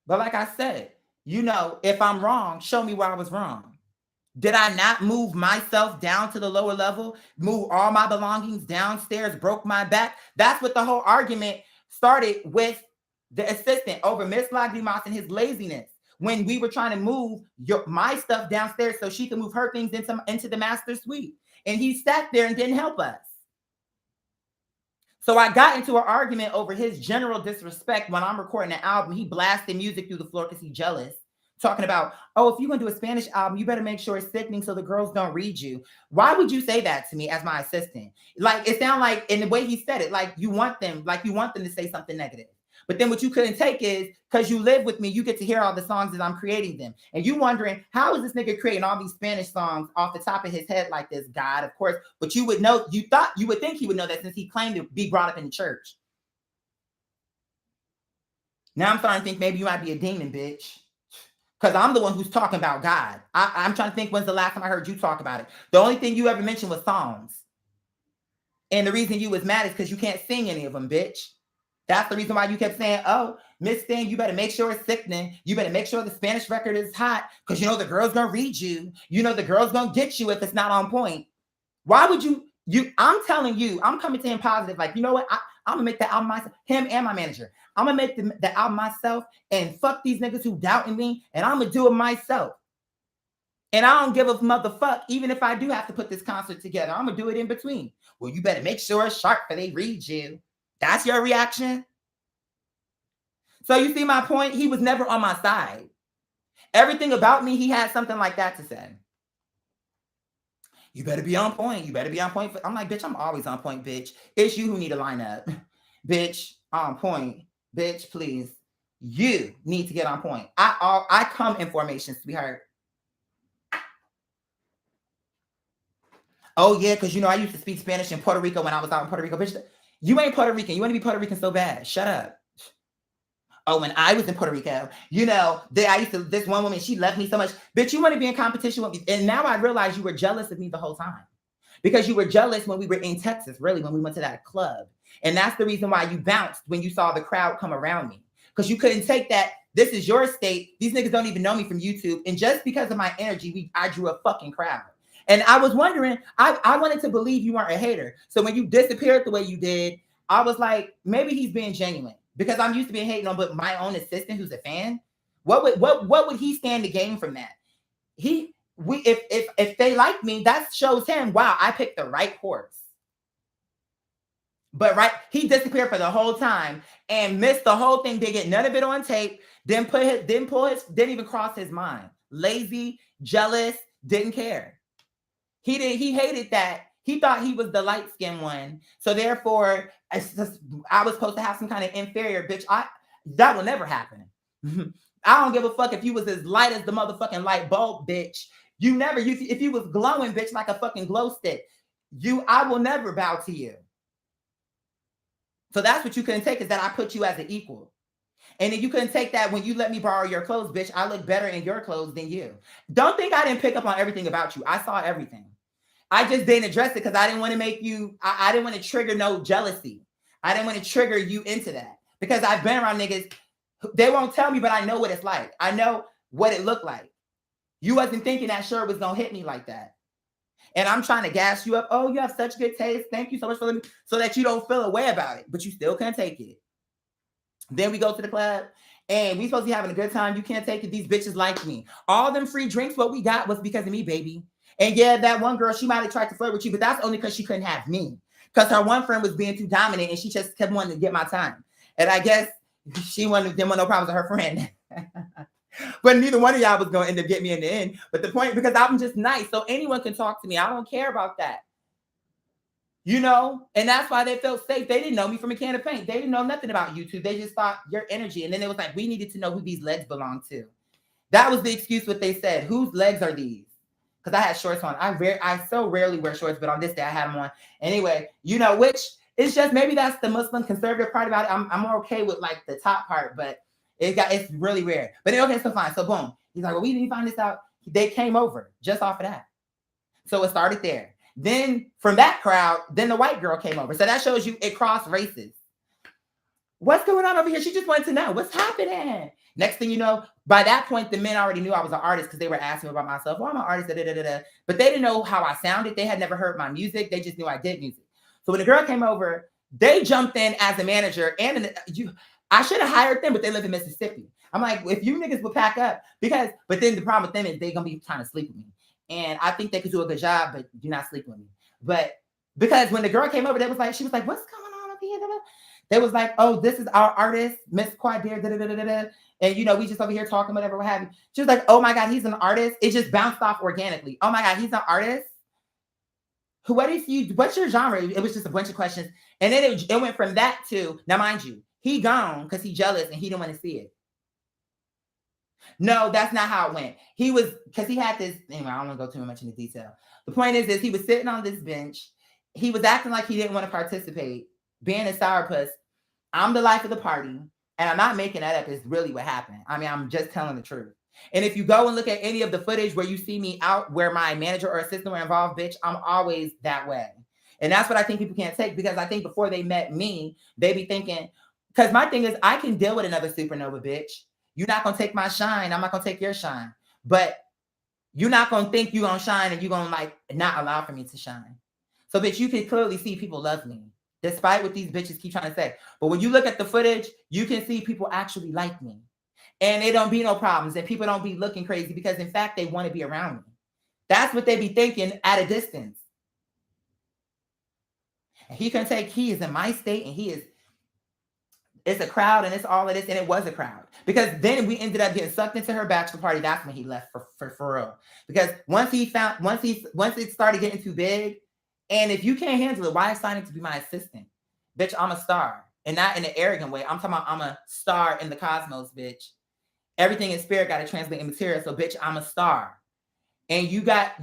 But like I said, if I'm wrong, show me where I was wrong. Did I not move myself down to the lower level, move all my belongings downstairs, broke my back? That's what the whole argument started with the assistant over Miss Lagrimas and his laziness. When we were trying to move my stuff downstairs so she could move her things into the master suite. And he sat there and didn't help us. So I got into an argument over his general disrespect when I'm recording an album. He blasted music through the floor because he's jealous. Talking about, if you're going to do a Spanish album, you better make sure it's sickening so the girls don't read you. Why would you say that to me as my assistant? Like, it sounded like, in the way he said it, like you want them to say something negative. But then what you couldn't take is, because you live with me, you get to hear all the songs that I'm creating them. And you wondering, how is this nigga creating all these Spanish songs off the top of his head like this? God, of course. But you would think he would know that since he claimed to be brought up in the church. Now I'm starting to think maybe you might be a demon, bitch. Because I'm the one who's talking about God. I'm trying to think when's the last time I heard you talk about it. The only thing you ever mentioned was songs. And the reason you was mad is because you can't sing any of them, bitch. That's the reason why you kept saying, Miss Thing, you better make sure it's sickening. You better make sure the Spanish record is hot because the girl's going to read you. The girl's going to get you if it's not on point. Why would I'm telling you, I'm coming to him positive. Like, you know what? I'm going to make the album myself, him and my manager. I'm going to make the album myself and fuck these niggas who doubting me. And I'm going to do it myself. And I don't give a motherfuck, even if I do have to put this concert together. I'm going to do it in between. Well, you better make sure it's sharp for they read you. That's your reaction? So you see my point? He was never on my side. Everything about me, he had something like that to say. You better be on point. You better be on point. I'm like, bitch, I'm always on point, bitch. It's you who need to line up. Bitch, on point. Bitch, please. You need to get on point. I come in formation, sweetheart. Oh, yeah, because, I used to speak Spanish in Puerto Rico when I was out in Puerto Rico. Bitch, you ain't Puerto Rican. You want to be Puerto Rican so bad. Shut up. Oh, when I was in Puerto Rico, this one woman, she loved me so much. Bitch, you want to be in competition with me. And now I realize you were jealous of me the whole time. Because you were jealous when we were in Texas, really, when we went to that club. And that's the reason why you bounced when you saw the crowd come around me. Because you couldn't take that. This is your state. These niggas don't even know me from YouTube. And just because of my energy, I drew a fucking crowd. And I was wondering, I wanted to believe you weren't a hater. So when you disappeared the way you did, I was like, maybe he's being genuine. Because I'm used to being hating on, but my own assistant who's a fan, what would he stand to gain from that? If they like me, that shows him, wow, I picked the right horse. But he disappeared for the whole time and missed the whole thing. They get none of it on tape. Didn't even cross his mind. Lazy, jealous, didn't care. He hated that. He thought he was the light-skinned one. So therefore, I was supposed to have some kind of inferior bitch. That will never happen. I don't give a fuck if you was as light as the motherfucking light bulb, bitch. If you was glowing, bitch, like a fucking glow stick, I will never bow to you. So that's what you couldn't take, is that I put you as an equal. And then you couldn't take that when you let me borrow your clothes, bitch. I look better in your clothes than you. Don't think I didn't pick up on everything about you. I saw everything. I just didn't address it because I didn't want to make you, I didn't want to trigger no jealousy. I didn't want to trigger you into that because I've been around niggas They won't tell me, but I know what it's like. I know what it looked like. You wasn't thinking that shirt was gonna hit me like that. And I'm trying to gas you up. Oh, you have such good taste. Thank you so much for letting me, so that you don't feel a way about it, but you still can't take it. Then we go to the club and we supposed to be having a good time. You can't take it. These bitches like me. All them free drinks, what we got was because of me, baby. And yeah, that one girl, she might have tried to flirt with you, but that's only because she couldn't have me. Because her one friend was being too dominant and she just kept wanting to get my time. And I guess she didn't want no problems with her friend. But neither one of y'all was going to end up getting me in the end. But the point, because I'm just nice, so anyone can talk to me. I don't care about that. You know, and that's why they felt safe. They didn't know me from a can of paint. They didn't know nothing about YouTube. They just thought your energy. And then it was like, we needed to know who these legs belong to. That was the excuse what they said. Whose legs are these? Because I had shorts on. I so rarely wear shorts, but on this day I had them on. Anyway, you know, which it's just maybe that's the Muslim conservative part about it. I'm okay with like the top part, but it's really rare. But okay, so fine. So boom. He's like, well, we didn't find this out. They came over just off of that. So it started there. Then from that crowd, then the white girl came over. So that shows you it crossed races. What's going on over here? She just wanted to know what's happening. Next thing you know, by that point, the men already knew I was an artist because they were asking about myself. Well, I'm an artist, da, da, da, da. But they didn't know how I sounded. They had never heard my music. They just knew I did music. So when the girl came over, they jumped in as a manager. And I should have hired them, but they live in Mississippi. I'm like, if you niggas would pack up, but then the problem with them is they're going to be trying to sleep with me. And I think they could do a good job, but do not sleep with me. But because when the girl came over, she was like, what's going on over here? They was like, oh, this is our artist, Miss Quadir, da, da, da, da, da. And, you know, we just over here talking, whatever, what have you. She was like, oh, my God, he's an artist. It just bounced off organically. Oh, my God, he's an artist. What's your genre? It was just a bunch of questions. And then it went from that to, now, mind you, he gone because he's jealous and he didn't want to see it. No, that's not how it went. He was, because he had this, anyway, I don't want to go too much into detail. The point is he was sitting on this bench. He was acting like he didn't want to participate, being a sourpuss. I'm the life of the party, and I'm not making that up. It's really what happened. I mean, I'm just telling the truth. And if you go and look at any of the footage where you see me out where my manager or assistant were involved, bitch, I'm always that way. And that's what I think people can't take, because I think before they met me, they be thinking, because my thing is I can deal with another supernova, bitch. You're not going to take my shine. I'm not going to take your shine. But you're not going to think you're going to shine and you're going to like not allow for me to shine. So, bitch, you can clearly see people love me, despite what these bitches keep trying to say. But when you look at the footage, you can see people actually like me. And it don't be no problems. And people don't be looking crazy because, in fact, they want to be around me. That's what they be thinking at a distance. And he is in my state and it's a crowd and it's all of this. And it was a crowd. Because then we ended up getting sucked into her bachelor party. That's when he left for real. Because once it started getting too big, and if you can't handle it, why assign it to be my assistant? Bitch, I'm a star. And not in an arrogant way. I'm talking about I'm a star in the cosmos, bitch. Everything in spirit got to translate in material. So, bitch, I'm a star. And you got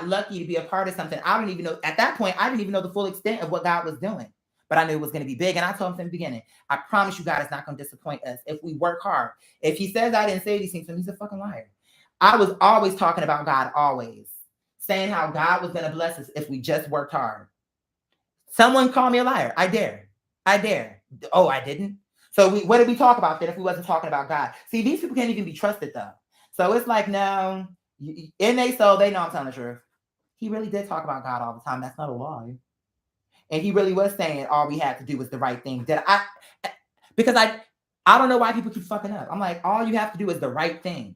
lucky to be a part of something. I don't even know. At that point, I didn't even know the full extent of what God was doing. But I knew it was going to be big. And I told him from the beginning, I promise you God is not going to disappoint us if we work hard. If he says I didn't say these things to him, he's a fucking liar. I was always talking about God, always. Saying how God was going to bless us if we just worked hard. Someone call me a liar. I dare. Oh, I didn't? So what did we talk about then if we wasn't talking about God? See, these people can't even be trusted though. So it's like, no, in their soul, they know I'm telling the truth. He really did talk about God all the time. That's not a lie. And he really was saying all we had to do was the right thing. Because I don't know why people keep fucking up. I'm like, all you have to do is the right thing.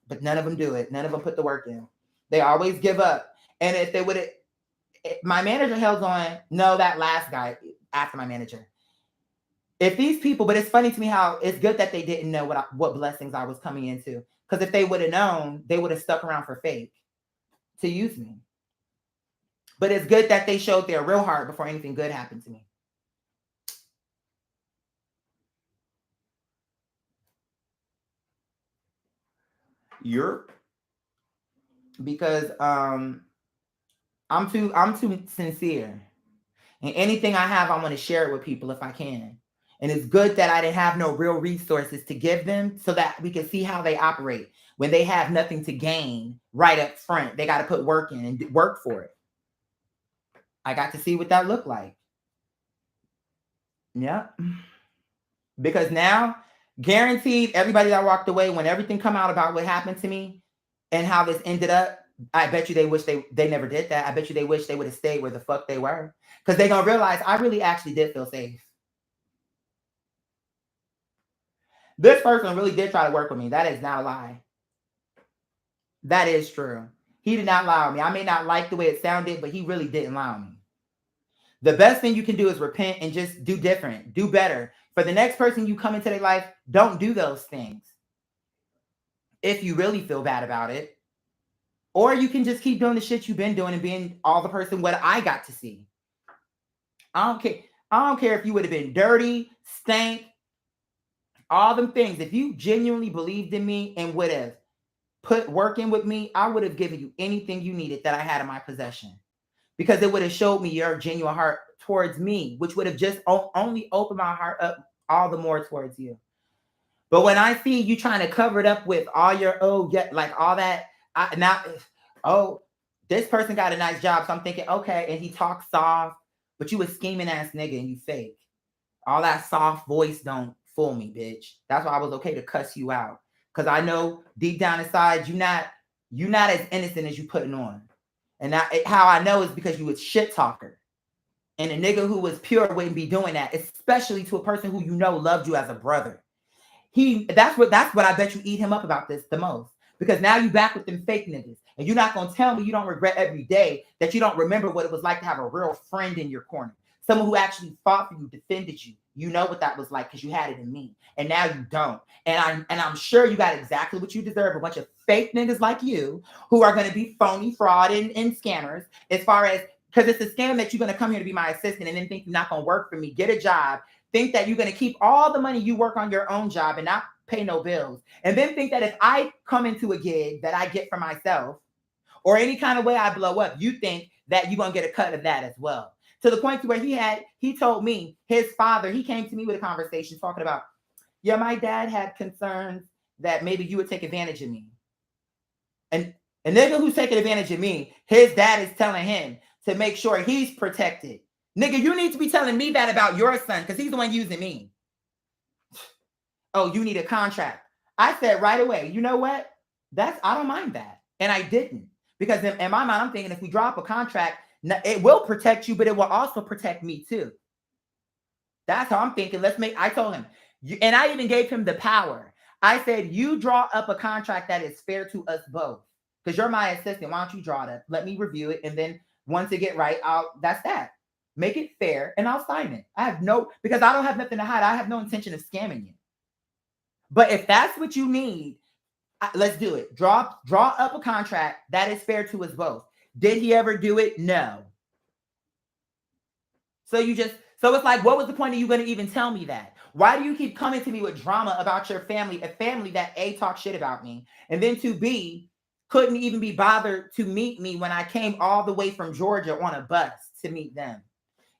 But none of them do it. None of them put the work in. They always give up. And if they would have, my manager held on. No, that last guy after my manager. If these people, but it's funny to me how it's good that they didn't know what blessings I was coming into. Because if they would have known, they would have stuck around for fake to use me. But it's good that they showed their real heart before anything good happened to me. Because I'm too sincere. And anything I have, I want to share it with people if I can. And it's good that I didn't have no real resources to give them so that we can see how they operate. When they have nothing to gain right up front, they got to put work in and work for it. I got to see what that looked like. Yeah. Because now Guaranteed, everybody that walked away, when everything come out about what happened to me and how this ended up, I bet you they wish they never did that. I bet you they wish they would have stayed where the fuck they were. Because they gonna realize I really actually did feel safe. This person really did try to work with me. That is not a lie. That is true. He did not lie on me. I may not like the way it sounded, but he really didn't lie on me. The best thing you can do is repent and just do different, do better. For the next person you come into their life, don't do those things if you really feel bad about it. Or you can just keep doing the shit you've been doing and being all the person what I got to see. I don't care. I don't care if you would have been dirty, stank, all them things. If you genuinely believed in me and would have put work in with me, I would have given you anything you needed that I had in my possession. Because it would have showed me your genuine heart towards me, which would have just only opened my heart up all the more towards you. But when I see you trying to cover it up with all your, like all that, this person got a nice job. So I'm thinking, okay, and he talks soft, but you a scheming ass nigga and you fake. All that soft voice don't fool me, bitch. That's why I was okay to cuss you out. Because I know deep down inside, you're not as innocent as you putting on. And how I know is because you was shit talker. And a nigga who was pure wouldn't be doing that, especially to a person who you know loved you as a brother. That's what I bet you eat him up about this the most. Because now you back with them fake niggas. And you're not gonna tell me you don't regret every day that you don't remember what it was like to have a real friend in your corner. Someone who actually fought for you, defended you. You know what that was like because you had it in me. And now you don't. And I'm sure you got exactly what you deserve. A bunch of fake niggas like you who are gonna be phony, fraud, and scammers. As far as because it's a scam that you're gonna come here to be my assistant and then think you're not gonna work for me, get a job, think that you're gonna keep all the money you work on your own job and not pay no bills. And then think that if I come into a gig that I get for myself or any kind of way I blow up, you think that you're gonna get a cut of that as well. To the point to where he told me his father, he came to me with a conversation talking about, yeah, my dad had concerns that maybe you would take advantage of me. And a nigga who's taking advantage of me, his dad is telling him to make sure he's protected. Nigga, you need to be telling me that about your son because he's the one using me. Oh, you need a contract. I said right away, you know what? I don't mind that. And I didn't. Because in my mind, I'm thinking if we drop a contract, it will protect you, but it will also protect me too. That's how I'm thinking. I told him, and I even gave him the power. I said, you draw up a contract that is fair to us both. Because you're my assistant. Why don't you draw it up? Let me review it. And then once it get right, that's that. Make it fair and I'll sign it. Because I don't have nothing to hide. I have no intention of scamming you. But if that's what you need, let's do it. Draw up a contract that is fair to us both. Did he ever do it? No. So it's like, what was the point of you going to even tell me that? Why do you keep coming to me with drama about your family, a family that A, talk shit about me, and then to B, couldn't even be bothered to meet me when I came all the way from Georgia on a bus to meet them?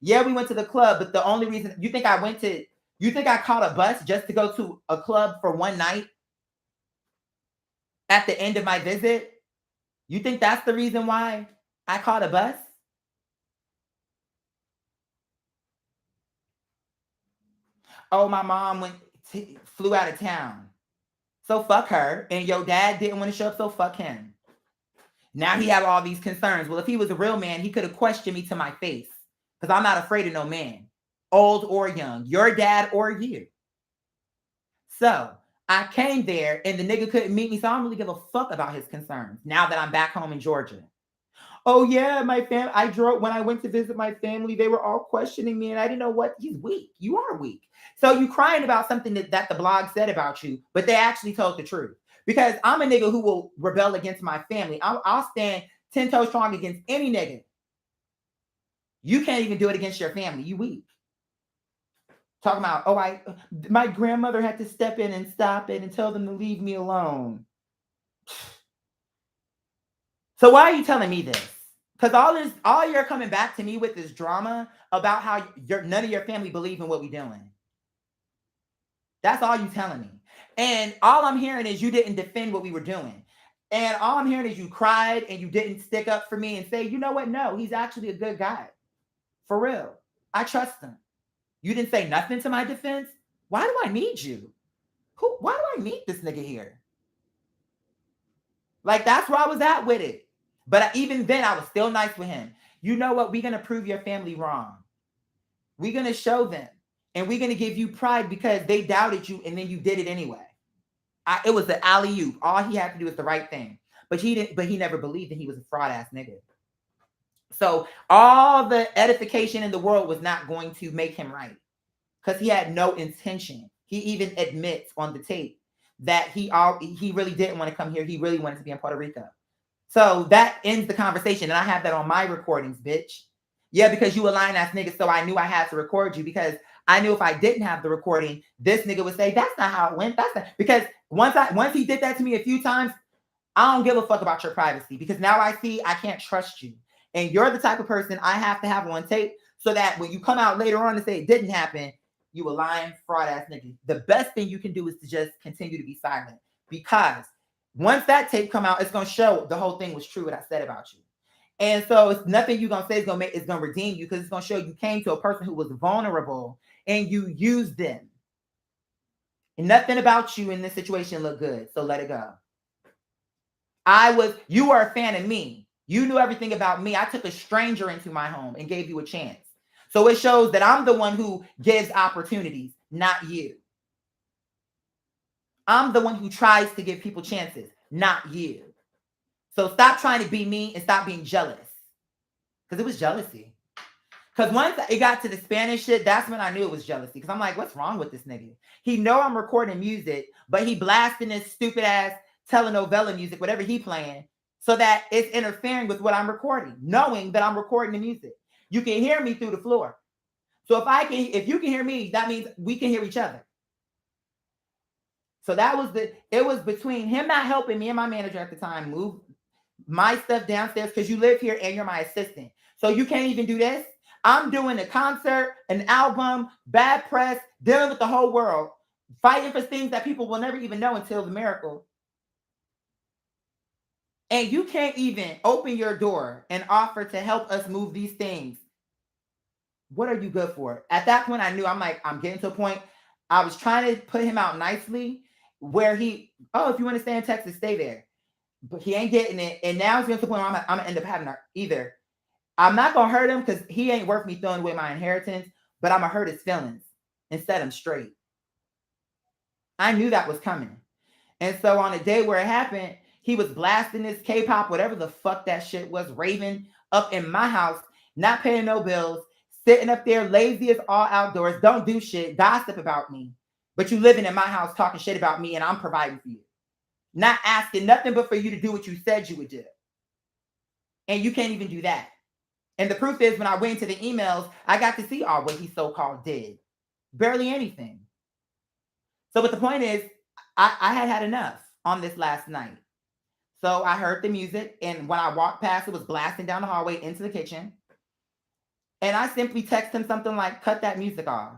Yeah, we went to the club, but the only reason you think I caught a bus just to go to a club for one night at the end of my visit? You think that's the reason why I caught a bus? Oh, my mom flew out of town. So fuck her. And your dad didn't want to show up, so fuck him. Now he have all these concerns. Well, if he was a real man, he could have questioned me to my face. Because I'm not afraid of no man, old or young, your dad or you. So I came there and the nigga couldn't meet me, so I don't really give a fuck about his concerns now that I'm back home in Georgia. Oh yeah, my family. When I went to visit my family, they were all questioning me, and I didn't know what. He's weak. You are weak. So you crying about something that the blog said about you, but they actually told the truth. Because I'm a nigga who will rebel against my family. I'll stand 10 toes strong against any nigga. You can't even do it against your family. You weak. Talking about, my grandmother had to step in and stop it and tell them to leave me alone. So why are you telling me this? Because all you're coming back to me with is drama about how none of your family believe in what we're doing. That's all you telling me. And all I'm hearing is you didn't defend what we were doing. And all I'm hearing is you cried and you didn't stick up for me and say, you know what? No, he's actually a good guy. For real. I trust him. You didn't say nothing to my defense. Why do I need you? Why do I meet this nigga here? Like, that's where I was at with it. But even then, I was still nice with him. You know what? We're going to prove your family wrong. We're going to show them. And we're going to give you pride because they doubted you and then you did it anyway. It was the alley-oop. All he had to do was the right thing. But he didn't. But he never believed that he was a fraud-ass nigga. So all the edification in the world was not going to make him right. Because he had no intention. He even admits on the tape that he really didn't want to come here. He really wanted to be in Puerto Rico. So that ends the conversation. And I have that on my recordings, bitch. Yeah, because you a lying ass nigga. So I knew I had to record you because I knew if I didn't have the recording, this nigga would say, that's not how it went. That's not. Because once he did that to me a few times, I don't give a fuck about your privacy because now I see I can't trust you. And you're the type of person I have to have on tape so that when you come out later on and say it didn't happen, you a lying fraud ass nigga. The best thing you can do is to just continue to be silent because once that tape come out, it's going to show the whole thing was true what I said about you. And so it's nothing you're going to say is going to redeem you because it's going to show you came to a person who was vulnerable and you used them. And nothing about you in this situation looked good. So let it go. You were a fan of me. You knew everything about me. I took a stranger into my home and gave you a chance. So it shows that I'm the one who gives opportunities, not you. I'm the one who tries to give people chances, not you. So stop trying to be me and stop being jealous. Because it was jealousy. Because once it got to the Spanish shit, that's when I knew it was jealousy. Because I'm like, what's wrong with this nigga? He know I'm recording music, but he blasting this stupid ass telenovela music, whatever he playing, so that it's interfering with what I'm recording, knowing that I'm recording the music. You can hear me through the floor. So if you can hear me, that means we can hear each other. So it was between him not helping me and my manager at the time move my stuff downstairs because you live here and you're my assistant. So you can't even do this. I'm doing a concert, an album, bad press, dealing with the whole world, fighting for things that people will never even know until the miracle. And you can't even open your door and offer to help us move these things. What are you good for? At that point, I knew I'm getting to a point. I was trying to put him out nicely where if you want to stay in Texas, stay there. But he ain't getting it. And now it's getting to the point where I'm going to end up having either. I'm not going to hurt him because he ain't worth me throwing away my inheritance, but I'm going to hurt his feelings and set him straight. I knew that was coming. And so on a day where it happened, he was blasting this K-pop, whatever the fuck that shit was, raving up in my house, not paying no bills, sitting up there lazy as all outdoors, don't do shit, gossip about me. But you living in my house talking shit about me and I'm providing for you. Not asking nothing but for you to do what you said you would do. And you can't even do that. And the proof is when I went into the emails, I got to see all what he so-called did. Barely anything. So but the point is, I had enough on this last night. So I heard the music, and when I walked past, it was blasting down the hallway into the kitchen. And I simply text him something like, cut that music off.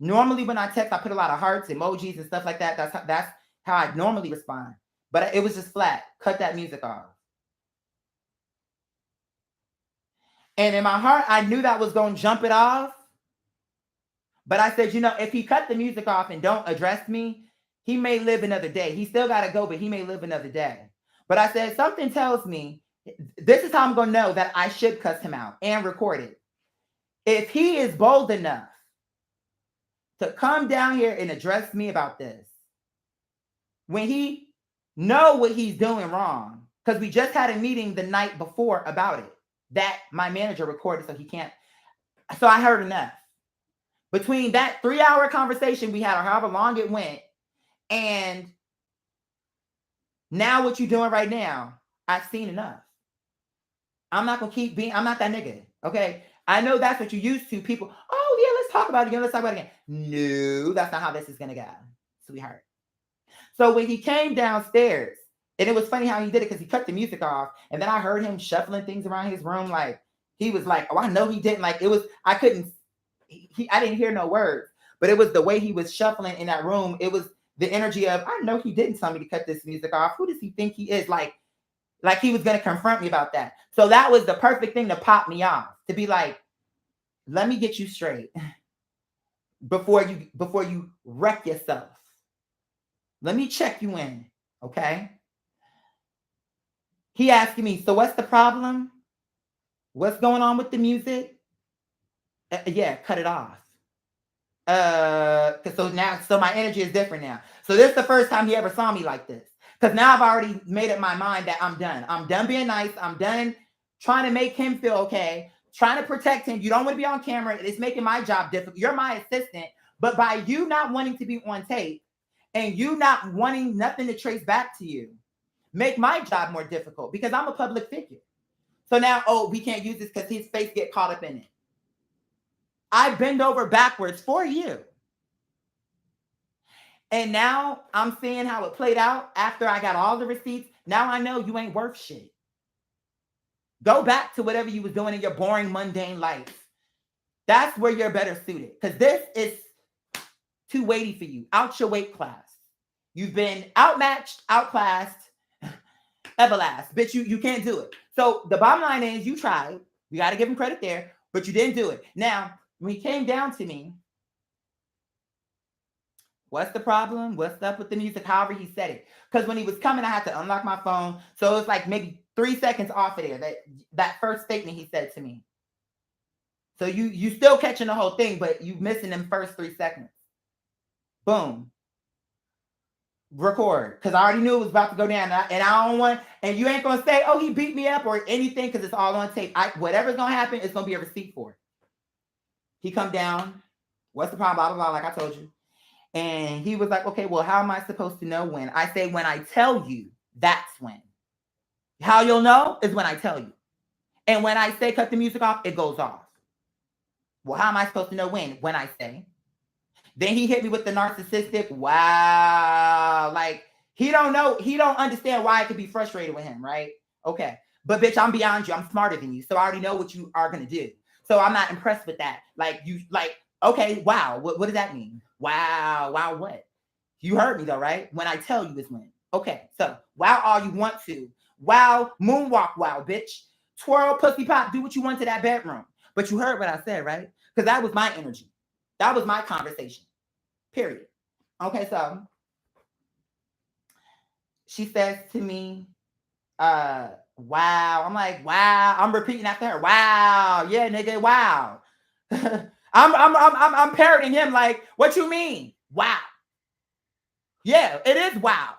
Normally when I text, I put a lot of hearts, emojis, and stuff like that. That's how I normally respond. But it was just flat. Cut that music off. And in my heart, I knew that was going to jump it off. But I said, if he cut the music off and don't address me, he may live another day. He still got to go, but he may live another day. But I said, something tells me, this is how I'm going to know that I should cuss him out and record it. If he is bold enough to come down here and address me about this, when he know what he's doing wrong, because we just had a meeting the night before about it, that my manager recorded, so he can't. So I heard enough. Between that 3-hour conversation we had, or however long it went, and now what you're doing right now, I've seen enough. I'm not going to keep I'm not that nigga, okay? I know that's what you used to. People, oh yeah, let's talk about it again. Let's talk about it again. No, that's not how this is going to go, sweetheart. So when he came downstairs, and it was funny how he did it because he cut the music off, and then I heard him shuffling things around his room. Like, he was like, oh, I know he didn't. Like, it was, I didn't hear no words, but it was the way he was shuffling in that room. It was the energy of, I know he didn't tell me to cut this music off. Who does he think he is? Like he was going to confront me about that. So that was the perfect thing to pop me off, to be like, let me get you straight before you wreck yourself. Let me check you in, okay? He asking me, so what's the problem? What's going on with the music? Yeah, cut it off. So my energy is different now. So this is the first time he ever saw me like this. Because now I've already made up my mind that I'm done. I'm done being nice. I'm done trying to make him feel okay, trying to protect him. You don't want to be on camera. It's making my job difficult. You're my assistant. But by you not wanting to be on tape and you not wanting nothing to trace back to you, make my job more difficult because I'm a public figure. So now, oh, we can't use this because his face get caught up in it. I bend over backwards for you. And now I'm seeing how it played out after I got all the receipts. Now I know you ain't worth shit. Go back to whatever you was doing in your boring, mundane life. That's where you're better suited. Because this is too weighty for you. Out your weight class. You've been outmatched, outclassed, everlast. Bitch, you can't do it. So the bottom line is you tried. You got to give him credit there, but you didn't do it. Now, when he came down to me, what's the problem? What's up with the music? However he said it. Because when he was coming, I had to unlock my phone. So it was like maybe 3 seconds off of there. That first statement he said to me. So you still catching the whole thing, but you missing them first 3 seconds. Boom. Record. Because I already knew it was about to go down. And I don't want, and you ain't going to say, oh, he beat me up or anything because it's all on tape. Whatever's going to happen, it's going to be a receipt for it. He come down. What's the problem? Blah, blah, blah, like I told you. And he was like, okay, well, how am I supposed to know when? I say, when I tell you, that's when. How you'll know is when I tell you. And when I say cut the music off, it goes off. Well, how am I supposed to know when? When I say. Then he hit me with the narcissistic, wow. Like, he don't know. He don't understand why I could be frustrated with him, right? Okay. But bitch, I'm beyond you. I'm smarter than you. So I already know what you are going to do. So I'm not impressed with that. Okay, wow. What does that mean? Wow. Wow, what? You heard me though, right? When I tell you is when. Okay, so wow all you want to. Wow, moonwalk, wow, bitch. Twirl, pussy pop, do what you want to that bedroom. But you heard what I said, right? Because that was my energy. That was my conversation. Period. Okay, so she says to me, wow. I'm like, wow. I'm repeating after her. Wow. Yeah, nigga, wow. I'm parroting him like, what you mean? Wow. Yeah, it is wow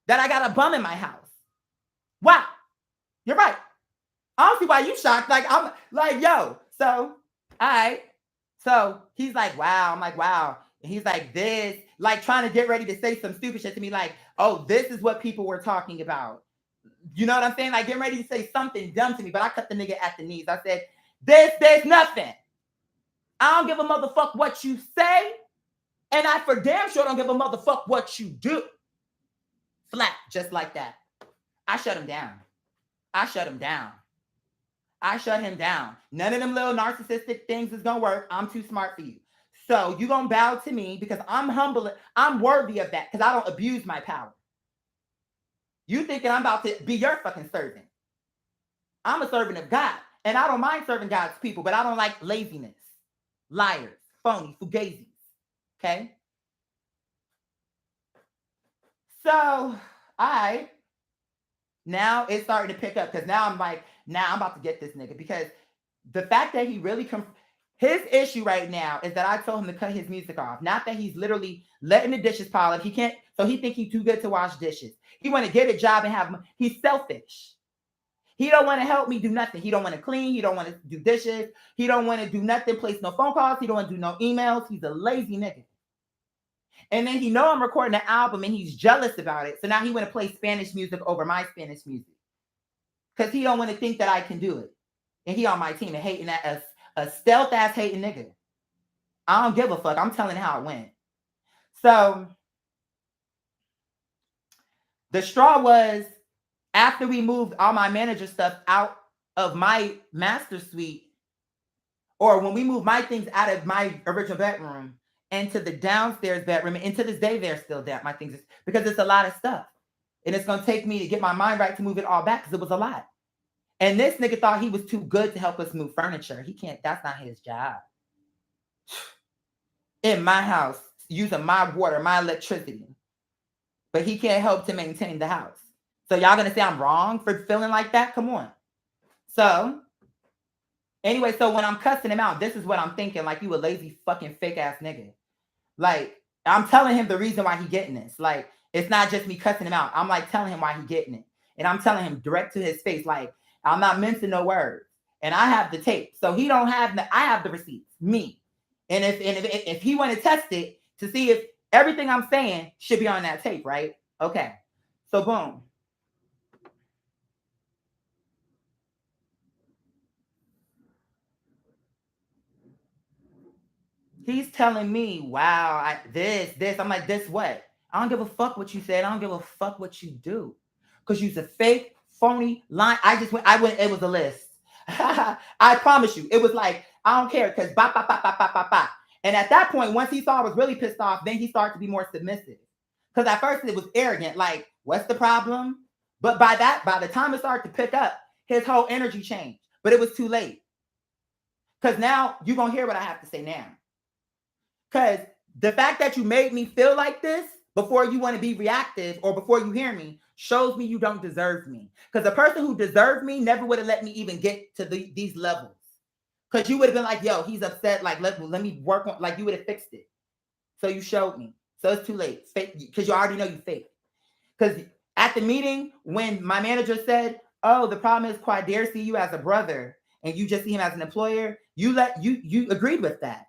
that I got a bum in my house. Wow. You're right. I don't see why you shocked. Like, I'm like, yo. So, all right. So he's like, wow. I'm like, wow. And he's like, this, like trying to get ready to say some stupid shit to me. Like, oh, this is what people were talking about. You know what I'm saying? Like getting ready to say something dumb to me, but I cut the nigga at the knees. I said, there's nothing. I don't give a motherfuck what you say. And I for damn sure don't give a motherfuck what you do. Flat, just like that. I shut him down. I shut him down. None of them little narcissistic things is gonna work. I'm too smart for you. So you gonna bow to me because I'm humble. I'm worthy of that because I don't abuse my power. You thinking I'm about to be your fucking servant. I'm a servant of God. And I don't mind serving God's people, but I don't like laziness, liars, phony, fugazis. Okay? So, now it's starting to pick up because now I'm like, now I'm about to get this nigga because the fact that he really his issue right now is that I told him to cut his music off. Not that he's literally letting the dishes pile up. He can't, so he think he's too good to wash dishes. He want to get a job and have, he's selfish. He don't want to help me do nothing. He don't want to clean. He don't want to do dishes. He don't want to do nothing, place no phone calls. He don't want to do no emails. He's a lazy nigga. And then he know I'm recording an album and he's jealous about it. So now he want to play Spanish music over my Spanish music. Because he don't want to think that I can do it. And he on my team and hating that a stealth ass hating nigga. I don't give a fuck. I'm telling how it went. So the straw was after we moved all my manager stuff out of my master suite, or when we moved my things out of my original bedroom into the downstairs bedroom, and to this day they're still down. My things because it's a lot of stuff. And it's gonna take me to get my mind right to move it all back because it was a lot. And this nigga thought he was too good to help us move furniture. He can't, that's not his job. In my house, using my water, my electricity. but he can't help to maintain the house. So y'all gonna say I'm wrong for feeling like that? Come on. So anyway, so when I'm cussing him out, this is what I'm thinking. Like, you a lazy fucking fake ass nigga. Like, I'm telling him the reason why he getting this. Like, it's not just me cussing him out. I'm like telling him why he getting it. And I'm telling him direct to his face. Like, I'm not mincing no words. And I have the tape. So he don't have the, I have the receipts. Me. And if he want to test it to see if everything I'm saying should be on that tape, right? Okay. So boom. He's telling me, wow, this. I'm like, this what? I don't give a fuck what you said. I don't give a fuck what you do. Because you's a fake, phony line. I went, it was a list. I promise you. It was like, I don't care, because bop, bop, bop, bop, bop, bop, bop. And at that point, once he saw I was really pissed off, then he started to be more submissive. Because at first it was arrogant, like, what's the problem? But by the time it started to pick up, his whole energy changed. But it was too late. Because now you're going to hear what I have to say now. Because the fact that you made me feel like this before you want to be reactive or before you hear me shows me you don't deserve me. Because the person who deserved me never would have let me even get to these levels. Because you would have been like, yo, he's upset. Like, let me work on, like, you would have fixed it. So you showed me. So it's too late. Fake, because you already know you fake. Because at the meeting, when my manager said, oh, the problem is Quadir see you as a brother and you just see him as an employer, you agreed with that.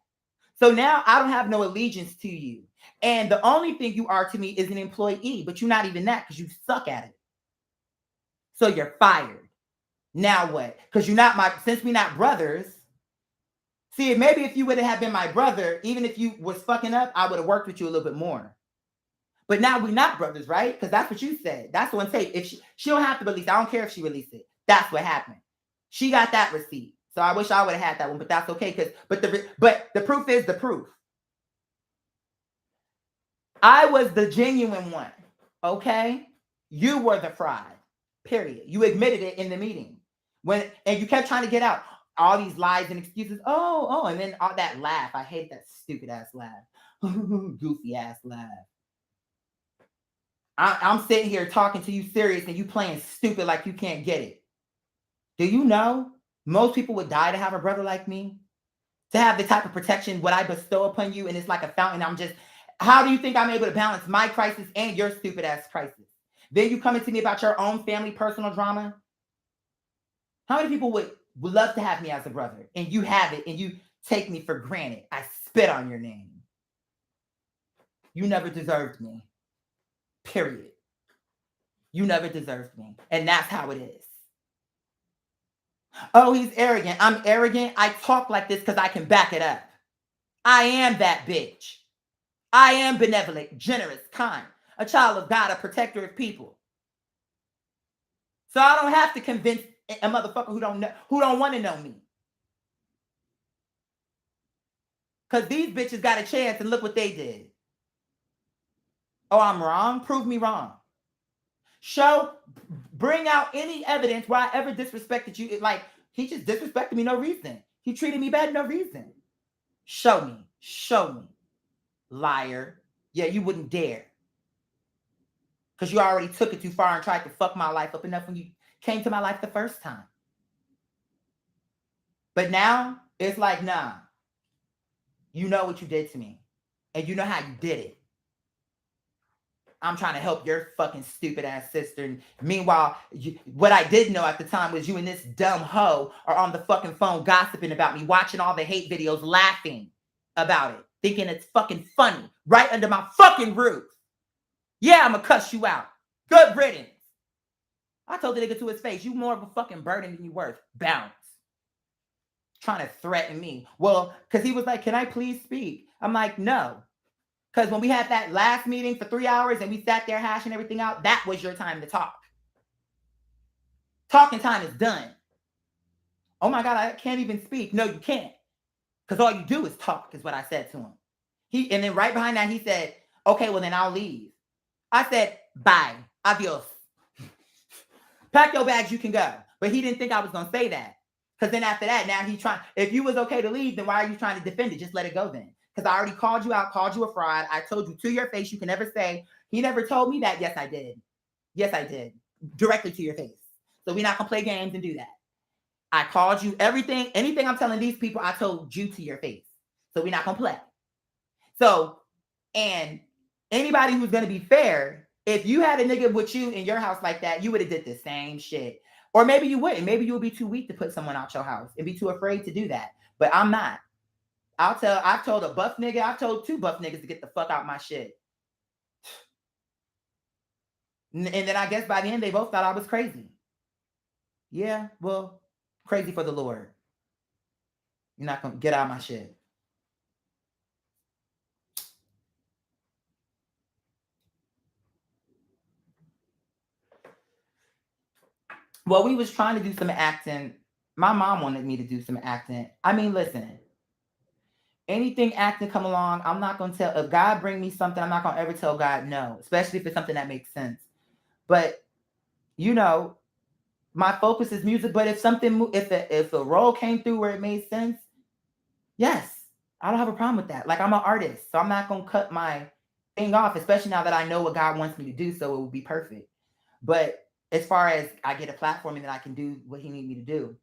So now I don't have no allegiance to you. And the only thing you are to me is an employee, but you're not even that because you suck at it. So you're fired. Now what? Because you're not since we're not brothers. See, maybe if you would have been my brother, even if you was fucking up, I would have worked with you a little bit more. But now we're not brothers, right? Because that's what you said. That's on tape. If she don't have to release it. I don't care if she released it. That's what happened. She got that receipt. So I wish I would have had that one, but that's okay. But the proof is the proof. I was the genuine one. Okay? You were the fraud. Period. You admitted it in the meeting. And you kept trying to get out all these lies and excuses. Oh, and then all that laugh. I hate that stupid ass laugh. Goofy ass laugh. I'm sitting here talking to you serious and you playing stupid like you can't get it. Do you know most people would die to have a brother like me? To have the type of protection what I bestow upon you, and it's like a fountain. How do you think I'm able to balance my crisis and your stupid ass crisis? Then you coming to me about your own family personal drama? How many people would love to have me as a brother, and you have it, and you take me for granted? I spit on your name. You never deserved me. Period. You never deserved me. And that's how it is. Oh, he's arrogant. I'm arrogant. I talk like this because I can back it up. I am that bitch. I am benevolent, generous, kind, a child of God, a protector of people. So I don't have to convince a motherfucker who don't want to know me. Because these bitches got a chance and look what they did. Oh, I'm wrong? Prove me wrong. Bring out any evidence where I ever disrespected you. Like, he just disrespected me no reason. He treated me bad no reason. Show me. Liar. Yeah, you wouldn't dare. Because you already took it too far and tried to fuck my life up enough when you came to my life the first time. But now, it's like, nah. You know what you did to me. And you know how you did it. I'm trying to help your fucking stupid ass sister. And meanwhile, what I didn't know at the time was you and this dumb hoe are on the fucking phone gossiping about me, watching all the hate videos, laughing about it, thinking it's fucking funny, right under my fucking roof. Yeah, I'm gonna cuss you out. Good riddance. I told the nigga to his face, you more of a fucking burden than you worth. Bounce. Trying to threaten me. Well, because he was like, can I please speak? I'm like, no. Because when we had that last meeting for 3 hours and we sat there hashing everything out, that was your time to talk. Talking time is done. Oh my God, I can't even speak. No, you can't. Because all you do is talk, is what I said to him. And then right behind that, he said, okay, well then I'll leave. I said, bye. Adios. Pack your bags, you can go. But he didn't think I was going to say that. Because then after that, now he's trying, if you was okay to leave, then why are you trying to defend it? Just let it go then. Because I already called you out, called you a fraud. I told you to your face, you can never say He never told me that. Yes, I did. Yes, I did. Directly to your face. So we're not gonna play games and do that. I called you everything, anything I'm telling these people, I told you to your face. So we're not gonna play. So, and anybody who's gonna be fair, if you had a nigga with you in your house like that, you would have did the same shit. Or maybe you wouldn't. Maybe you would be too weak to put someone out your house and be too afraid to do that. But I'm not. I've told a buff nigga, I've told 2 buff niggas to get the fuck out my shit. And then I guess by the end they both thought I was crazy. Yeah, well, crazy for the Lord. You're not gonna get out of my shit. Well, we was trying to do some acting. My mom wanted me to do some acting. I mean, listen, anything acting come along, I'm not gonna tell. If God bring me something, I'm not gonna ever tell God no, especially if it's something that makes sense. But you know, my focus is music. But if a role came through where it made sense, yes, I don't have a problem with that. Like I'm an artist, so I'm not gonna cut my thing off, especially now that I know what God wants me to do, so it will be perfect. But as far as I get a platform and then I can do what He need me to do,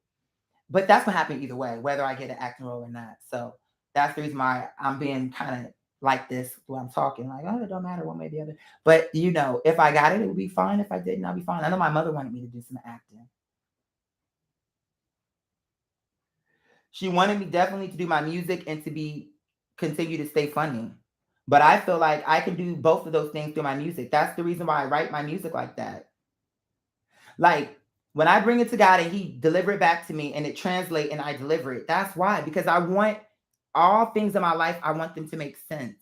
but that's what happened either way, whether I get an acting role or not. So that's the reason why I'm being kind of like this when I'm talking, like, oh, it don't matter one way or the other. But you know, if I got it, it would be fine. If I didn't, I'll be fine. I know my mother wanted me to do some acting. She wanted me definitely to do my music and to be continue to stay funny. But I feel like I can do both of those things through my music. That's the reason why I write my music like that. Like when I bring it to God and He deliver it back to me and it translate and I deliver it. That's why, because I want all things in my life, I want them to make sense.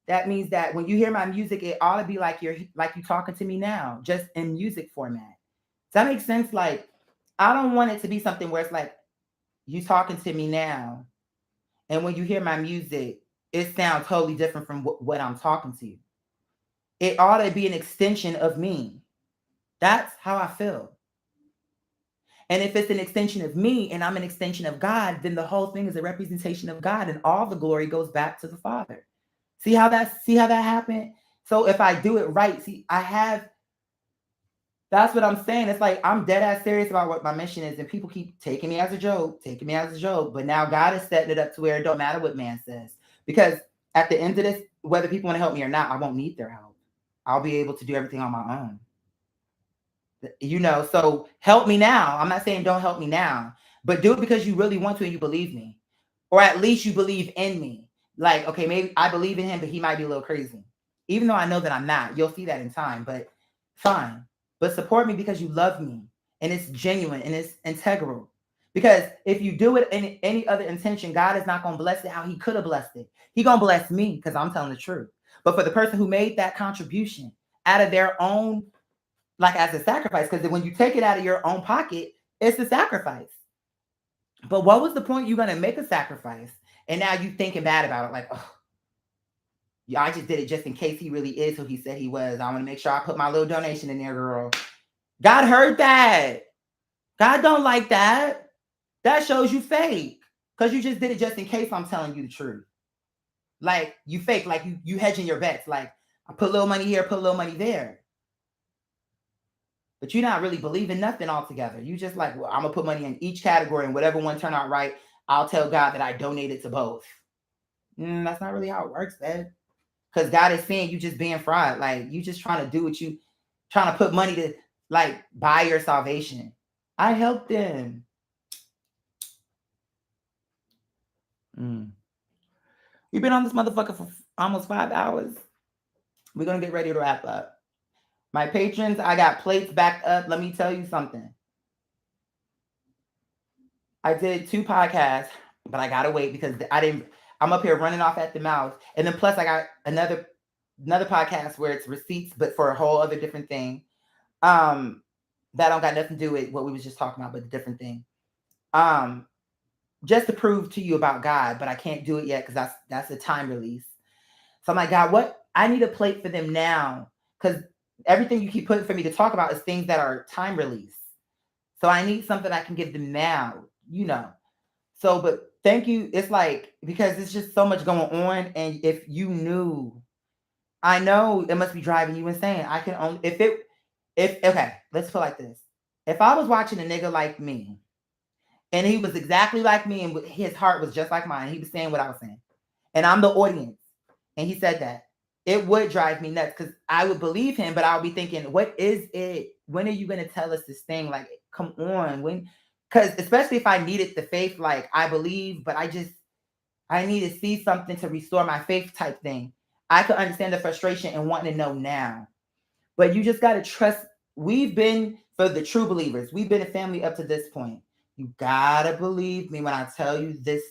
That means that when you hear my music, it ought to be like you talking to me now, just in music format. Does that make sense? Like, I don't want it to be something where it's like you talking to me now, and when you hear my music, it sounds totally different from what I'm talking to you. It ought to be an extension of me. That's how I feel. And if it's an extension of me and I'm an extension of God, then the whole thing is a representation of God, and all the glory goes back to the Father. See how that happened? So if I do it right, that's what I'm saying. It's like I'm dead ass serious about what my mission is, and people keep taking me as a joke, taking me as a joke. But now God is setting it up to where it don't matter what man says. Because at the end of this, whether people want to help me or not, I won't need their help. I'll be able to do everything on my own. You know, so help me now. I'm not saying don't help me now, but do it because you really want to and you believe me. Or at least you believe in me. Like, okay, maybe I believe in him, but he might be a little crazy. Even though I know that I'm not. You'll see that in time, but fine. But support me because you love me and it's genuine and it's integral. Because if you do it in any other intention, God is not going to bless it how He could have blessed it. He going to bless me because I'm telling the truth. But for the person who made that contribution out of their own, like as a sacrifice, because when you take it out of your own pocket, it's a sacrifice. But what was the point? You're going to make a sacrifice and now you thinking bad about it, like, oh, yeah, I just did it just in case he really is who he said he was. I want to make sure I put my little donation in there, girl. God heard that. God don't like that. That shows you fake. Because you just did it just in case I'm telling you the truth. Like you fake, like you hedging your bets. Like I put a little money here, put a little money there. But you're not really believing nothing altogether. You just like, well, I'm gonna put money in each category, and whatever one turn out right, I'll tell God that I donated to both. That's not really how it works, man. Because God is saying you just being fried. Like you just trying to do what you trying to put money to like buy your salvation. I helped them. We've been on this motherfucker for almost 5 hours. We're gonna get ready to wrap up. My patrons, I got plates backed up. Let me tell you something. I did 2 podcasts, but I gotta wait because I'm up here running off at the mouth. And then plus I got another podcast where it's receipts, but for a whole other different thing. That don't got nothing to do with what we was just talking about, but a different thing. Just to prove to you about God, but I can't do it yet because that's a time release. So I'm like, God, what? I need a plate for them now because everything you keep putting for me to talk about is things that are time release. So I need something I can give them now, you know. So, but thank you. It's like, because it's just so much going on. And if you knew I know it must be driving you insane. I can only if okay, let's put it like this. If I was watching a nigga like me, and he was exactly like me, and his heart was just like mine, he was saying what I was saying, and I'm the audience, and he said that, it would drive me nuts because I would believe him, but I would be thinking, what is it? When are you going to tell us this thing? Like, come on, when? Because especially if I needed the faith, like I believe, but I need to see something to restore my faith type thing. I could understand the frustration and wanting to know now. But you just got to trust. We've been, for the true believers, we've been a family up to this point. You got to believe me when I tell you this.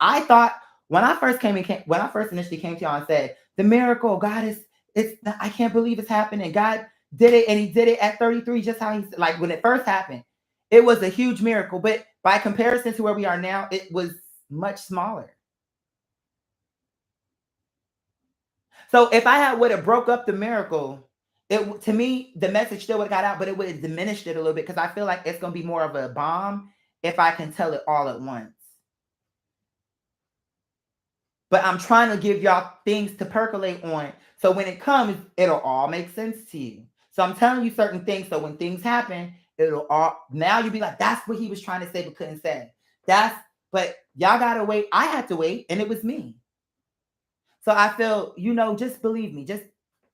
I thought when I first when I first initially came to y'all and said, the miracle, God I can't believe it's happening. God did it, and he did it at 33, just how he, like when it first happened. It was a huge miracle. But by comparison to where we are now, it was much smaller. So if I would have broke up the miracle, it to me the message still would have got out, but it would have diminished it a little bit because I feel like it's gonna be more of a bomb if I can tell it all at once. But I'm trying to give y'all things to percolate on, so when it comes, it'll all make sense to you. So I'm telling you certain things, so when things happen, it'll all now you'll be like, that's what he was trying to say but couldn't say. But y'all gotta wait. I had to wait, and it was me. So I feel, just believe me, just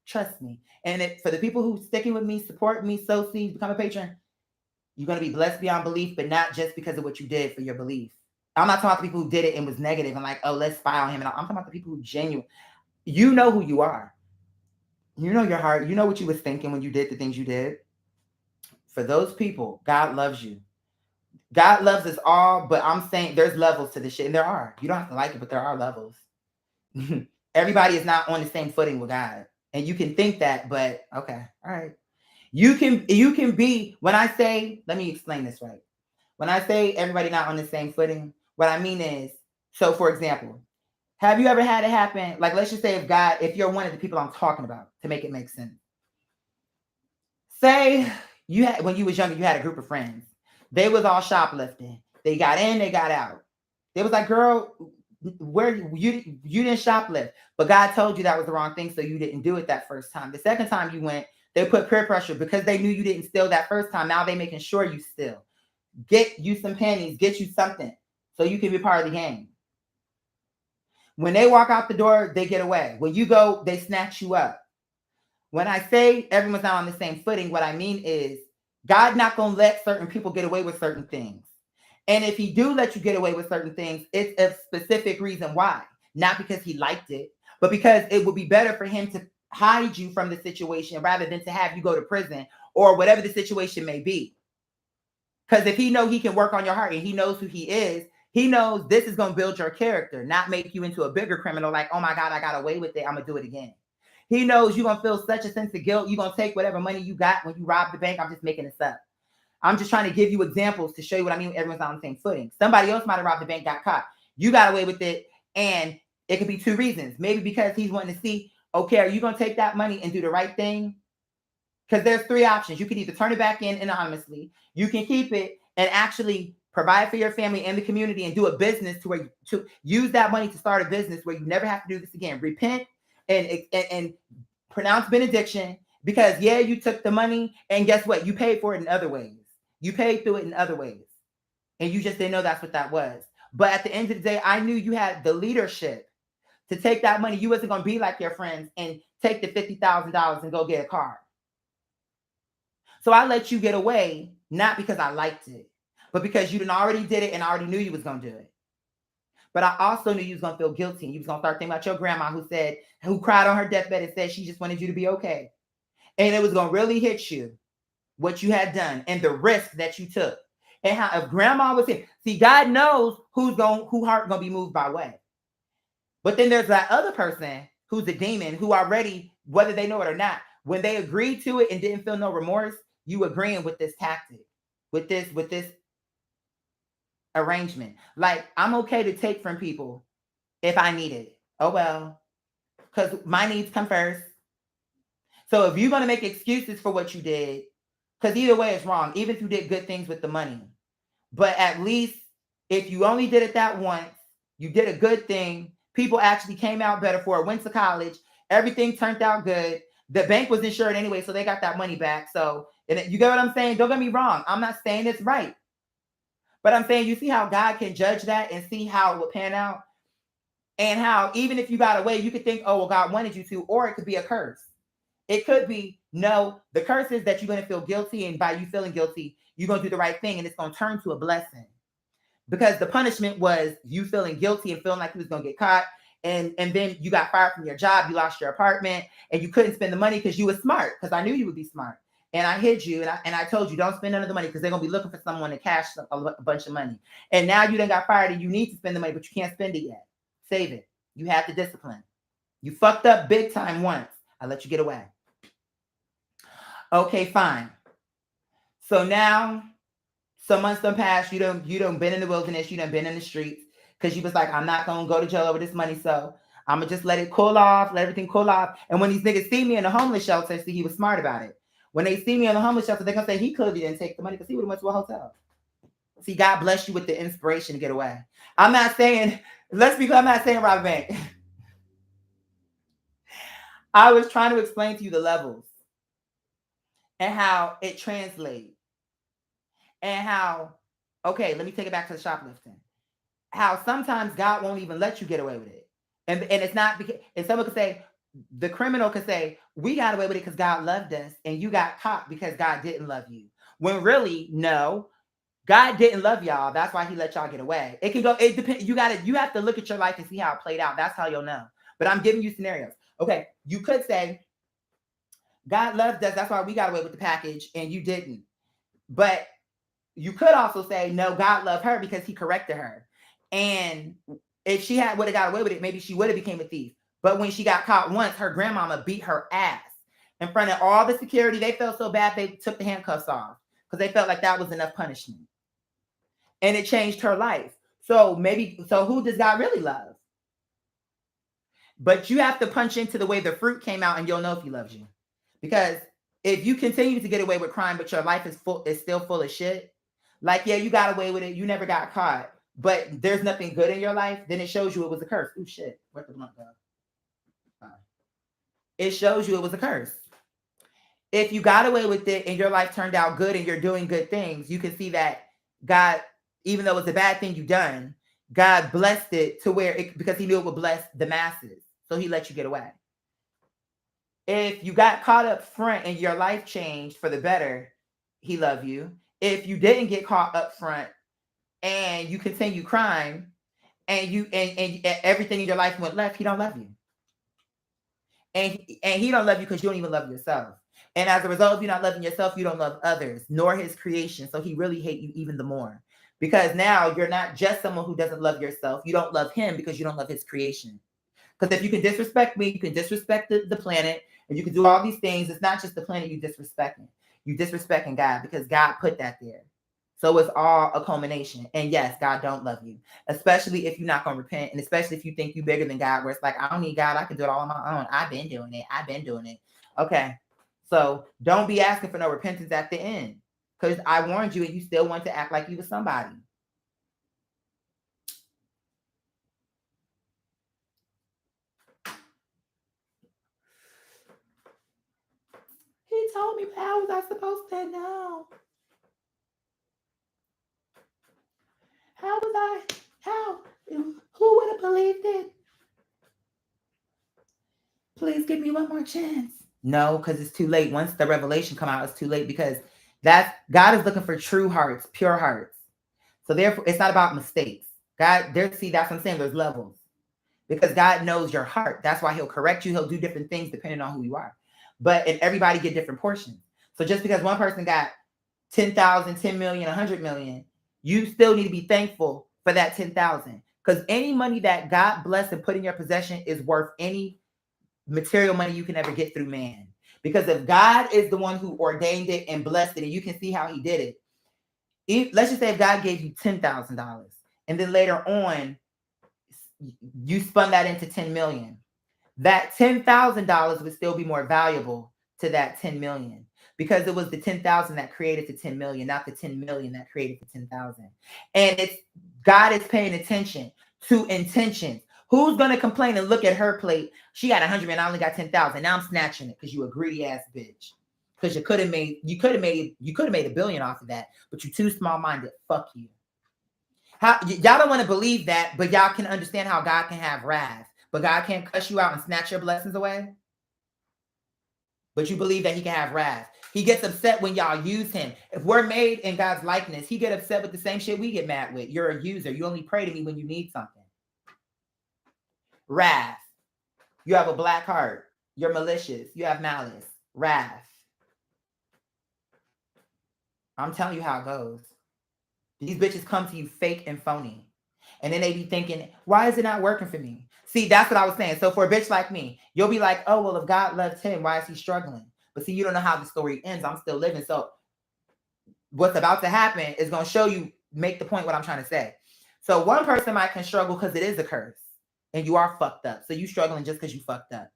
trust me. And for the people who sticking with me, support me, sow seeds, become a patron, you're gonna be blessed beyond belief, but not just because of what you did for your belief. I'm not talking about the people who did it and was negative and like, oh, let's spy on him. And I'm talking about the people who genuine. You know who you are. You know your heart. You know what you was thinking when you did the things you did. For those people, God loves you. God loves us all, but I'm saying there's levels to this shit, and there are. You don't have to like it, but there are levels. Everybody is not on the same footing with God. And you can think that, but okay, all right. You can be, when I say, let me explain this right. When I say everybody not on the same footing, what I mean is, so for example, have you ever had it happen? Like, let's just say if you're one of the people I'm talking about, to make it make sense. Say when you was younger, you had a group of friends. They was all shoplifting. They got in, they got out. They was like, girl, where you didn't shoplift, but God told you that was the wrong thing, so you didn't do it that first time. The second time you went, they put peer pressure because they knew you didn't steal that first time. Now they making sure you steal. Get you some pennies, get you something, so you can be part of the game. When they walk out the door, they get away. When you go, they snatch you up. When I say everyone's not on the same footing, what I mean is God not gonna let certain people get away with certain things. And if he do let you get away with certain things, it's a specific reason why. Not because he liked it, but because it would be better for him to hide you from the situation rather than to have you go to prison or whatever the situation may be. Because if he know he can work on your heart and he knows who he is, he knows this is going to build your character, not make you into a bigger criminal like, oh my God, I got away with it, I'm going to do it again. He knows you're going to feel such a sense of guilt. You're going to take whatever money you got when you robbed the bank. I'm just making this up. I'm just trying to give you examples to show you what I mean. Everyone's on the same footing. Somebody else might have robbed the bank, got caught. You got away with it. And it could be two reasons. Maybe because he's wanting to see, okay, are you going to take that money and do the right thing? Because there's three options. You can either turn it back in anonymously. You can keep it and actually provide for your family and the community and do a business to use that money to start a business where you never have to do this again. Repent and pronounce benediction, because you took the money and guess what? You paid for it in other ways. You paid through it in other ways. And you just didn't know that's what that was. But at the end of the day, I knew you had the leadership to take that money. You wasn't going to be like your friends and take the $50,000 and go get a car. So I let you get away, not because I liked it, but because you didn't already did it and I already knew you was going to do it. But I also knew you was going to feel guilty. You was going to start thinking about your grandma who cried on her deathbed and said she just wanted you to be okay. And it was going to really hit you what you had done and the risk that you took. And how if grandma was here, see, God knows who heart going to be moved by what. But then there's that other person who's a demon who already, whether they know it or not, when they agreed to it and didn't feel no remorse, you agreeing with this tactic, with this arrangement. Like, I'm okay to take from people if I need it. Oh, well, because my needs come first. So if you're going to make excuses for what you did, because either way it's wrong, even if you did good things with the money. But at least if you only did it that once, you did a good thing, people actually came out better for it, went to college, Everything turned out good. The bank was insured anyway, so they got that money back. So, and you get what I'm saying? Don't get me wrong. I'm not saying it's right. But I'm saying, you see how God can judge that and see how it would pan out? And how even if you got away, you could think, oh, well, God wanted you to, or it could be a curse. It could be, no, the curse is that you're going to feel guilty, and by you feeling guilty, you're going to do the right thing, and it's going to turn to a blessing. Because the punishment was you feeling guilty and feeling like you was going to get caught, and then you got fired from your job, you lost your apartment, and you couldn't spend the money because you were smart, because I knew you would be smart. And I hid you, and I told you, don't spend none of the money, because they're going to be looking for someone to cash a bunch of money. And now you done got fired, and you need to spend the money, but you can't spend it yet. Save it. You have the discipline. You fucked up big time once. I let you get away. Okay, fine. So now, some months done passed. You done been in the wilderness. You done been in the streets, because you was like, I'm not going to go to jail over this money, so I'm going to just let it cool off, let everything cool off. And when these niggas see me in the homeless shelter, see, he was smart about it. When they see me in the homeless shelter, they're going to say he clearly didn't take the money, because he would have went to a hotel. See, God bless you with the inspiration to get away. I'm not saying, let's be clear, I'm not saying rob a bank. I was trying to explain to you the levels and how it translates. And how, okay, let me take it back to the shoplifting. How sometimes God won't even let you get away with it. And it's not because, and someone could say, the criminal could say, we got away with it because God loved us, and you got caught because God didn't love you. When really, no, God didn't love y'all. That's why he let y'all get away. It can go, it depends. You have to look at your life and see how it played out. That's how you'll know. But I'm giving you scenarios. Okay, you could say, God loved us, that's why we got away with the package, and you didn't. But you could also say, no, God loved her because he corrected her. And if she would have got away with it, maybe she would have became a thief. But when she got caught once, her grandmama beat her ass in front of all the security. They felt so bad, they took the handcuffs off because they felt like that was enough punishment. And it changed her life. So who does God really love? But you have to punch into the way the fruit came out, and you'll know if he loves you. Because if you continue to get away with crime, but your life is still full of shit, like, yeah, you got away with it, you never got caught, but there's nothing good in your life, then it shows you it was a curse. Ooh, shit. Where'd the blunt go? It shows you it was a curse. If you got away with it and your life turned out good and you're doing good things, you can see that God, even though it's a bad thing you done, God blessed it to where because he knew it would bless the masses. So he let you get away. If you got caught up front and your life changed for the better, he loved you. If you didn't get caught up front and you continue crime and everything in your life went left, he don't love you. And he don't love you because you don't even love yourself. And as a result of you not loving yourself, you don't love others, nor his creation. So he really hates you even the more. Because now you're not just someone who doesn't love yourself. You don't love him because you don't love his creation. Because if you can disrespect me, you can disrespect the planet, and you can do all these things. It's not just the planet you disrespecting. You disrespecting God because God put that there. So it's all a culmination. And yes, God don't love you, especially if you're not going to repent. And especially if you think you're bigger than God, where it's like, I don't need God. I can do it all on my own. I've been doing it. Okay. So don't be asking for no repentance at the end, because I warned you and you still want to act like you were somebody. He told me, how was I supposed to know? How? Who would have believed it? Please give me one more chance. No, because it's too late. Once the revelation come out, it's too late, because God is looking for true hearts, pure hearts. So therefore, it's not about mistakes. God, that's what I'm saying. There's levels, because God knows your heart. That's why he'll correct you. He'll do different things depending on who you are. And everybody get different portions. So just because one person got 10,000, 10 million, 100 million, you still need to be thankful for that 10,000. Because any money that God blessed and put in your possession is worth any material money you can ever get through man. Because if God is the one who ordained it and blessed it, and you can see how he did it, let's just say if God gave you $10,000 and then later on you spun that into 10 million, that $10,000 would still be more valuable to that 10 million, because it was the 10,000 that created the 10 million, not the 10 million that created the 10,000. And God is paying attention to intentions. Who's gonna complain and look at her plate? She got 100 and I only got 10,000. Now I'm snatching it because you a greedy ass bitch. Because you could have made $1 billion off of that, but you too small minded. Fuck you. Y'all don't want to believe that, but y'all can understand how God can have wrath, but God can't cuss you out and snatch your blessings away. But you believe that he can have wrath. He gets upset when y'all use him. If we're made in God's likeness, he get upset with the same shit we get mad with. You're a user. You only pray to me when you need something. Wrath. You have a black heart. You're malicious. You have malice. Wrath. I'm telling you how it goes. These bitches come to you fake and phony. And then they be thinking, why is it not working for me? See, that's what I was saying. So for a bitch like me, you'll be like, oh, well, if God loved him, why is he struggling? But see, you don't know how the story ends. I'm still living. So what's about to happen is going to show you, make the point what I'm trying to say. So one person can struggle because it is a curse and you are fucked up. So you struggling just because you fucked up.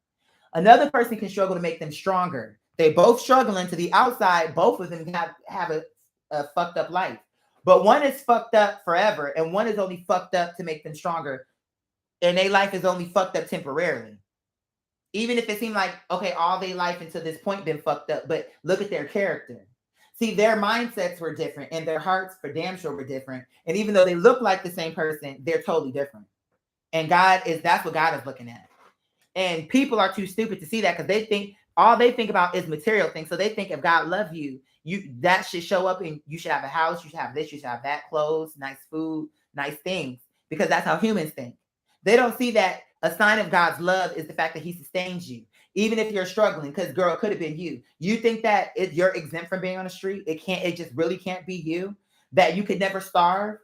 Another person can struggle to make them stronger. They both struggling to the outside. Both of them have a fucked up life. But one is fucked up forever, and one is only fucked up to make them stronger. And their life is only fucked up temporarily. Even if it seemed like, okay, all their life until this point been fucked up, but look at their character. See, their mindsets were different, and their hearts for damn sure were different. And even though they look like the same person, they're totally different. And that's what God is looking at. And people are too stupid to see that because all they think about is material things. So they think if God loves you, that should show up and you should have a house, you should have this, you should have that, clothes, nice food, nice things, because that's how humans think. They don't see that a sign of God's love is the fact that he sustains you. Even if you're struggling, because girl, it could have been you. You think that you're exempt from being on the street. It just really can't be you, that you could never starve.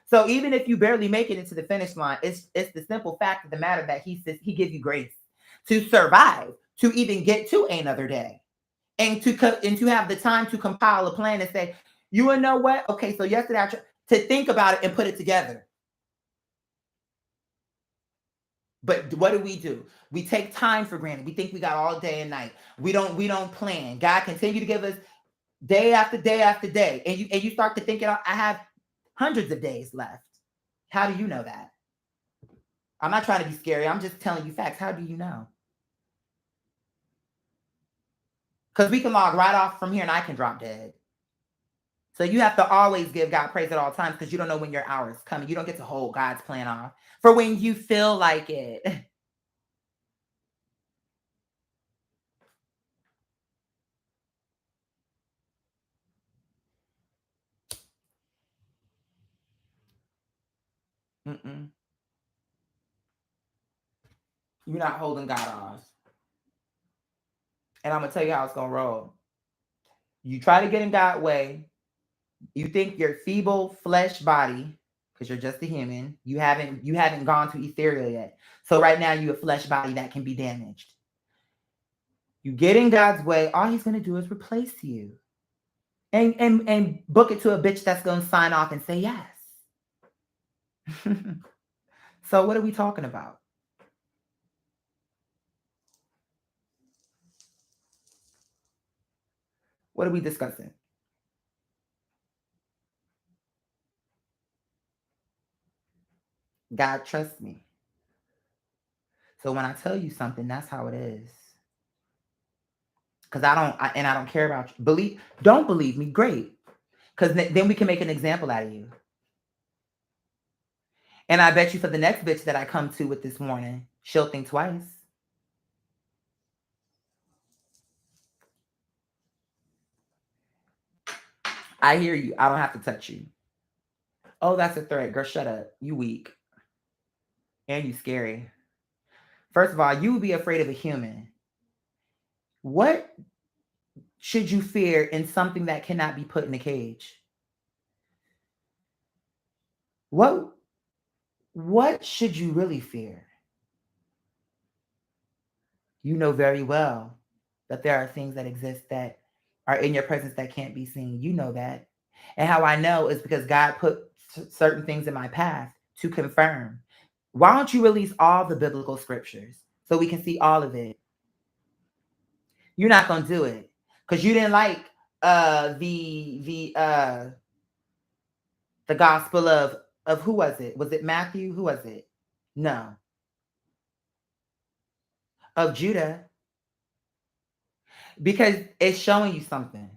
So even if you barely make it into the finish line, it's the simple fact of the matter that he says he gives you grace to survive, to even get to another day, and to have the time to compile a plan and say, you know what? Okay, so yesterday I tried to think about it and put it together. But what do? We take time for granted. We think we got all day and night. We don't plan. God continue to give us day after day after day, and you start to think I have hundreds of days left. How do you know that? I'm not trying to be scary. I'm just telling you facts. How do you know? Because we can log right off from here and I can drop dead. So you have to always give God praise at all times because you don't know when your hour is coming. You don't get to hold God's plan off for when you feel like it. Mm-mm. You're not holding God off. And I'm going to tell you how it's going to roll. You try to get in God's way. You think your feeble flesh body, because you're just a human, you haven't gone to ethereal yet. So right now you're a flesh body that can be damaged. You get in God's way, all he's going to do is replace you. And book it to a bitch that's going to sign off and say yes. So what are we talking about? What are we discussing? God trusts me. So when I tell you something, that's how it is. Because I don't care about you. Don't believe me, great. Because then we can make an example out of you. And I bet you for the next bitch that I come to with this morning, she'll think twice. I hear you. I don't have to touch you. Oh, that's a threat. Girl, shut up. You weak. And you scary. First of all, you would be afraid of a human. What should you fear in something that cannot be put in a cage? What should you really fear? You know very well that there are things that exist that are in your presence that can't be seen. You know that. And how I know is because God put certain things in my path to confirm. Why don't you release all the biblical scriptures so we can see all of it? You're not going to do it because you didn't like the gospel of who was it? Was it Matthew? Who was it? No. of Judah, because it's showing you something.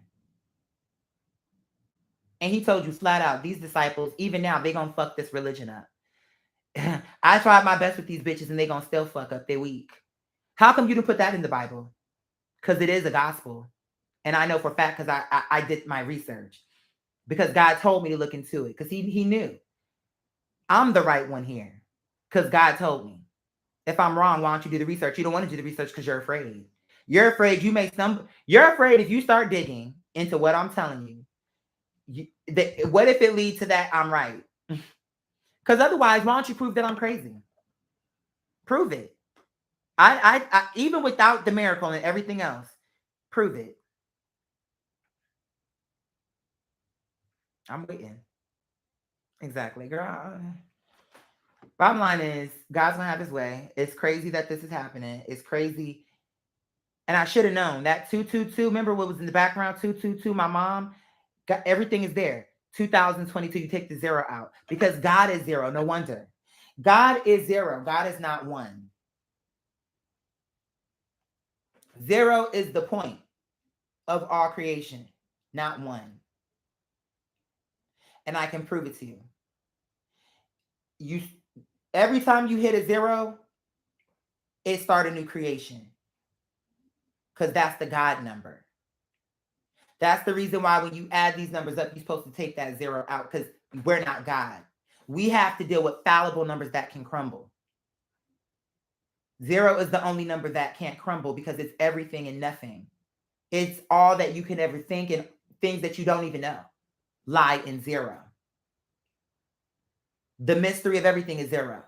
And he told you flat out, these disciples, even now, they gonna fuck this religion up. I tried my best with these bitches and they gonna still fuck up. They're weak. How come you didn't put that in the Bible? Because it is a gospel. And I know for a fact because I did my research. Because God told me to look into it. Because he knew. I'm the right one here. Because God told me. If I'm wrong, why don't you do the research? You don't want to do the research because you're afraid. You're afraid you may stumble. You're afraid if you start digging into what I'm telling you, what if it leads to that I'm right? Because otherwise, why don't you prove that I'm crazy? Prove it. I even without the miracle and everything else, prove it. I'm waiting. Exactly, girl. Bottom line is, God's gonna have his way. It's crazy that this is happening. It's crazy. And I should have known that 222. Remember what was in the background? 222. My mom got everything is there. 2022. You take the zero out because God is zero. No wonder. God is zero. God is not one. Zero is the point of all creation, not one. And I can prove it to you. You every time you hit a zero, it starts a new creation. Because that's the God number. That's the reason why when you add these numbers up, you're supposed to take that zero out because we're not God. We have to deal with fallible numbers that can crumble. Zero is the only number that can't crumble because it's everything and nothing. It's all that you can ever think and things that you don't even know lie in zero. The mystery of everything is zero.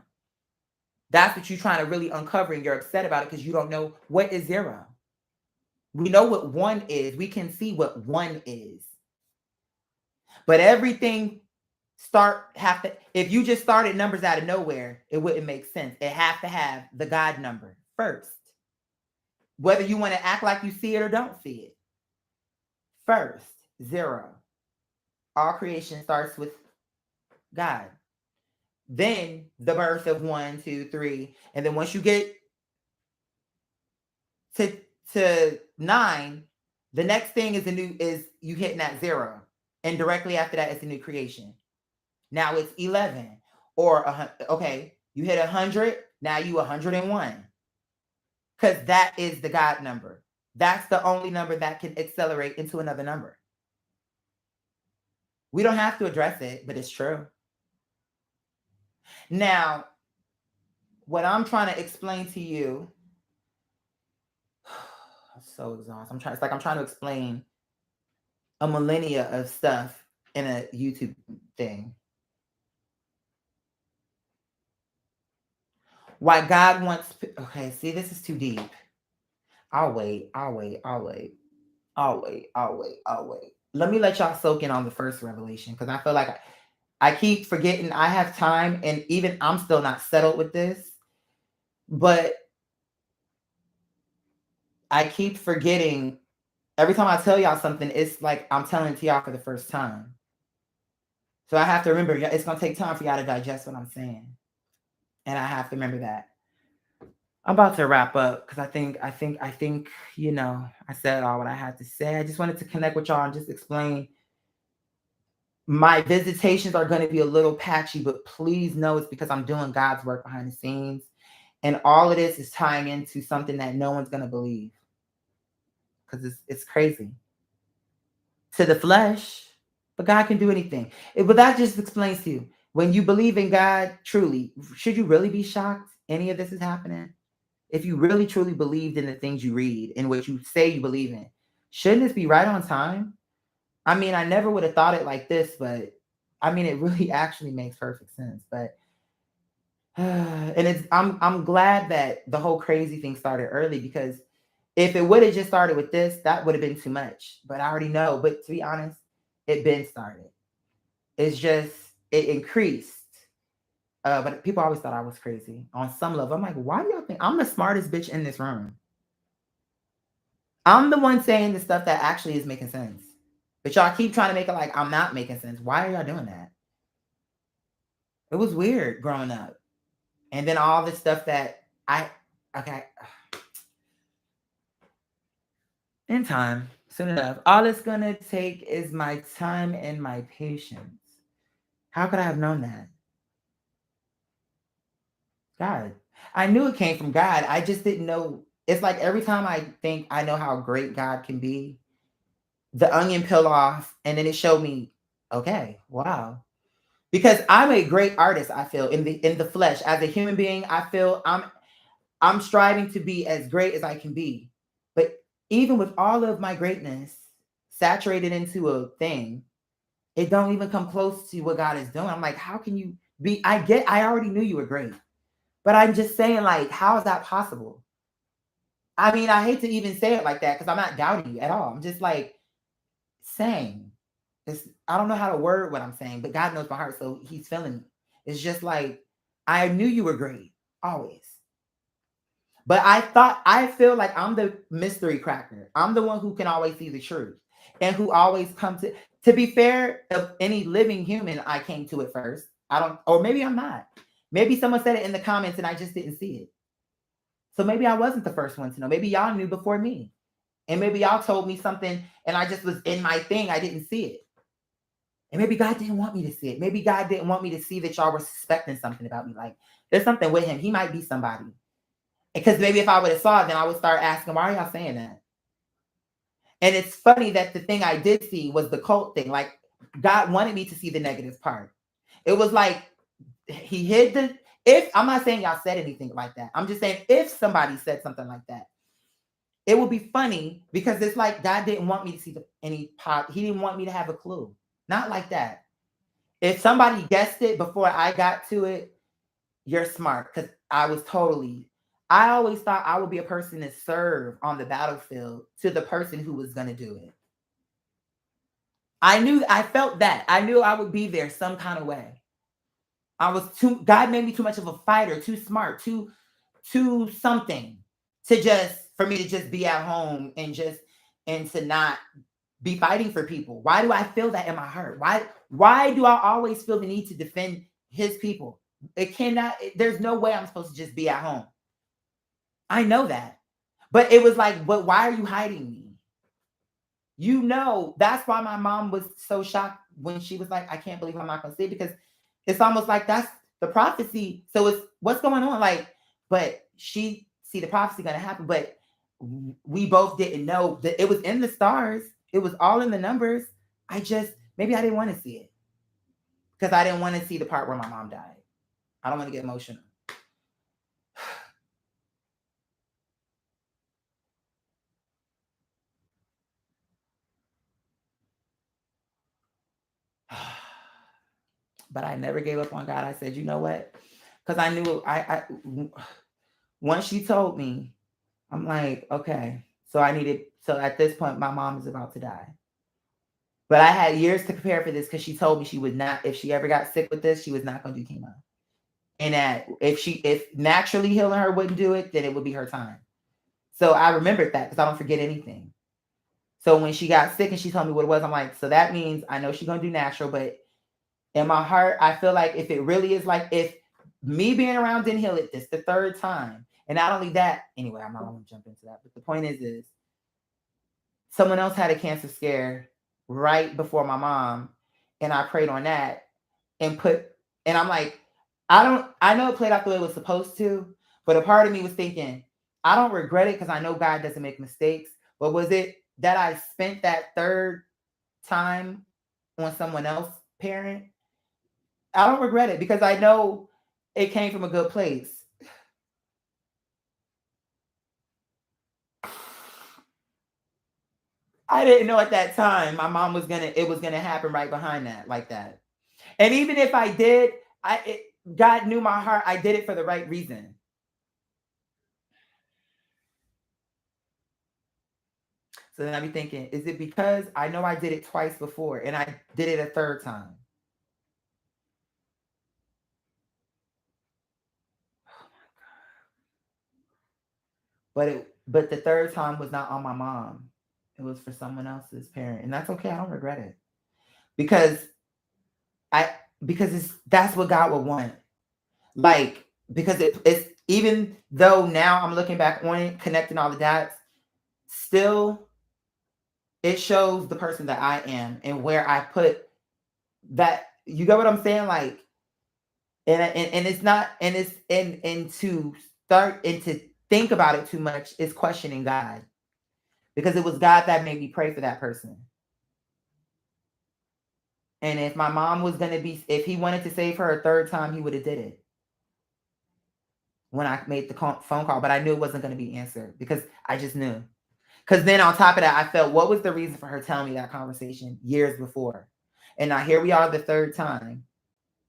That's what you're trying to really uncover and you're upset about it because you don't know what is zero. We know what one is. We can see what one is. But everything if you just started numbers out of nowhere, it wouldn't make sense. It have to have the God number first. Whether you want to act like you see it or don't see it. First, zero. All creation starts with God. Then the birth of 1, 2, 3. And then once you get to 9, the next thing is you hitting that zero. And directly after that is the new creation. Now it's 11. Or okay, you hit 100, now you 101. Because that is the God number. That's the only number that can accelerate into another number. We don't have to address it, but it's true. Now, what I'm trying to explain to you, I'm so exhausted. It's like I'm trying to explain a millennia of stuff in a YouTube thing. Why God wants, okay, see, this is too deep. I'll wait. Let me let y'all soak in on the first revelation because I feel like I keep forgetting I have time and even I'm still not settled with this. But I keep forgetting every time I tell y'all something, it's like I'm telling it to y'all for the first time. So I have to remember it's going to take time for y'all to digest what I'm saying. And I have to remember that. I'm about to wrap up because I think, I said all what I had to say. I just wanted to connect with y'all and just explain. My visitations are going to be a little patchy, but please know it's because I'm doing God's work behind the scenes. And all of this is tying into something that no one's going to believe. Because it's crazy. To the flesh, but God can do anything. But that just explains to you, when you believe in God truly, should you really be shocked any of this is happening? If you really truly believed in the things you read and what you say you believe in, shouldn't this be right on time? I mean, I never would have thought it like this, but I mean, it really actually makes perfect sense. But and I'm glad that the whole crazy thing started early because if it would have just started with this, that would have been too much. But I already know. But to be honest, it been started. It's just it increased. But people always thought I was crazy on some level. I'm like, why do y'all think I'm the smartest bitch in this room? I'm the one saying the stuff that actually is making sense. But y'all keep trying to make it like I'm not making sense. Why are y'all doing that? It was weird growing up. And then all this stuff that okay. In time, soon enough. All it's gonna take is my time and my patience. How could I have known that? God. I knew it came from God. I just didn't know. It's like every time I think I know how great God can be, the onion peel off, and then it showed me, okay, wow. Because I'm a great artist, I feel, in the flesh. As a human being, I feel I'm striving to be as great as I can be. But even with all of my greatness saturated into a thing, it don't even come close to what God is doing. I'm like, how can you be? I already knew you were great. But I'm just saying, like, how is that possible? I mean, I hate to even say it like that because I'm not doubting you at all. I'm just like saying, I don't know how to word what I'm saying, but God knows my heart, so He's feeling me. It's just like I knew you were great, always. But I feel like I'm the mystery cracker. I'm the one who can always see the truth and who always come to be fair, of any living human, I came to it first. I don't, or maybe I'm not. Maybe someone said it in the comments and I just didn't see it. So maybe I wasn't the first one to know. Maybe y'all knew before me. And maybe y'all told me something and I just was in my thing. I didn't see it. And maybe God didn't want me to see it. Maybe God didn't want me to see that y'all were suspecting something about me. Like, there's something with him. He might be somebody. Because maybe if I would have saw it, then I would start asking, why are y'all saying that? And it's funny that the thing I did see was the cult thing. Like, God wanted me to see the negative part. It was like he hid the, if, I'm not saying y'all said anything like that. I'm just saying if somebody said something like that, it would be funny because it's like God didn't want me to see any pop. He didn't want me to have a clue. Not like that. If somebody guessed it before I got to it, you're smart because I always thought I would be a person to serve on the battlefield to the person who was going to do it. I felt that. I knew I would be there some kind of way. God made me too much of a fighter, too smart, too something for me to just be at home and to not be fighting for people. Why do I feel that in my heart? Why do I always feel the need to defend his people? There's no way I'm supposed to just be at home. I know that. But it was like, but why are you hiding me? That's why my mom was so shocked when she was like, I can't believe I'm not going to see it, because it's almost like that's the prophecy. So it's what's going on? Like, but the prophecy going to happen, but we both didn't know that it was in the stars. It was all in the numbers. Maybe I didn't want to see it because I didn't want to see the part where my mom died. I don't want to get emotional. But I never gave up on God. I said, you know what? Because I knew once she told me, I'm like, okay. So at this point, my mom is about to die. But I had years to prepare for this because she told me she would not, if she ever got sick with this, she was not going to do chemo. And that if naturally healing her wouldn't do it, then it would be her time. So I remembered that because I don't forget anything. So when she got sick and she told me what it was, I'm like, so that means I know she's going to do natural, but in my heart, I feel like if it really is like, if me being around didn't heal it, this the third time. And not only that, anyway, I'm not going to jump into that. But the point is someone else had a cancer scare right before my mom. And I prayed on that and I'm like, I know it played out the way it was supposed to, but a part of me was thinking, I don't regret it because I know God doesn't make mistakes. But was it that I spent that third time on someone else's parent? I don't regret it because I know it came from a good place. I didn't know at that time my mom it was gonna happen right behind that, like that. And even if I did, God knew my heart. I did it for the right reason. So then I be thinking, is it because I know I did it twice before and I did it a third time? But the third time was not on my mom. It was for someone else's parent. And that's okay. I don't regret it. Because that's what God would want. Like, because it's, even though now I'm looking back on it, connecting all the dots, still it shows the person that I am and where I put that. You get what I'm saying? Like, and it's not, and it's and to start and to think about it too much is questioning God, because it was God that made me pray for that person. And if my mom was gonna be, if he wanted to save her a third time, he would have did it when I made the phone call. But I knew it wasn't gonna be answered because I just knew. Because then on top of that, I felt, what was the reason for her telling me that conversation years before? And now here we are the third time.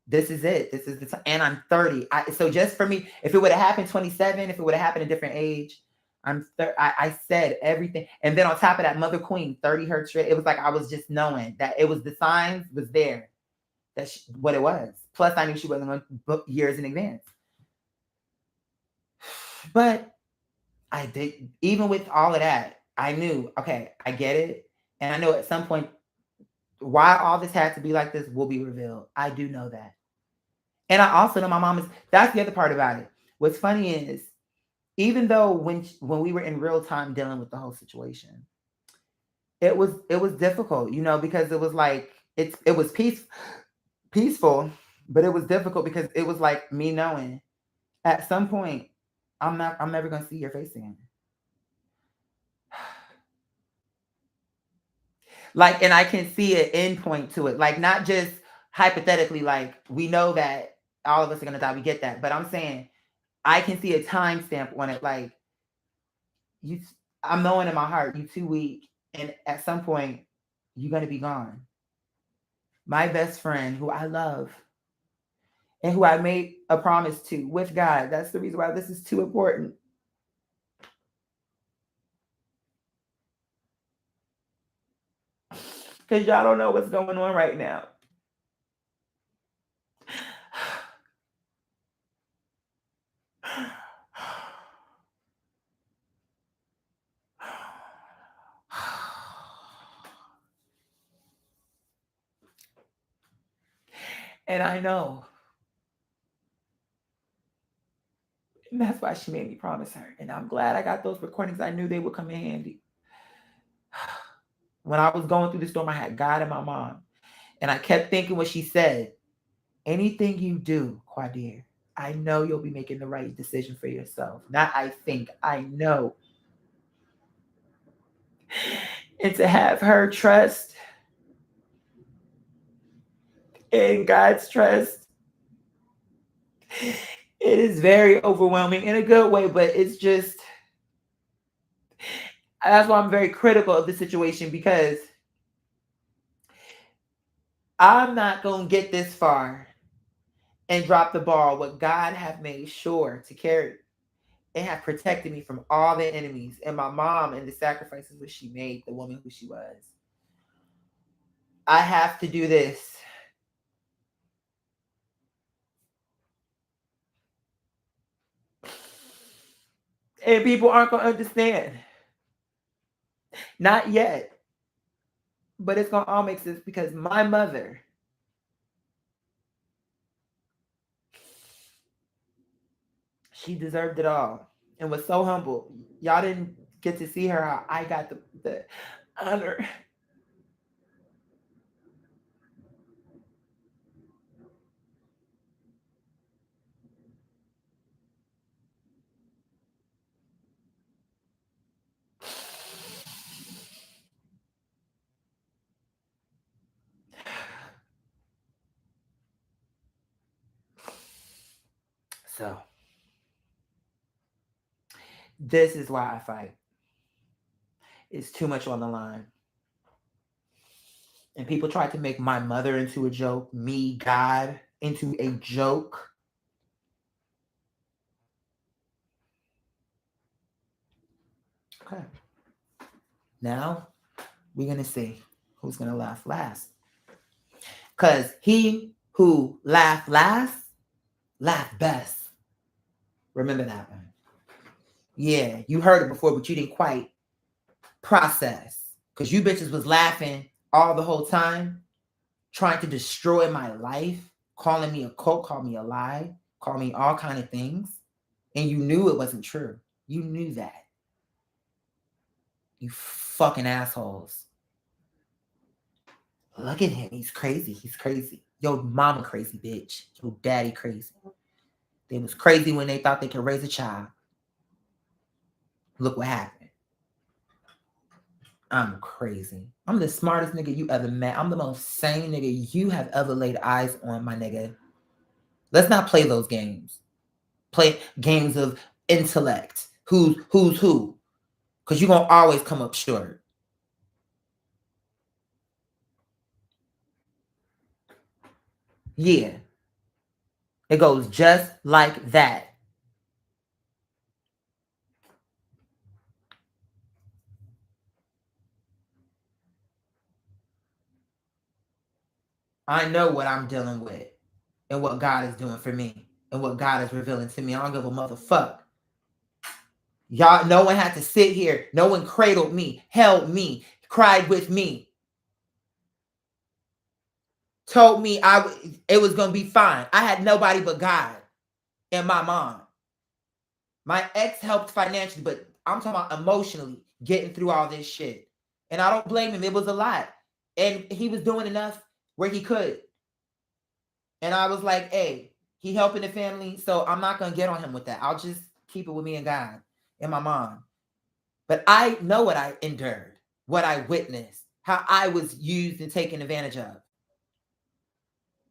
This is it. This is the time. And I'm 30. So just for me, if it would have happened 27, if it would have happened a different age, I said everything. And then on top of that, Mother Queen, 30 hertz straight. It was like I was just knowing that it was, the signs was there. That's what it was. Plus, I knew she wasn't going to book years in advance. But I did, even with all of that, I knew, okay, I get it. And I know at some point, why all this had to be like this will be revealed. I do know that. And I also know my mom is, that's the other part about it. What's funny is, even though when we were in real time dealing with the whole situation, it was difficult, because it was like, it was peaceful, but it was difficult because it was like me knowing at some point I'm never gonna see your face again. Like, and I can see an end point to it. Like, not just hypothetically, like, we know that all of us are gonna die. We get that. But I'm saying I can see a timestamp on it. Like, I'm knowing in my heart, you too weak. And at some point, you're gonna be gone. My best friend, who I love and who I made a promise to with God. That's the reason why this is too important. Because y'all don't know what's going on right now. And I know. And that's why she made me promise her. And I'm glad I got those recordings. I knew they would come in handy. When I was going through the storm, I had God and my mom. And I kept thinking what she said. Anything you do, Quadir, I know you'll be making the right decision for yourself. Not I think, I know. And to have her trust and God's trust, it is very overwhelming in a good way, but it's just, that's why I'm very critical of the situation, because I'm not going to get this far and drop the ball. What God have made sure to carry and have protected me from all the enemies, and my mom and the sacrifices that she made, the woman who she was. I have to do this. And people aren't going to understand. Not yet. But it's going to all make sense, because my mother, she deserved it all and was so humble. Y'all didn't get to see her how I got the honor. So this is why I fight. It's too much on the line. And people tried to make my mother into a joke, me, God, into a joke. Okay. Now we're going to see who's going to laugh last. Because he who laughed last, laughed best. Remember that one. Yeah, you heard it before, but you didn't quite process. Because you bitches was laughing all the whole time, trying to destroy my life, calling me a cult, calling me a lie, calling me all kind of things. And you knew it wasn't true. You knew that. You fucking assholes. Look at him. He's crazy. He's crazy. Yo, mama crazy, bitch. Yo, daddy crazy. They was crazy when they thought they could raise a child. Look what happened. I'm crazy. I'm the smartest nigga you ever met. I'm the most sane nigga you have ever laid eyes on, my nigga. Let's not play those games. Play games of intellect. Who's who? Because you're going to always come up short. Yeah. It goes just like that. I know what I'm dealing with and what God is doing for me and what God is revealing to me. I don't give a motherfucker. Y'all, no one had to sit here. No one cradled me, held me, cried with me, told me it was going to be fine. I had nobody but God and my mom. My ex helped financially, but I'm talking about emotionally getting through all this shit. And I don't blame him. It was a lot. And he was doing enough where he could. And I was like, hey, he helping the family, so I'm not going to get on him with that. I'll just keep it with me and God and my mom. But I know what I endured, what I witnessed, how I was used and taken advantage of.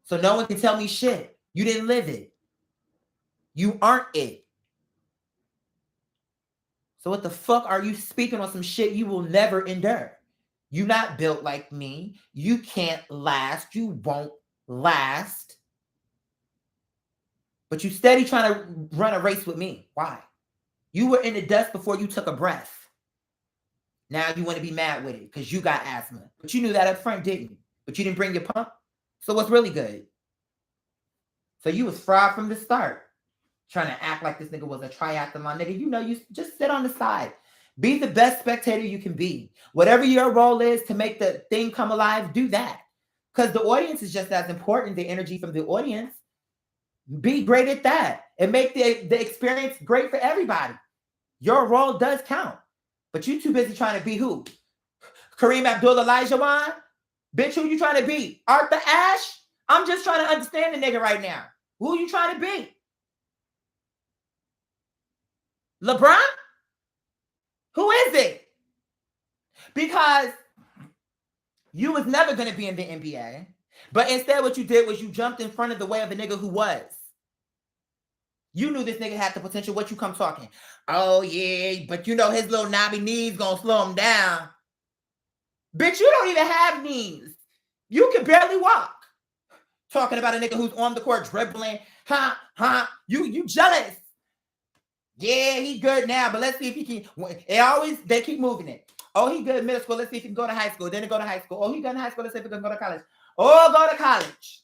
So no one can tell me shit. You didn't live it. You aren't it. So what the fuck are you speaking on some shit you will never endure? You not built like me. You can't last. You won't last. But you steady trying to run a race with me. Why? You were in the dust before you took a breath. Now you want to be mad with it because you got asthma. But you knew that up front, didn't you? But you didn't bring your pump. So what's really good? So you was fried from the start. Trying to act like this nigga was a triathlon nigga. You know, you just sit on the side. Be the best spectator you can be. Whatever your role is to make the thing come alive, do that. Because the audience is just as important, the energy from the audience. Be great at that and make the experience great for everybody. Your role does count. But you too busy trying to be who? Kareem Abdul-Elijah? Bitch, who you trying to be? Arthur Ashe? I'm just trying to understand the nigga right now. Who you trying to be? LeBron? Who is it? Because you was never going to be in the NBA. But instead what you did was you jumped in front of the way of a nigga who was. You knew this nigga had the potential. What you come talking? Oh, yeah, but you know his little knobby knees going to slow him down. Bitch, you don't even have knees. You can barely walk. Talking about a nigga who's on the court dribbling. You jealous. Yeah, he good now, but let's see if he can. They keep moving it. Oh, he good in middle school. Let's see if he can go to high school. Then go to high school. Oh, he good in high school. Let's see if he can go to college. Oh, go to college.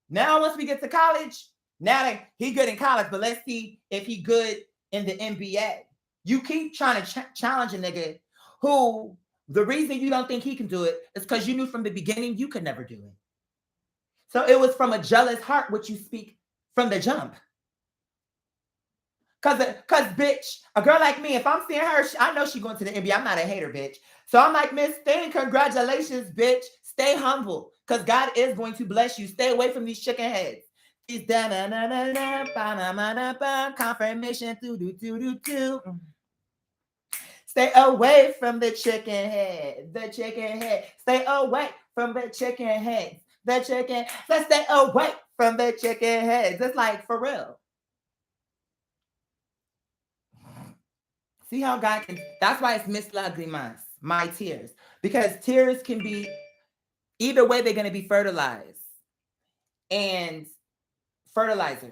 Now, once we get to college, now that he good in college, but let's see if he good in the NBA. You keep trying to challenge a nigga who the reason you don't think he can do it is because you knew from the beginning you could never do it. So it was from a jealous heart what you speak from the jump. Cause bitch, a girl like me, if I'm seeing her, I know she going to the NBA. I'm not a hater, bitch. So I'm like, Miss Thing, congratulations, bitch. Stay humble, cause God is going to bless you. Stay away from these chicken heads. These confirmation. Stay away from the chicken head. The chicken head. Stay away from the chicken heads. The chicken. Let's stay away from the chicken heads. It's like for real. See how God can, that's why it's mis lágrimas, my tears. Because tears can be, either way, they're going to be fertilized and fertilizer.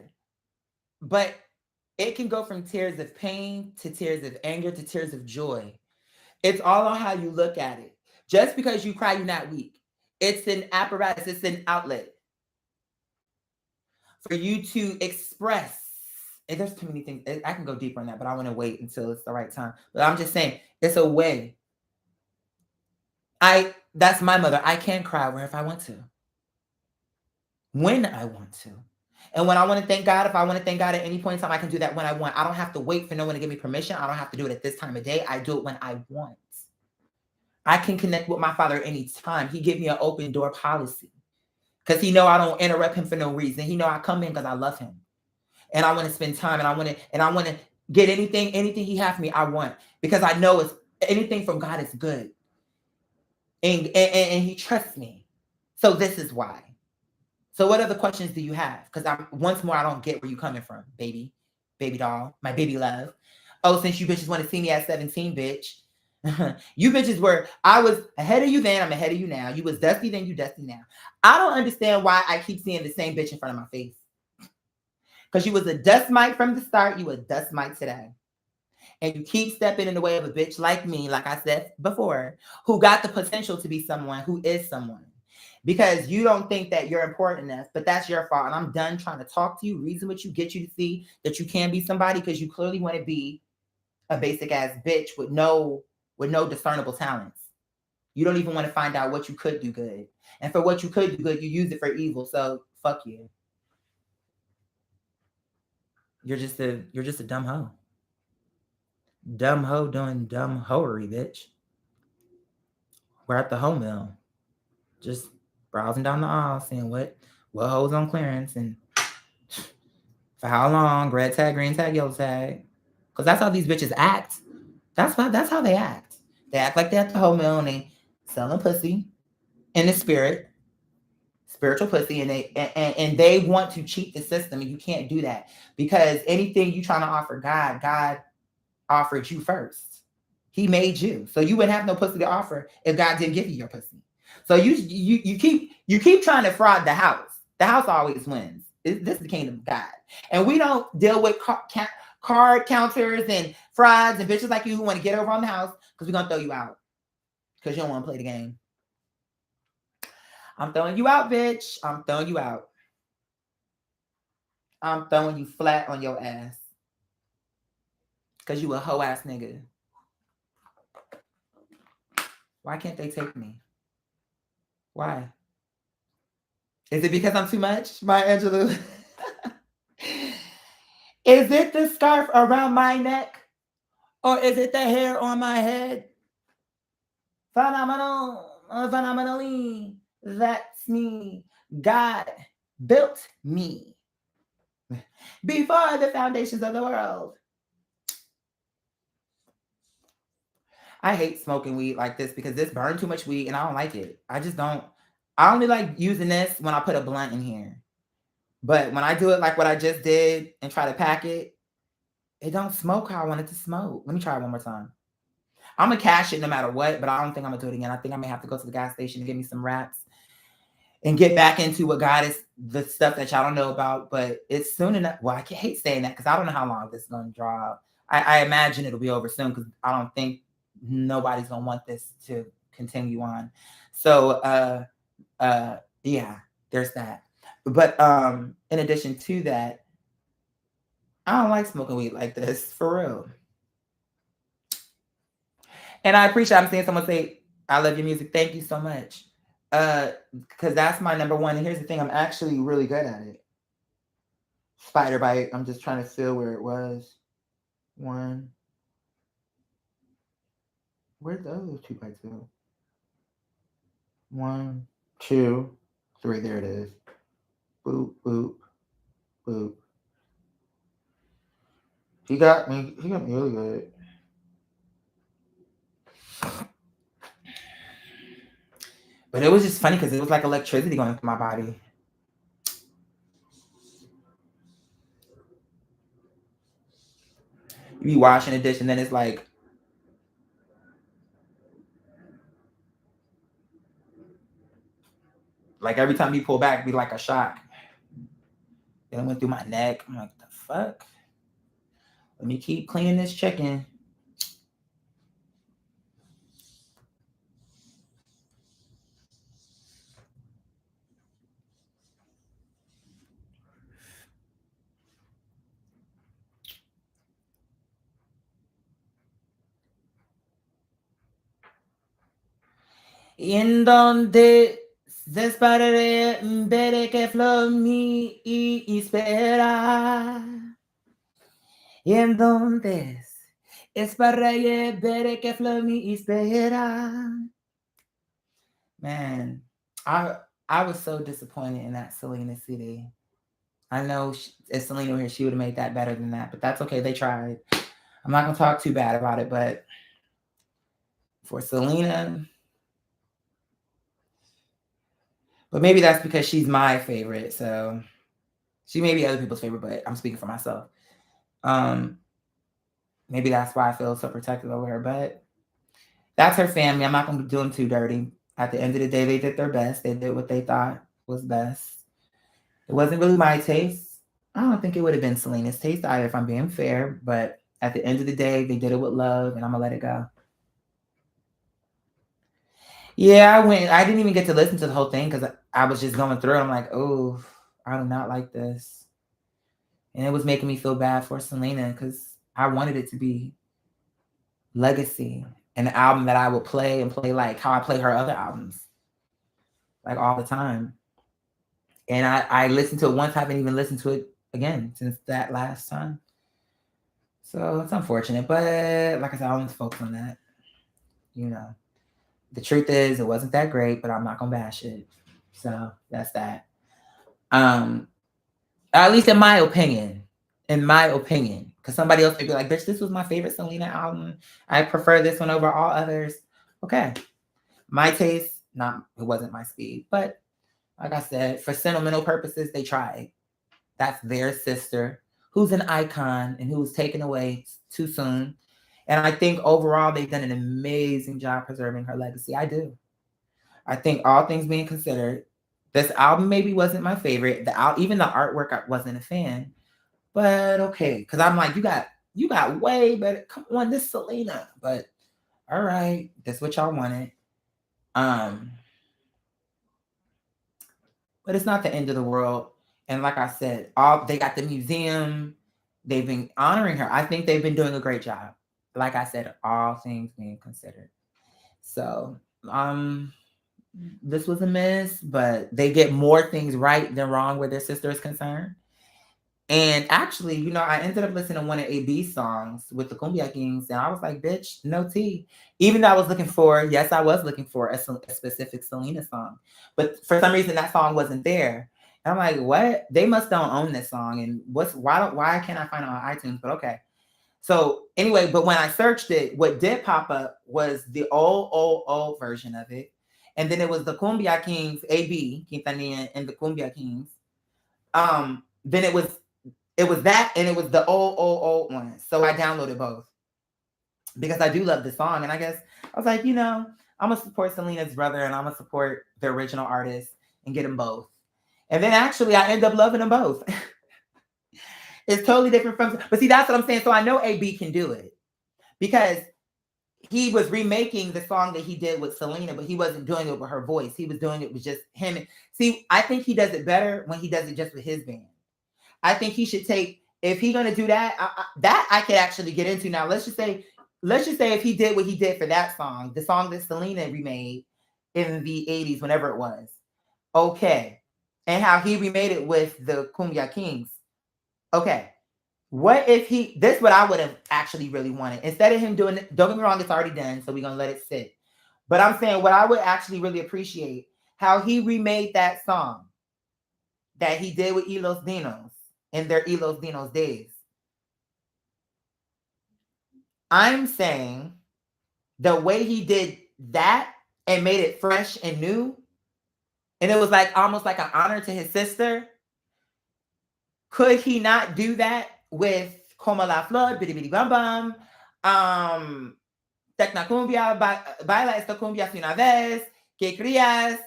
But it can go from tears of pain to tears of anger to tears of joy. It's all on how you look at it. Just because you cry, you're not weak. It's an apparatus, it's an outlet for you to express. And there's too many things. I can go deeper on that, but I want to wait until it's the right time. But I'm just saying, it's a way. That's my mother. I can cry where if I want to. When I want to. And when I want to thank God, if I want to thank God at any point in time, I can do that when I want. I don't have to wait for no one to give me permission. I don't have to do it at this time of day. I do it when I want. I can connect with my father anytime. He give me an open door policy because he know I don't interrupt him for no reason. He know I come in because I love him and I want to spend time and I want to get anything he have for me. I want because I know it's anything from God is good and he trusts me. So this is why. So what other questions do you have? Because I'm once more I don't get where you coming from, baby doll, my baby love. Oh, since you bitches want to see me at 17, bitch. You bitches were, I was ahead of you then, I'm ahead of you now. You was dusty then, you dusty now. I don't understand why I keep seeing the same bitch in front of my face. Because you was a dust mite from the start, you a dust mite today. And you keep stepping in the way of a bitch like me, like I said before, who got the potential to be someone who is someone. Because you don't think that you're important enough, but that's your fault. And I'm done trying to talk to you, reason with you, get you to see that you can be somebody because you clearly want to be a basic ass bitch with no discernible talents. You don't even want to find out what you could do good. And for what you could do good, you use it for evil. So fuck you. You're just a dumb hoe. Dumb hoe doing dumb hoery, bitch. We're at the hoe mill. Just browsing down the aisle, seeing what hoes on clearance and for how long, red tag, green tag, yellow tag. Because that's how these bitches act. That's how they act. They act like they're at the hoe mill and they selling pussy in the spirit, spiritual pussy, and they want to cheat the system, and you can't do that because anything you trying to offer God offered you first. He made you, so you wouldn't have no pussy to offer if God didn't give you your pussy. So you keep trying to fraud the house. The house always wins. This is the kingdom of God, and we don't deal with card counters and frauds and bitches like you who want to get over on the house because we're gonna throw you out because you don't want to play the game. I'm throwing you out, bitch. I'm throwing you out. I'm throwing you flat on your ass. Because you a hoe ass nigga. Why can't they take me? Why? Is it because I'm too much, Maya Angelou? Is it the scarf around my neck? Or is it the hair on my head? Phenomenally. That's me. God built me before the foundations of the world. I hate smoking weed like this because this burns too much weed and I don't like it. I just don't. I only like using this when I put a blunt in here. But when I do it like what I just did and try to pack it, it don't smoke how I want it to smoke. Let me try it one more time. I'm going to cash it no matter what, but I don't think I'm going to do it again. I think I may have to go to the gas station and get me some wraps and get back into what God is, the stuff that y'all don't know about. But it's soon enough. Well, I hate saying that because I don't know how long this is going to draw. I imagine it'll be over soon because I don't think nobody's going to want this to continue on. So, yeah, there's that. But in addition to that, I don't like smoking weed like this, for real. And I appreciate I'm seeing someone say, I love your music. Thank you so much. Because that's my number one. And here's the thing, I'm actually really good at it. Spider bite. I'm just trying to feel where it was. One. Where'd the other 2 bites go? 1, 2, 3. There it is. Boop, boop, boop. He got me really good. But it was just funny because it was like electricity going through my body. You be washing a dish and then it's like every time you pull back, it'd be like a shock. Then it went through my neck. I'm like, the fuck? Let me keep cleaning this chicken. En donde despertaré, veré que flor mi espera. Y entonces Esperé ver que Flami espera. Man, I was so disappointed in that Selena CD. I know if Selena were here, she would have made that better than that, but that's okay. They tried. I'm not gonna talk too bad about it, but for Selena, but maybe that's because she's my favorite. So she may be other people's favorite, but I'm speaking for myself. Um, Maybe that's why I feel so protective over her. But that's her family. I'm not gonna do them too dirty. At the end of the day, they did their best. They did what they thought was best. It wasn't really my taste. I don't think it would have been Selena's taste either, if I'm being fair. But at the end of the day, they did it with love, and I'm gonna let it go. Yeah, I went. I didn't even get to listen to the whole thing because I was just going through it. I'm like, oh, I do not like this, and it was making me feel bad for Selena because I wanted it to be Legacy, an album that I would play and play like how I play her other albums, like all the time. And I listened to it once. I haven't even listened to it again since that last time. So it's unfortunate, but like I said, I don't focus on that. You know, the truth is, it wasn't that great, but I'm not gonna bash it. So that's that. Um, at least in my opinion, because somebody else may be like, "Bitch, this was my favorite Selena album. I prefer this one over all others." Okay, my taste, not it wasn't my speed, but like I said, for sentimental purposes, they tried. That's their sister, who's an icon and who was taken away too soon. And I think overall they've done an amazing job preserving her legacy. I do. I think all things being considered, this album maybe wasn't my favorite. Even the artwork, I wasn't a fan. But okay, because I'm like, you got way better. Come on, this Selena. But all right, that's what y'all wanted. Um, but it's not the end of the world. And like I said, all they got the museum. They've been honoring her. I think they've been doing a great job. Like I said, all things being considered. So, this was a miss, but they get more things right than wrong where their sister is concerned. And actually, I ended up listening to one of AB's songs with the Cumbia Kings, and I was like, bitch, no tea. Even though I was looking for, yes, I was looking for a specific Selena song. But for some reason, that song wasn't there. And I'm like, what? They must don't own this song. And why can't I find it on iTunes? But okay. So anyway, but when I searched it, what did pop up was the old version of it. And then it was the Cumbia Kings, AB, Quintanilla, and the Cumbia Kings. Then it was that, and it was the old one. So I downloaded both because I do love the song. And I guess I was like, I'm gonna support Selena's brother, and I'm gonna support the original artist and get them both. And then actually, I end up loving them both. It's totally different but see, that's what I'm saying. So I know AB can do it because he was remaking the song that he did with Selena, but he wasn't doing it with her voice. He was doing it with just him. See, I think he does it better when he does it just with his band. I think he should take, if he's gonna do that, that I could actually get into. Now, let's just say if he did what he did for that song, the song that Selena remade in the 80s, whenever it was, okay, and how he remade it with the Cumbia Kings. Okay, what if this is what I would have actually really wanted. Instead of him doing it, don't get me wrong, it's already done, so we're gonna let it sit. But I'm saying what I would actually really appreciate, how he remade that song that he did with Elos Dinos in their Elos Dinos days. I'm saying the way he did that and made it fresh and new, and it was like almost like an honor to his sister. Could he not do that with Como la Flor, Bitty Bitty Bum Bum, Tecna Cumbia, Baila esta cumbia si una vez, Que crías?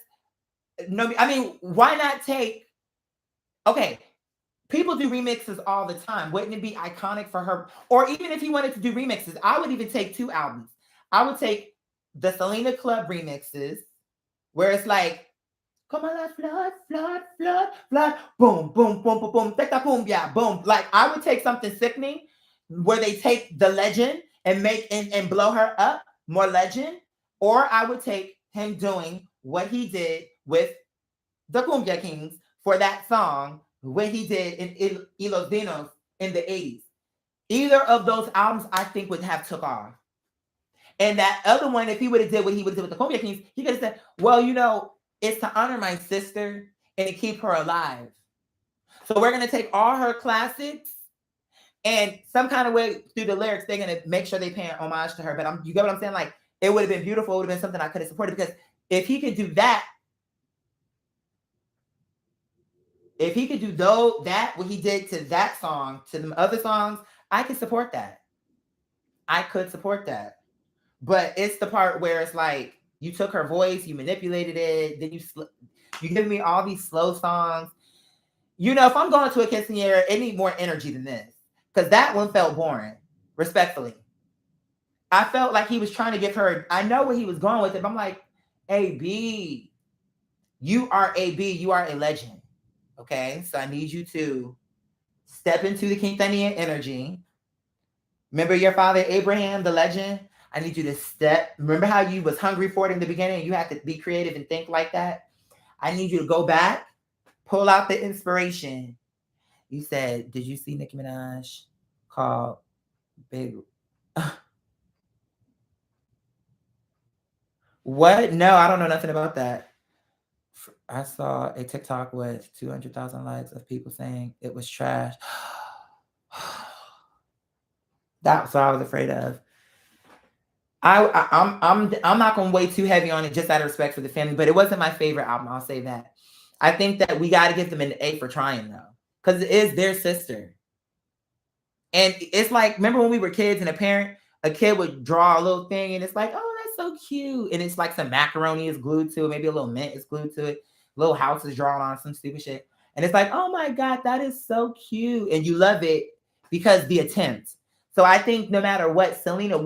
No, I mean, why not take, okay, people do remixes all the time. Wouldn't it be iconic for her? Or even if he wanted to do remixes, I would even take 2 albums. I would take the Selena Club remixes, where it's like, come on, flood, boom, boom, boom, boom, boom, tecta cumbia, boom. Like, I would take something sickening where they take the legend and make and blow her up, more legend. Or I would take him doing what he did with the Cumbia Kings for that song, what he did in Los Dinos in the 80s. Either of those albums, I think, would have took off. And that other one, if he would have did what he would have did with the Cognac Kings, he could have said, well, you know, it's to honor my sister and to keep her alive. So we're going to take all her classics and some kind of way through the lyrics, they're going to make sure they pay homage to her. But you get what I'm saying? Like, it would have been beautiful. It would have been something I could have supported, because if he could do that, what he did to that song, to the other songs, I could support that. I could support that. But it's the part where it's like, you took her voice, you manipulated it, then you give me all these slow songs. You know, if I'm going to a quinceañera, it needs more energy than this, because that one felt boring, respectfully. I felt like he was trying to give her, I know where he was going with it, but I'm like, AB, you are AB, you are a legend, okay? So I need you to step into the quinceañera energy. Remember your father, Abraham, the legend? I need you to remember how you was hungry for it in the beginning? You had to be creative and think like that. I need you to go back, pull out the inspiration. You said, did you see Nicki Minaj called Big? What? No, I don't know nothing about that. I saw a TikTok with 200,000 likes of people saying it was trash. That's what I was afraid of. I'm not gonna weigh too heavy on it, just out of respect for the family, but it wasn't my favorite album. I'll say that. I think that we got to give them an A for trying, though, because it is their sister. And it's like, remember when we were kids and a kid would draw a little thing and it's like, oh, that's so cute. And it's like some macaroni is glued to it, maybe a little mint is glued to it, little house is drawn on some stupid shit. And it's like, oh my God, that is so cute. And you love it because the attempt. So I think no matter what Selena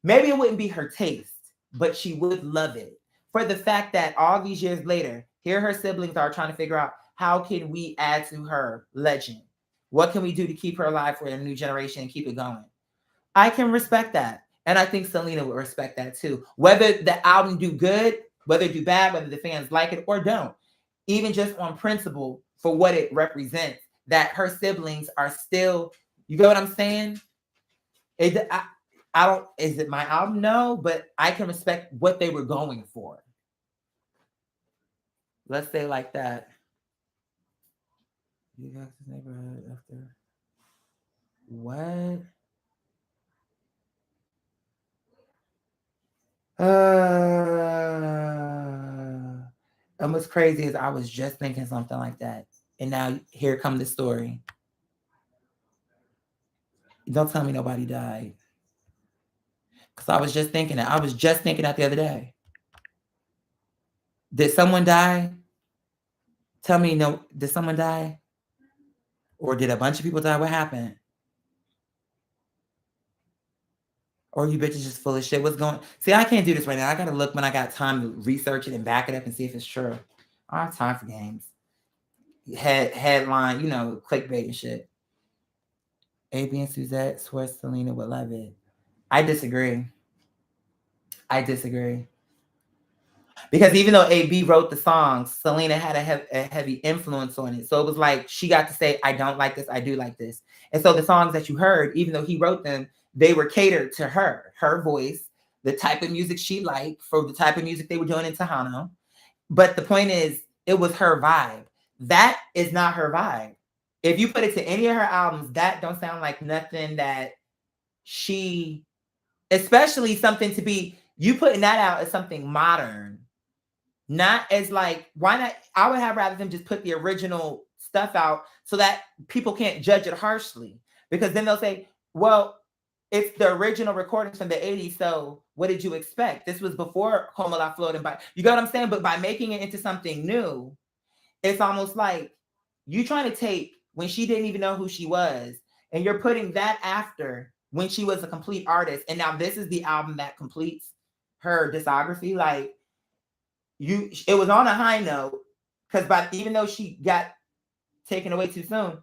maybe it wouldn't be her taste, but she would love it for the fact that all these years later, here her siblings are trying to figure out, how can we add to her legend? What can we do to keep her alive for a new generation and keep it going? I can respect that. And I think Selena would respect that too. Whether the album do good, whether it do bad, whether the fans like it or don't, even just on principle for what it represents, that her siblings are still, you get what I'm saying? Is it my album? No, but I can respect what they were going for. Let's say like that. You got this neighborhood after what? And what's crazy is I was just thinking something like that, and now here come the story. Don't tell me nobody died, because I was just thinking that. I was just thinking that the other day. Did someone die? Tell me, no. Did someone die, or did a bunch of people die? What happened? Or you bitches just full of shit. What's going? See, I can't do this right now. I gotta look when I got time to research it and back it up and see if it's true. I don't have time for games. Headline, clickbait and shit. AB and Suzette swear Selena would love it. I disagree. Because even though AB wrote the songs, Selena had a heavy influence on it. So it was like she got to say, I don't like this, I do like this. And so the songs that you heard, even though he wrote them, they were catered to her voice, the type of music she liked, for the type of music they were doing in Tejano. But the point is, it was her vibe. That is not her vibe. If you put it to any of her albums, that don't sound like nothing that she, especially something to be, you putting that out as something modern, not as like, why not? I would have rather them just put the original stuff out so that people can't judge it harshly, because then they'll say, well, it's the original recordings from the 80s, so what did you expect? This was before Como La Flor and by, you get what I'm saying? But by making it into something new, it's almost like you trying to take when she didn't even know who she was, and you're putting that after when she was a complete artist, and now this is the album that completes her discography. Like, it was on a high note, because even though she got taken away too soon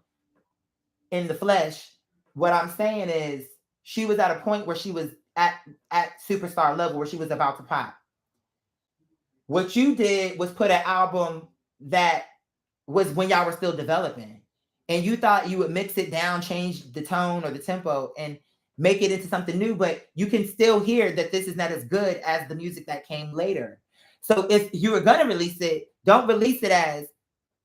in the flesh, what I'm saying is she was at a point where she was at superstar level, where she was about to pop. What you did was put an album that was when y'all were still developing. and you thought you would mix it down, change the tone or the tempo, and make it into something new, but you can still hear that this is not as good as the music that came later. So if you were going to release it, don't release it as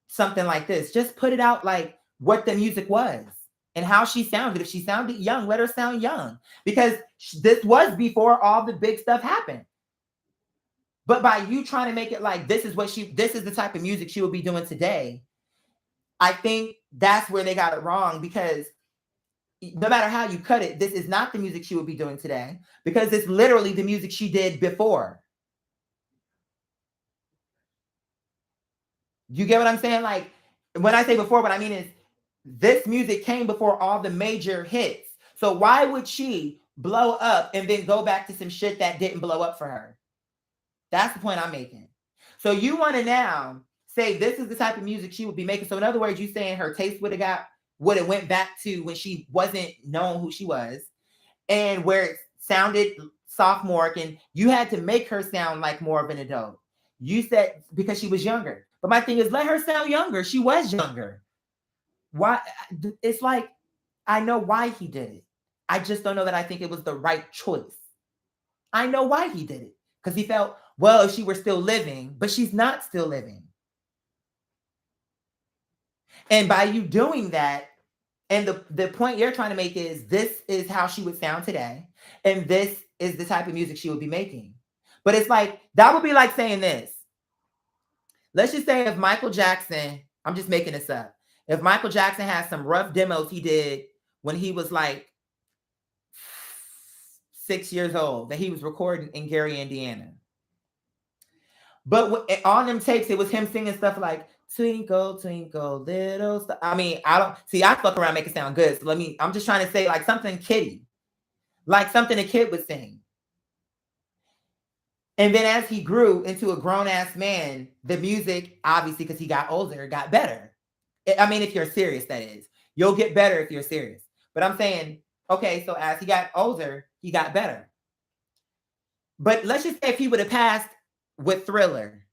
something like this. Just put it out like what the music was and how she sounded. If she sounded young, let her sound young, because this was before all the big stuff happened. But by you trying to make it like this is the type of music she will be doing today, I think that's where they got it wrong, because no matter how you cut it, this is not the music she would be doing today, because it's literally the music she did before. You get what I'm saying? Like, when I say before, what I mean is this music came before all the major hits. So why would she blow up and then go back to some shit that didn't blow up for her? That's the point I'm making. So you want to now say this is the type of music she would be making. So in other words, you saying her taste would have went back to when she wasn't known who she was, and where it sounded sophomoric, and you had to make her sound like more of an adult. You said because she was younger. But my thing is, let her sound younger. She was younger. Why? It's like, I know why he did it. I just don't know that I think it was the right choice. I know why he did it. Because he felt, well, if she were still living, but she's not still living. And by you doing that, and the point you're trying to make is this is how she would sound today, and this is the type of music she would be making. But it's like, that would be like saying this. Let's just say if Michael Jackson, I'm just making this up, if Michael Jackson has some rough demos he did when he was like 6 years old that he was recording in Gary, Indiana. But on them tapes, it was him singing stuff like Twinkle, Twinkle, Little Star. I mean, I fuck around, make it sound good. So I'm just trying to say like something kiddie, like something a kid would sing. And then as he grew into a grown-ass man, the music, obviously, because he got older, got better. I mean, if you're serious, that is. You'll get better if you're serious. But I'm saying, okay, so as he got older, he got better. But let's just say if he would have passed with Thriller.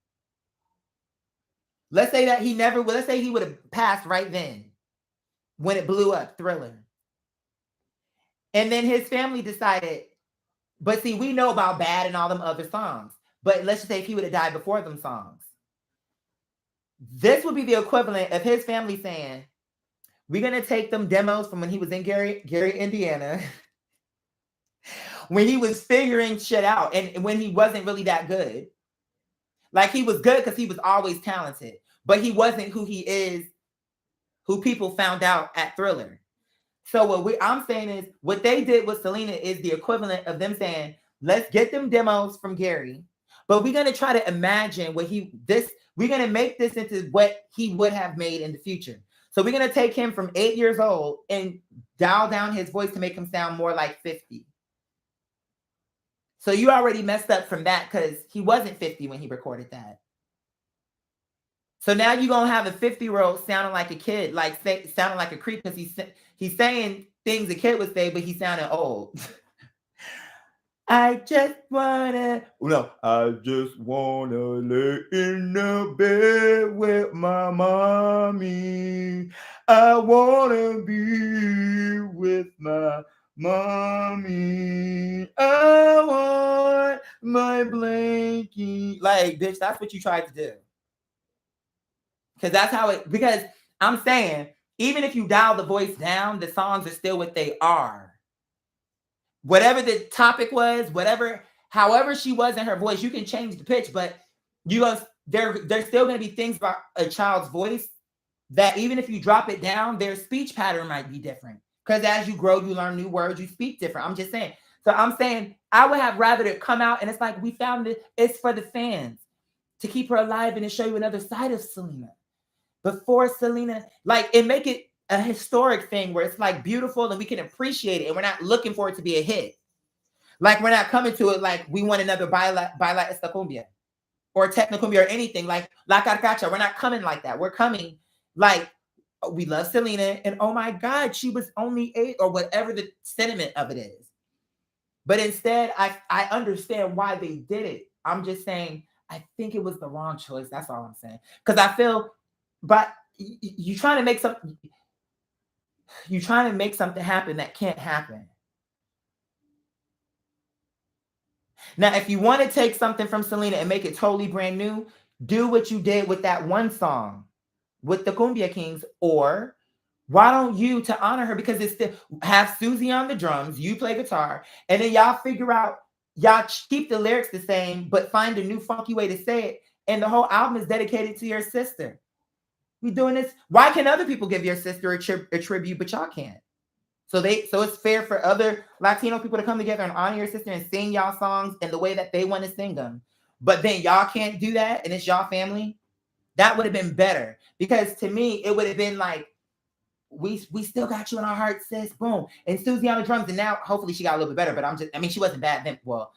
Let's say that let's say he would have passed right then when it blew up, Thriller. And then his family decided, but see, we know about Bad and all them other songs. But let's just say if he would have died before them songs. This would be the equivalent of his family saying, we're going to take them demos from when he was in Gary, Indiana, when he was figuring shit out and when he wasn't really that good. Like, he was good because he was always talented, but he wasn't who he is, who people found out at Thriller. So what I'm saying is, what they did with Selena is the equivalent of them saying, let's get them demos from Gary, but we're going to try to imagine we're going to make this into what he would have made in the future. So we're going to take him from 8 years old and dial down his voice to make him sound more like 50. So you already messed up from that because he wasn't 50 when he recorded that. So now you're going to have a 50-year-old sounding like a kid, sounding like a creep, because he's saying things a kid would say, but he's sounding old. I just wanna lay in the bed with my mommy. I wanna be with my mommy. I want my blankie. Like, bitch, that's what you tried to do. Because I'm saying, even if you dial the voice down, the songs are still what they are. Whatever the topic was, however she was in her voice, you can change the pitch, but there's still going to be things about a child's voice that even if you drop it down, their speech pattern might be different. Because as you grow, you learn new words, you speak different. I'm just saying. So I'm saying I would have rather it come out and it's like, we found it. It's for the fans to keep her alive and to show you another side of Selena. Before Selena, and make it a historic thing where it's like beautiful and we can appreciate it and we're not looking for it to be a hit. Like, we're not coming to it like we want another Baila Esta Cumbia or Tecnocumbia or anything like La Carcacha. We're not coming like that. We're coming like, we love Selena and oh my God, she was only 8 or whatever the sentiment of it is. But instead, I understand why they did it. I'm just saying, I think it was the wrong choice. That's all I'm saying. Because I feel, but you trying to make something. you're trying to make something happen that can't happen. Now, if you want to take something from Selena and make it totally brand new, do what you did with that one song with the Cumbia Kings, or why don't you, to honor her, because it's still have Susie on the drums, you play guitar, and then y'all figure out, y'all keep the lyrics the same, but find a new funky way to say it. And the whole album is dedicated to your sister. We doing this. Why can other people give your sister a tribute, but y'all can't? So it's fair for other Latino people to come together and honor your sister and sing y'all songs in the way that they want to sing them. But then y'all can't do that, and it's y'all family. That would have been better, because to me, it would have been like, we still got you in our hearts, sis. Boom. And Susie on the drums, and now hopefully she got a little bit better. But she wasn't bad then. Well,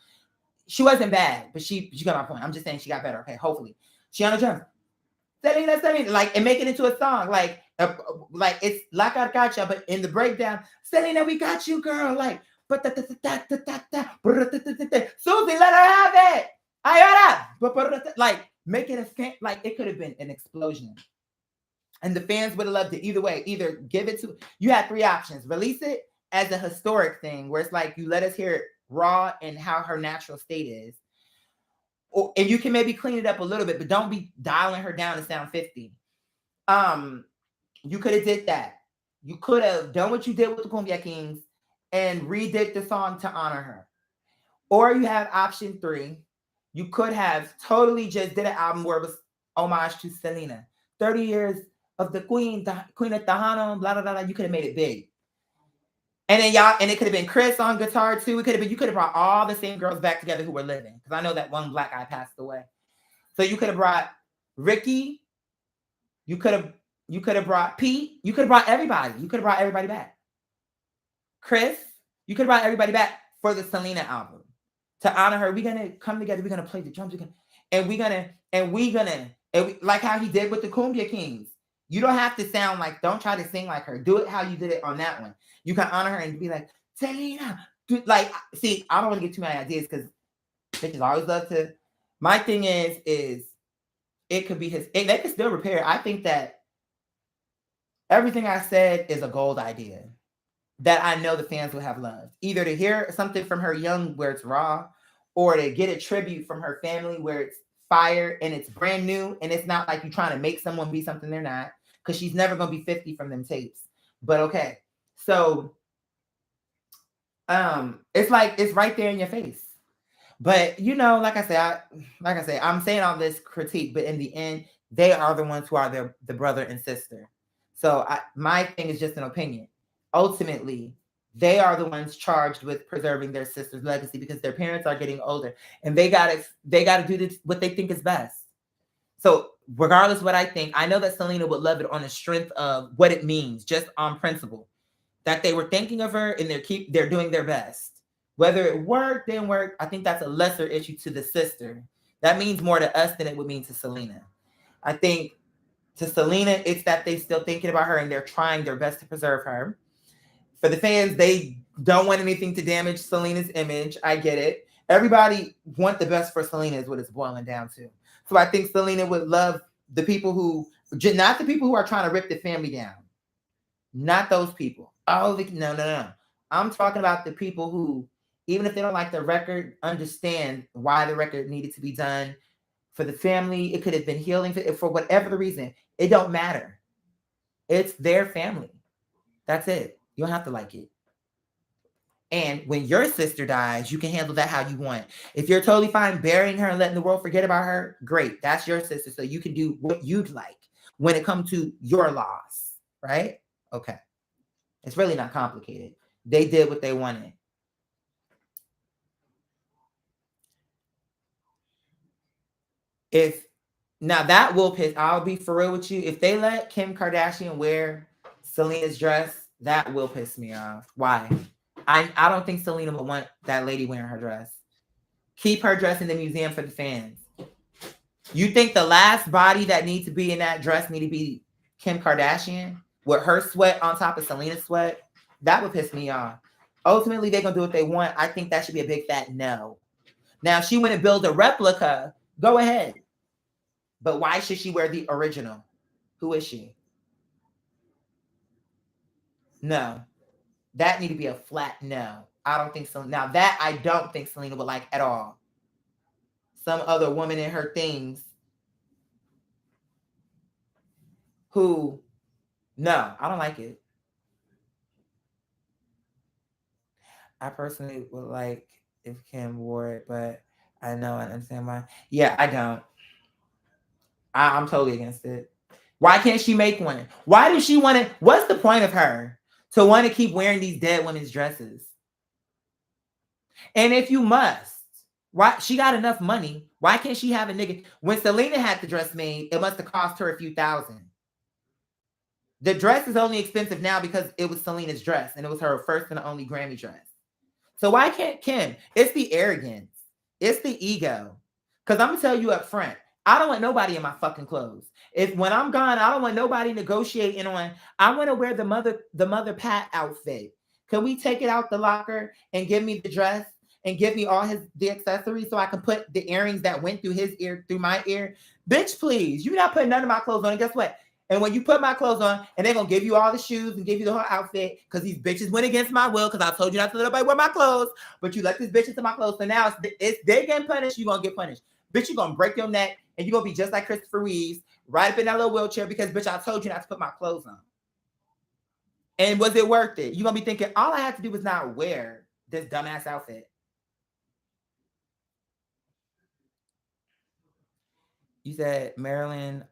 she wasn't bad, but she got my point. I'm just saying she got better. Okay, hopefully she on the drums. Selena, like, and make it into a song, like it's La Carcacha, but in the breakdown, Selena, we got you, girl. Like, Susie, let her have it. Like, make it like it could have been an explosion. And the fans would have loved it either way. Either give it to, you had three options: release it as a historic thing, where it's like you let us hear it raw and how her natural state is. And you can maybe clean it up a little bit, but don't be dialing her down to sound 50. You could have did that. You could have done what you did with the Cumbia Kings and redid the song to honor her. Or you have option 3. You could have totally just did an album where it was homage to Selena. 30 years of the Queen of Tejano, blah, blah, blah. You could have made it big. And then and it could have been Chris on guitar too. You could have brought all the same girls back together who were living. Because I know that one black guy passed away. So you could have brought Ricky. You could have brought Pete. You could have brought everybody. You could have brought everybody back. Chris, you could have brought everybody back for the Selena album. To honor her, we're gonna come together, we're gonna play the drums again. And like how he did with the Cumbia Kings. You don't have to sound like, don't try to sing like her. Do it how you did it on that one. You can honor her and be like, Selena. Like, see, I don't want to get too many ideas because bitches always love to. My thing is it could be they can still repair it. I think that everything I said is a gold idea that I know the fans will have loved. Either to hear something from her young where it's raw, or to get a tribute from her family where it's fire and it's brand new, and it's not like you're trying to make someone be something they're not, because she's never going to be 50 from them tapes. But okay. So it's like it's right there in your face. But like I say, I'm saying all this critique, but in the end, they are the ones who are the brother and sister. So my thing is just an opinion. Ultimately, they are the ones charged with preserving their sister's legacy, because their parents are getting older and they gotta do this, what they think is best. So regardless of what I think, I know that Selena would love it on the strength of what it means, just on principle, that they were thinking of her and they're doing their best. Whether it worked, didn't work, I think that's a lesser issue to the sister. That means more to us than it would mean to Selena. I think to Selena, it's that they're still thinking about her and they're trying their best to preserve her. For the fans, they don't want anything to damage Selena's image. I get it. Everybody want the best for Selena is what it's boiling down to. So I think Selena would love the people who, not the people who are trying to rip the family down. Not those people. Oh, no. I'm talking about the people who, even if they don't like the record, understand why the record needed to be done for the family. It could have been healing for whatever the reason. It don't matter. It's their family. That's it. You don't have to like it. And when your sister dies, you can handle that how you want. If you're totally fine burying her and letting the world forget about her, great. That's your sister. So you can do what you'd like when it comes to your loss, right? Okay. It's really not complicated. They did what they wanted. Now that will piss, I'll be for real with you. If they let Kim Kardashian wear Selena's dress, that will piss me off. Why? I don't think Selena would want that lady wearing her dress. Keep her dress in the museum for the fans. You think the last body that needs to be in that dress need to be Kim Kardashian with her sweat on top of Selena's sweat? That would piss me off. Ultimately, they're going to do what they want. I think that should be a big fat no. Now, if she went and build a replica, go ahead. But why should she wear the original? Who is she? No. That need to be a flat no. I don't think so. Now that I don't think Selena would like at all. Some other woman in her things who, no, I don't like it. I personally would like if Kim wore it, but I know I understand why. Yeah, I don't. I'm totally against it. Why can't she make one? Why does she want to? What's the point of her to want to keep wearing these dead women's dresses? And if you must, why she got enough money? Why can't she have a nigga? When Selena had the dress made, it must have cost her a few thousand. The dress is only expensive now because it was Selena's dress and it was her first and only Grammy dress. So why can't Kim? It's the arrogance. It's the ego. Because I'm going to tell you up front, I don't want nobody in my fucking clothes. If when I'm gone, I don't want nobody negotiating on, I want to wear the mother Pat outfit. Can we take it out the locker and give me the dress and give me all the accessories so I can put the earrings that went through his ear through my ear? Bitch, please. You're not putting none of my clothes on. And guess what? And when you put my clothes on, and they're going to give you all the shoes and give you the whole outfit because these bitches went against my will because I told you not to let nobody wear my clothes, but you let this bitch into my clothes. So now they getting punished, you're going to get punished. Bitch, you're going to break your neck and you're going to be just like Christopher Reeves, right up in that little wheelchair because, bitch, I told you not to put my clothes on. And was it worth it? You're going to be thinking, all I had to do was not wear this dumbass outfit. You said Marilyn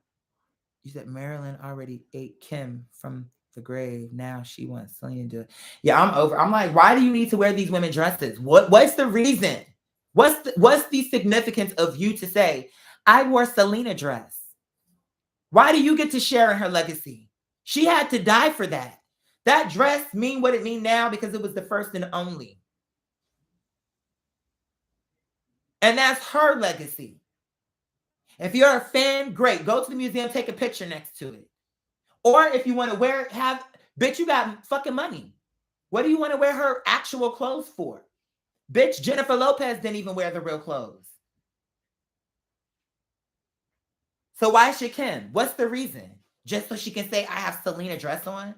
already ate Kim from the grave. Now she wants Selena to do it. Yeah, I'm over. I'm like, why do you need to wear these women dresses? What's the reason? What's the significance of you to say, I wore Selena dress? Why do you get to share in her legacy? She had to die for that. That dress mean what it mean now because it was the first and only. And that's her legacy. If you're a fan, great. Go to the museum, take a picture next to it. Or if you want to bitch, you got fucking money. What do you want to wear her actual clothes for? Bitch, Jennifer Lopez didn't even wear the real clothes. So why should Kim? What's the reason? Just so she can say, I have Selena dress on?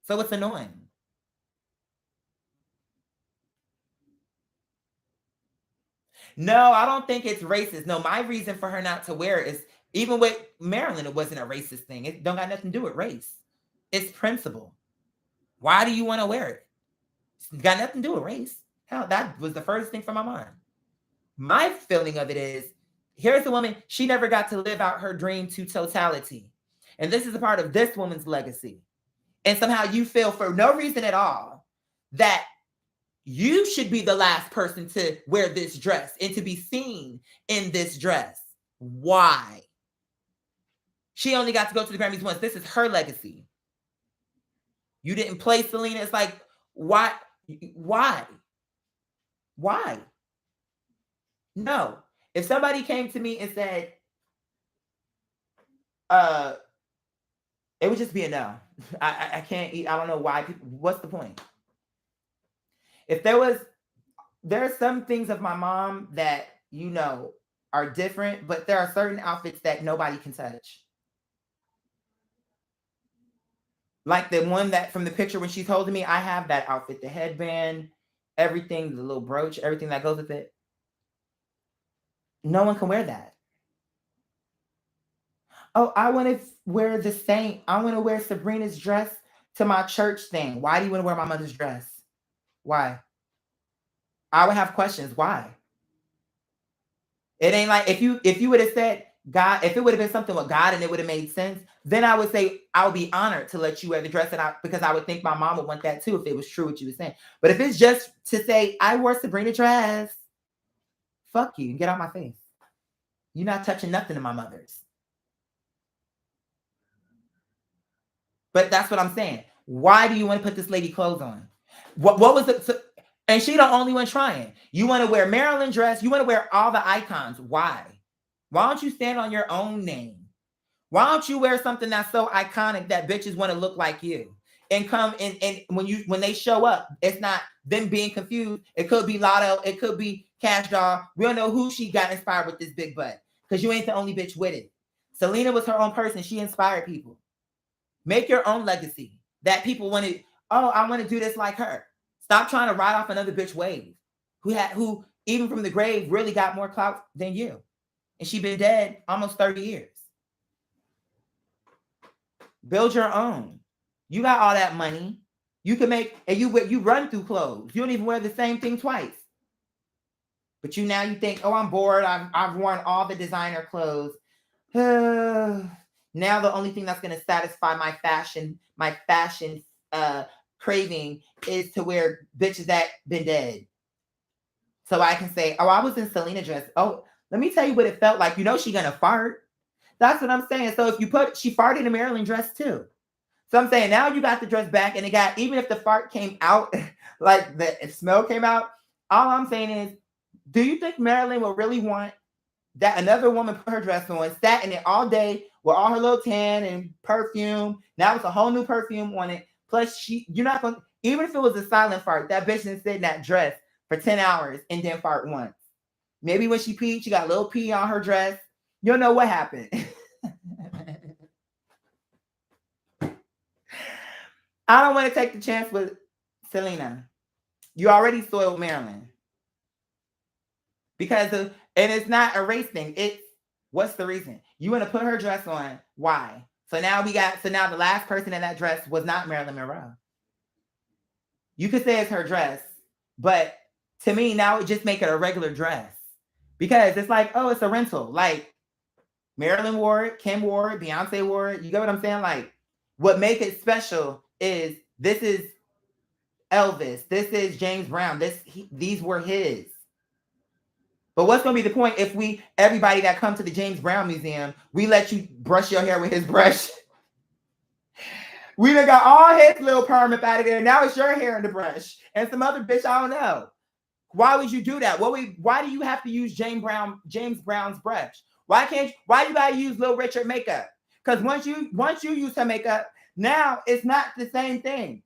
So it's annoying. No, I don't think it's racist. No, my reason for her not to wear it is, even with Marilyn, it wasn't a racist thing. It don't got nothing to do with race. It's principle. Why do you want to wear it? It's got nothing to do with race. Hell, that was the first thing from my mind. My feeling of it is, here's a woman, she never got to live out her dream to totality. And this is a part of this woman's legacy. And somehow you feel for no reason at all that you should be the last person to wear this dress and to be seen in this dress. Why? She only got to go to the Grammys once. This is her legacy. You didn't play Selena. It's like, why? Why? Why? No. If somebody came to me and said, it would just be a no. I can't eat. I don't know why. What's the point? If there are some things of my mom that, are different, but there are certain outfits that nobody can touch. Like the one that from the picture when she's holding me, I have that outfit, the headband, everything, the little brooch, everything that goes with it. No one can wear that. Oh, I want to wear the same. I want to wear Sabrina's dress to my church thing. Why do you want to wear my mother's dress? Why? I would have questions. Why? It ain't like if you would have said God, if it would have been something with God and it would have made sense, then I would say I would be honored to let you wear the dress, because I would think my mom would want that too if it was true what you were saying. But if it's just to say I wore Sabrina dress, fuck you, get out my face. You're not touching nothing in my mother's. But that's what I'm saying. Why do you want to put this lady clothes on? What was it? And she the only one trying. You want to wear Marilyn dress. You want to wear all the icons. Why? Why don't you stand on your own name? Why don't you wear something that's so iconic that bitches want to look like you? And come and when they show up, it's not them being confused. It could be Lotto. It could be Cash Doll. We don't know who she got inspired with this big butt, because you ain't the only bitch with it. Selena was her own person. She inspired people. Make your own legacy. that people want to, oh, I want to do this like her. Stop trying to ride off another bitch wave who even from the grave really got more clout than you. And she been dead almost 30 years. Build your own. You got all that money. You can make, and you run through clothes. You don't even wear the same thing twice. But you think, oh, I'm bored. I've worn all the designer clothes. Now the only thing that's going to satisfy my fashion craving is to wear bitches that been dead. So I can say, oh, I was in Selena dress. Oh, let me tell you what it felt like. You know she gonna fart. That's what I'm saying. So if she farted in a Maryland dress too. So I'm saying now you got the dress back, and it got, even if the fart came out, like the smell came out, all I'm saying is, do you think Marilyn will really want that another woman put her dress on, sat in it all day with all her little tan and perfume? Now it's a whole new perfume on it. Plus, you're not going to, even if it was a silent fart, that bitch didn't sit in that dress for 10 hours and then fart once. Maybe when she peed, she got a little pee on her dress. You don't know what happened. I don't want to take the chance with Selena. You already soiled Marilyn. And it's not a race thing. It's, what's the reason? You want to put her dress on. Why? So now the last person in that dress was not Marilyn Monroe. You could say it's her dress, but to me, now it just make it a regular dress. Because it's like, oh, it's a rental. Like Marilyn wore it, Kim wore it, Beyonce wore it. You get what I'm saying? Like, what make it special is this is Elvis. This is James Brown. These were his. But what's going to be the point if everybody that come to the James Brown Museum, we let you brush your hair with his brush? We done got all his little perm up out of there. Now it's your hair in the brush. And some other bitch, I don't know. Why would you do that? Why do you have to use James Brown's brush? Why you gotta use Little Richard makeup? Because once you use her makeup, now it's not the same thing.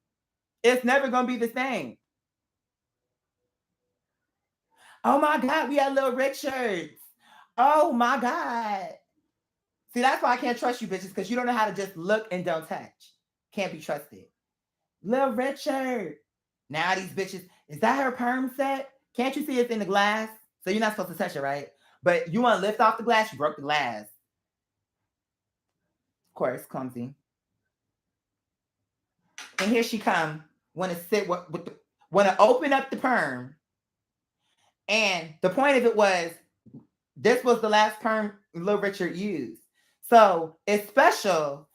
It's never gonna be the same. Oh my God, we had Little Richards. Oh my God. See, that's why I can't trust you bitches, because you don't know how to just look and don't touch. Can't be trusted. Little Richard. Now these bitches, is that her perm set? Can't you see it's in the glass? So you're not supposed to touch it, right? But you want to lift off the glass, you broke the glass. Of course, clumsy. And here she come, want to open up the perm. And the point of it was, this was the last perm Little Richard used. So it's special.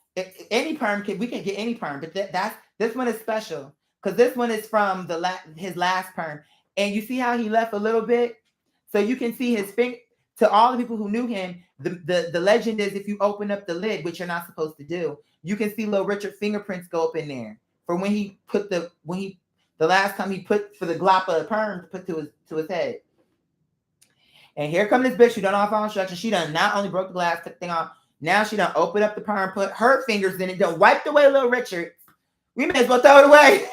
Any perm we can get any perm, but this one is special because this one is from his last perm. And you see how he left a little bit? So you can see his finger. To all the people who knew him, the legend is if you open up the lid, which you're not supposed to do, you can see Little Richard fingerprints go up in there for when he put the last time he put for the glop of the perm to put to his head. And here comes this bitch who done all follow instructions. She done not only broke the glass, took the thing off. Now she done open up the perm, put her fingers in it, done wiped away Little Richard. We may as well throw it away.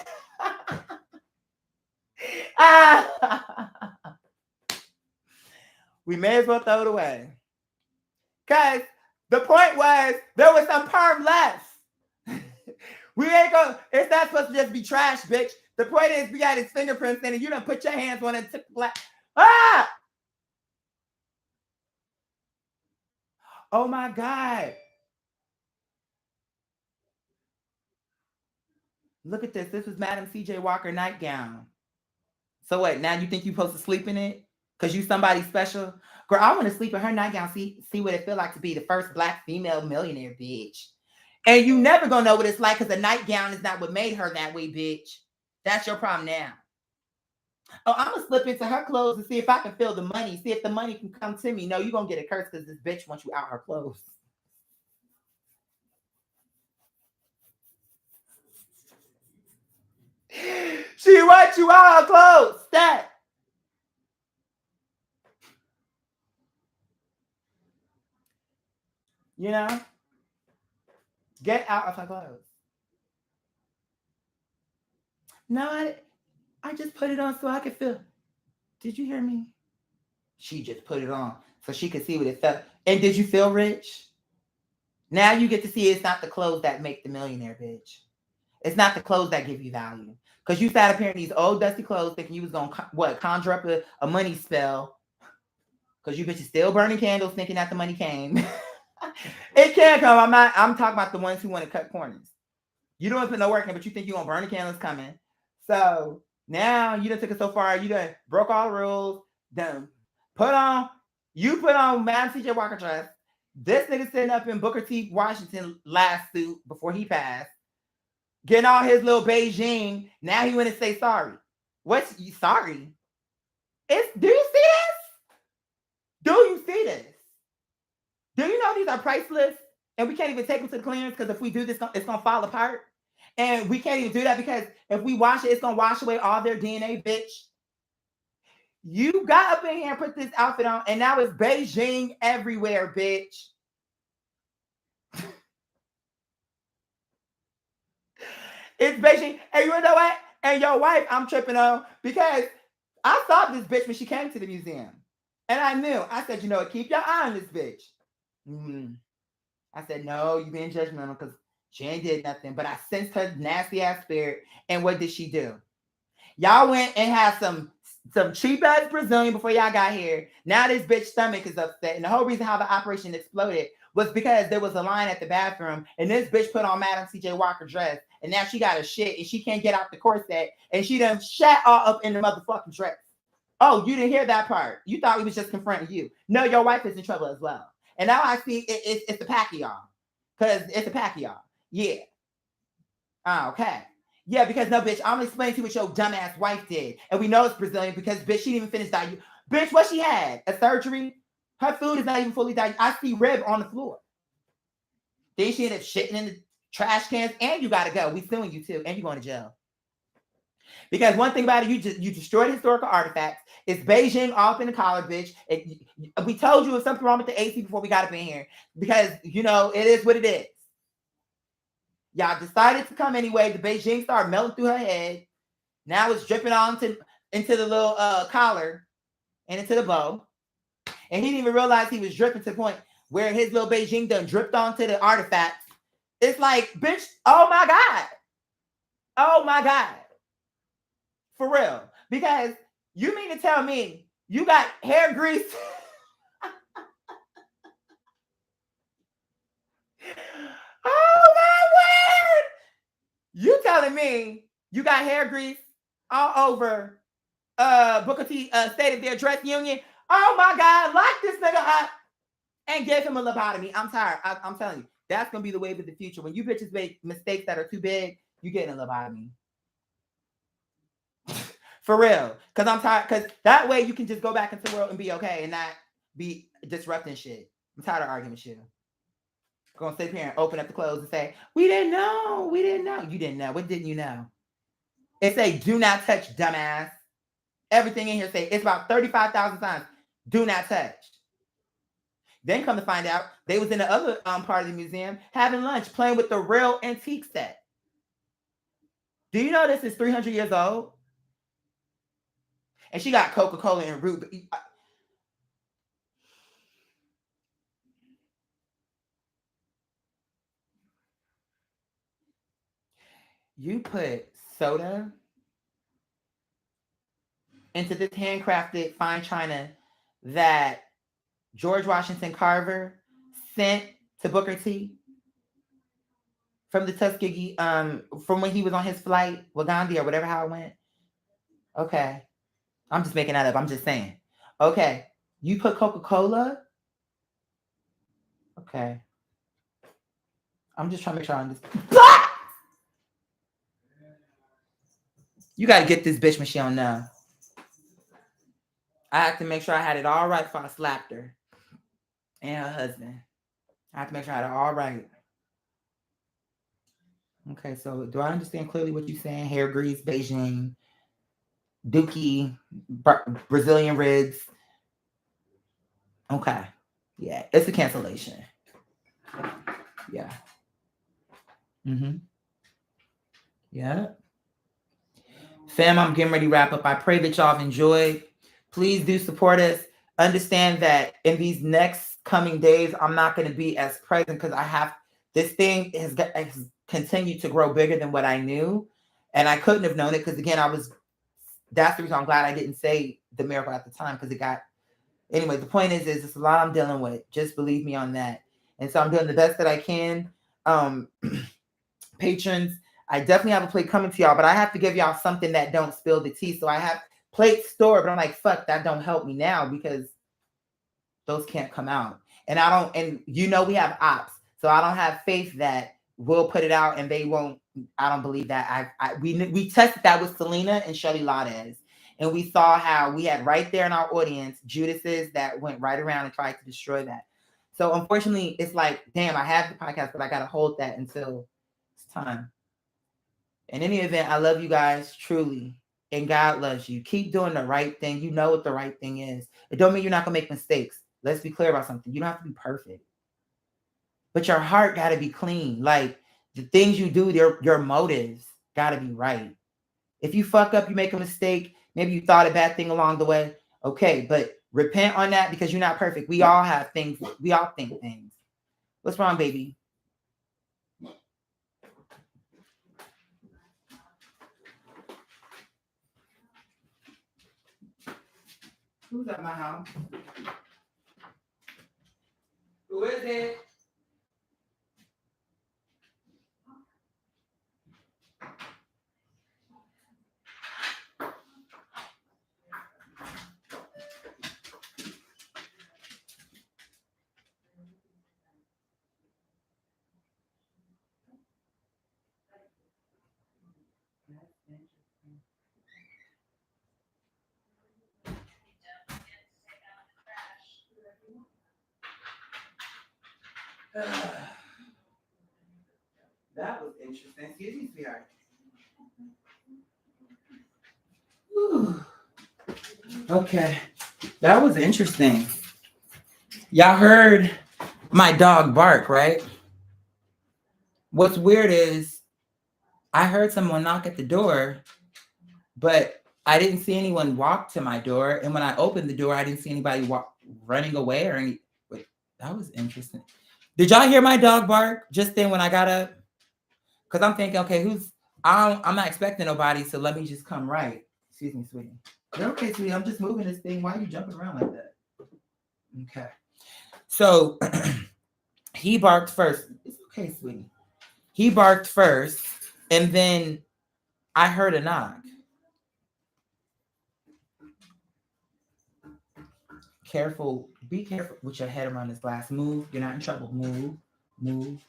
We may as well throw it away. Because the point was, there was some perm left. We ain't gonna, it's not supposed to just be trash, bitch. The point is, we got his fingerprints in it. You done put your hands on it and took the glass. Ah! Oh my God. Look at this. This was Madam C.J. Walker nightgown. So what? Now you think you're supposed to sleep in it? Because you somebody special? Girl, I want to sleep in her nightgown. See what it feel like to be the first Black female millionaire, bitch. And you never gonna know what it's like because the nightgown is not what made her that way, bitch. That's your problem now. Oh, I'm gonna slip into her clothes and see if I can feel the money. See if the money can come to me. No, you're gonna get a curse because this bitch wants you out her clothes. She wants you out her clothes. Stat. You know? Get out of her clothes. No, I just put it on so I could feel. Did you hear me? She just put it on so she could see what it felt. And did you feel rich? Now you get to see it's not the clothes that make the millionaire, bitch. It's not the clothes that give you value. Because you sat up here in these old dusty clothes thinking you was going to, conjure up a money spell. Because you bitches still burning candles thinking that the money came. It can't come. I'm talking about the ones who want to cut corners. You don't put no work in, but you think you're going to burn the candles coming. So now you done took it so far. You done broke all the rules. Done put on Madam CJ Walker dress. This nigga sitting up in Booker T. Washington last suit before he passed. Getting all his little Beijing. Now he went to say sorry. What's sorry? Do you see this? Do you see this? Do you know these are priceless? And we can't even take them to the cleaners because if we do this, it's going to fall apart. And we can't even do that because if we wash it, it's going to wash away all their DNA, bitch. You got up in here and put this outfit on, and now it's Beijing everywhere, bitch. It's Beijing. And you know what? And your wife, I'm tripping on because I saw this bitch when she came to the museum. And I knew. I said, you know what? Keep your eye on this bitch. I said, no, you being judgmental because she ain't did nothing. But I sensed her nasty ass spirit. And what did she do? Y'all went and had some cheap ass Brazilian before y'all got here. Now this bitch stomach is upset. And the whole reason how the operation exploded was because there was a line at the bathroom. And this bitch put on Madam CJ Walker dress. And now she got a shit. And she can't get out the corset. And she done shat all up in the motherfucking dress. Oh, you didn't hear that part. You thought we was just confronting you. No, your wife is in trouble as well. And now I see it's a pack of y'all. Because it's a pack of y'all. Yeah. Okay. Yeah, because no, bitch, I'm explaining to you what your dumbass wife did. And we know it's Brazilian because, bitch, she didn't even finish diet. Bitch, what she had? A surgery? Her food is not even fully digested. I see rib on the floor. Then she ended up shitting in the trash cans. And you got to go. We suing you, too. And you're going to jail. Because one thing about it, you destroyed historical artifacts. It's Beijing off in the collar, bitch. We told you there was something wrong with the AC before we got up in here. Because, you know, it is what it is. Y'all decided to come anyway. The Beijing started melting through her head. Now it's dripping into the little collar and into the bow. And he didn't even realize he was dripping to the point where his little Beijing done dripped onto the artifacts. It's like, bitch, oh my God. Oh my God. For real. Because you mean to tell me you got hair grease? Oh my word! You telling me you got hair grease all over Booker T State of their Dress Union? Oh my God, lock this nigga up and give him a lobotomy. I'm tired. I'm telling you, that's gonna be the wave of the future. When you bitches make mistakes that are too big, you get a lobotomy. For real. Because I'm tired. Because that way you can just go back into the world and be okay and not be disrupting shit. I'm tired of arguing with you. Gonna sit here and open up the clothes and say, we didn't know. We didn't know. You didn't know. What didn't you know? It say, do not touch, dumbass. Everything in here say, it's about 35,000 times. Do not touch. Then come to find out, they was in the other part of the museum having lunch, playing with the real antique set. Do you know this is 300 years old? And she got Coca-Cola and root. You put soda into this handcrafted fine china that George Washington Carver sent to Booker T from the Tuskegee, from when he was on his flight with Gandhi or whatever, how it went. Okay. I'm just making that up. I'm just saying. Okay. You put Coca-Cola? Okay. I'm just trying to make sure I understand. You got to get this bitch when she don't know. I have to make sure I had it all right before I slapped her and her husband. I have to make sure I had it all right. Okay, so do I understand clearly what you're saying? Hair grease, Beijing, Dookie, Brazilian ribs. Okay. Yeah, it's a cancellation. Yeah. Mm-hmm. Yeah. Fam, I'm getting ready to wrap up. I pray that y'all have enjoyed. Please do support us. Understand that in these next coming days, I'm not going to be as present because I have this thing has continued to grow bigger than what I knew. And I couldn't have known it because, again, that's the reason I'm glad I didn't say the miracle at the time, because it got, anyway, the point is it's a lot I'm dealing with. Just believe me on that. And so I'm doing the best that I can. Patrons, I definitely have a plate coming to y'all, but I have to give y'all something that don't spill the tea. So I have plates stored, but I'm like, fuck, that don't help me now because those can't come out. And I don't, and we have ops. So I don't have faith that we'll put it out and they won't. I don't believe that. We tested that with Selena and Shelly Lades. And we saw how we had right there in our audience, Judas's that went right around and tried to destroy that. So unfortunately, it's like, damn, I have the podcast, but I got to hold that until it's time. In any event, I love you guys truly. And God loves you. Keep doing the right thing. You know what the right thing is. It don't mean you're not going to make mistakes. Let's be clear about something. You don't have to be perfect. But your heart got to be clean. Like the things you do, your motives got to be right. If you fuck up, you make a mistake, maybe you thought a bad thing along the way. Okay, but repent on that because you're not perfect. We all have things. We all think things. What's wrong, baby? Who's at my house? Who is it? That was interesting. Excuse me, sweetheart. Whew. Okay, that was interesting. Y'all heard my dog bark, right? What's weird is I heard someone knock at the door, but I didn't see anyone walk to my door. And when I opened the door, I didn't see anybody running away or any. Wait, that was interesting. Did y'all hear my dog bark just then when I got up? Because I'm thinking, okay, I'm not expecting nobody, so let me just come right. Excuse me, sweetie. You're okay, sweetie. I'm just moving this thing. Why are you jumping around like that? Okay. So he barked first. It's okay, sweetie. He barked first, and then I heard a knock. Careful. Be careful with your head around this glass. Move. You're not in trouble. Move.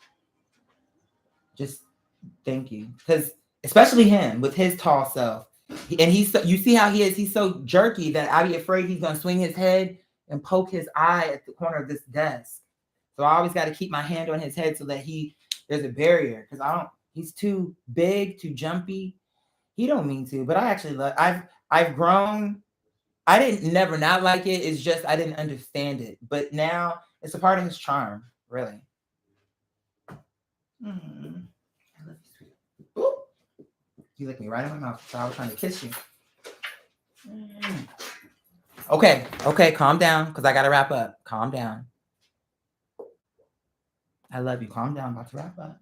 Just thank you. Because especially him with his tall self. And you see how he is. He's so jerky that I'd be afraid he's going to swing his head and poke his eye at the corner of this desk. So I always got to keep my hand on his head so that there's a barrier. Because he's too big, too jumpy. He don't mean to, but I actually I've grown. I didn't never not like it. It's just I didn't understand it. But now it's a part of his charm, really. Mm-hmm. I love you, sweetie. Ooh. You licked me right in my mouth, so I was trying to kiss you. Mm. Okay, calm down, because I got to wrap up. Calm down. I love you. Calm down. I'm about to wrap up.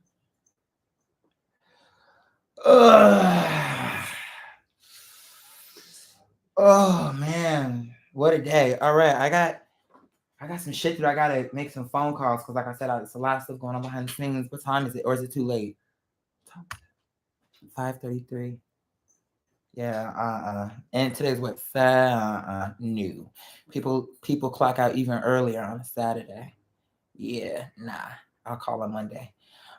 Oh, man. What a day. All right, I got some shit that I got to make some phone calls, because like I said, there's a lot of stuff going on behind the scenes. What time is it? Or is it too late? 5:33. Yeah, and today's what? New. People clock out even earlier on a Saturday. Yeah, nah. I'll call on Monday.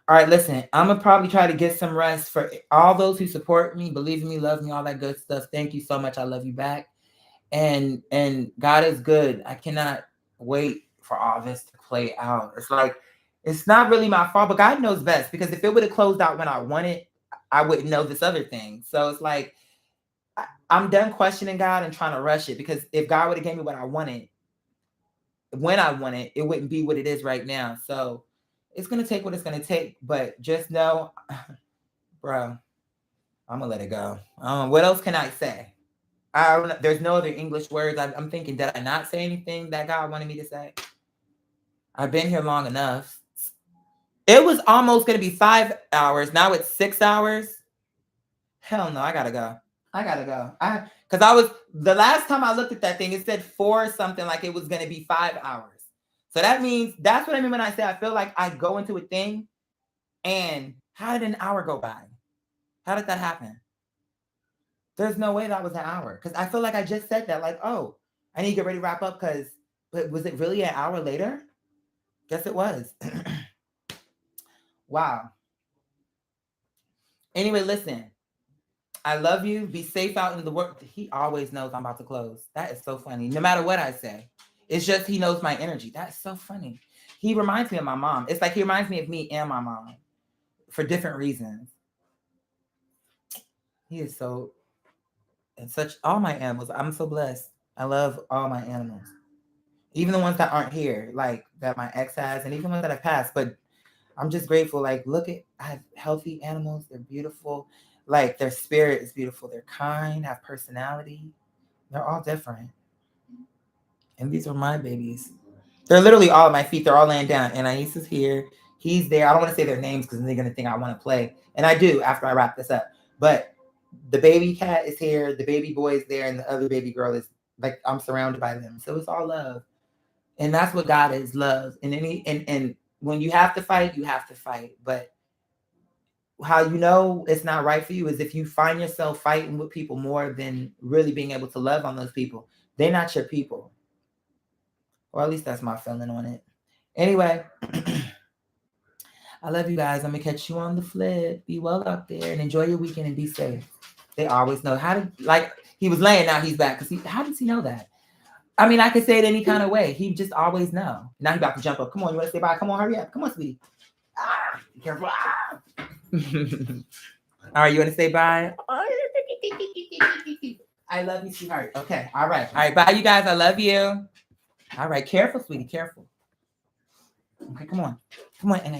All right, listen, I'm gonna probably try to get some rest. For all those who support me, believe in me, love me, all that good stuff. Thank you so much. I love you back. And God is good. I cannot wait for all this to play out. It's like it's not really my fault, but God knows best, because if it would have closed out when I wanted, I wouldn't know this other thing. So it's like I'm done questioning God and trying to rush it, because if God would have gave me what I wanted when I wanted, it wouldn't be what it is right now. So it's gonna take what it's gonna take. But just know, bro, I'm gonna let it go. What else can I say? There's no other English words. I'm thinking, did I not say anything that God wanted me to say? I've been here long enough. It was almost going to be 5 hours. Now it's 6 hours. Hell no, I gotta go. I gotta go. Because I was, the last time I looked at that thing, it said 4 something, like it was going to be 5 hours. So that means, that's what I mean when I say I feel like I go into a thing and how did an hour go by? How did that happen? There's no way that was an hour. Because I feel like I just said that, like, oh, I need to get ready to wrap up because, but was it really an hour later? Guess it was. Wow. Anyway, listen. I love you. Be safe out in the world. He always knows I'm about to close. That is so funny. No matter what I say, it's just he knows my energy. That's so funny. He reminds me of my mom. It's like he reminds me of me and my mom for different reasons. He is so, and such, all my animals. I'm so blessed. I love all my animals, even the ones that aren't here, like that my ex has, and even the ones that have passed. But I'm just grateful. Like, look at, I have healthy animals. They're beautiful. Like, their spirit is beautiful. They're kind, have personality. They're all different. And these are my babies. They're literally all at my feet. They're all laying down. And Anais is here. He's there. I don't want to say their names because they're going to think I want to play. And I do after I wrap this up. But the baby cat is here. The baby boy is there. And the other baby girl is, like, I'm surrounded by them. So it's all love. And that's what God is, love. And when you have to fight, you have to fight. But how you know it's not right for you is if you find yourself fighting with people more than really being able to love on those people. They're not your people. Or at least that's my feeling on it. Anyway, I love you guys. I'm going to catch you on the flip. Be well out there and enjoy your weekend and be safe. They always know. How did, like, he was laying, now he's back. How does he know that? I mean, I could say it any kind of way. He just always know. Now he's about to jump up. Come on, you want to say bye? Come on, hurry up. Come on, sweetie. Ah, be careful. Ah. All right, you want to say bye? I love you, sweetheart. Okay, all right. All right, bye, you guys. I love you. All right, careful, sweetie, careful. Okay, come on. Come on,